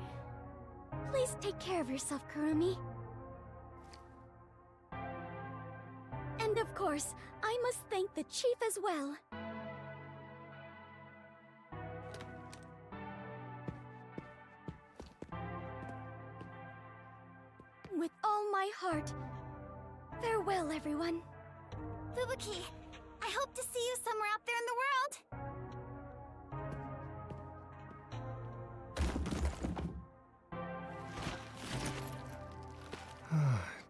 Please take care of yourself, Kurumi. And of course, I must thank the chief as well. With all my heart, farewell, everyone.
Fubuki, I hope to see you somewhere out there in the world.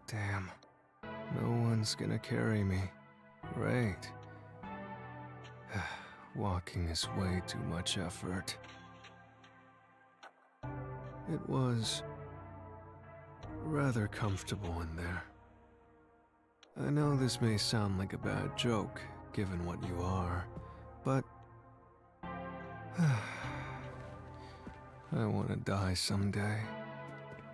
Damn. No one's gonna carry me. Great. Walking is way too much effort. It was rather comfortable in there. I know this may sound like a bad joke, given what you are, but I want to die someday.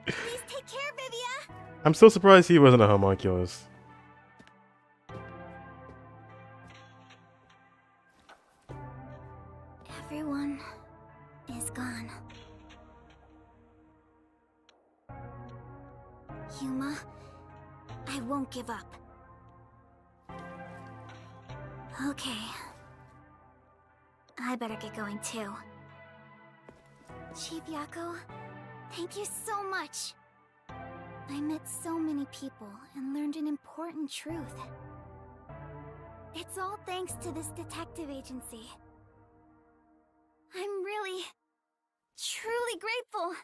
Please take care, Vivia.
I'm still surprised he wasn't a homunculus.
Everyone is gone. Yuma, I won't give up. Okay. I better get going too. Chief Yako, thank you so much. I met so many people and learned an important truth. It's all thanks to this detective agency. I'm really, truly grateful.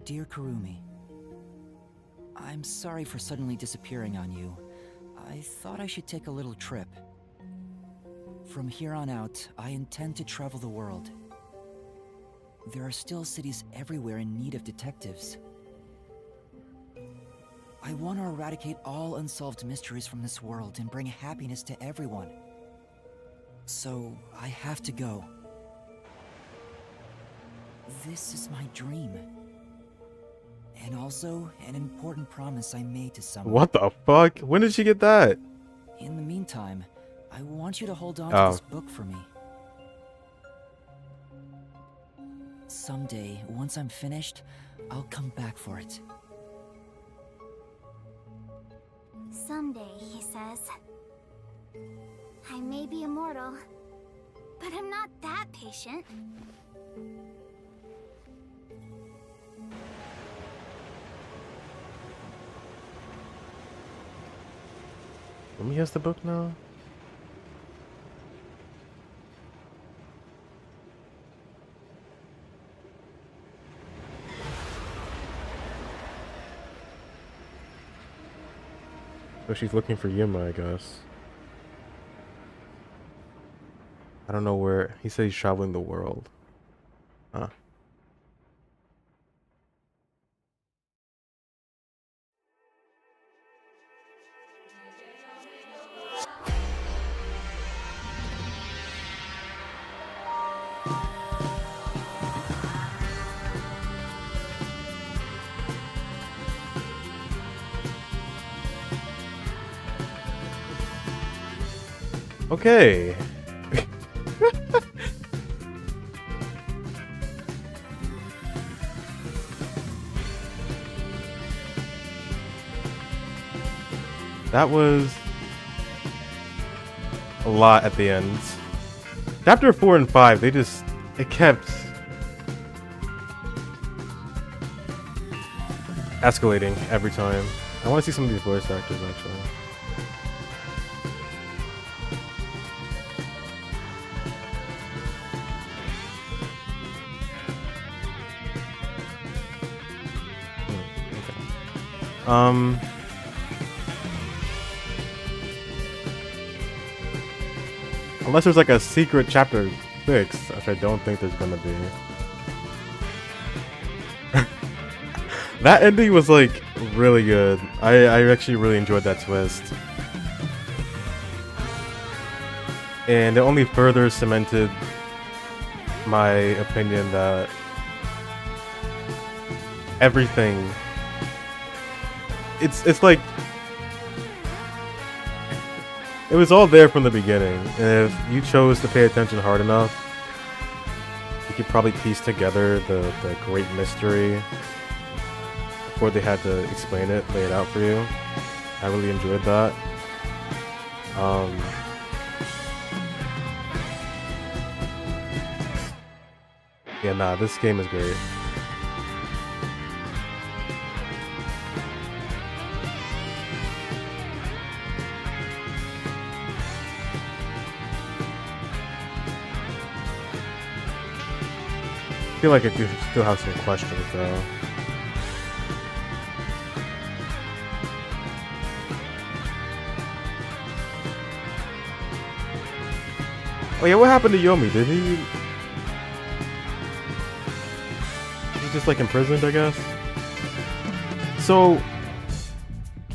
Dear Kurumi, I'm sorry for suddenly disappearing on you. I thought I should take a little trip. From here on out, I intend to travel the world. There are still cities everywhere in need of detectives. I want to eradicate all unsolved mysteries from this world and bring happiness to everyone. So, I have to go. This is my dream. And also, an important promise I made to someone.
What the fuck? When did she get that?
In the meantime, I want you to hold on
Oh.
to this book for me. Someday, once I'm finished, I'll come back for it.
Someday, he says. I may be immortal, but I'm not that patient.
Rumi has the book now? So she's looking for Yuma, I guess. I don't know where. He said he's traveling the world. Huh. Okay. That was a lot at the end. Chapter 4 and 5, it kept escalating every time. I want to see some of these voice actors actually. Unless there's like a secret chapter 6, which I don't think there's gonna be. That ending was like really good. I actually really enjoyed that twist. And it only further cemented my opinion that everything, it's like it was all there from the beginning, and if you chose to pay attention hard enough, you could probably piece together the great mystery before they had to explain it, lay it out for you. I really enjoyed that. Yeah, nah, this game is great. I feel like I do still have some questions though. Oh yeah, what happened to Yomi? Did he just like imprisoned, I guess? So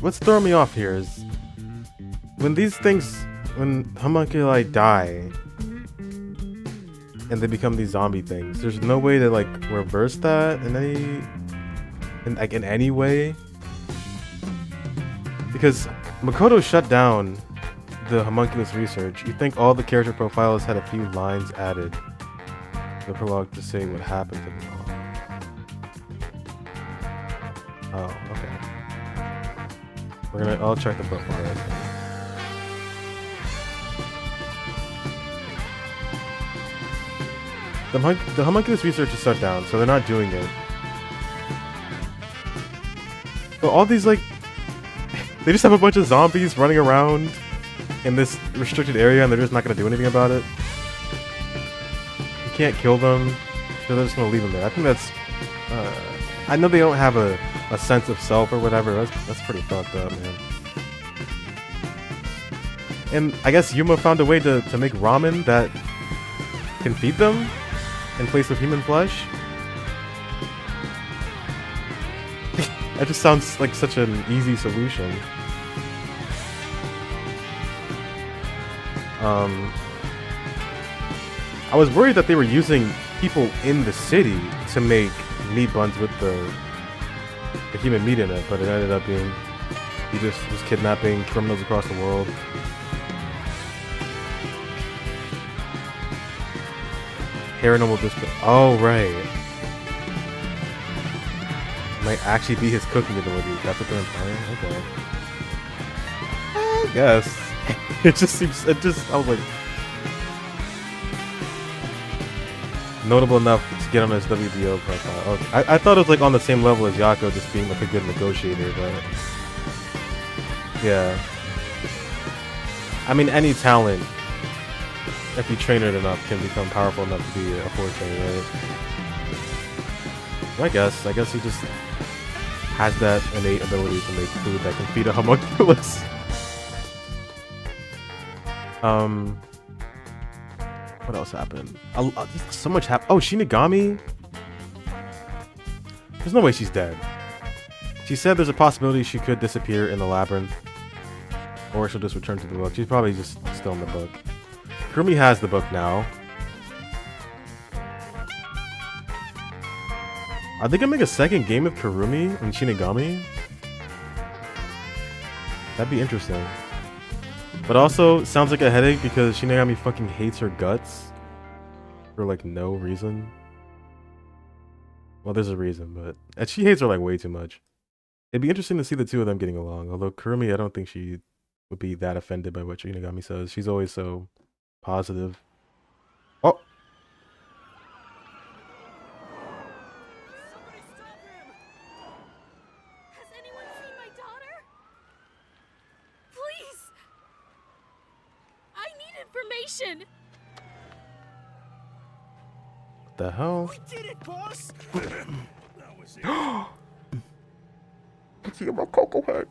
what's throwing me off here is when these things, when homunculi die and they become these zombie things, there's no way to like reverse that in any way, because Makoto shut down the homunculus research. You think all the character profiles had a few lines added to the prologue to say what happened to them all. Oh, okay. I'll check the book for it. The homunculus research is shut down, so they're not doing it. But all these, like, they just have a bunch of zombies running around in this restricted area, and they're just not going to do anything about it. You can't kill them, so they're just going to leave them there. I think that's... I know they don't have a sense of self or whatever. That's pretty fucked up, man. And I guess Yuma found a way to make ramen that can feed them in place of human flesh. That just sounds like such an easy solution. I was worried that they were using people in the city to make meat buns with the human meat in it, but it ended up being he just was kidnapping criminals across the world. Paranormal display. Oh, right. Might actually be his cooking ability. That's what they're implying? Okay. I guess. It just seems... I was like... Notable enough to get on his WDO profile. Okay. I thought it was like on the same level as Yako, just being like a good negotiator, but... Yeah. I mean, any talent, if you train it enough, can become powerful enough to be a forte, right? I guess he just has that innate ability to make food that can feed a homunculus. What else happened? So much happened. Oh, Shinigami? There's no way she's dead. She said there's a possibility she could disappear in the labyrinth, or she'll just return to the book. She's probably just still in the book. Kurumi has the book now. Are they gonna make a second game of Kurumi and Shinigami? That'd be interesting. But also, sounds like a headache because Shinigami fucking hates her guts. For like no reason. Well, there's a reason, but... And she hates her like way too much. It'd be interesting to see the two of them getting along. Although Kurumi, I don't think she would be that offended by what Shinigami says. She's always so positive. Oh!
Information.
What the hell?
We did it, boss!
Let's see about Cocoa Head.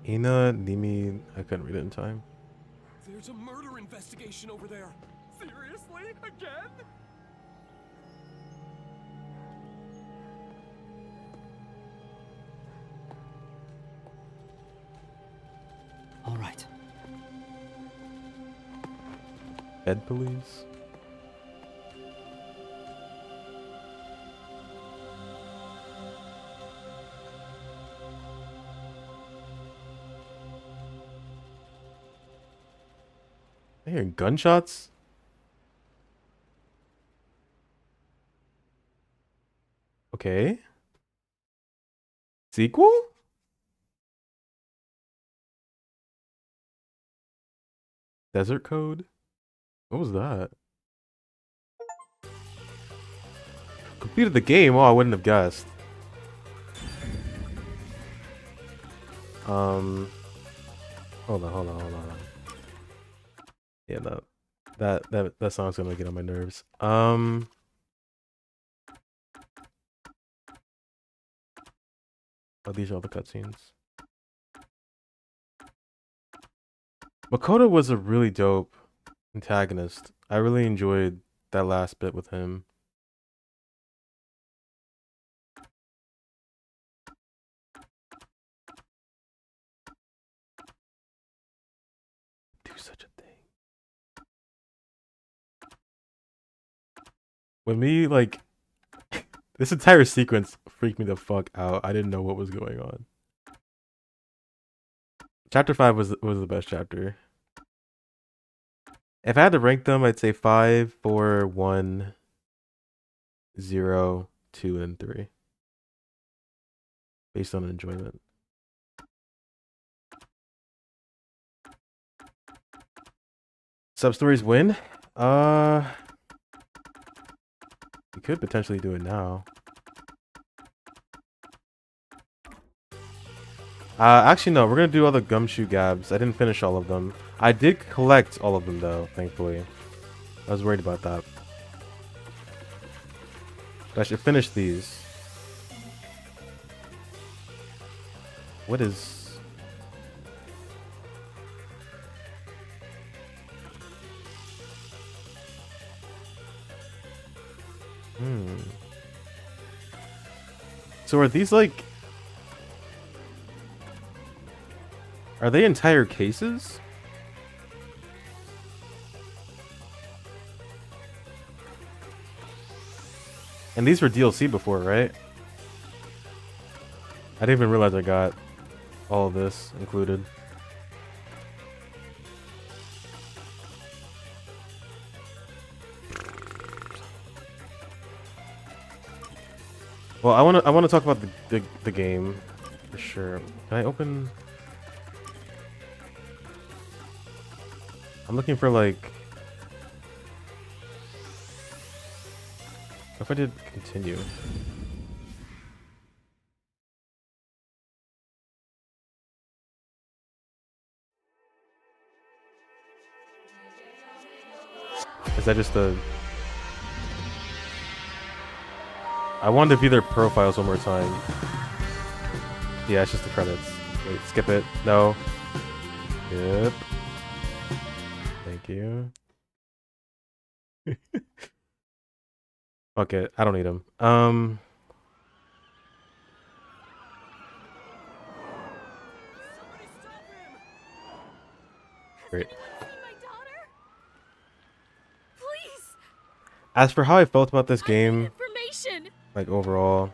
Ina, Nimi, I couldn't read it in time.
There's a murder investigation over there. Seriously? Again?
All right.
Bed police. I hear gunshots. Okay. Sequel? Desert Code? What was that? Completed the game? Oh, I wouldn't have guessed. Hold on. Yeah, no. That song's gonna get on my nerves. Oh, these are all the cutscenes. Makoto was a really dope antagonist. I really enjoyed that last bit with him. Do such a thing. When we like this entire sequence freaked me the fuck out. I didn't know what was going on. Chapter 5 was the best chapter. If I had to rank them, I'd say 5, 4, 1, 0, 2, and 3. Based on enjoyment. Sub-stories win? We could potentially do it now. Actually, no. We're gonna do all the Gumshoe Gabs. I didn't finish all of them. I did collect all of them, though, thankfully. I was worried about that. But I should finish these. What is... So are these, like... Are they entire cases? And these were DLC before, right? I didn't even realize I got all of this included. Well, I wanna talk about the game for sure. Can I open? I'm looking for like. What if I did continue? Is that just the... I wanted to view their profiles one more time. Yeah, it's just the credits. Wait, skip it. No. Yep. Thank you. Okay, I don't need them. Great. As for how I felt about this game, like overall,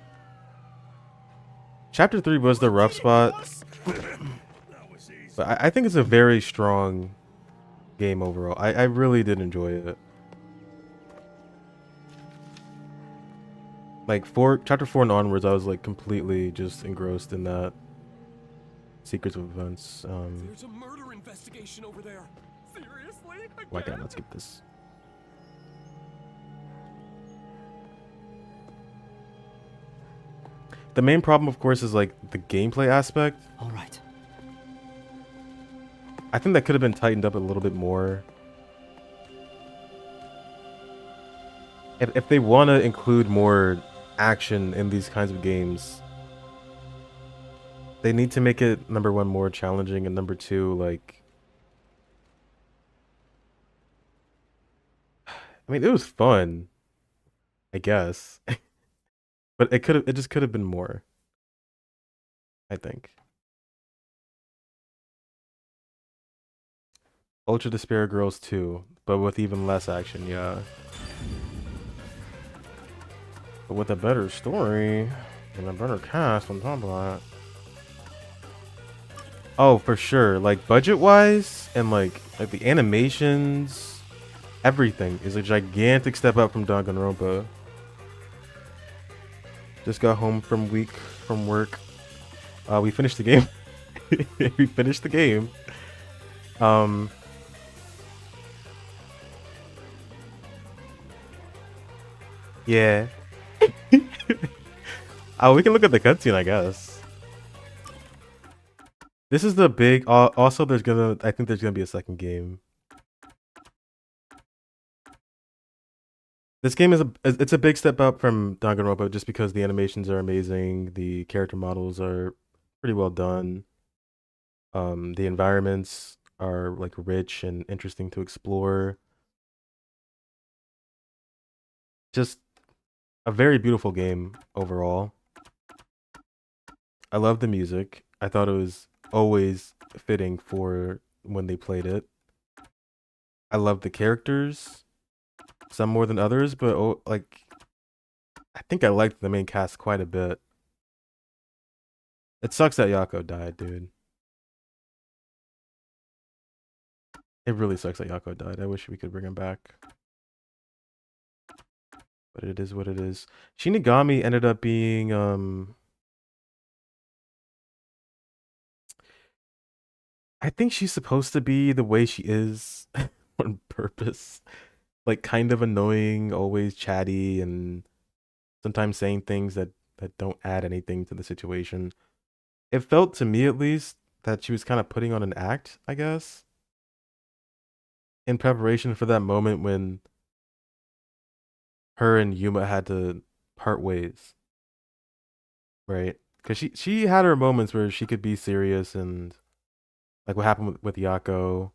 Chapter 3 was the rough spot, but I think it's a very strong game overall. I really did enjoy it. Like Chapter 4 and onwards, I was like completely just engrossed in that sequence of events.
There's a murder investigation over there. Seriously?
Why can't I skip this? The main problem, of course, is like the gameplay aspect.
All right.
I think that could have been tightened up a little bit more. If they want to include more action in these kinds of games, They need to make it, number one, more challenging, and number two, like, I mean, it was fun, I guess. But it just could have been more, I think. Ultra Despair Girls 2, but with even less action, yeah. But with a better story and a better cast on top of that. Oh, for sure. Like, budget-wise and like the animations, everything is a gigantic step up from Danganronpa. Just got home from work. We finished the game. We finished the game. Yeah. Oh, we can look at the cutscene, I guess. This is the big. Also, I think there's gonna be a second game. This game it's a big step up from Danganronpa just because the animations are amazing, the character models are pretty well done. The environments are like rich and interesting to explore. Just a very beautiful game overall. I love the music. I thought it was always fitting for when they played it. I love the characters, some more than others, but like I think I liked the main cast quite a bit. It sucks that Yako died, dude. It really sucks that Yako died. I wish we could bring him back. But it is what it is. Shinigami ended up being I think she's supposed to be the way she is on purpose. Like kind of annoying, always chatty, and sometimes saying things that don't add anything to the situation. It felt to me at least that she was kind of putting on an act, I guess, in preparation for that moment when her and Yuma had to part ways. Right? Because she had her moments where she could be serious, and like what happened with Yako.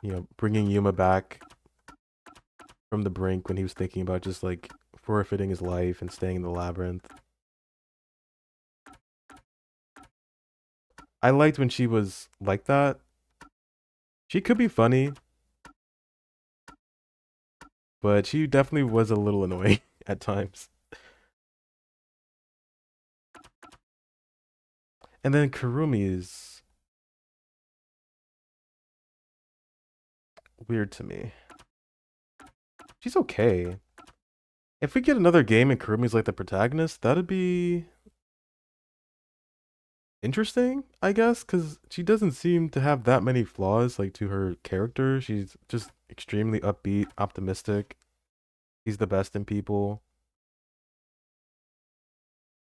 You know, bringing Yuma back from the brink when he was thinking about just like forfeiting his life and staying in the labyrinth. I liked when she was like that. She could be funny, but she definitely was a little annoying at times. And then Kurumi is weird to me. She's okay. If we get another game and Kurumi's like the protagonist, that'd be interesting, I guess, because she doesn't seem to have that many flaws like to her character. She's just extremely upbeat, optimistic. She's the best in people.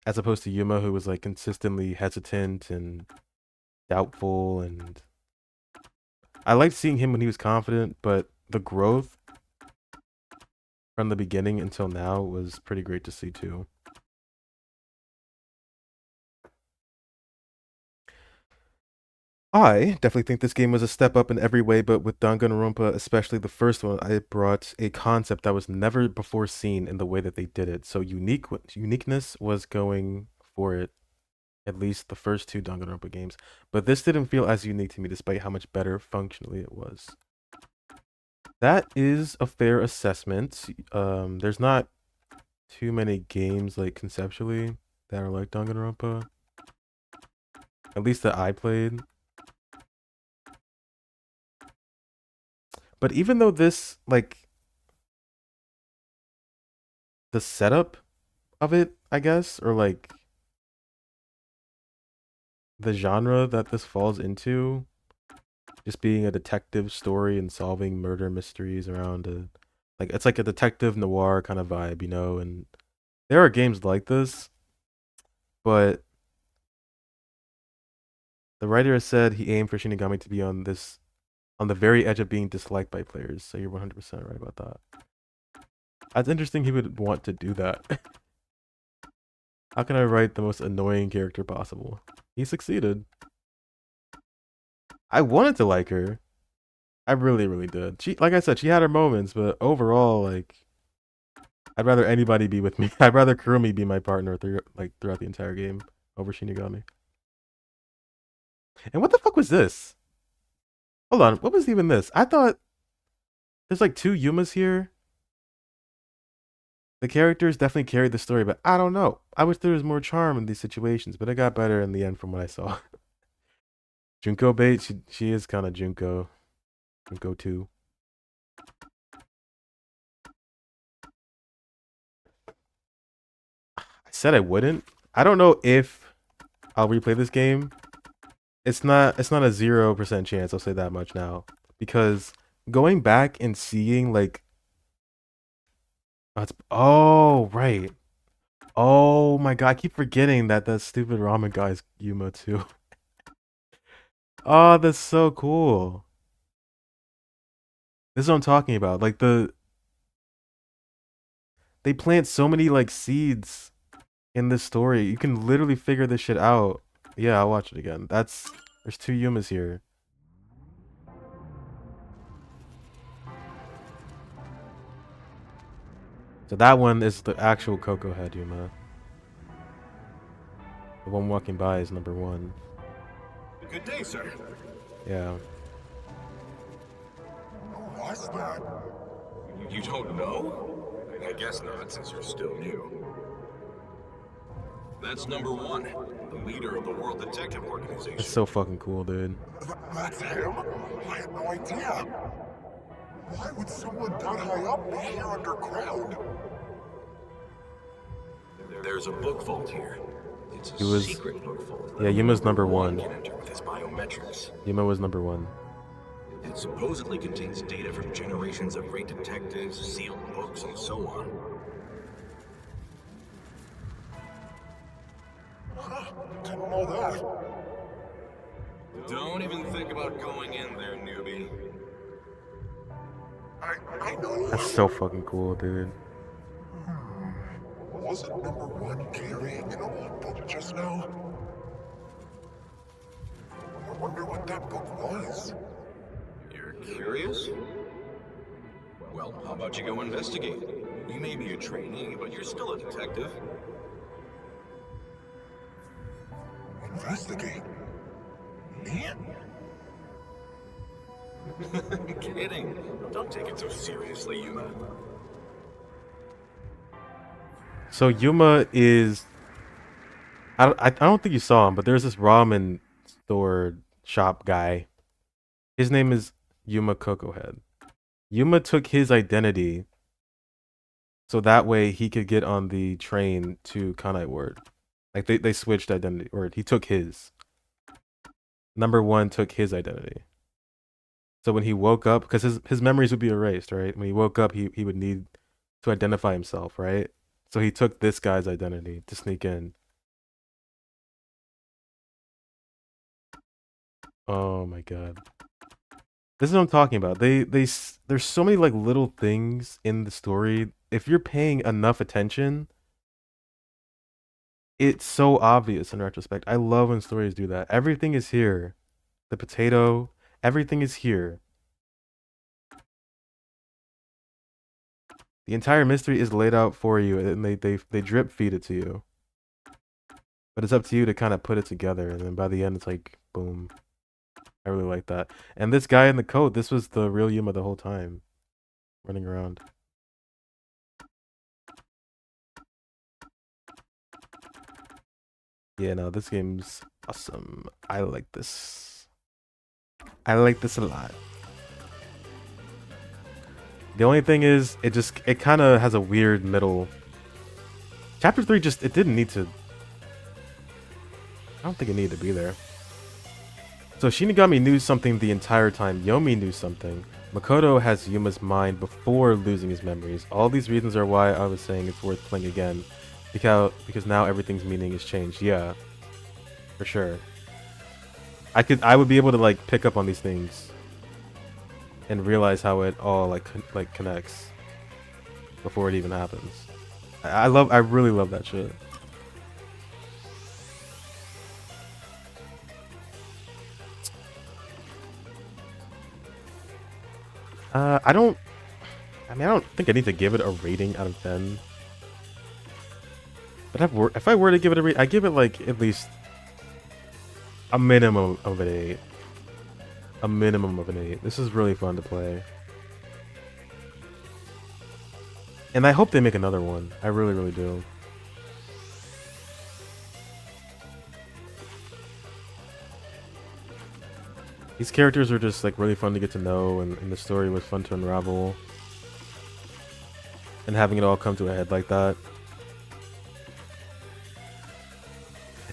As opposed to Yuma, who was like consistently hesitant and doubtful, and I liked seeing him when he was confident, but the growth from the beginning until now was pretty great to see too. I definitely think this game was a step up in every way, but with Danganronpa, especially the first one, it brought a concept that was never before seen in the way that they did it. So uniqueness was going for it, at least the first two Danganronpa games. But this didn't feel as unique to me, despite how much better functionally it was. That is a fair assessment. There's not too many games like conceptually that are like Danganronpa, at least that I played. But even though this, like, the setup of it, I guess, or like the genre that this falls into, just being a detective story and solving murder mysteries around like, it's like a detective noir kind of vibe, you know, and there are games like this, but the writer has said he aimed for Shinigami to be on the very edge of being disliked by players, so you're 100% right about that. That's interesting he would want to do that. How can I write the most annoying character possible? He succeeded. I wanted to like her. I really, really did. She, like I said, she had her moments, but overall, like, I'd rather anybody be with me. I'd rather Kurumi be my partner throughout the entire game over Shinigami. And what the fuck was this? Hold on, what was even this? I thought there's like 2 Yumas here. The characters definitely carried the story, but I don't know. I wish there was more charm in these situations, but it got better in the end from what I saw. Junko bait, she is kind of Junko. Junko 2. I said I wouldn't. I don't know if I'll replay this game. It's not a 0% chance, I'll say that much now. Because going back and seeing like oh right. Oh my god, I keep forgetting that stupid ramen guy's Yuma too. Oh, that's so cool. This is what I'm talking about. Like they plant so many like seeds in this story. You can literally figure this shit out. Yeah, I'll watch it again. There's 2 Yumas here. So that one is the actual Coco Head Yuma. The one walking by is number 1.
Good day, sir.
Yeah.
What's that? You don't know? I guess not, since you're still new. That's number 1, the leader of the World Detective Organization.
It's so fucking cool, dude.
That's him? I had no idea. Why would someone that high up be here underground? There's a book vault here. It's a secret book vault.
Yeah, Yuma's number 1.
Can enter with his biometrics.
Yuma was number 1.
It supposedly contains data from generations of great detectives, sealed books, and so on. Huh, didn't know that. Don't even think about going in there, newbie. I know.
That's so fucking cool, dude.
Wasn't number 1 carrying an old book just now? I wonder what that book was. You're curious? Well, how about you go investigate? You may be a trainee, but you're still a detective. Investigate? Me? Kidding. Don't take it so seriously, Yuma.
So Yuma is I don't think you saw him, but there's this ramen store shop guy. His name is Yuma Coco Head. Yuma took his identity so that way he could get on the train to Kanai Ward. Like they switched identity, or he took his. Number 1 took his identity. So when he woke up, because his memories would be erased, right? When he woke up, he would need to identify himself, right? So he took this guy's identity to sneak in. Oh my god. This is what I'm talking about. There's so many like little things in the story. If you're paying enough attention, it's so obvious in retrospect. I love when stories do that. Everything is here. The potato, everything is here. The entire mystery is laid out for you, and they drip feed it to you. But it's up to you to kind of put it together, and then by the end, it's like, boom. I really like that. And this guy in the coat, this was the real Yuma the whole time. Running around. Yeah, no, this game's awesome. I like this. I like this a lot. The only thing is, it kind of has a weird middle. Chapter 3 it didn't need to. I don't think it needed to be there. So Shinigami knew something the entire time. Yomi knew something. Makoto has Yuma's mind before losing his memories. All these reasons are why I was saying it's worth playing again. Because now everything's meaning is changed. Yeah. For sure. I would be able to like pick up on these things and realize how it all like connects before it even happens. I really love that shit. I don't. I mean, I don't think I need to give it a rating out of 10. But if I were to give it a rate, I give it like at least a minimum of an 8. A minimum of an 8. This is really fun to play. And I hope they make another one. I really, really do. These characters are just like really fun to get to know, and the story was fun to unravel. And having it all come to a head like that.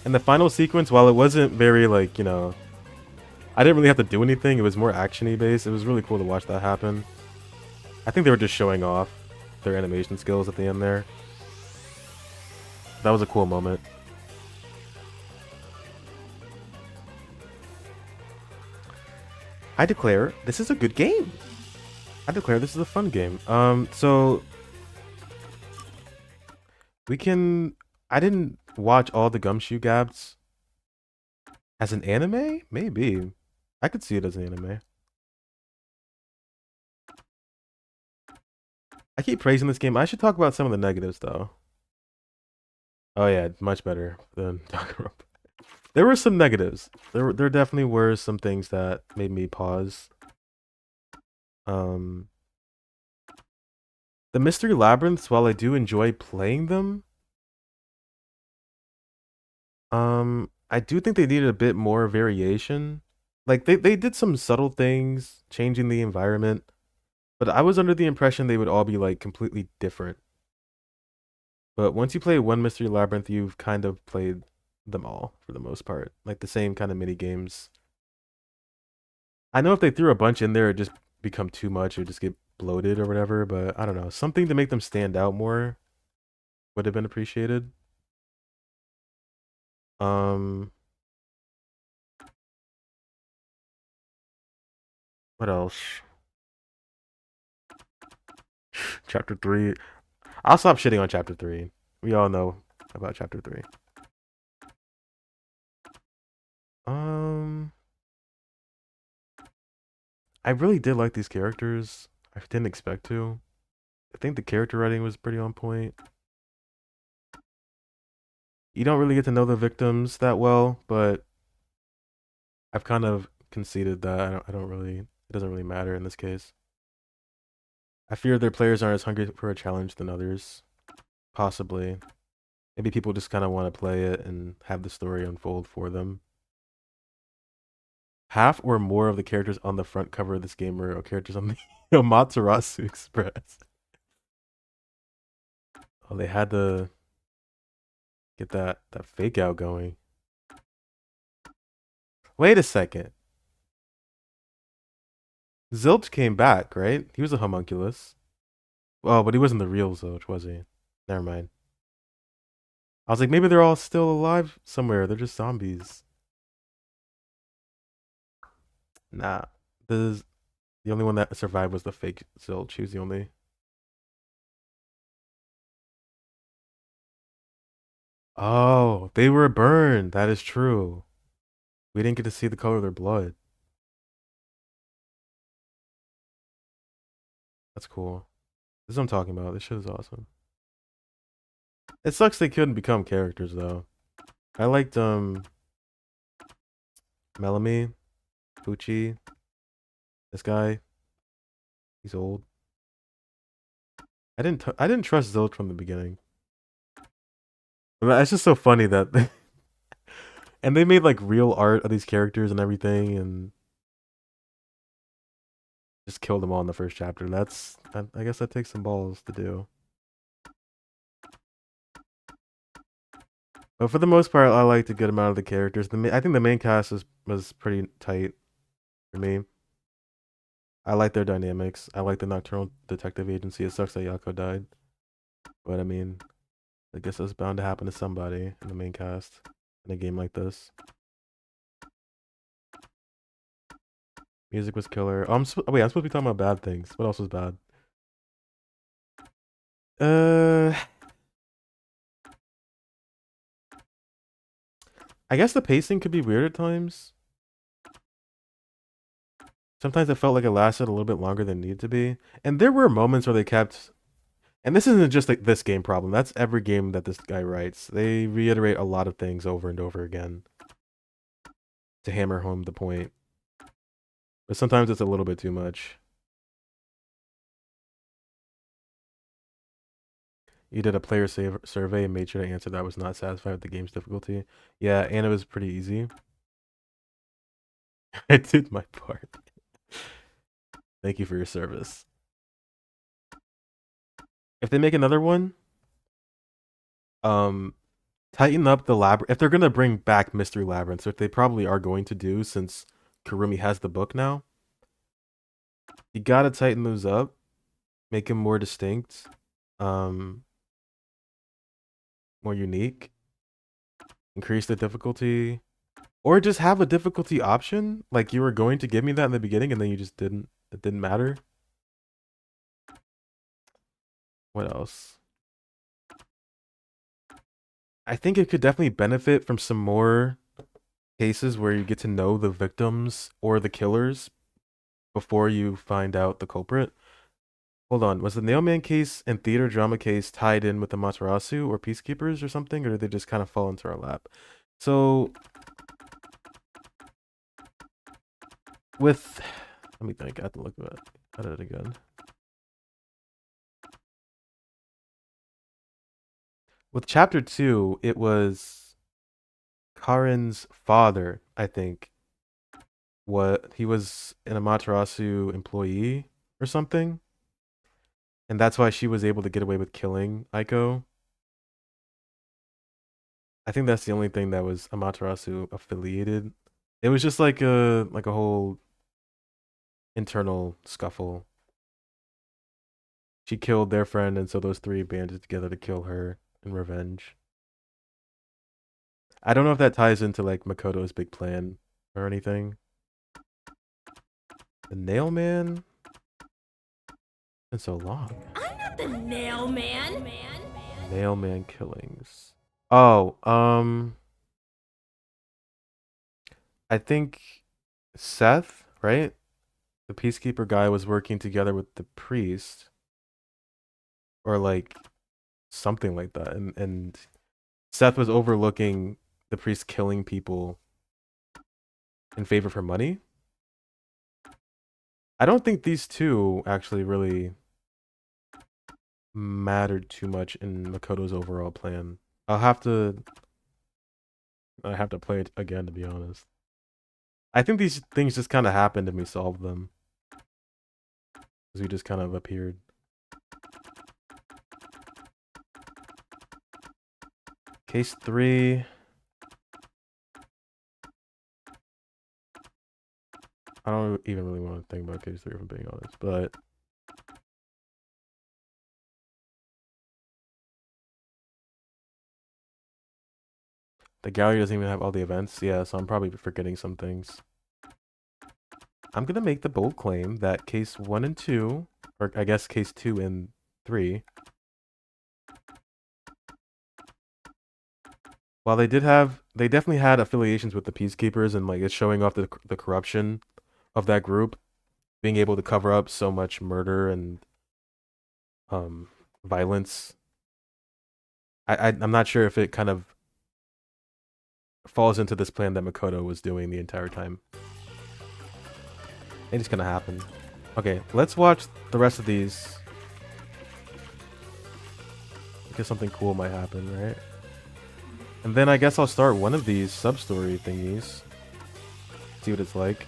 And the final sequence, while it wasn't very like, you know, I didn't really have to do anything, it was more action-y based, it was really cool to watch that happen. I think they were just showing off their animation skills at the end there. That was a cool moment. I declare this is a good game. I declare this is a fun game. So we can. I didn't watch all the Gumshoe Gaps as an anime. Maybe I could see it as an anime. I keep praising this game. I should talk about some of the negatives though. Oh yeah, much better than Danganronpa. There were some negatives. There definitely were some things that made me pause. The Mystery Labyrinths, while I do enjoy playing them, I do think they needed a bit more variation. Like they did some subtle things, changing the environment, but I was under the impression they would all be like completely different. But once you play one Mystery Labyrinth, you've kind of played them all for the most part. Like the same kind of mini games. I know if they threw a bunch in there, it'd just become too much. It would just get bloated or whatever. But I don't know. Something to make them stand out more would have been appreciated. What else? Chapter 3. I'll stop shitting on Chapter 3. We all know about Chapter 3. I really did like these characters. I didn't expect to. I think the character writing was pretty on point. You don't really get to know the victims that well, but I've kind of conceded that I don't really, it doesn't really matter in this case. I fear their players aren't as hungry for a challenge than others. Possibly. Maybe people just kind of want to play it and have the story unfold for them. Half or more of the characters on the front cover of this game are characters on the Amaterasu Express. Oh, they had to get that fake out going. Wait a second. Zilch came back, right? He was a homunculus. Oh, but he wasn't the real Zilch, was he? Never mind. I was like, maybe they're all still alive somewhere. They're just zombies. Nah. The only one that survived was the fake Zilch. He was the only. Oh, they were burned. That is true. We didn't get to see the color of their blood. That's cool. This is what I'm talking about. This shit is awesome. It sucks they couldn't become characters though. I liked Melamy, Pucci. This guy. He's old. I didn't trust Zilch from the beginning. But it's just so funny that and they made like real art of these characters and everything and just killed them all in the first chapter. I guess that takes some balls to do. But for the most part, I liked a good amount of the characters. I think the main cast was pretty tight for me. I like their dynamics. I like the Nocturnal Detective Agency. It sucks that Yako died. But I mean, I guess that's bound to happen to somebody in the main cast in a game like this. Music was killer. Oh, wait, I'm supposed to be talking about bad things. What else was bad? I guess the pacing could be weird at times. Sometimes it felt like it lasted a little bit longer than it needed to be. And there were moments where they kept... And this isn't just like this game problem. That's every game that this guy writes. They reiterate a lot of things over and over again to hammer home the point. But sometimes it's a little bit too much. You did a player survey and made sure to answer that I was not satisfied with the game's difficulty. Yeah, and it was pretty easy. I did my part. Thank you for your service. If they make another one, tighten up the labyrinth. If they're gonna bring back Mystery Labyrinth, which they probably are going to do since Kurumi has the book now, you gotta tighten those up, make them more distinct, more unique, increase the difficulty, or just have a difficulty option. Like you were going to give me that in the beginning, and then you just didn't. It didn't matter. What else? I think it could definitely benefit from some more cases where you get to know the victims or the killers before you find out the culprit. Hold on, was the Nailman case and theater drama case tied in with the Amaterasu or Peacekeepers or something, or did they just kind of fall into our lap? So, with... Let me think, I have to look at it again. With chapter 2, it was Karen's father, I think. He was an Amaterasu employee or something. And that's why she was able to get away with killing Aiko. I think that's the only thing that was Amaterasu affiliated. It was just like a whole internal scuffle. She killed their friend, and so those three banded together to kill her in revenge. I don't know if that ties into like Makoto's big plan or anything. The Nailman? It's been so long.
I'm not the Nailman.
Nailman killings. Oh, I think Seth, right? The Peacekeeper guy was working together with the priest. Or like something like that. And Seth was overlooking the priest killing people in favor for money. I don't think these two actually really mattered too much in Makoto's overall plan. I have to play it again, to be honest. I think these things just kind of happened and we solved them. Because we just kind of appeared. Case 3. I don't even really want to think about case 3 if I'm being honest, but the gallery doesn't even have all the events. Yeah, so I'm probably forgetting some things. I'm gonna make the bold claim that case 1 and 2, or I guess case 2 and 3, while they definitely had affiliations with the Peacekeepers, and like it's showing off the corruption of that group, being able to cover up so much murder and violence. I'm not sure if it kind of falls into this plan that Makoto was doing the entire time. It just kind of happened. Okay, let's watch the rest of these. Because something cool might happen, right? And then I guess I'll start one of these sub-story thingies. See what it's like.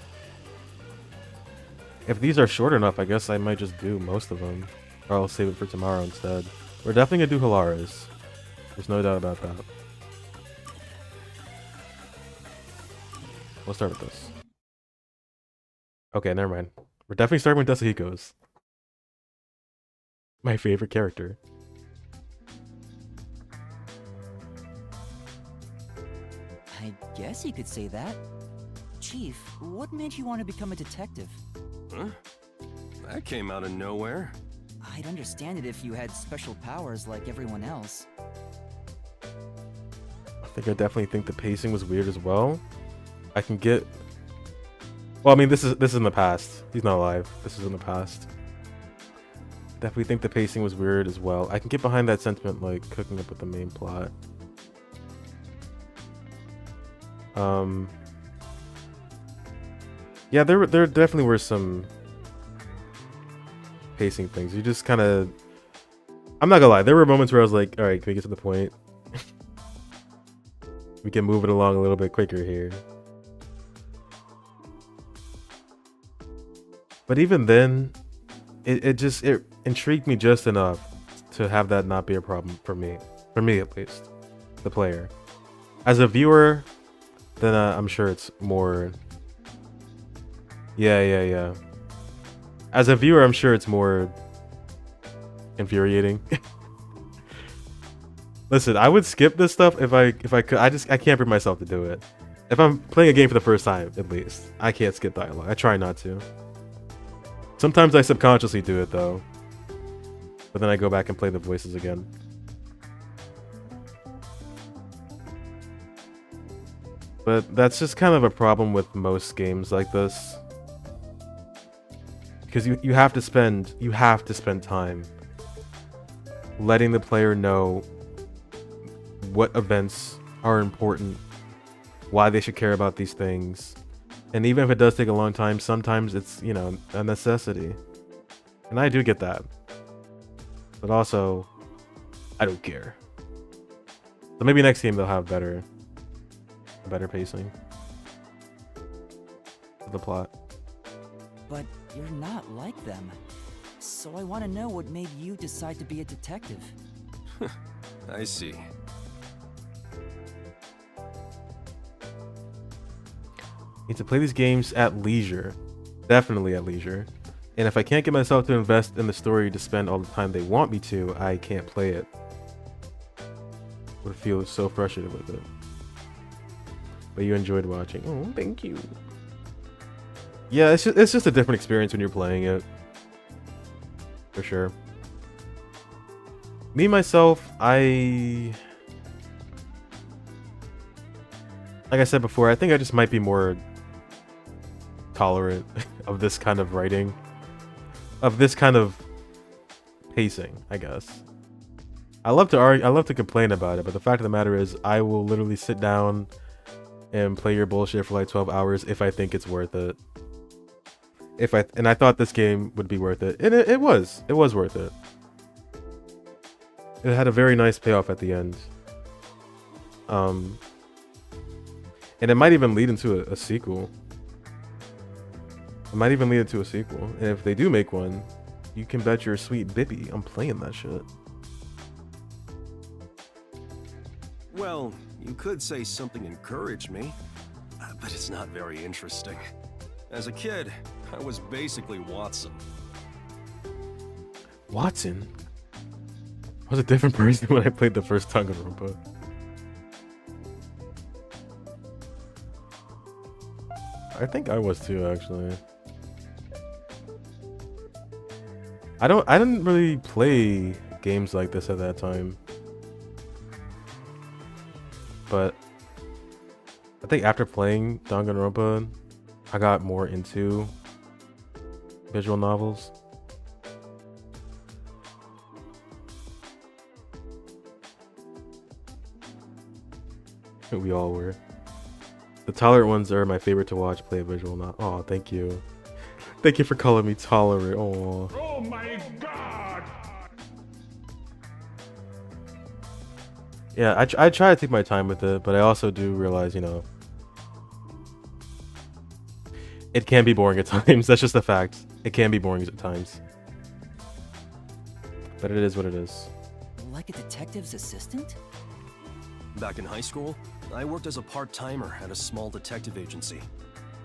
If these are short enough, I guess I might just do most of them. Or I'll save it for tomorrow instead. We're definitely gonna do Hilarious. There's no doubt about that. We'll start with this. Okay, never mind. We're definitely starting with Desahiko's. My favorite character.
I guess you could say that. Chief, what made you want to become a detective?
Huh? That came out of nowhere.
I'd understand it if you had special powers like everyone else.
I think the pacing was weird as well. I can get Well, I mean, this is in the past. He's not alive. This is in the past. Definitely think the pacing was weird as well. I can get behind that sentiment, like cooking up with the main plot. Yeah, there definitely were some pacing things. You just kind of, I'm not gonna lie, there were moments where I was like, all right, can we get to the point? We can move it along a little bit quicker here. But even then, it intrigued me just enough to have that not be a problem for me at least, the player. As a viewer, then I'm sure it's more. Yeah. As a viewer, I'm sure it's more infuriating. Listen, I would skip this stuff if I could. I can't bring myself to do it. If I'm playing a game for the first time, at least, I can't skip dialogue. I try not to. Sometimes I subconsciously do it though, but then I go back and play the voices again. But that's just kind of a problem with most games like this, because you have to spend time letting the player know what events are important, why they should care about these things. And even if it does take a long time, sometimes it's, you know, a necessity. And I do get that. But also, I don't care. So maybe next game they'll have better pacing of the plot.
But you're not like them. So I want to know what made you decide to be a detective.
I see.
Need to play these games at leisure. Definitely at leisure. And if I can't get myself to invest in the story to spend all the time they want me to, I can't play it. Would feel so frustrated with it. But you enjoyed watching. Oh, thank you. Yeah, it's just a different experience when you're playing it. For sure. Me, myself, like I said before, I think I just might be more tolerant of this kind of writing, of this kind of pacing, I guess. I love to argue, I love to complain about it, but the fact of the matter is I will literally sit down and play your bullshit for like 12 hours if I think it's worth it. And I thought this game would be worth it, and it was worth it. It had a very nice payoff at the end. And it might even lead into a sequel. And if they do make one, you can bet your sweet bippy I'm playing that shit.
Well, you could say something encouraged me, but it's not very interesting. As a kid, I was basically Watson.
Watson? I was a different person when I played the first Danganronpa. I think I was too, actually. I didn't really play games like this at that time. But I think after playing Danganronpa, I got more into visual novels. We all were. The tolerant ones are my favorite to watch play a visual novel. Oh, thank you. Thank you for calling me tolerant. Oh.
Oh my god!
Yeah, I try to take my time with it, but I also do realize, you know, it can be boring at times. That's just a fact. It can be boring at times. But it is what it is.
Like a detective's assistant?
Back in high school, I worked as a part-timer at a small detective agency.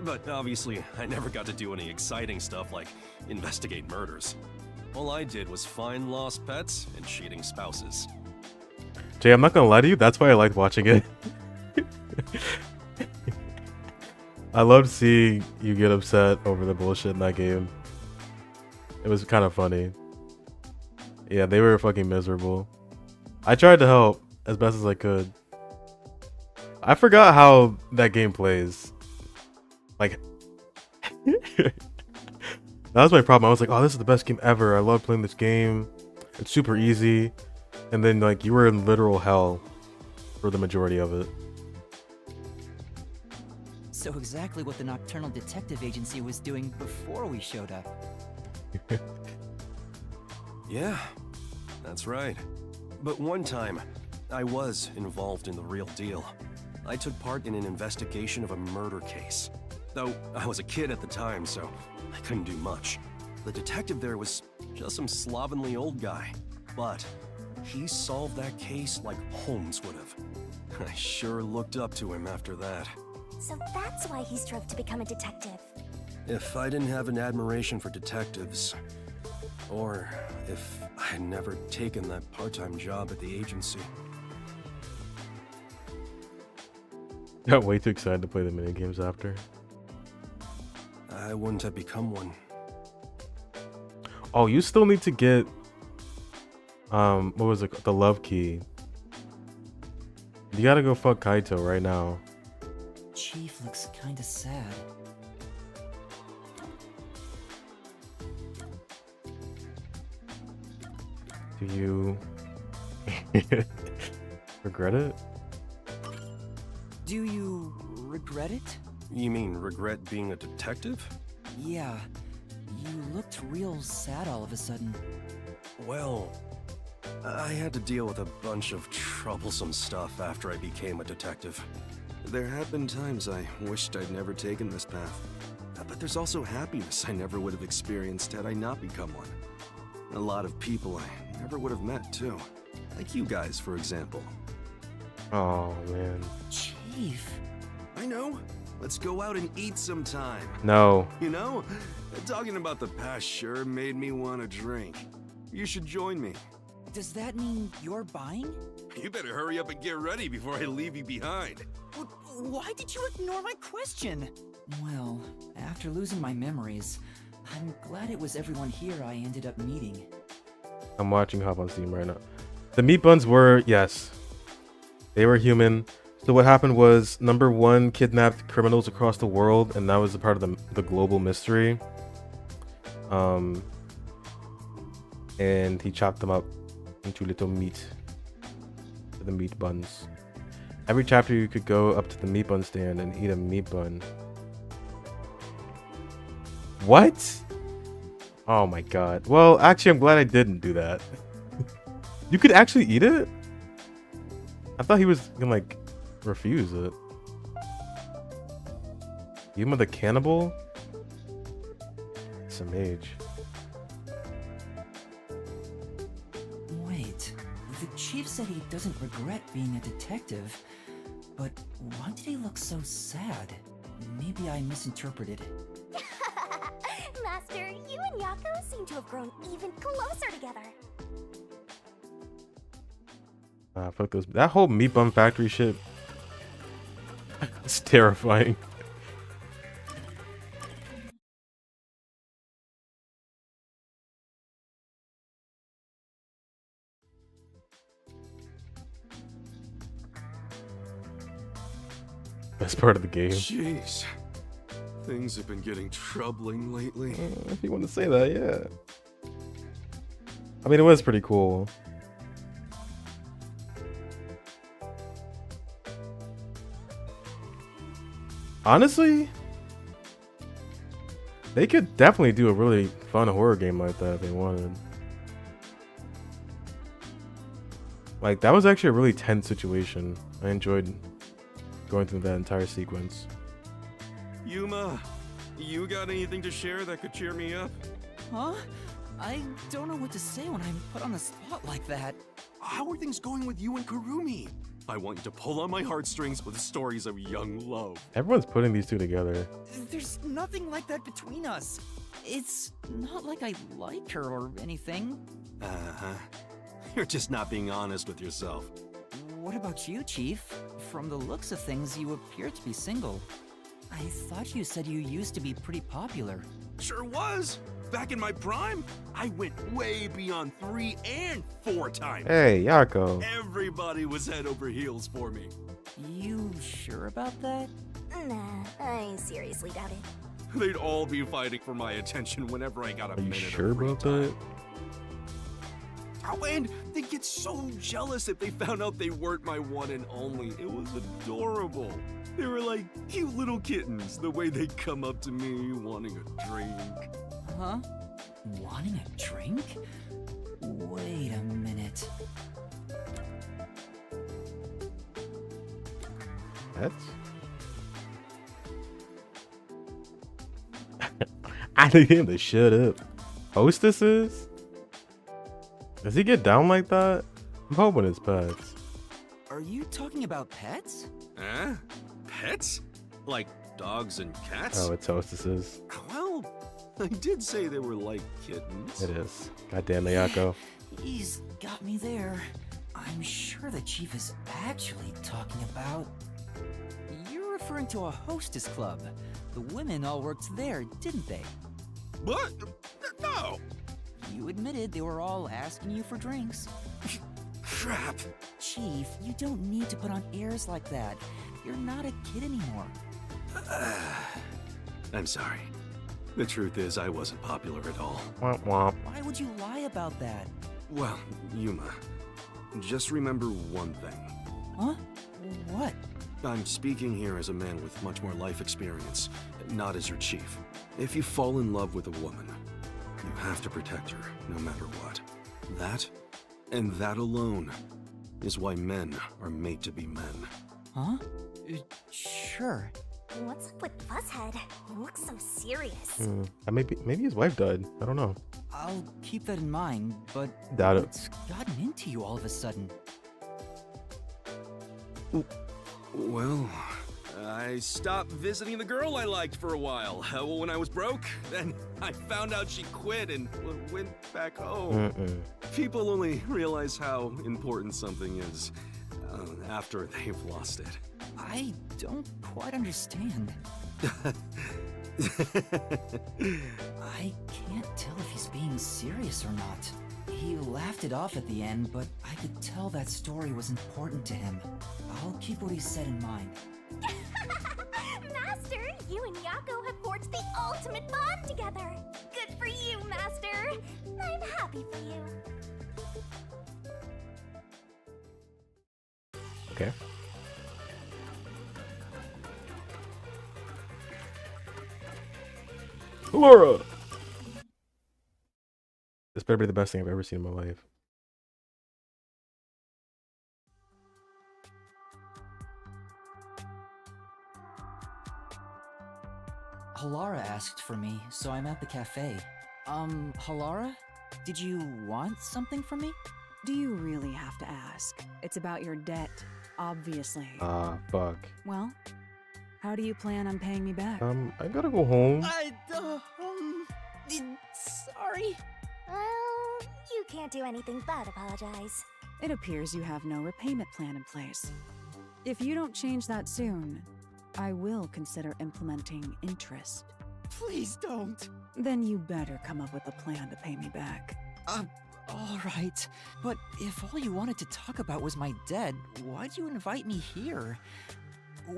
But obviously, I never got to do any exciting stuff like investigate murders. All I did was find lost pets and cheating spouses.
Jay, I'm not gonna lie to you, that's why I liked watching it. I loved seeing you get upset over the bullshit in that game. It was kind of funny. Yeah, they were fucking miserable. I tried to help as best as I could. I forgot how that game plays. Like, That was my problem. I was like, oh, this is the best game ever. I love playing this game. It's super easy. And then like you were in literal hell for the majority of it.
So exactly what the Nocturnal Detective Agency was doing before we showed up.
Yeah, that's right. But one time, I was involved in the real deal. I took part in an investigation of a murder case. Though I was a kid at the time, so I couldn't do much. The detective there was just some slovenly old guy. But he solved that case like Holmes would have. I sure looked up to him after that.
So that's why he strove to become a detective.
If I didn't have an admiration for detectives, or if I had never taken that part-time job at the agency.
Got way too excited to play the minigames after.
I wouldn't have become one.
Oh, you still need to get what was it? The love key. You gotta go fuck Kaito right now.
Chief looks kinda sad.
Do you regret it?
Do you regret it?
You mean regret being a detective?
Yeah. You looked real sad all of a sudden.
Well, I had to deal with a bunch of troublesome stuff after I became a detective.
There have been times I wished I'd never taken this path. But there's also happiness I never would have experienced had I not become one. A lot of people I never would have met, too. Like you guys, for example.
Oh, man.
Chief.
I know. Let's go out and eat sometime.
No.
You know, talking about the past sure made me want to drink. You should join me.
Does that mean you're buying?
You better hurry up and get ready before I leave you behind.
Why did you ignore my question? Well, after losing my memories, I'm glad it was everyone here I ended up meeting.
I'm watching Hop on Steam right now. The meat buns were, yes, they were human. So what happened was, number one kidnapped criminals across the world, and that was a part of the global mystery. And he chopped them up into little meat, the meat buns. Every chapter you could go up to the meat bun stand and eat a meat bun. What? Oh my god. Well, actually, I'm glad I didn't do that. You could actually eat it? I thought he was gonna, like, refuse it. Yuma the cannibal? Some age.
Wait, the chief said he doesn't regret being a detective, but why did he look so sad? Maybe I misinterpreted.
Master, you and Yako seem to have grown even closer together.
Fuck those. That whole meat bun factory shit. It's terrifying. Best part of the game.
Jeez. Things have been getting troubling lately.
If you want to say that, yeah. I mean, it was pretty cool. Honestly, they could definitely do a really fun horror game like that if they wanted. Like, that was actually a really tense situation. I enjoyed going through that entire sequence.
Yuma, you got anything to share that could cheer me up?
Huh? I don't know what to say when I'm put on the spot like that.
How are things going with you and Kurumi? I want you to pull on my heartstrings with stories of young love.
Everyone's putting these two together.
There's nothing like that between us. It's not like I like her or anything.
Uh-huh. You're just not being honest with yourself.
What about you, Chief? From the looks of things, you appear to be single. I thought you said you used to be pretty popular.
Sure was. Back in my prime, I went way beyond 3 and 4 times.
Hey, Yako.
Everybody was head over heels for me.
You sure about that?
Nah, I seriously doubt it.
They'd all be fighting for my attention whenever I got a
Are you
minute
sure
of free
about
time.
that?
Oh, and they'd get so jealous if they found out they weren't my one and only. It was adorable. They were like cute little kittens, the way they'd come up to me wanting a drink.
Huh? Wanting a drink? Wait a minute.
That's... I need him to shut up. Hostesses? Does he get down like that? I'm hoping it's pets.
Are you talking about pets?
Huh? Pets? Like dogs and cats?
Oh, it's hostesses.
Well, I did say they were like kittens.
It is. Goddamn Ayako.
He's got me there. I'm sure the chief is actually talking about... You're referring to a hostess club. The women all worked there, didn't they?
What? No!
You admitted they were all asking you for drinks.
Crap.
Chief, you don't need to put on airs like that. You're not a kid anymore.
I'm sorry. The truth is, I wasn't popular at all.
Womp womp.
Why would you lie about that?
Well, Yuma, just remember one thing.
Huh? What?
I'm speaking here as a man with much more life experience, not as your chief. If you fall in love with a woman, you have to protect her, no matter what. That, and that alone, is why men are made to be men.
Huh? Sure.
What's up with Fuzzhead? He looks so serious.
Maybe his wife died. I don't know.
I'll keep that in mind, but
Doubt it.
what's gotten into you all of a sudden?
Well, I stopped visiting the girl I liked for a while. When I was broke, then I found out she quit and went back home. People only realize how important something is after they've lost it.
I don't quite understand. I can't tell if he's being serious or not. He laughed it off at the end, but I could tell that story was important to him. I'll keep what he said in mind.
Master, you and Yako have forged the ultimate bond together. Good for you, Master. I'm happy for you.
Okay. Laura! This better be the best thing I've ever seen in my life.
Halara asked for me, so I'm at the cafe. Halara? Did you want something from me?
Do you really have to ask? It's about your debt, obviously.
Fuck.
Well, how do you plan on paying me back?
I gotta go home.
Sorry. Well, you can't do anything but apologize.
It appears you have no repayment plan in place. If you don't change that soon, I will consider implementing interest.
Please don't.
Then you better come up with a plan to pay me back.
All right. But if all you wanted to talk about was my debt, why'd you invite me here?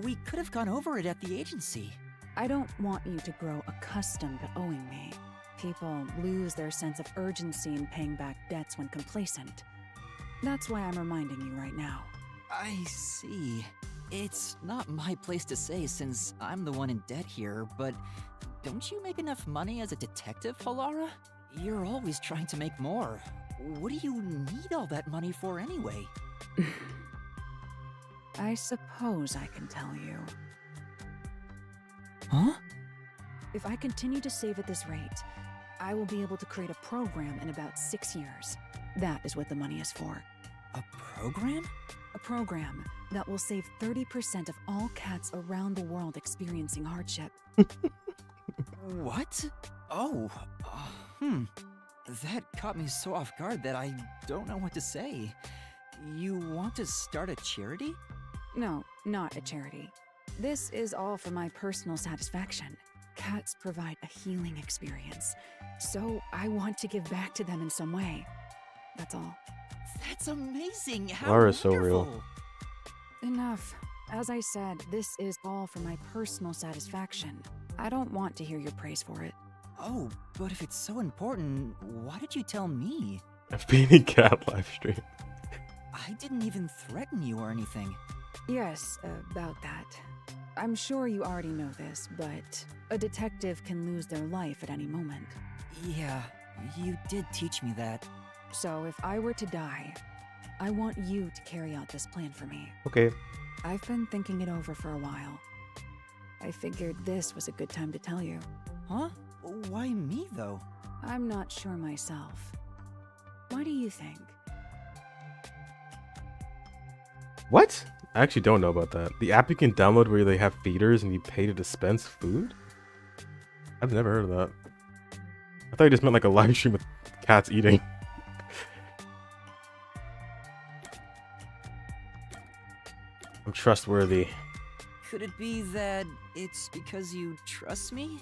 We could have gone over it at the agency.
I don't want you to grow accustomed to owing me. People lose their sense of urgency in paying back debts when complacent. That's why I'm reminding you right now.
I see. It's not my place to say since I'm the one in debt here, but don't you make enough money as a detective, Halara? You're always trying to make more. What do you need all that money for anyway?
I suppose I can tell you.
Huh?
If I continue to save at this rate, I will be able to create a program in about 6 years. That is what the money is for.
A program?
A program that will save 30% of all cats around the world experiencing hardship.
What? Oh, That caught me so off guard that I don't know what to say. You want to start a charity?
No, not a charity. This is all for my personal satisfaction. Cats provide a healing experience, so I want to give back to them in some way. That's all.
That's amazing! How
Lara's so real.
wonderful.
Enough. As I said, this is all for my personal satisfaction. I don't want to hear your praise for it.
Oh, but if it's so important, why did you tell me?
A Feeny Cat livestream.
I didn't even threaten you or anything.
Yes, about that. I'm sure you already know this, but a detective can lose their life at any moment.
Yeah, you did teach me that.
So if I were to die, I want you to carry out this plan for me.
Okay.
I've been thinking it over for a while. I figured this was a good time to tell you.
Huh? Why me, though?
I'm not sure myself. What do you think?
What? I actually don't know about that. The app you can download where they have feeders and you pay to dispense food? I've never heard of that. I thought you just meant like a live stream with cats eating. I'm trustworthy.
Could it be that it's because you trust me?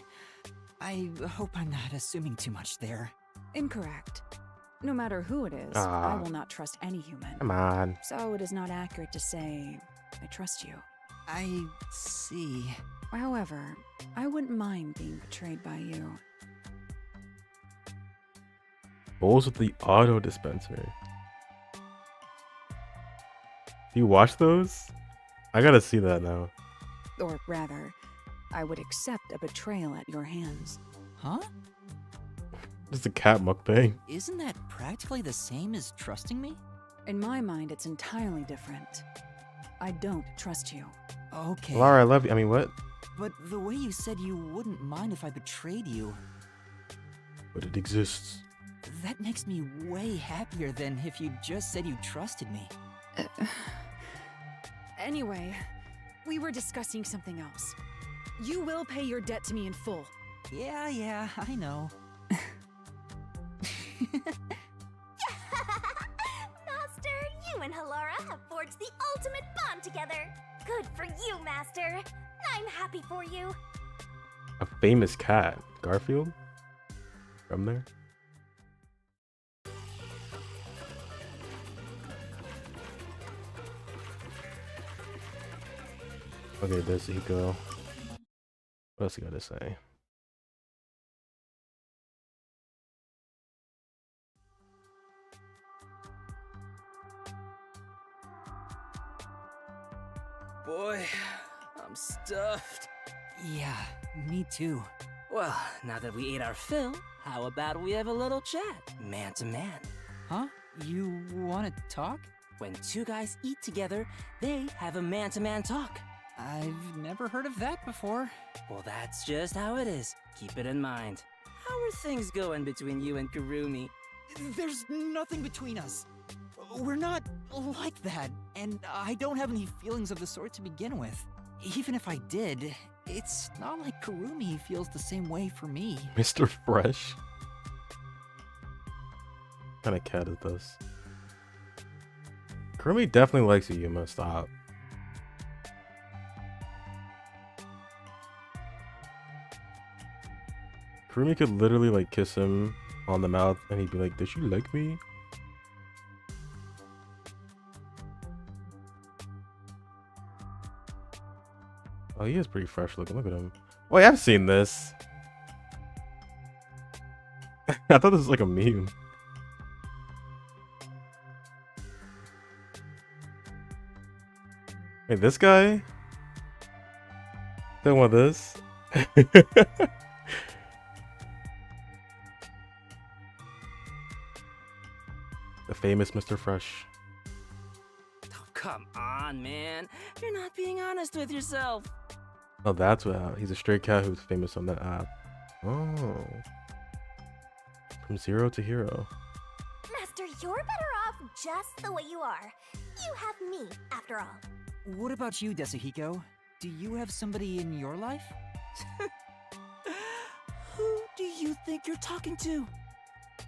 I hope I'm not assuming too much there.
Incorrect. No matter who it is, I will not trust any human.
Come on.
So it is not accurate to say, I trust you.
I see.
However, I wouldn't mind being betrayed by you.
Bowls with the auto dispenser. Do you watch those? I gotta see that now.
Or rather, I would accept a betrayal at your hands.
Huh?
Just a cat mukbang.
Isn't that practically the same as trusting me?
In my mind, it's entirely different. I don't trust you.
Okay.
Lara, I love you. I mean, what?
But the way you said you wouldn't mind if I betrayed you.
But it exists.
That makes me way happier than if you just said you trusted me.
Anyway, we were discussing something else. You will pay your debt to me in full.
Yeah, I know.
Master, you and Halara have forged the ultimate bond together. Good for you, Master. I'm happy for you.
A famous cat. Garfield? From there? Okay, there's Eco. What else you gotta say?
Boy, I'm stuffed.
Yeah, me too.
Well, now that we ate our fill, how about we have a little chat, man to man?
Huh? You wanna talk?
When two guys eat together, they have a man-to-man talk.
I've never heard of that before.
Well, that's just how it is. Keep it in mind. How are things going between you and Kurumi?
There's nothing between us. We're not like that,
And I don't have any feelings of the sort to begin with. Even if I did, it's not like Kurumi feels the same way for me.
Mr. Fresh? What kind of cat is this? Kurumi definitely likes you, Yuma. Stop. Kurumi could literally like kiss him on the mouth and he'd be like, "Did you like me?" Oh, he is pretty fresh looking. Look at him. Wait, I've seen this. I thought this was like a meme. Wait, this guy? Don't want this. The famous Mr. Fresh.
Oh, come on, man. You're not being honest with yourself.
Oh, that's what. He's a stray cat who's famous on that app. Oh. From zero to hero.
Master, you're better off just the way you are. You have me, after all.
What about you, Desuhiko? Do you have somebody in your life?
Who do you think you're talking to?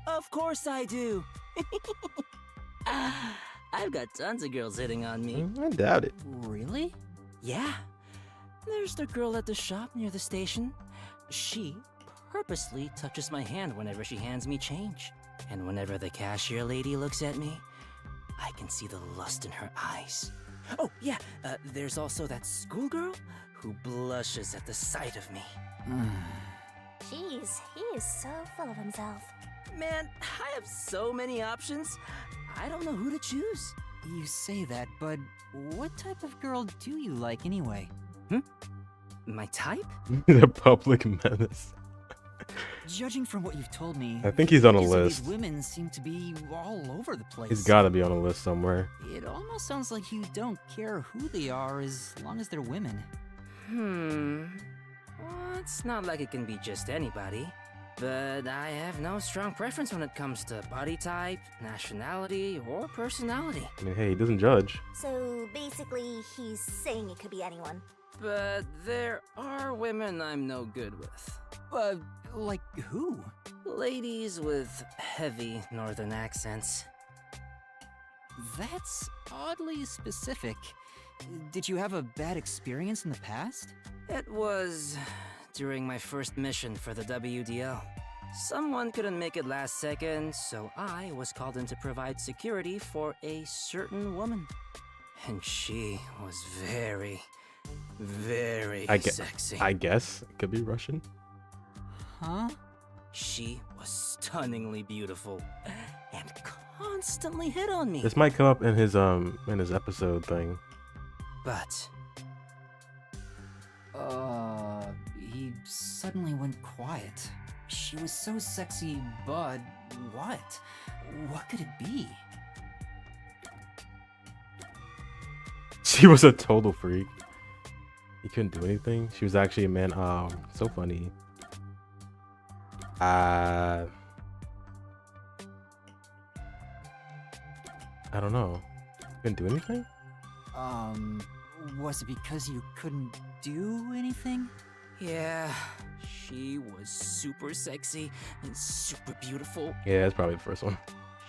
Of course I do. I've got tons of girls hitting on me.
I doubt it.
Really?
Yeah. There's the girl at the shop near the station. She purposely touches my hand whenever she hands me change. And whenever the cashier lady looks at me, I can see the lust in her eyes. Oh, yeah, there's also that schoolgirl who blushes at the sight of me.
Jeez, he is so full of himself.
Man, I have so many options. I don't know who to choose.
You say that, but what type of girl do you like anyway?
My type?
The public menace.
Judging from what you've told me,
I think he's on a
these
list.
women seem to be all over the place.
He's gotta be on a list somewhere.
It almost sounds like you don't care who they are as long as they're women.
Well, it's not like it can be just anybody. But I have no strong preference when it comes to body type, nationality, or personality.
I mean, hey, he doesn't judge.
So basically, he's saying it could be anyone.
But there are women I'm no good with.
Like who?
Ladies with heavy northern accents.
That's oddly specific. Did you have a bad experience in the past?
It was during my first mission for the WDO. Someone couldn't make it last second, so I was called in to provide security for a certain woman. And she was very sexy.
I guess it could be Russian.
Huh?
She was stunningly beautiful and constantly hit on me.
This might come up in his episode thing.
But
he suddenly went quiet. She was so sexy, but what? What could it be?
She was a total freak. He couldn't do anything. She was actually a man. Oh, so funny. I don't know. Couldn't do anything?
Was it because you couldn't do anything?
yeah, she was super sexy and super beautiful.
Yeah, that's probably the first one.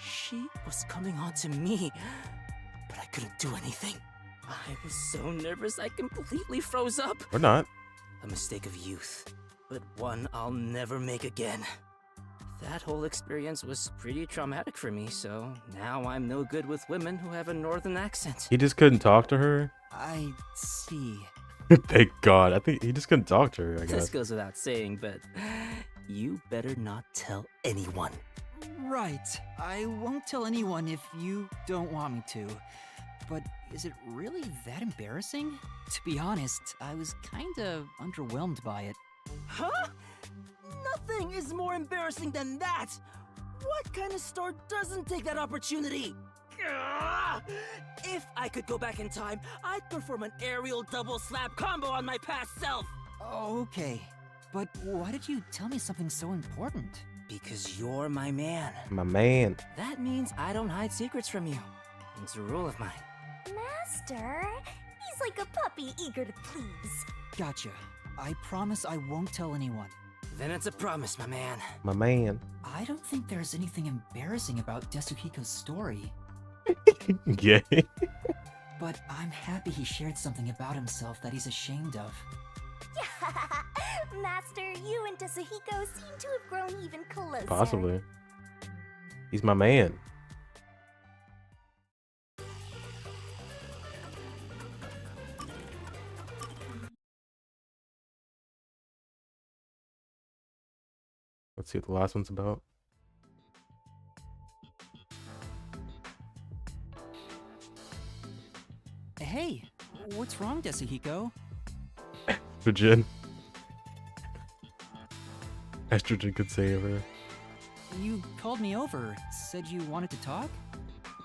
She was coming on to me, but I couldn't do anything. I was so nervous I completely froze up.
Or not.
A mistake of youth, but one I'll never make again. That whole experience was pretty traumatic for me, so now I'm no good with women who have a northern accent.
He just couldn't talk to her.
I see.
Thank God. I think he just couldn't talk to her, I
This
guess.
goes without saying, but you better not tell anyone.
Right. I won't tell anyone if you don't want me to. But is it really that embarrassing? To be honest, I was kinda underwhelmed by it.
Huh? Nothing is more embarrassing than that! What kind of store doesn't take that opportunity? Ugh! If I could go back in time, I'd perform an aerial double slap combo on my past self!
Okay, but why did you tell me something so important?
Because you're my man.
My man.
That means I don't hide secrets from you. It's a rule of mine.
Master, he's like a puppy eager to please.
Gotcha. I promise I won't tell anyone.
Then it's a promise, my man.
My man.
I don't think there's anything embarrassing about Desuhiko's story.
Yeah.
But I'm happy he shared something about himself that he's ashamed of.
Master, you and Desuhiko seem to have grown even closer.
Possibly. He's my man. Let's see what the last one's about.
Hey, what's wrong, Desuhiko?
Estrogen. Estrogen could save her.
You called me over, said you wanted to talk?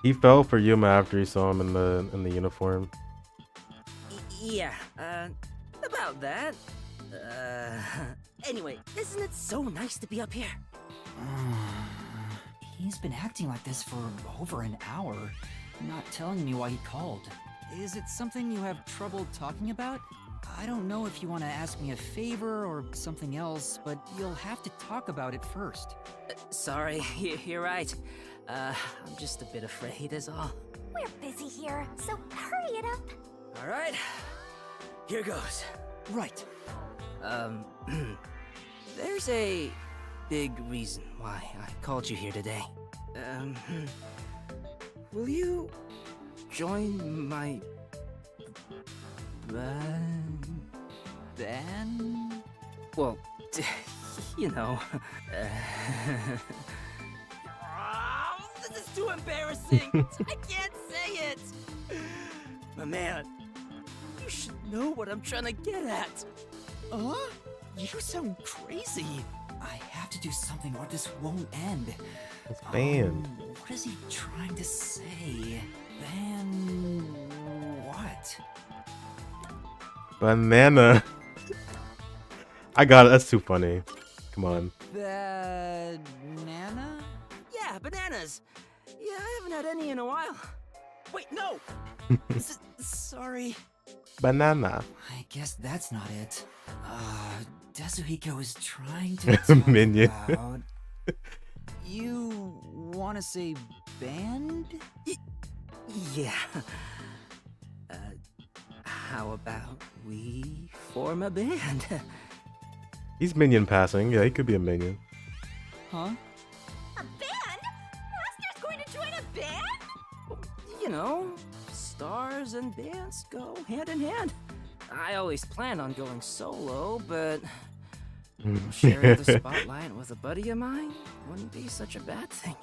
He fell for Yuma after he saw him in the uniform.
Yeah, about that. Anyway, isn't it so nice to be up here?
He's been acting like this for over an hour, not telling me why he called. Is it something you have trouble talking about? I don't know if you want to ask me a favor or something else, but you'll have to talk about it first.
Sorry, you're right. I'm just a bit afraid is all.
We're busy here, so hurry it up.
Alright, here goes.
Right.
There's a big reason why I called you here today. Will you join my
band?
Well, you know.
Oh, this is too embarrassing. I can't say it.
My man, you should know what I'm trying to get at.
Huh? You sound crazy.
I have to do something or this won't end.
It's banned.
What is he trying to say? Ban... what?
Banana. I got it. That's too funny. Come on.
Banana?
Yeah, bananas. Yeah, I haven't had any in a while.
Wait, no! Sorry.
Banana.
I guess that's not it. Desuhiko is trying to talk
Minion.
about... You want to say band?
Yeah. How about we form a band?
He's minion passing. Yeah, he could be a minion.
Huh?
A band? Master's going to join a band?
You know, stars and bands go hand in hand. I always plan on going solo, but sharing the spotlight with a buddy of mine wouldn't be such a bad thing.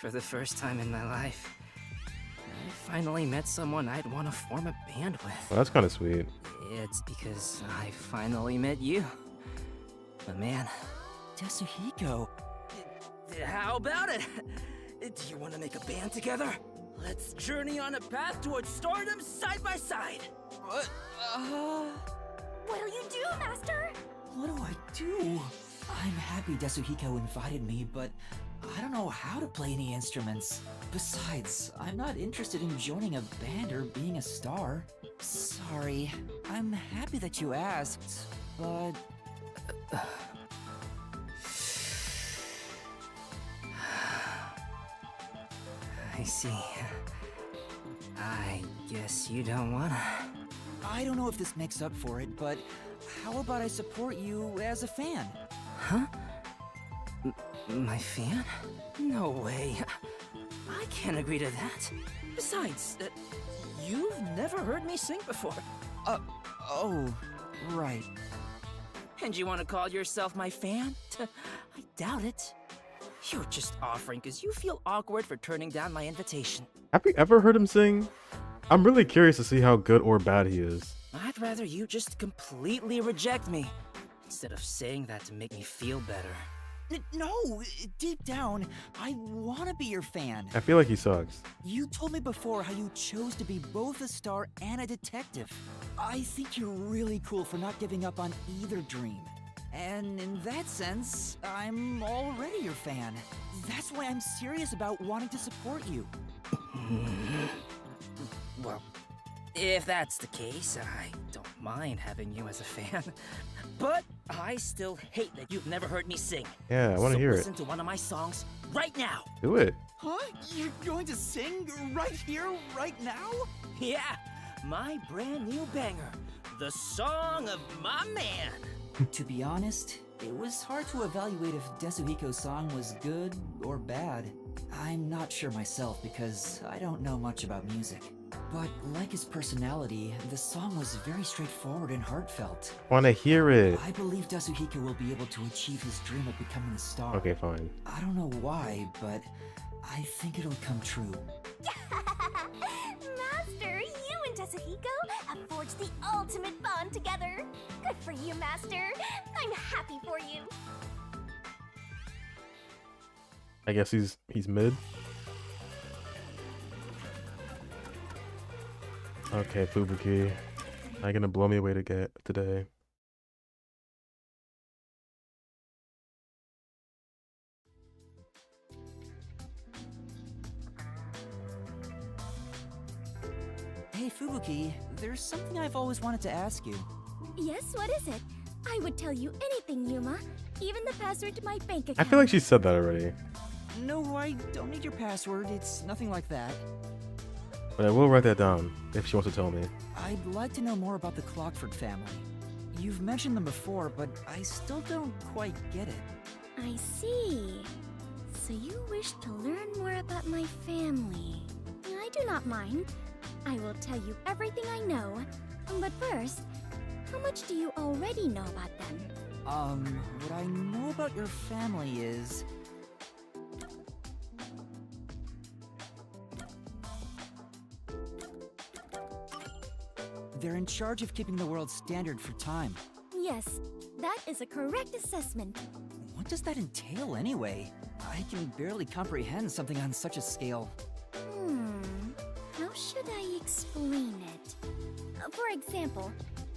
For the first time in my life, I finally met someone I'd want to form a band with.
Well, that's kind of sweet.
It's because I finally met you, my man.
Desuhiko.
How about it? Do you want to make a band together? Let's journey on a path towards stardom side by side.
What?
What'll you do, Master?
What do I do? I'm happy Desuhiko invited me, but I don't know how to play any instruments. Besides, I'm not interested in joining a band or being a star. Sorry. I'm happy that you asked, but...
I see. I guess you don't wanna.
I don't know if this makes up for it, but how about I support you as a fan?
Huh? My fan? No way. I can't agree to that. Besides, you've never heard me sing before.
Oh, right.
And you want to call yourself my fan? I doubt it. You're just offering because you feel awkward for turning down my invitation.
Have you ever heard him sing? I'm really curious to see how good or bad he is.
I'd rather you just completely reject me, instead of saying that to make me feel better.
No, deep down, I want to be your fan.
I feel like he sucks.
You told me before how you chose to be both a star and a detective. I think you're really cool for not giving up on either dream. And in that sense, I'm already your fan. That's why I'm serious about wanting to support you.
Well, if that's the case, I don't mind having you as a fan. But I still hate that you've never heard me sing.
Yeah, I want to hear it.
Listen to one of my songs right now.
Do it.
Huh? You're going to sing right here, right now?
Yeah, my brand new banger, the song of my man.
To be honest, it was hard to evaluate if Desuhiko's song was good or bad. I'm not sure myself because I don't know much about music. But like his personality, the song was very straightforward and heartfelt.
Want to hear it.
I believe Desuhiko will be able to achieve his dream of becoming a star.
Okay, fine.
I don't know why, but I think it'll come true.
Master, you and Desuhiko have forged the ultimate bond together. Good for you, Master. I'm happy for you.
I guess he's mid. Okay, Fubuki. Not gonna blow me away today.
Hey Fubuki, there's something I've always wanted to ask you.
Yes, what is it? I would tell you anything, Yuma. Even the password to my bank account.
I feel like she said that already.
No, I don't need your password. It's nothing like that.
But I will write that down if she wants to tell me.
I'd like to know more about the Clockford family. You've mentioned them before, but I still don't quite get it.
I see. So you wish to learn more about my family. I do not mind. I will tell you everything I know. But first, how much do you already know about them?
What I know about your family is... they're in charge of keeping the world standard for time.
Yes, that is a correct assessment.
What does that entail anyway? I can barely comprehend something on such a scale.
How should I explain it? For example,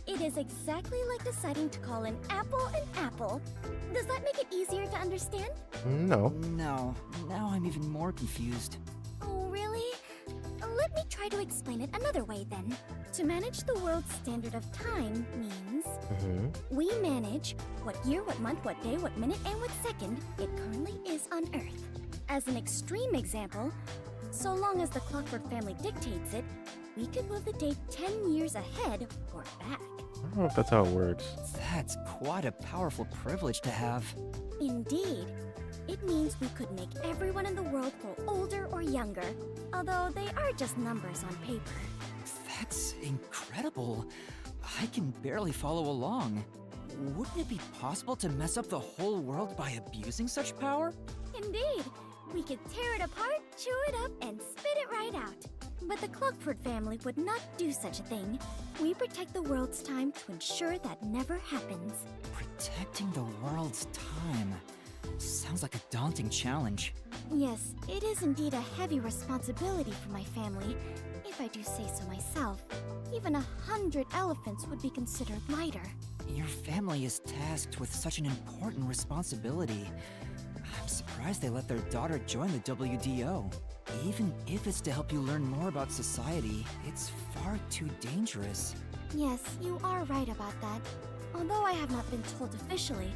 it is exactly like deciding to call an apple an apple. Does that make it easier to understand?
No.
No, now I'm even more confused.
Oh, really? Let me try to explain it another way then. To manage the world's standard of time means we manage what year, what month, what day, what minute, and what second it currently is on Earth. As an extreme example, so long as the Clockwork family dictates it, we could move the date 10 years ahead or back.
I don't know if that's how it works.
That's quite a powerful privilege to have.
Indeed. It means we could make everyone in the world grow older or younger, although they are just numbers on paper.
That's incredible. I can barely follow along. Wouldn't it be possible to mess up the whole world by abusing such power?
Indeed. We could tear it apart, chew it up, and spit it right out. But the Clockford family would not do such a thing. We protect the world's time to ensure that never happens.
Protecting the world's time. Sounds like a daunting challenge.
Yes, it is indeed a heavy responsibility for my family, if I do say so myself. Even 100 elephants would be considered lighter.
Your family is tasked with such an important responsibility. I'm surprised they let their daughter join the WDO. Even if it's to help you learn more about society, it's far too dangerous.
Yes, you are right about that. Although I have not been told officially,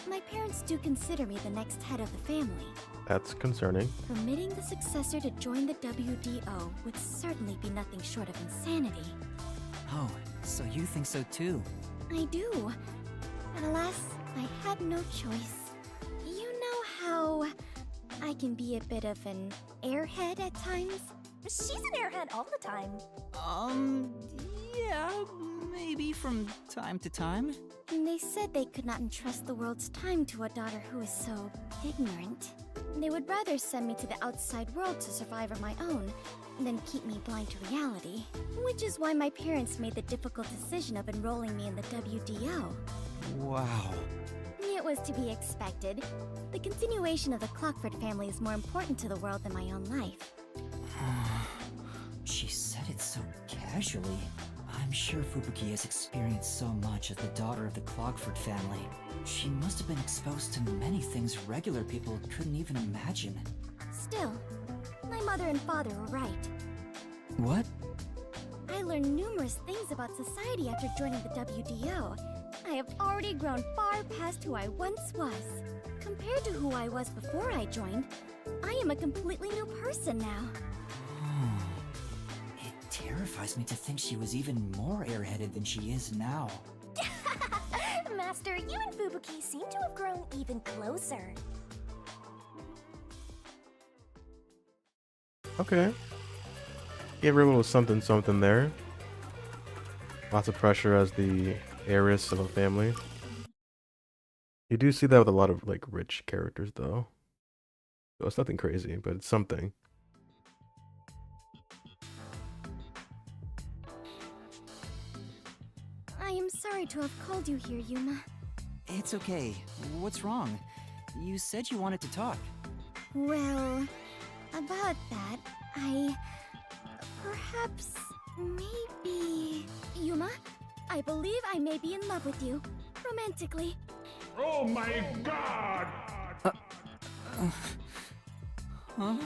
my parents do consider me the next head of the family.
That's concerning.
Permitting the successor to join the WDO would certainly be nothing short of insanity.
Oh, so you think so too?
I do. But alas, I had no choice. You know how I can be a bit of an airhead at times?
She's an airhead all the time.
Yeah, maybe from time to time.
And they said they could not entrust the world's time to a daughter who is so ignorant. They would rather send me to the outside world to survive on my own than keep me blind to reality. Which is why my parents made the difficult decision of enrolling me in the WDO.
Wow.
It was to be expected. The continuation of the Clockford family is more important to the world than my own life.
She said it so casually. I'm sure Fubuki has experienced so much as the daughter of the Clogford family. She must have been exposed to many things regular people couldn't even imagine.
Still, my mother and father were right.
What?
I learned numerous things about society after joining the WDO. I have already grown far past who I once was. Compared to who I was before I joined, I am a completely new person now.
It terrifies me to think she was even more airheaded than she is now.
Master, you and Fubuki seem to have grown even closer.
Okay. Gave her a little something something there. Lots of pressure as the heiress of a family. You do see that with a lot of like rich characters though. So it's nothing crazy, but it's something.
I am sorry to have called you here, Yuma.
It's okay. What's wrong? You said you wanted to talk.
Well, about that, perhaps, maybe... Yuma, I believe I may be in love with you, romantically.
Oh my god!
Huh?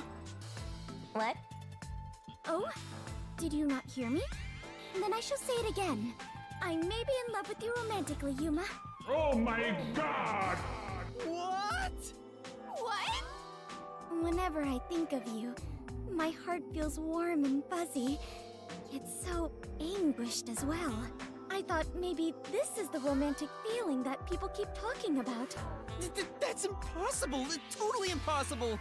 What?
Oh? Did you not hear me? Then I shall say it again. I may be in love with you romantically, Yuma.
Oh my god!
What?
What? Whenever I think of you, my heart feels warm and fuzzy, yet so anguished as well. I thought maybe this is the romantic feeling that people keep talking about.
That's impossible! Totally impossible!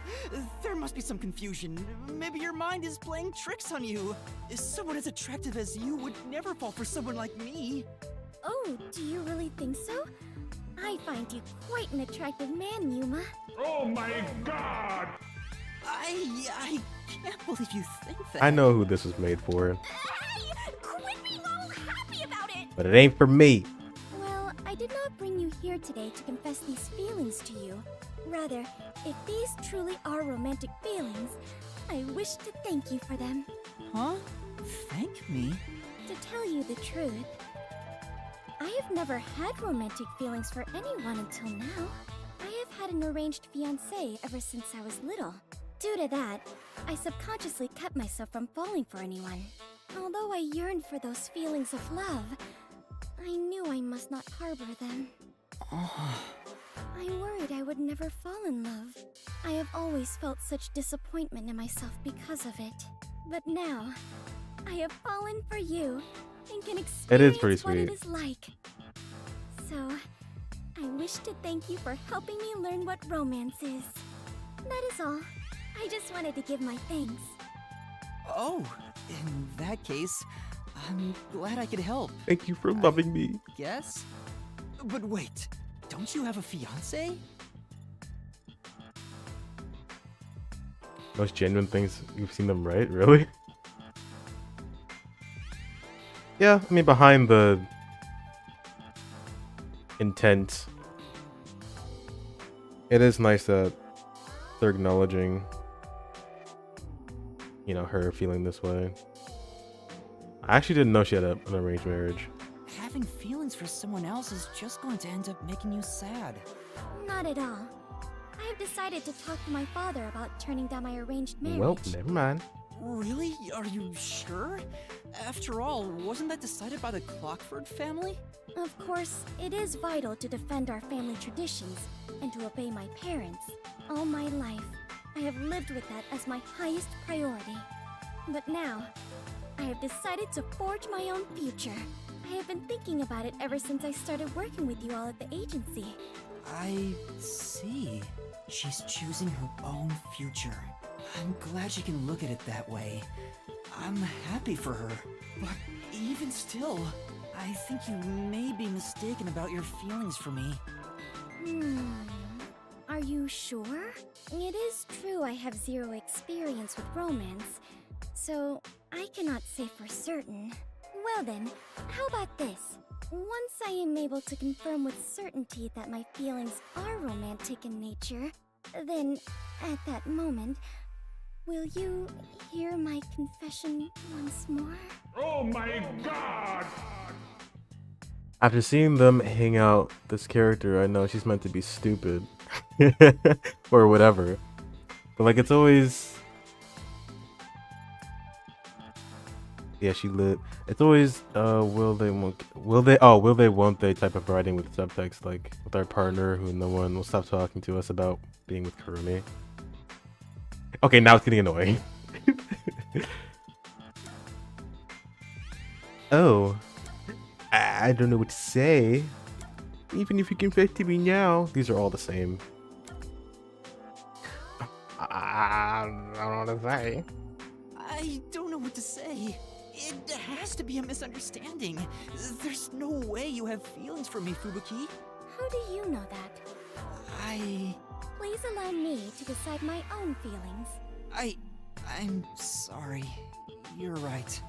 There must be some confusion. Maybe your mind is playing tricks on you. Someone as attractive as you would never fall for someone like me.
Oh, do you really think so? I find you quite an attractive man, Yuma.
Oh my god!
I can't believe you think that.
I know who this was made for,
Hey! Quit being all happy about it!
but it ain't for me.
Well, I did not bring you here today to confess these feelings to you. Rather, if these truly are romantic feelings, I wish to thank you for them.
Huh? Thank me?
To tell you the truth, I have never had romantic feelings for anyone until now. I have had an arranged fiancé ever since I was little. Due to that, I subconsciously kept myself from falling for anyone. Although I yearned for those feelings of love, I knew I must not harbor them. I worried I would never fall in love. I have always felt such disappointment in myself because of it. But now, I have fallen for you and can experience
pretty
what it
sweet.
is like. So, I wish to thank you for helping me learn what romance is. That is all. I just wanted to give my thanks.
Oh, in that case, I'm glad I could help.
Thank you for loving me.
Yes? But wait, don't you have a fiance?
Most genuine things you've seen them write, really? Yeah, I mean, behind the intent, it is nice that they're acknowledging, you know, her feeling this way. I actually didn't know she had an arranged marriage.
Having feelings for someone else is just going to end up making you sad.
Not at all. I have decided to talk to my father about turning down my arranged marriage.
Well, never mind.
Really? Are you sure? After all, wasn't that decided by the Clockford family?
Of course, it is vital to defend our family traditions and to obey my parents. All my life, I have lived with that as my highest priority. But now, I have decided to forge my own future. I have been thinking about it ever since I started working with you all at the agency.
I see. She's choosing her own future. I'm glad she can look at it that way. I'm happy for her. But even still, I think you may be mistaken about your feelings for me.
Are you sure? It is true I have zero experience with romance, so I cannot say for certain. Well then, how about this? Once I am able to confirm with certainty that my feelings are romantic in nature, then, at that moment, will you hear my confession once more?
Oh my god!
After seeing them hang out, this character, I know she's meant to be stupid. Or whatever. But like, it's always... Yeah, she lit. It's always, will they, won't they type of writing with subtext, like, with our partner who no one will stop talking to us about being with Kurumi. Okay, now it's getting annoying. Oh. I don't know what to say. Even if you confess to me now. These are all the same. I don't know what to say.
I don't know what to say. It has to be a misunderstanding. There's no way you have feelings for me, Fubuki.
How do you know that? Please allow me to decide my own feelings.
I'm sorry. You're right.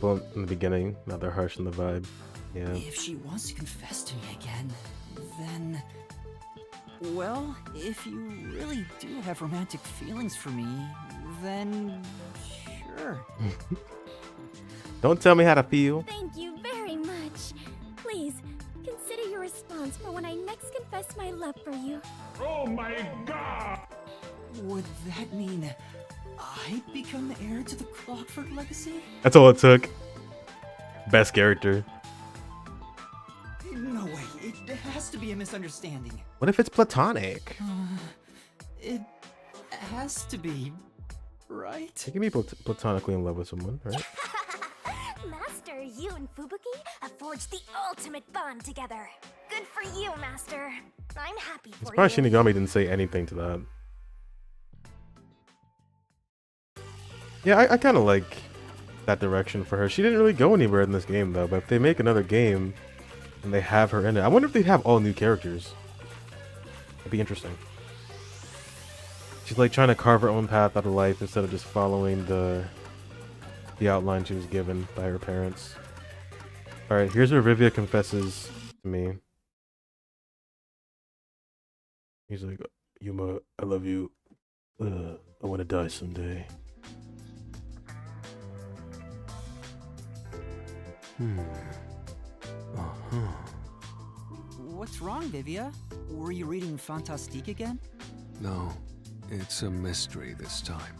Well, in the beginning, now they're harsh in the vibe. Yeah.
If she wants to confess to me again, then...
Well, if you really do have romantic feelings for me, then sure.
Don't tell me how to feel.
Thank you very much. Please, consider your response for when I next confess my love for you.
Oh my god!
Would that mean I become the heir to the Clockford legacy?
That's all it took. Best character.
No way, it has to be a misunderstanding.
What if it's platonic?
It has to be, right?
You can be platonically in love with someone, right?
Master, you and Fubuki have forged the ultimate bond together. Good for you, Master. I'm happy for
It's
you.
probably Shinigami didn't say anything to that. Yeah, I kind of like that direction for her. She didn't really go anywhere in this game, though, but if they make another game And they have her in it. I wonder if they have all new characters. That'd be interesting. She's like trying to carve her own path out of life instead of just following the outline she was given by her parents. Alright, here's where Rivia confesses to me. He's like, Yuma, I love you. I want to die someday.
What's wrong, Vivia? Were you reading Fantastique again?
No, it's a mystery this time.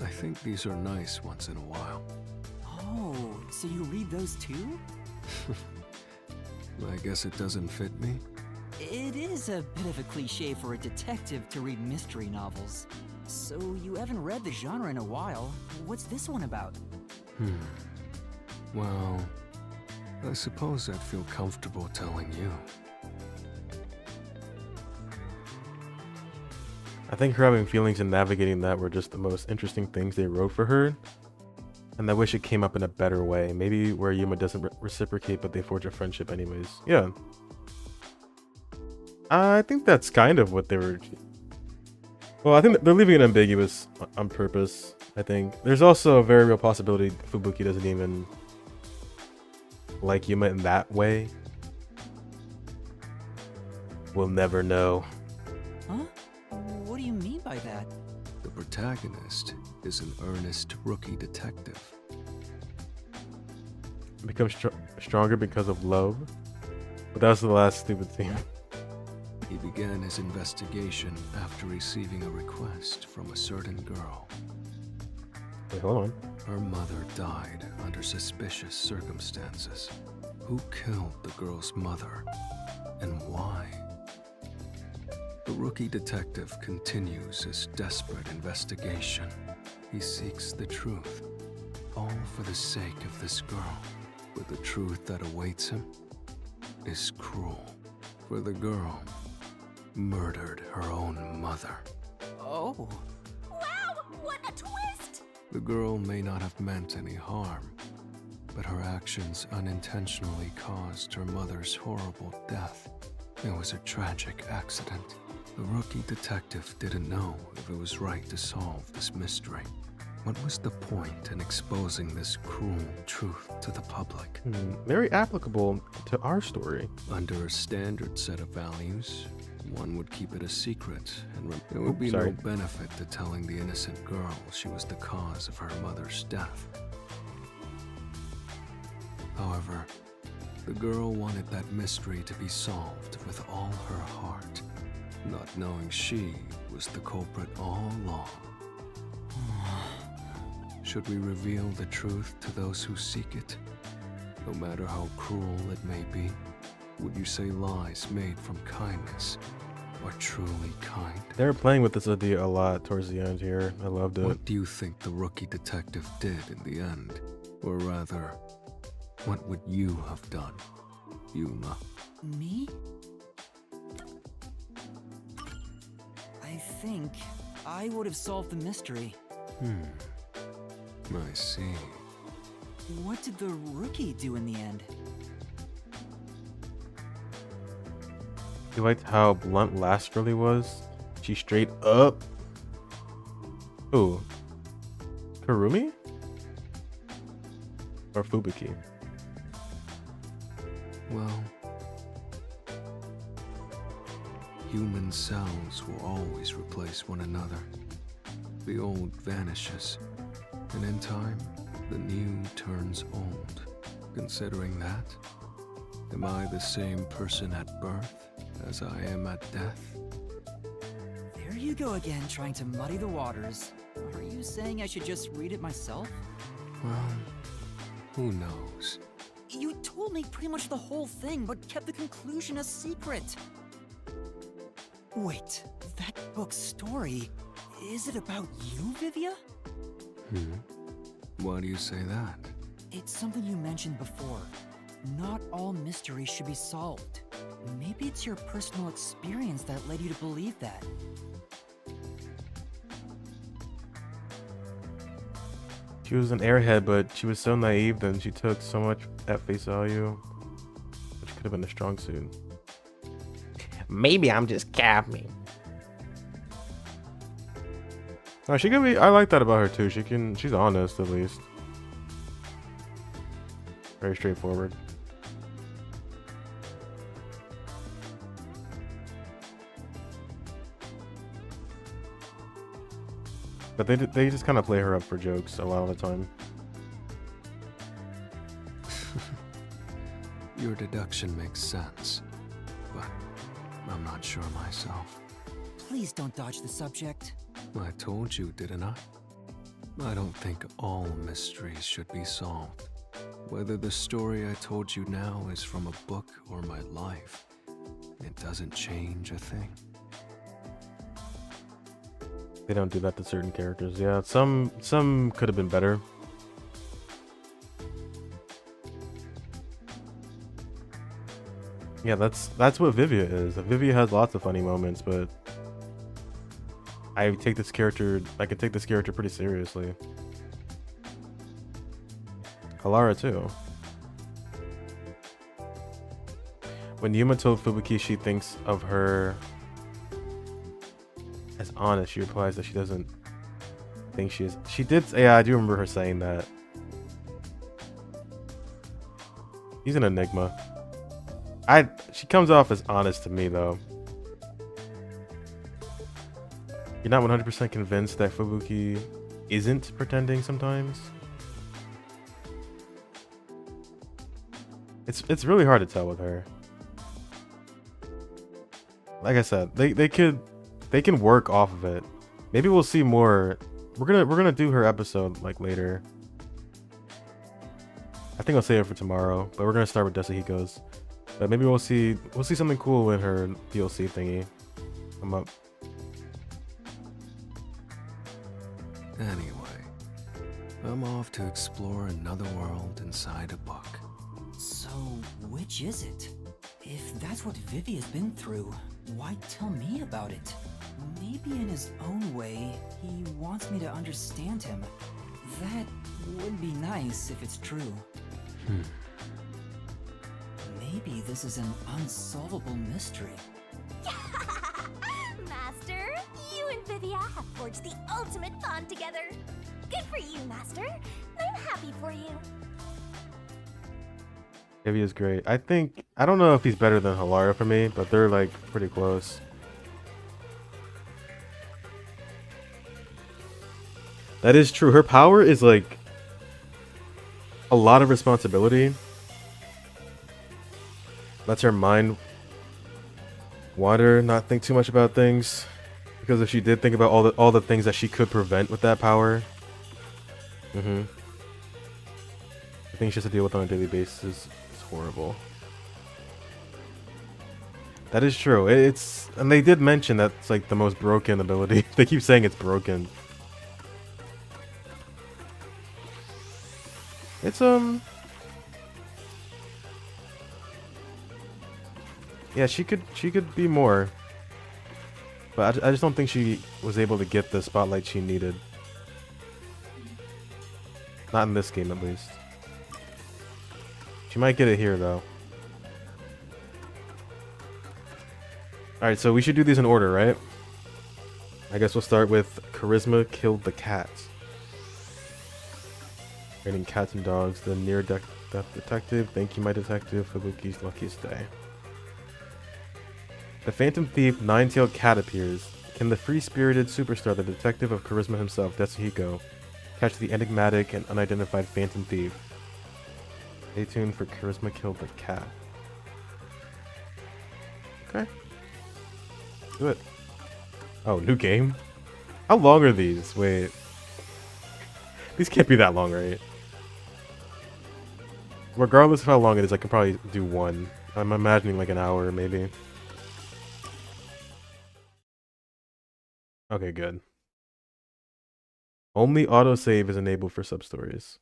I think these are nice once in a while.
Oh, so you read those too?
I guess it doesn't fit me.
It is a bit of a cliche for a detective to read mystery novels. So you haven't read the genre in a while. What's this one about?
Well, I suppose I'd feel comfortable telling you.
I think her having feelings and navigating that were just the most interesting things they wrote for her. And I wish it came up in a better way. Maybe where Yuma doesn't reciprocate, but they forge a friendship anyways. Yeah. I think that's kind of what they were... Well, I think they're leaving it ambiguous on purpose, I think. There's also a very real possibility Fubuki doesn't even like Yuma in that way. We'll never know.
Huh? What do you mean by that?
The protagonist is an earnest rookie detective.
Becomes stronger because of love? But that was the last stupid scene.
He began his investigation after receiving a request from a certain girl.
Wait, hold on.
Her mother died under suspicious circumstances. Who killed the girl's mother, and why? The rookie detective continues his desperate investigation. He seeks the truth, all for the sake of this girl. But the truth that awaits him is cruel, for the girl murdered her own mother.
Oh.
Wow, what a twist!
The girl may not have meant any harm, but her actions unintentionally caused her mother's horrible death. It was a tragic accident. The rookie detective didn't know if it was right to solve this mystery. What was the point in exposing this cruel truth to the public?
Very applicable to our story.
Under a standard set of values, one would keep it a secret, and there would be no benefit to telling the innocent girl she was the cause of her mother's death. However, the girl wanted that mystery to be solved with all her heart, not knowing she was the culprit all along. Should we reveal the truth to those who seek it, no matter how cruel it may be? Would you say lies made from kindness are truly kind?
They were playing with this idea a lot towards the end here. I loved it.
What do you think the rookie detective did in the end? Or rather, what would you have done, Yuma?
Me? I think I would have solved the mystery.
I see.
What did the rookie do in the end?
You liked how blunt Lasterly was? She straight up... Ooh. Kurumi? Or Fubuki?
Well, human cells will always replace one another. The old vanishes, and in time, the new turns old. Considering that, am I the same person at birth as I am at death?
There you go again, trying to muddy the waters. Are you saying I should just read it myself?
Well, who knows?
You told me pretty much the whole thing, but kept the conclusion a secret. Wait, that book's story, is it about you, Vivia?
Why do you say that?
It's something you mentioned before. Not all mysteries should be solved. Maybe it's your personal experience that led you to believe that.
She was an airhead, but she was so naive that she took so much at face value. Which Could have been a strong suit.
Maybe I'm just capping.
Oh, she could be. I like that about her too. She's honest at least. Very straightforward. But they just kind of play her up for jokes a lot of the time.
Your deduction makes sense, but I'm not sure myself.
Please don't dodge the subject.
I told you, didn't I? I don't think all mysteries should be solved. Whether the story I told you now is from a book or my life, it doesn't change a thing.
They don't do that to certain characters. Yeah, some could have been better. Yeah, that's what Vivia is. Vivia has lots of funny moments, but I can take this character pretty seriously. Halara too. When Yuma told Fubuki she thinks of her as honest, she replies that she doesn't think she is. She did. Yeah, I do remember her saying that. He's an enigma. She comes off as honest to me though. You're not 100% convinced that Fubuki isn't pretending sometimes? It's really hard to tell with her. Like I said, they can work off of it. Maybe we'll see more. We're gonna do her episode like later. I think I'll save it for tomorrow, but we're gonna start with Desahiko's. But maybe we'll see something cool in her DLC thingy come up.
Anyway, I'm off to explore another world inside a book.
So, which is it? If that's what Vivia's been through, why tell me about it? Maybe in his own way, he wants me to understand him. That would be nice if it's true. Maybe this is an unsolvable mystery.
Master, you and Vivia have forged the ultimate bond together. Good for you, Master. I'm happy for you.
Vivia's great. I don't know if he's better than Halara for me, but they're like pretty close. That is true. Her power is like a lot of responsibility. Lets her mind wander, not think too much about things. Because if she did think about all the things that she could prevent with that power, I think she has to deal with on a daily basis is horrible. That is true. And they did mention that's like the most broken ability. They keep saying it's broken. It's yeah, she could be more, but I just don't think she was able to get the spotlight she needed. Not in this game, at least. She might get it here, though. Alright, so we should do these in order, right? I guess we'll start with Charisma Killed the Cat. Rating cats and dogs, the near-death detective. Thank you, my detective. Fubuki's luckiest day. The Phantom Thief, Nine-Tailed Cat appears. Can the free-spirited superstar, the detective of charisma himself, Desahiko, catch the enigmatic and unidentified Phantom Thief? Stay tuned for Charisma Killed the Cat. Okay. Do it. Oh, new game? How long are these? Wait. These can't be that long, right? Regardless of how long it is, I can probably do one. I'm imagining like an hour, maybe. Okay, good. Only autosave is enabled for sub-stories.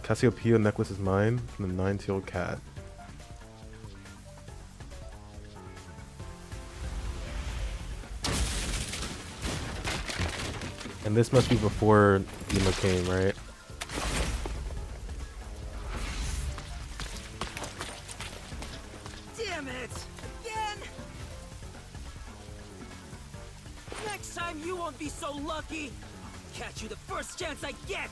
Cassiopeia necklace is mine from the nine-tailed cat. And this must be before Yuma came, right?
Damn it! Again! Next time you won't be so lucky! I'll catch you the first chance I get!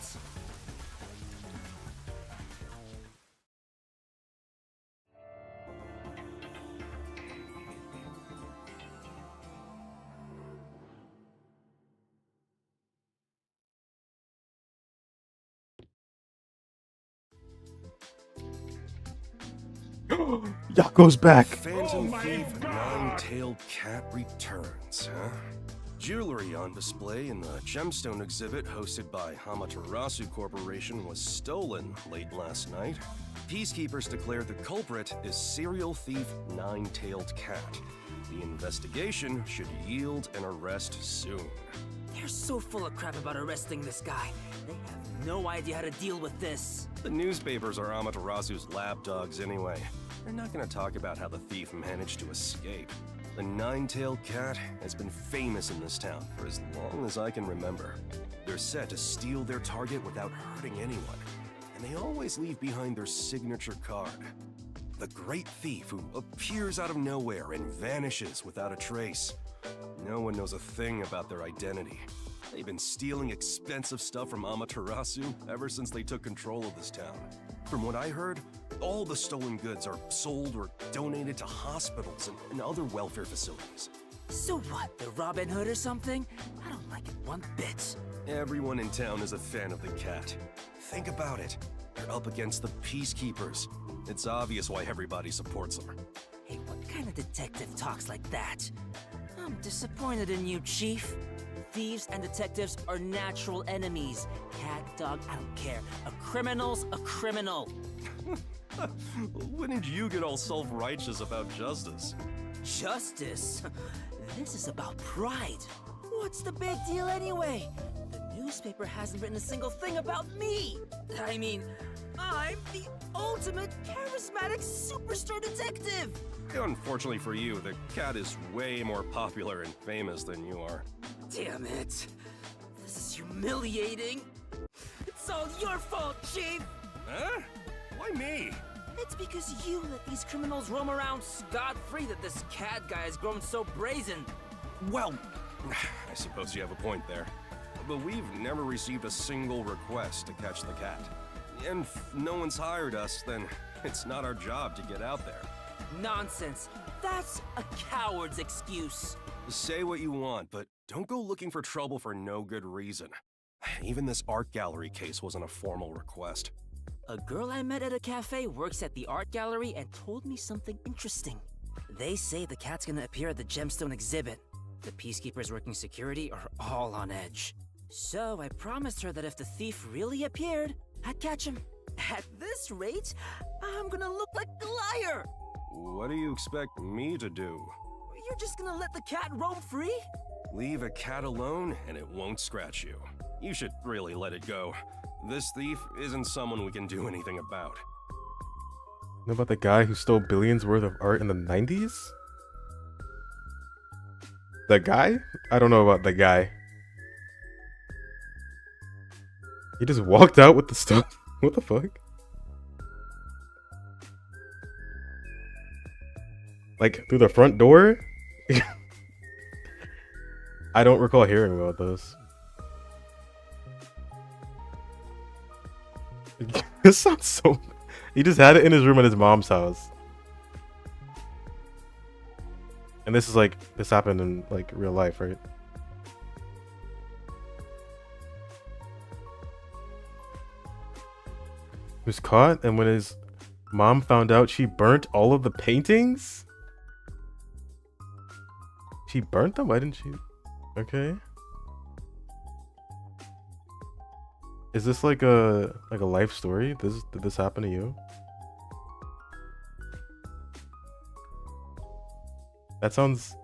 Yako's back!
Phantom Thief Nine-Tailed Cat returns, huh? Jewelry on display in the gemstone exhibit hosted by Amaterasu Corporation was stolen late last night. Peacekeepers declared the culprit is serial thief Nine-Tailed Cat. The investigation should yield an arrest soon.
They're so full of crap about arresting this guy. They have no idea how to deal with this.
The newspapers are Amaterasu's lapdogs anyway. They're not gonna talk about how the thief managed to escape. The Nine-Tailed Cat has been famous in this town for as long as I can remember. They're set to steal their target without hurting anyone, and they always leave behind their signature card. The great thief who appears out of nowhere and vanishes without a trace. No one knows a thing about their identity. They've been stealing expensive stuff from Amaterasu ever since they took control of this town. From what I heard, all the stolen goods are sold or donated to hospitals and other welfare facilities.
So what, the Robin Hood or something? I don't like it one bit.
Everyone in town is a fan of the cat. Think about it. They're up against the Peacekeepers. It's obvious why everybody supports them.
Hey, what kind of detective talks like that? I'm disappointed in you, Chief. Thieves and detectives are natural enemies. Cat, dog, I don't care. A criminal's a criminal.
When did you get all self-righteous about justice?
Justice? This is about pride. What's the big deal anyway? The newspaper hasn't written a single thing about me. I mean, I'm the ultimate charismatic superstar detective.
Unfortunately for you, the cat is way more popular and famous than you are.
Damn it. This is humiliating. It's all your fault, Chief.
Huh? Why me?
It's because you let these criminals roam around scot-free that this cat guy has grown so brazen.
Well, I suppose you have a point there. But we've never received a single request to catch the cat. And if no one's hired us, then it's not our job to get out there.
Nonsense. That's a coward's excuse.
Say what you want, but don't go looking for trouble for no good reason. Even this art gallery case wasn't a formal request.
A girl I met at a cafe works at the art gallery and told me something interesting. They say the cat's gonna appear at the gemstone exhibit. The peacekeepers working security are all on edge. So I promised her that if the thief really appeared, I'd catch him. At this rate, I'm gonna look like a liar.
What do you expect me to do?
You're just gonna let the cat roam free?
Leave a cat alone and it won't scratch you. You should really let it go. This thief isn't someone we can do anything about.
Know about the guy who stole billions worth of art in the 90s? The guy? I don't know about the guy. He just walked out with the stuff. What the fuck? Like, through the front door? I don't recall hearing about this. This sounds so... He just had it in his room at his mom's house. And this is like... This happened in, like, real life, right? He was caught, and when his mom found out, she burnt all of the paintings? She burnt them? Why didn't she? Okay. Is this like a life story? Did this happen to you? That sounds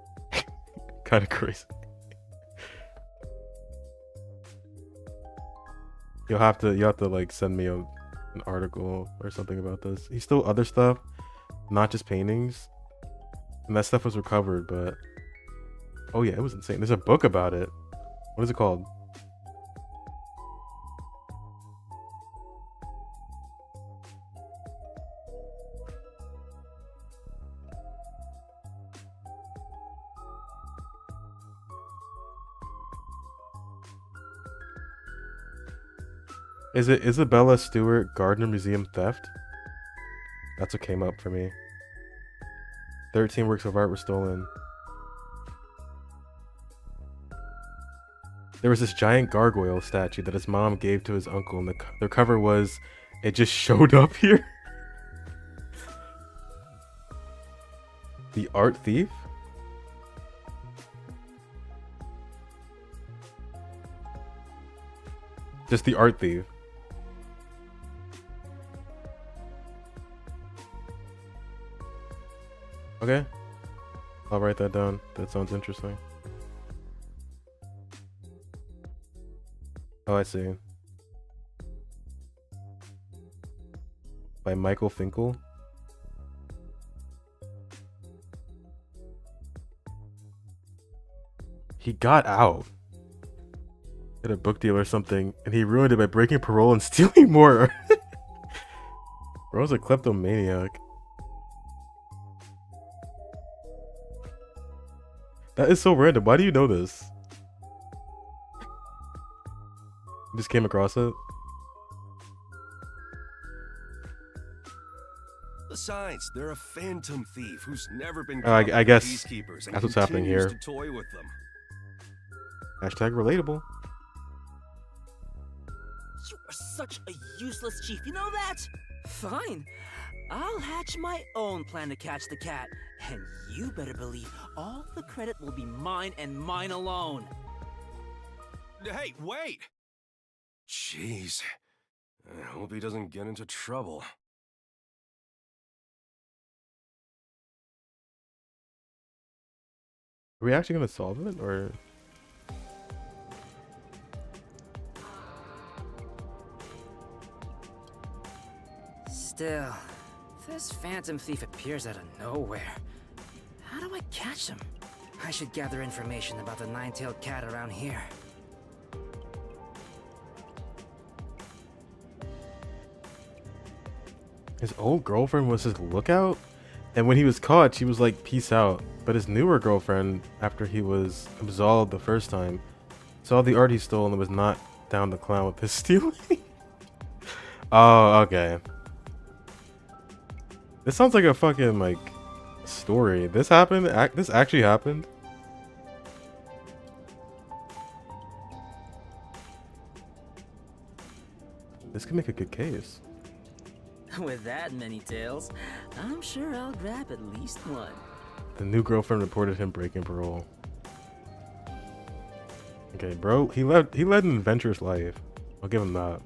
kind of crazy. You'll have to like send me an article or something about this. He stole other stuff, not just paintings. And that stuff was recovered, but oh yeah, it was insane. There's a book about it. What is it called? Is it Isabella Stewart Gardner Museum theft? That's what came up for me. 13 works of art were stolen. There was this giant gargoyle statue that his mom gave to his uncle, and the cover was, it just showed up here. The art thief? Just the art thief. Okay, I'll write that down. That sounds interesting. Oh, I see. By Michael Finkel. He got out at a book deal or something, and he ruined it by breaking parole and stealing more. Bro's a kleptomaniac. That is so random. Why do you know this? You just came across it?
Besides, they're a phantom thief who's never been
I
caught by
guess
peacekeepers and
that's what's happening
continues
here.
to toy with them.
Hashtag relatable.
You are such a useless chief, you know that? Fine. I'll hatch my own plan to catch the cat. And you better believe all the credit will be mine and mine alone.
Hey, wait! Jeez. I hope he doesn't get into trouble.
Are we actually gonna solve it, or?
Still, this phantom thief appears out of nowhere. How do I catch him? I should gather information about the nine-tailed cat around here.
His old girlfriend was his lookout, and when he was caught, she was like, peace out. But his newer girlfriend, after he was absolved the first time, saw the art he stole and was not down to clown with his stealing. Oh, okay. This sounds like a fucking, like, story. This happened? This actually happened? This could make a good case.
With that many tails, I'm sure I'll grab at least one.
The new girlfriend reported him breaking parole. Okay, bro, he led an adventurous life. I'll give him that.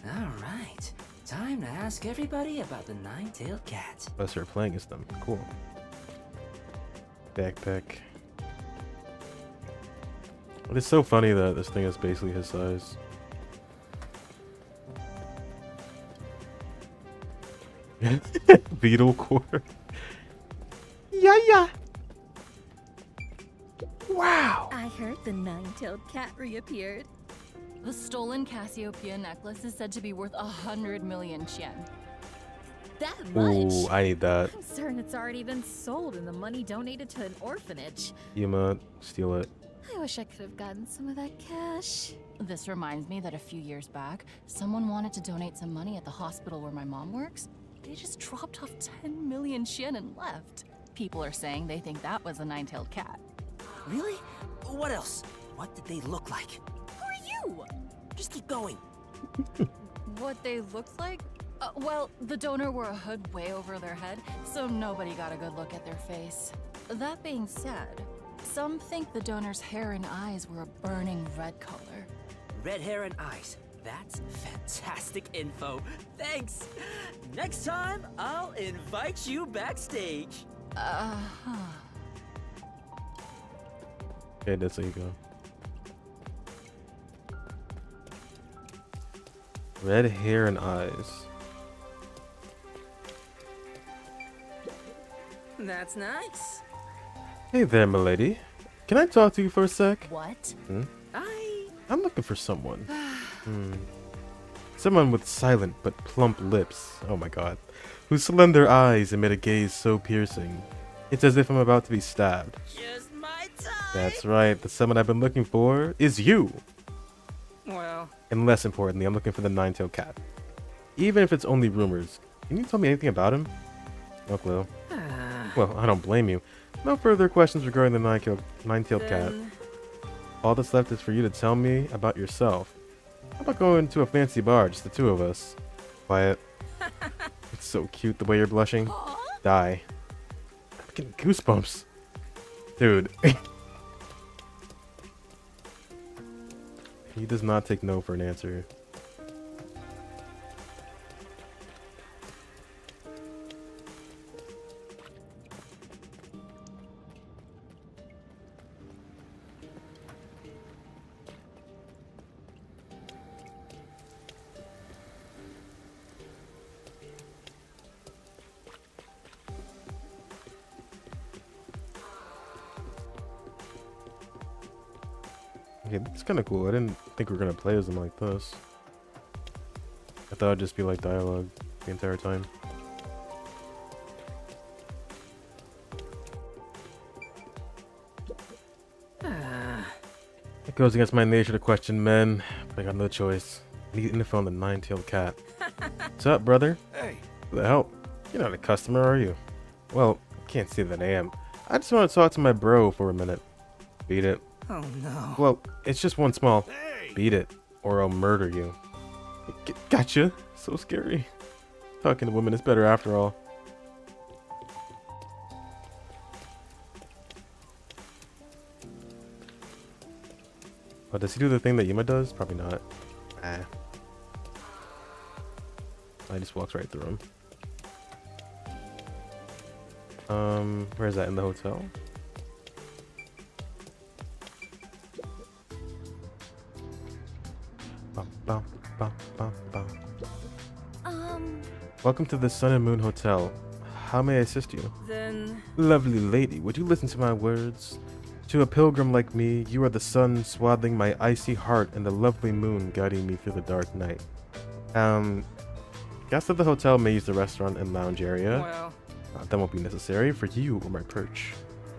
Alright, time to ask everybody about the nine-tailed cat.
Let's start playing as them. Cool. Backpack. It's so funny that this thing is basically his size. Beetle core. Yeah. Wow.
I heard the nine-tailed cat reappeared.
The stolen Cassiopeia necklace is said to be worth 100 million yen.
That much?
Ooh, I need that.
I'm certain it's already been sold and the money donated to an orphanage.
Yuma, steal it.
I wish I could have gotten some of that cash.
This reminds me that a few years back, someone wanted to donate some money at the hospital where my mom works. They just dropped off 10 million yen and left. People are saying they think that was a nine-tailed cat.
Really? What else? What did they look like?
Who are you?
Just keep going.
What they looked like? Well, the donor wore a hood way over their head, so nobody got a good look at their face. That being said, some think the donor's hair and eyes were a burning red color.
Red hair and eyes. That's fantastic info. Thanks. Next time, I'll invite you backstage.
Okay, that's how you go. Red hair and eyes.
That's nice.
Hey there, milady. Can I talk to you for a sec?
What?
I'm looking for someone. Someone with silent but plump lips. Oh my god. Whose slender eyes emit a gaze so piercing. It's as if I'm about to be stabbed.
Just my time.
That's right. The someone I've been looking for is you.
Well,
And less importantly, I'm looking for the Nine-Tailed Cat. Even if it's only rumors, can you tell me anything about him? No clue. Well, I don't blame you. No further questions regarding the Nine-Tailed Cat. All that's left is for you to tell me about yourself. How about going to a fancy bar, just the two of us? Quiet. It's so cute the way you're blushing. Die. I'm getting goosebumps. Dude. He does not take no for an answer. Okay, that's kind of cool. I didn't think we were gonna play as them like this. I thought it'd just be like dialogue the entire time. It goes against my nature to question men, but I got no choice. I need info on the Nine-Tailed Cat. What's up, brother?
Hey.
Who the hell? You're not a customer, are you? Well, I can't say that I am. I just want to talk to my bro for a minute. Beat it.
Oh no.
Well, it's just one small. Beat it, or I'll murder you. Gotcha. So scary. Talking to women is better after all. Oh, does he do the thing that Yuma does? Probably not. Ah. I just walks right through him. Where is that? In the hotel? Welcome to the Sun and Moon Hotel. How may I assist you?
Then...
Lovely lady, would you listen to my words? To a pilgrim like me, you are the sun swaddling my icy heart and the lovely moon guiding me through the dark night. Guests of the hotel may use the restaurant and lounge area.
Well...
that won't be necessary for you or my perch.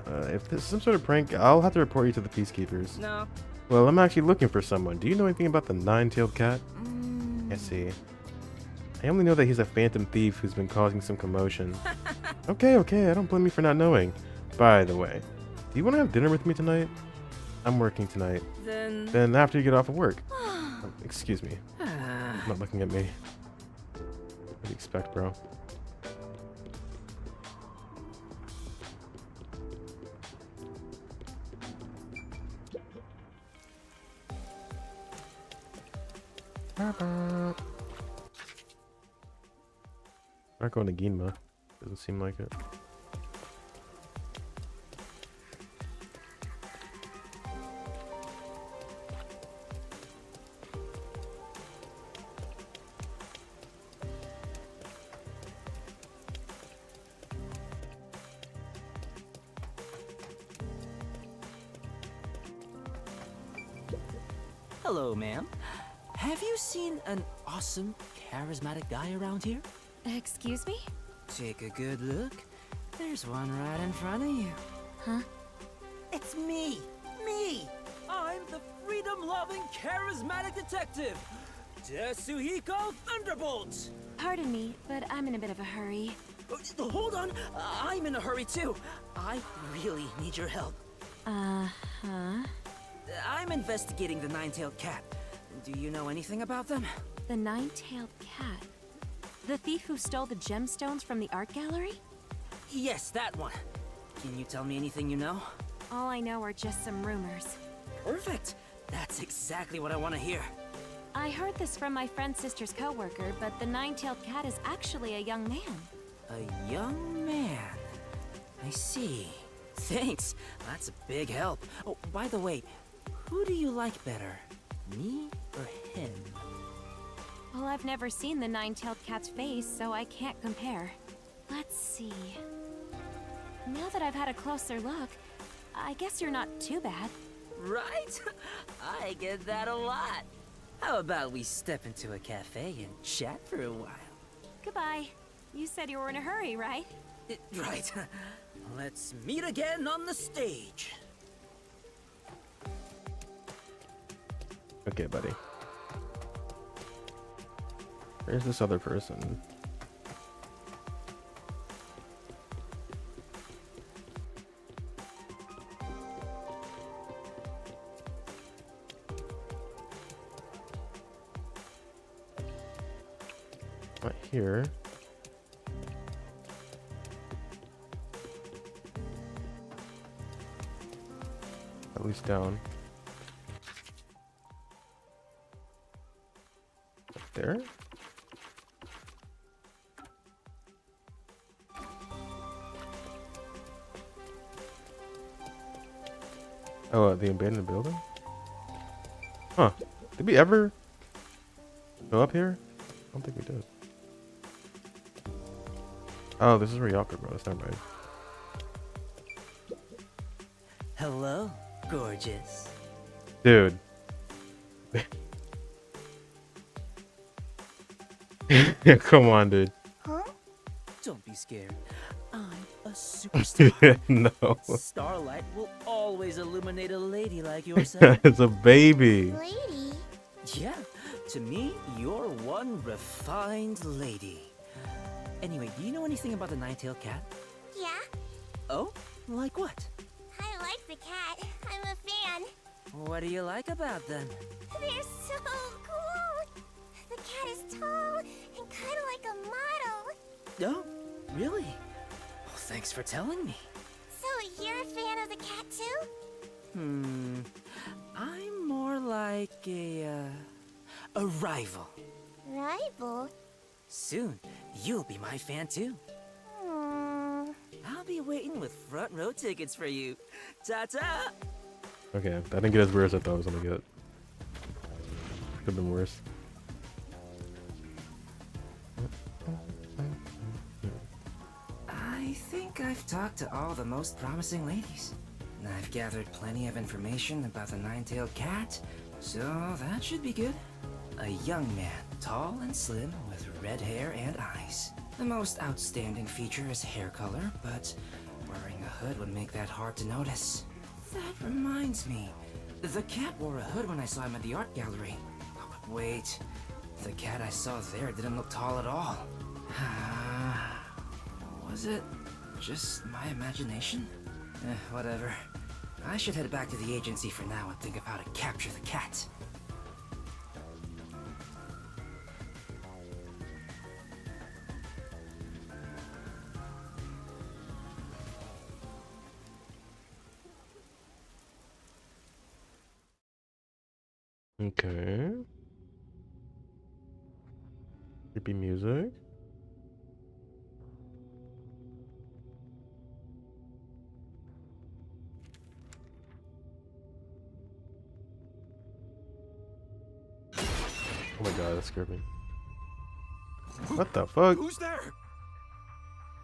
If this is some sort of prank, I'll have to report you to the peacekeepers.
No.
Well, I'm actually looking for someone. Do you know anything about the Nine-Tailed Cat? I see. I only know that he's a phantom thief who's been causing some commotion. Okay, I don't blame you for not knowing. By the way, do you want to have dinner with me tonight? I'm working tonight. Then after you get off of work. Oh, excuse me. Not looking at me. What do you expect, bro? Not going to Ginma. Doesn't seem like it.
Hello, ma'am. Have you seen an awesome, charismatic guy around here?
Excuse me?
Take a good look. There's one right in front of you.
Huh?
It's me! Me! I'm the freedom-loving, charismatic detective! Tetsuhiko Thunderbolt!
Pardon me, but I'm in a bit of a hurry.
Hold on! I'm in a hurry too! I really need your help.
Uh-huh.
I'm investigating the Nine-Tailed Cat. Do you know anything about them?
The Nine-Tailed Cat? The thief who stole the gemstones from the art gallery?
Yes, that one. Can you tell me anything you know?
All I know are just some rumors.
Perfect. That's exactly what I want to hear.
I heard this from my friend's sister's co-worker, but the Nine-Tailed Cat is actually a young man.
A young man. I see. Thanks. That's a big help. Oh, by the way, who do you like better? Me or him?
Well, I've never seen the nine-tailed cat's face, so I can't compare. Let's see. Now that I've had a closer look, I guess you're not too bad.
Right? I get that a lot. How about we step into a cafe and chat for a while?
Goodbye. You said you were in a hurry, right?
Right. Let's meet again on the stage.
Okay, buddy. Where's this other person? Right here. At least down. Up there? Oh, the abandoned building? Huh. Did we ever go up here? I don't think we did. Oh, this is where Ryoko goes. Never mind.
Hello, gorgeous.
Dude. Come on, dude.
Huh? Don't be scared. I'm a superstar.
No.
Starlight will always illuminate a lady like yourself.
It's a baby.
Lady? Yeah, to me, you're one refined lady. Anyway, do you know anything about the nine-tailed cat?
Yeah,
Oh? Like what?
I like the cat. I'm a fan.
What do you like about them?
They're so cool. The cat is tall and kind of like a model.
Oh, really? Well, thanks for telling me.
So you're a fan of the cat too?
I'm more like a rival.
Rival?
Soon, you'll be my fan too. I'll be waiting with front row tickets for you. Ta-ta!
Okay, I didn't get as weird as I thought I was gonna get. Could've been worse.
I think I've talked to all the most promising ladies. And I've gathered plenty of information about the nine-tailed cat, so that should be good. A young man, tall and slim, with red hair and eyes. The most outstanding feature is hair color, but wearing a hood would make that hard to notice. That reminds me, the cat wore a hood when I saw him at the art gallery. Oh, but wait, the cat I saw there didn't look tall at all. Was it just my imagination? Whatever. I should head back to the agency for now and think of how to capture the cat.
Okay. Creepy music. Oh my god, that scared me. What the fuck?
Who's there?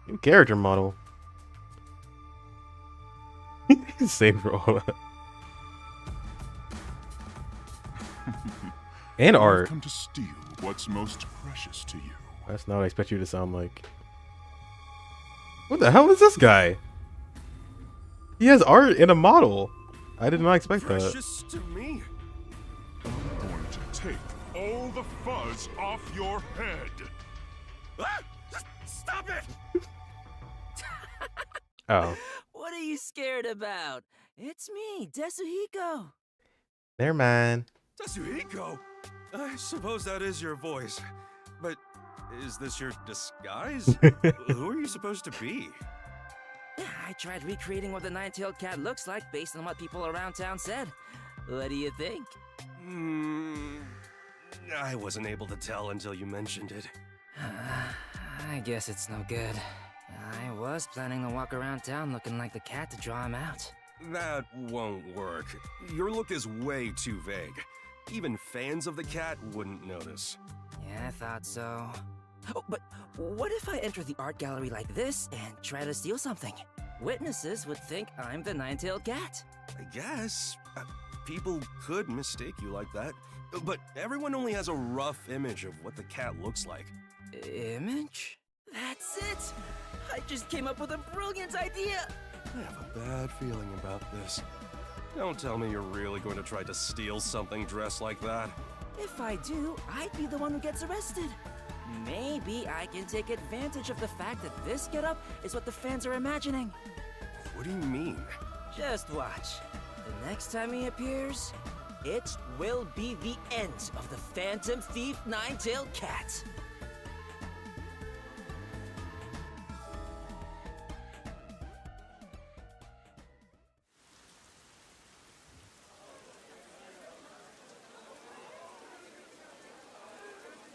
New character model. Same for all that. And
I've
art.
come to steal what's most precious to you.
That's not what I expect you to sound like. What the hell is this guy? He has art and a model. I did not expect that.
Precious to me?
I'm going to take all the fuzz off your head.
Ah! Stop it!
Oh.
What are you scared about? It's me, Tetsuhiko.
Never mind.
Tetsuhiko? I suppose that is your voice. But is this your disguise? Who are you supposed to be?
I tried recreating what the nine-tailed cat looks like based on what people around town said. What do you think?
I wasn't able to tell until you mentioned it.
I guess it's no good. I was planning to walk around town looking like the cat to draw him out.
That won't work. Your look is way too vague. Even fans of the cat wouldn't notice.
I thought so. Oh, but what if I enter the art gallery like this and try to steal something? Witnesses would think I'm the Nine-Tailed Cat.
I guess. People could mistake you like that. But everyone only has a rough image of what the cat looks like.
Image? That's it! I just came up with a brilliant idea!
I have a bad feeling about this. Don't tell me you're really going to try to steal something dressed like that.
If I do, I'd be the one who gets arrested. Maybe I can take advantage of the fact that this getup is what the fans are imagining.
What do you mean?
Just watch. The next time he appears, it will be the end of the Phantom Thief Nine-Tailed Cat.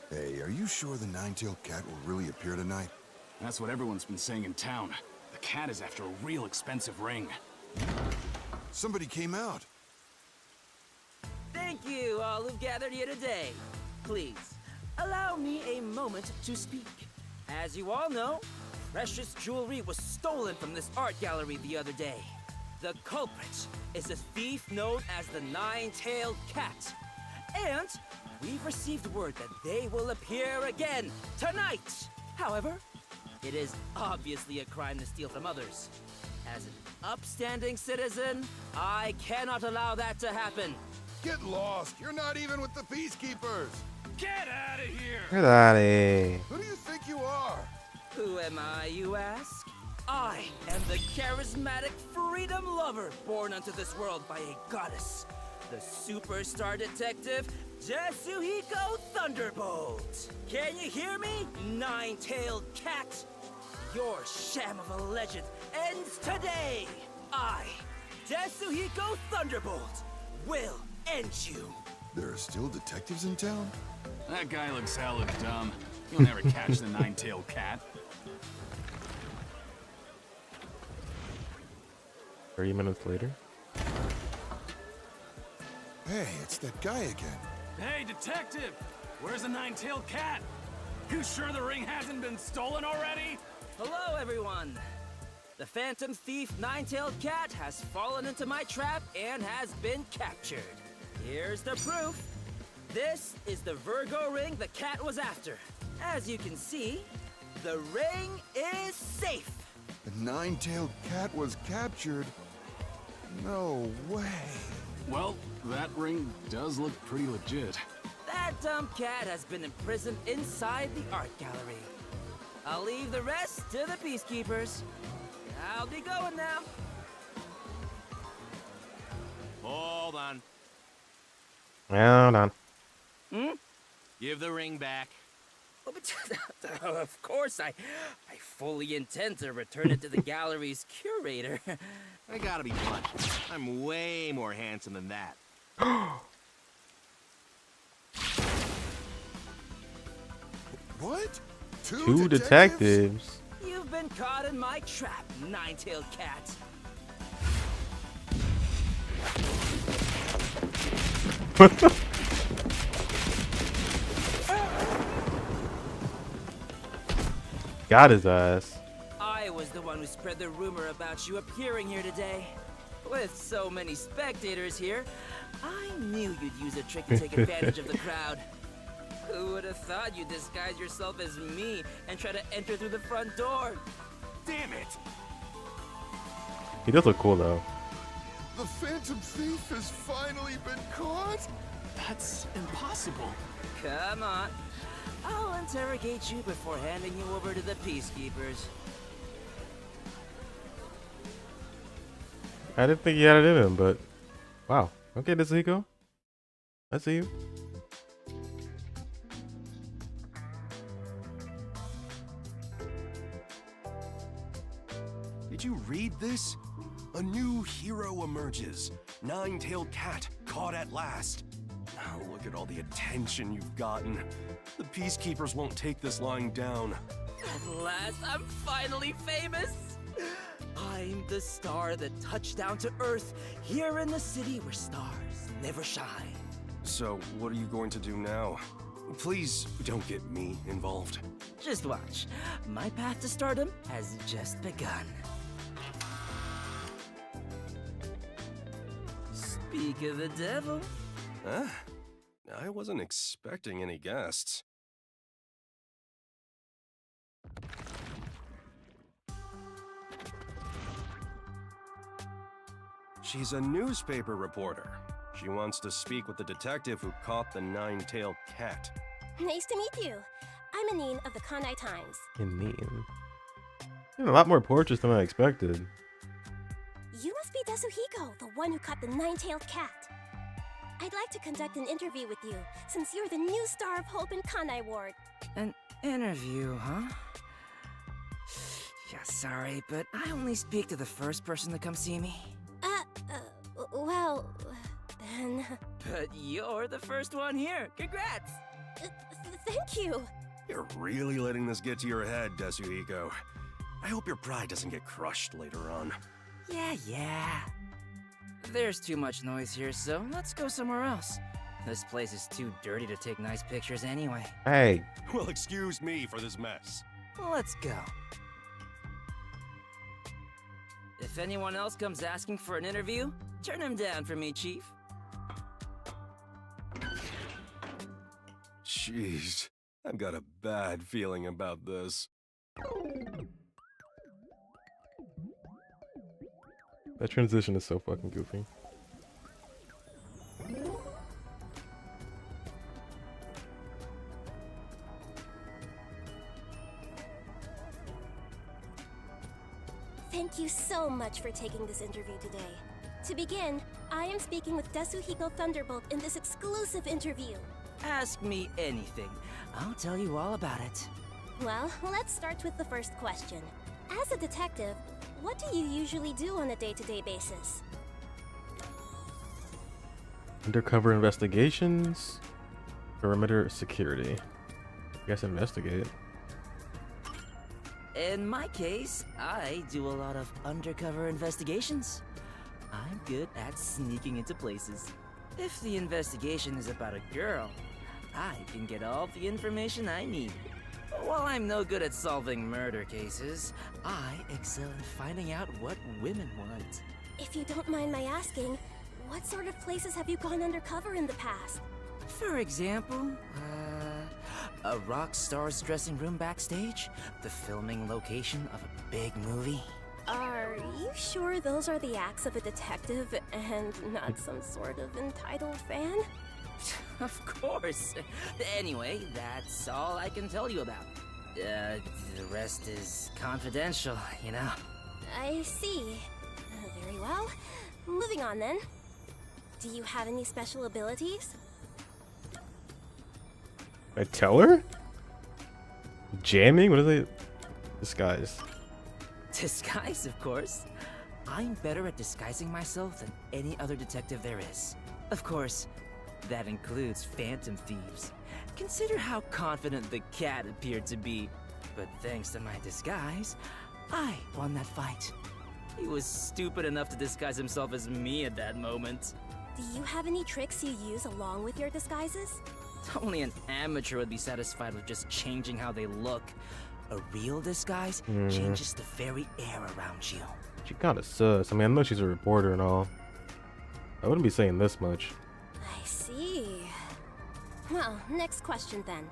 Hey, are you sure the Nine-Tailed Cat will really appear tonight?
That's what everyone's been saying in town. The cat is after a real expensive ring.
Somebody came out.
Thank you, all who've gathered here today. Please, allow me a moment to speak. As you all know, precious jewelry was stolen from this art gallery the other day. The culprit is a thief known as the Nine-Tailed Cat. And we've received word that they will appear again tonight. However, it is obviously a crime to steal from others. As an upstanding citizen, I cannot allow that to happen.
Get lost! You're not even with the Peacekeepers!
Get out of here!
Get out of here.
Who do you think you are?
Who am I, you ask? I am the charismatic freedom lover born unto this world by a goddess. The superstar detective, Yasuhiko Thunderbolt. Can you hear me, Nine-Tailed Cat? Your sham of a legend ends today. I, Yasuhiko Thunderbolt, will end you.
There are still detectives in town?
That guy looks hella dumb. You'll never catch the Nine-Tailed Cat.
30 minutes later.
Hey, it's that guy again.
Hey, detective! Where's the Nine-Tailed Cat? You sure the ring hasn't been stolen already?
Hello, everyone. The Phantom Thief Nine-Tailed Cat has fallen into my trap and has been captured. Here's the proof. This is the Virgo ring the cat was after. As you can see, the ring is safe.
The Nine-Tailed Cat was captured? No way.
Well, that ring does look pretty legit.
That dumb cat has been imprisoned inside the art gallery. I'll leave the rest to the Peacekeepers. I'll be going now.
Hold on.
Hold on.
Give the ring back.
Oh, but of course, I fully intend to return it to the gallery's curator.
I gotta be blunt. I'm way more handsome than that.
What?
Two detectives?
You've been caught in my trap, Nine-Tailed Cat.
What the? Got his ass.
I was the one who spread the rumor about you appearing here today. With so many spectators here, I knew you'd use a trick to take advantage of the crowd. Who would have thought you'd disguise yourself as me and try to enter through the front door?
Damn it!
He does look cool though.
The Phantom Thief has finally been caught?
That's impossible.
Come on. I'll interrogate you before handing you over to the Peacekeepers.
I didn't think he had it in him, but wow. Okay, Yasuhiko. I see you.
Did you read this? A new hero emerges. Nine-Tailed Cat, caught at last. Oh, look at all the attention you've gotten. The Peacekeepers won't take this lying down.
At last, I'm finally famous! I'm the star that touched down to Earth, here in the city where stars never shine.
So, what are you going to do now? Please don't get me involved.
Just watch. My path to stardom has just begun. Speak of the devil.
Huh? I wasn't expecting any guests. She's a newspaper reporter. She wants to speak with the detective who caught the nine-tailed cat.
Nice to meet you. I'm Anine of the Kanai Times.
Indeed. A lot more portraits than I expected.
You must be Desuhiko, the one who caught the nine-tailed cat. I'd like to conduct an interview with you, since you're the new star of Hope in Kanai Ward.
An interview, huh? Yeah, sorry, but I only speak to the first person to come see me.
Well, then...
But you're the first one here. Congrats!
Thank you.
You're really letting this get to your head, Desuhiko. I hope your pride doesn't get crushed later on.
Yeah. There's too much noise here, so let's go somewhere else. This place is too dirty to take nice pictures anyway.
Hey.
Well, excuse me for this mess.
Let's go. If anyone else comes asking for an interview, turn him down for me, Chief.
Jeez, I've got a bad feeling about this.
That transition is so fucking goofy.
Thank you so much for taking this interview today. To begin, I am speaking with Desuhiko Thunderbolt in this exclusive interview.
Ask me anything. I'll tell you all about it.
Well, let's start with the first question. As a detective, what do you usually do on a day-to-day basis?
Undercover investigations, perimeter security. I guess investigate.
In my case, I do a lot of undercover investigations. I'm good at sneaking into places. If the investigation is about a girl, I can get all the information I need. While I'm no good at solving murder cases, I excel in finding out what women want.
If you don't mind my asking, what sort of places have you gone undercover in the past?
For example, a rock star's dressing room backstage, the filming location of a big movie.
Are you sure those are the acts of a detective and not some sort of entitled fan?
Of course. Anyway, that's all I can tell you about. The rest is confidential, you know.
I see. Very well. Moving on then. Do you have any special abilities?
I tell her? Jamming? What is it? Disguise.
Disguise, of course. I'm better at disguising myself than any other detective there is. Of course, that includes phantom thieves. Consider how confident the cat appeared to be. But thanks to my disguise, I won that fight. He was stupid enough to disguise himself as me at that moment.
Do you have any tricks you use along with your disguises?
Only an amateur would be satisfied with just changing how they look. A real disguise changes the very air around you.
She kinda sus. I mean, I know she's a reporter and all. I wouldn't be saying this much.
I see. Well, next question then.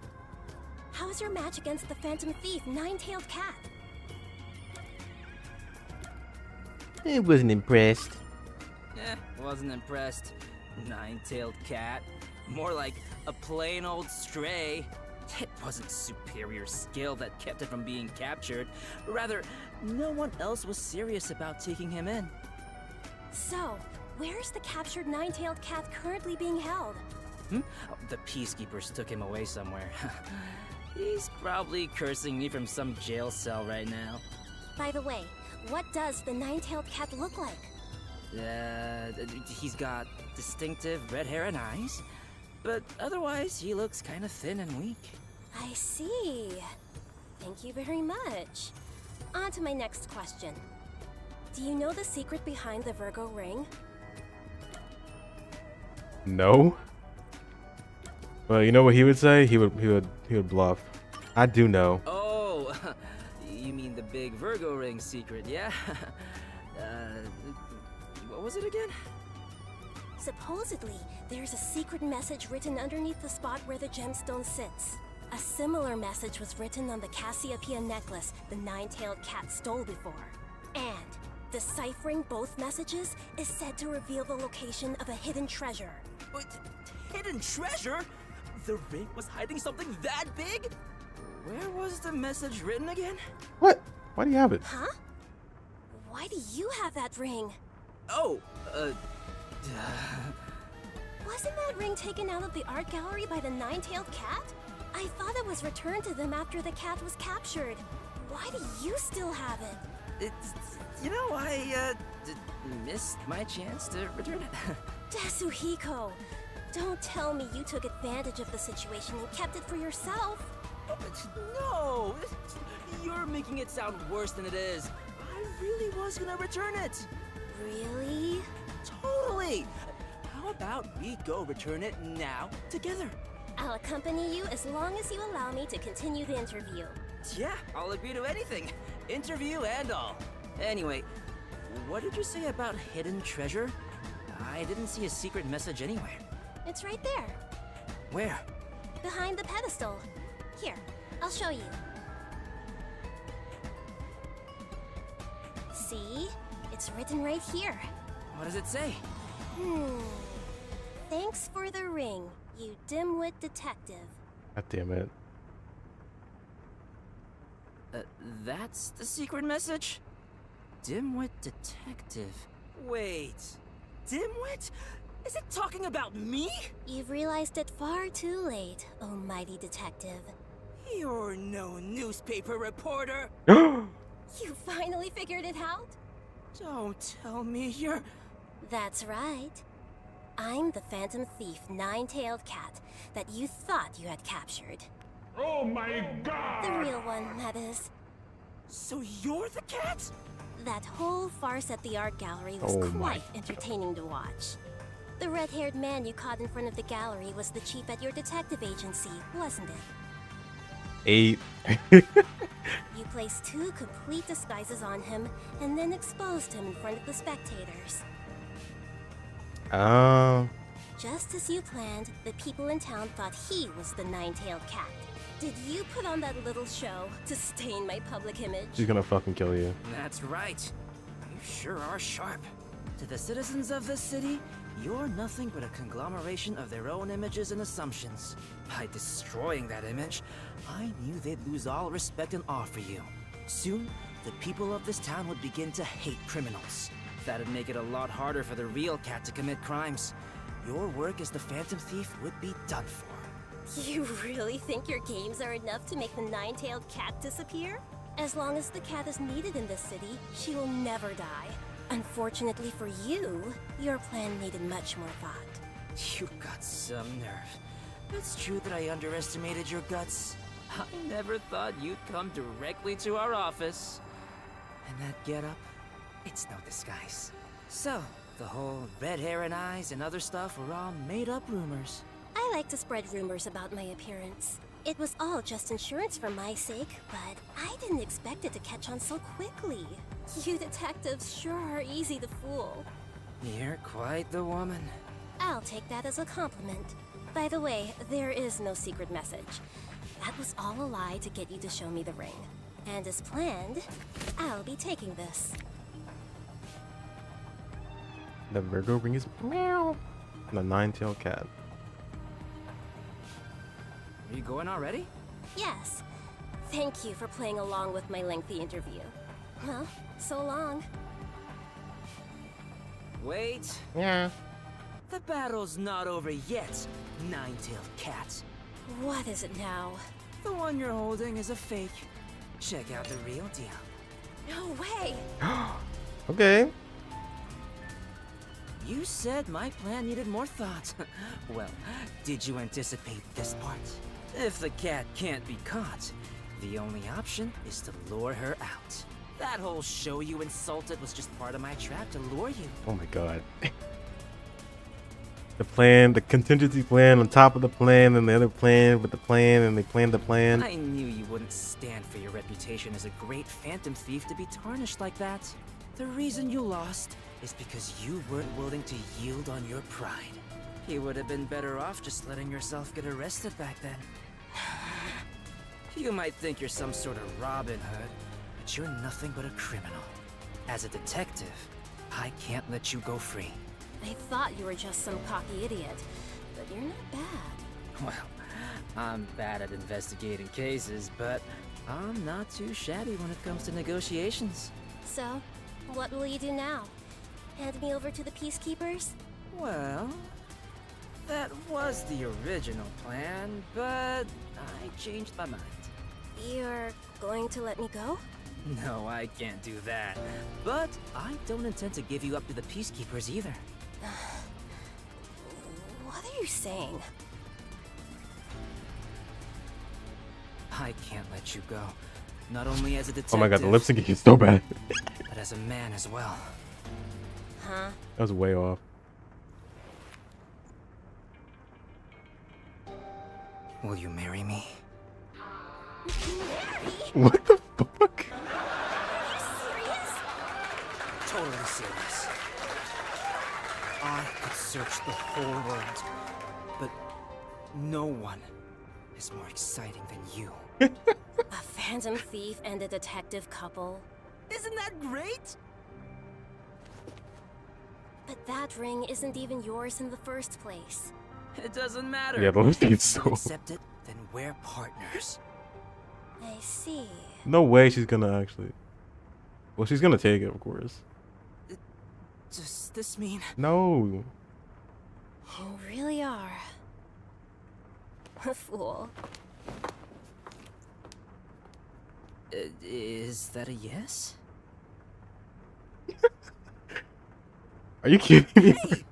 How was your match against the Phantom Thief, Nine-Tailed Cat?
I wasn't impressed.
Wasn't impressed. Nine-tailed cat. More like a plain old stray. It wasn't superior skill that kept it from being captured. Rather, no one else was serious about taking him in.
So, where's the captured Nine-Tailed Cat currently being held?
Oh, the peacekeepers took him away somewhere. He's probably cursing me from some jail cell right now.
By the way, what does the Nine-Tailed Cat look like?
He's got distinctive red hair and eyes, but otherwise he looks kind of thin and weak.
I see. Thank you very much. On to my next question. Do you know the secret behind the Virgo ring?
No. Well, you know what he would say? He would bluff. I do know.
Oh, you mean the big Virgo ring secret, yeah? What was it again?
Supposedly, there's a secret message written underneath the spot where the gemstone sits. A similar message was written on the Cassiopeia necklace the nine-tailed cat stole before. And deciphering both messages is said to reveal the location of a hidden treasure.
Hidden treasure? The ring was hiding something that big? Where was the message written again?
What? Why do you have it?
Huh? Why do you have that ring?
Oh,
Wasn't that ring taken out of the art gallery by the nine-tailed cat? I thought it was returned to them after the cat was captured. Why do you still have it?
You know, I missed my chance to return it.
Yasuhiko, don't tell me you took advantage of the situation and kept it for yourself.
No! You're making it sound worse than it is. I really was gonna return it.
Really?
Totally! How about we go return it now, together?
I'll accompany you as long as you allow me to continue the interview.
Yeah, I'll agree to anything. Interview and all. Anyway, what did you say about hidden treasure? I didn't see a secret message anywhere.
It's right there,
Where?
behind the pedestal. Here, I'll show you. See? It's written right here.
What does it say?
Thanks for the ring, you dimwit detective.
God damn it.
That's the secret message? Dimwit detective. Wait, Dimwit? Is it talking about me?
You've realized it far too late, oh mighty detective.
You're no newspaper reporter.
You finally figured it out?
Don't tell me you're...
That's right. I'm the Phantom Thief, nine-tailed cat that you thought you had captured.
Oh my god!
The real one, that is.
So you're the cat?
That whole farce at the art gallery was quite entertaining to watch. The red-haired man you caught in front of the gallery was the chief at your detective agency, wasn't it?
8.
You placed 2 complete disguises on him, and then exposed him in front of the spectators. Just as you planned, the people in town thought he was the nine-tailed cat. Did you put on that little show to stain my public image?
She's gonna fucking kill you.
That's right. You sure are sharp. To the citizens of this city, you're nothing but a conglomeration of their own images and assumptions. By destroying that image, I knew they'd lose all respect and awe for you. Soon, the people of this town would begin to hate criminals. That'd make it a lot harder for the real cat to commit crimes. Your work as the Phantom Thief would be done for.
You really think your games are enough to make the nine-tailed cat disappear? As long as the cat is needed in this city, she will never die. Unfortunately for you, your plan needed much more thought.
You got some nerve. It's true that I underestimated your guts. I never thought you'd come directly to our office. And that getup, it's no disguise. So, the whole red hair and eyes and other stuff were all made-up rumors.
I like to spread rumors about my appearance. It was all just insurance for my sake, but I didn't expect it to catch on so quickly. You detectives sure are easy to fool.
You're quite the woman.
I'll take that as a compliment. By the way, there is no secret message. That was all a lie to get you to show me the ring. And as planned, I'll be taking this.
The Virgo ring is meow. The nine-tailed cat.
Are you going already?
Yes. Thank you for playing along with my lengthy interview. Well, so long.
Wait.
Yeah.
The battle's not over yet, nine-tailed cat.
What is it now?
The one you're holding is a fake. Check out the real deal.
No way!
Okay.
You said my plan needed more thought. Well, did you anticipate this part? If the cat can't be caught, the only option is to lure her out. That whole show you insulted was just part of my trap to lure you.
Oh my god. The plan, the contingency plan on top of the plan, and the other plan with the plan, and they planned the plan.
I knew you wouldn't stand for your reputation as a great phantom thief to be tarnished like that. The reason you lost is because you weren't willing to yield on your pride. You would have been better off just letting yourself get arrested back then. You might think you're some sort of Robin Hood, but you're nothing but a criminal. As a detective, I can't let you go free.
I thought you were just some cocky idiot, but you're not bad.
Well, I'm bad at investigating cases, but I'm not too shabby when it comes to negotiations.
So, what will you do now? Hand me over to the Peacekeepers?
Well, that was the original plan, but I changed my mind.
You're going to let me go?
No, I can't do that. But I don't intend to give you up to the Peacekeepers either.
What are you saying?
I can't let you go. Not only as a detective.
Oh my god, the lip syncing is so bad.
But as a man as well.
Huh?
That was way off.
Will you marry me?
What the fuck?
Totally serious. I could search the whole world, but no one is more exciting than you.
A phantom thief and a detective couple?
Isn't that great?
But that ring isn't even yours in the first place.
It doesn't matter.
Yeah, the lip syncing is
If you
so.
accept it, then we're partners.
I see.
No way she's gonna actually. Well, she's gonna take it, of course.
Does this mean?
No.
You really are a fool.
Is that a yes?
Are you kidding me?
Hey!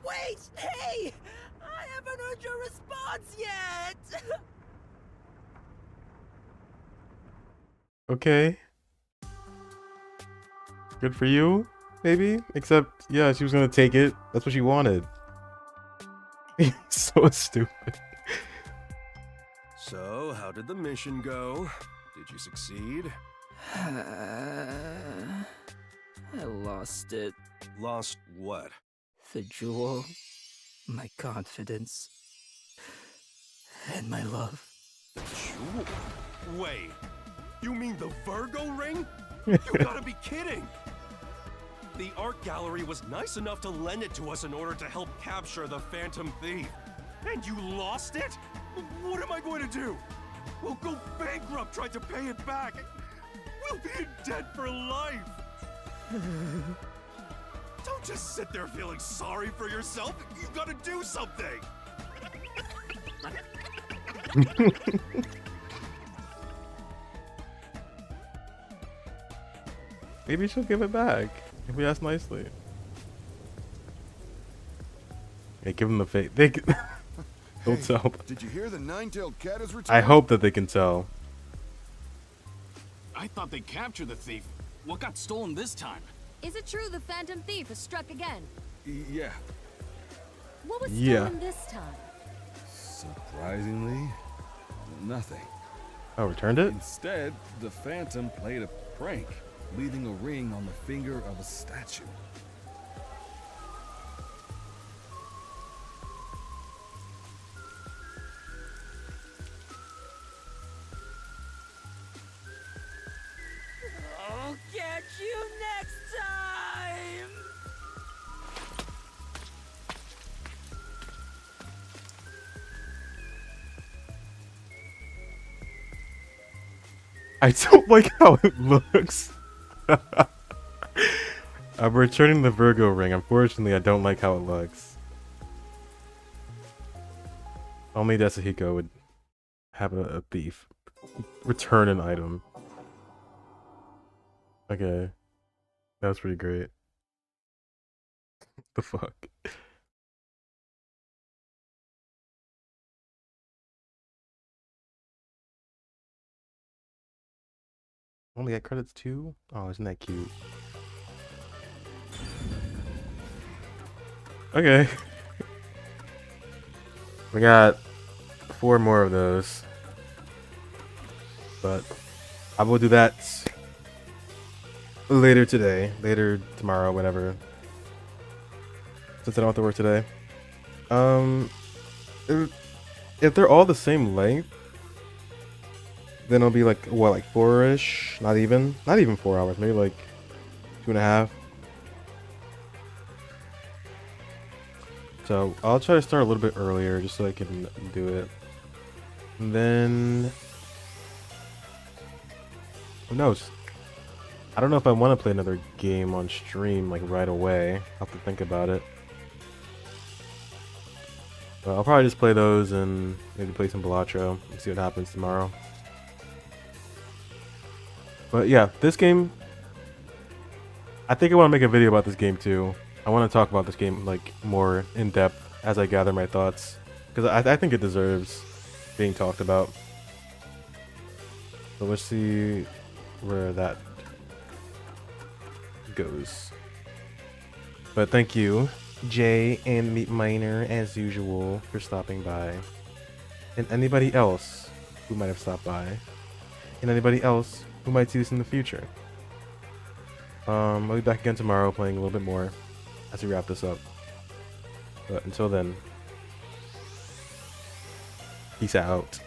Wait! Hey! I haven't heard your response yet!
Okay. Good for you, maybe? Except, yeah, she was gonna take it. That's what she wanted. So stupid.
So, how did the mission go? Did you succeed?
I lost it.
Lost what?
The jewel, my confidence, and my love.
The jewel? Wait, you mean the Virgo ring? You gotta be kidding! The art gallery was nice enough to lend it to us in order to help capture the Phantom Thief. And you lost it? What am I going to do? We'll go bankrupt trying to pay it back. We'll be in debt for life. Don't just sit there feeling sorry for yourself. You gotta do something.
Maybe she'll give it back if we ask nicely. Hey, give them the fake. They don't tell.
Did you hear the nine-tailed cat is returned?
I hope that they can tell.
I thought they captured the thief. What got stolen this time?
Is it true the Phantom Thief has struck again?
Yeah.
What was
Yeah.
stolen this time?
Surprisingly, nothing.
Oh, returned it?
Instead, the Phantom played a prank, leaving a ring on the finger of a statue.
I'll catch you next time!
I don't like how it looks. I'm returning the Virgo ring. Unfortunately, I don't like how it looks. Only Desahiko would have a thief return an item. Okay. That was pretty great. The fuck? Only got credits too? Oh, isn't that cute? Okay. We got 4 more of those. But I will do that later today. Later tomorrow, whatever. Since I don't have to work today. If they're all the same length, then it'll be like, what, like 4-ish? Not even 4 hours. Maybe like 2.5. So I'll try to start a little bit earlier just so I can do it. And then who knows? I don't know if I want to play another game on stream like right away. I'll have to think about it. But I'll probably just play those and maybe play some Balatro and see what happens tomorrow. But yeah, this game, I think I want to make a video about this game too. I want to talk about this game like more in depth as I gather my thoughts, because I think it deserves being talked about. So let's see where that goes. But thank you, Jay and Meat Miner, as usual, for stopping by, and anybody else who might have stopped by, and anybody else who might see this in the future. I'll be back again tomorrow playing a little bit more as we wrap this up. But until then, peace out.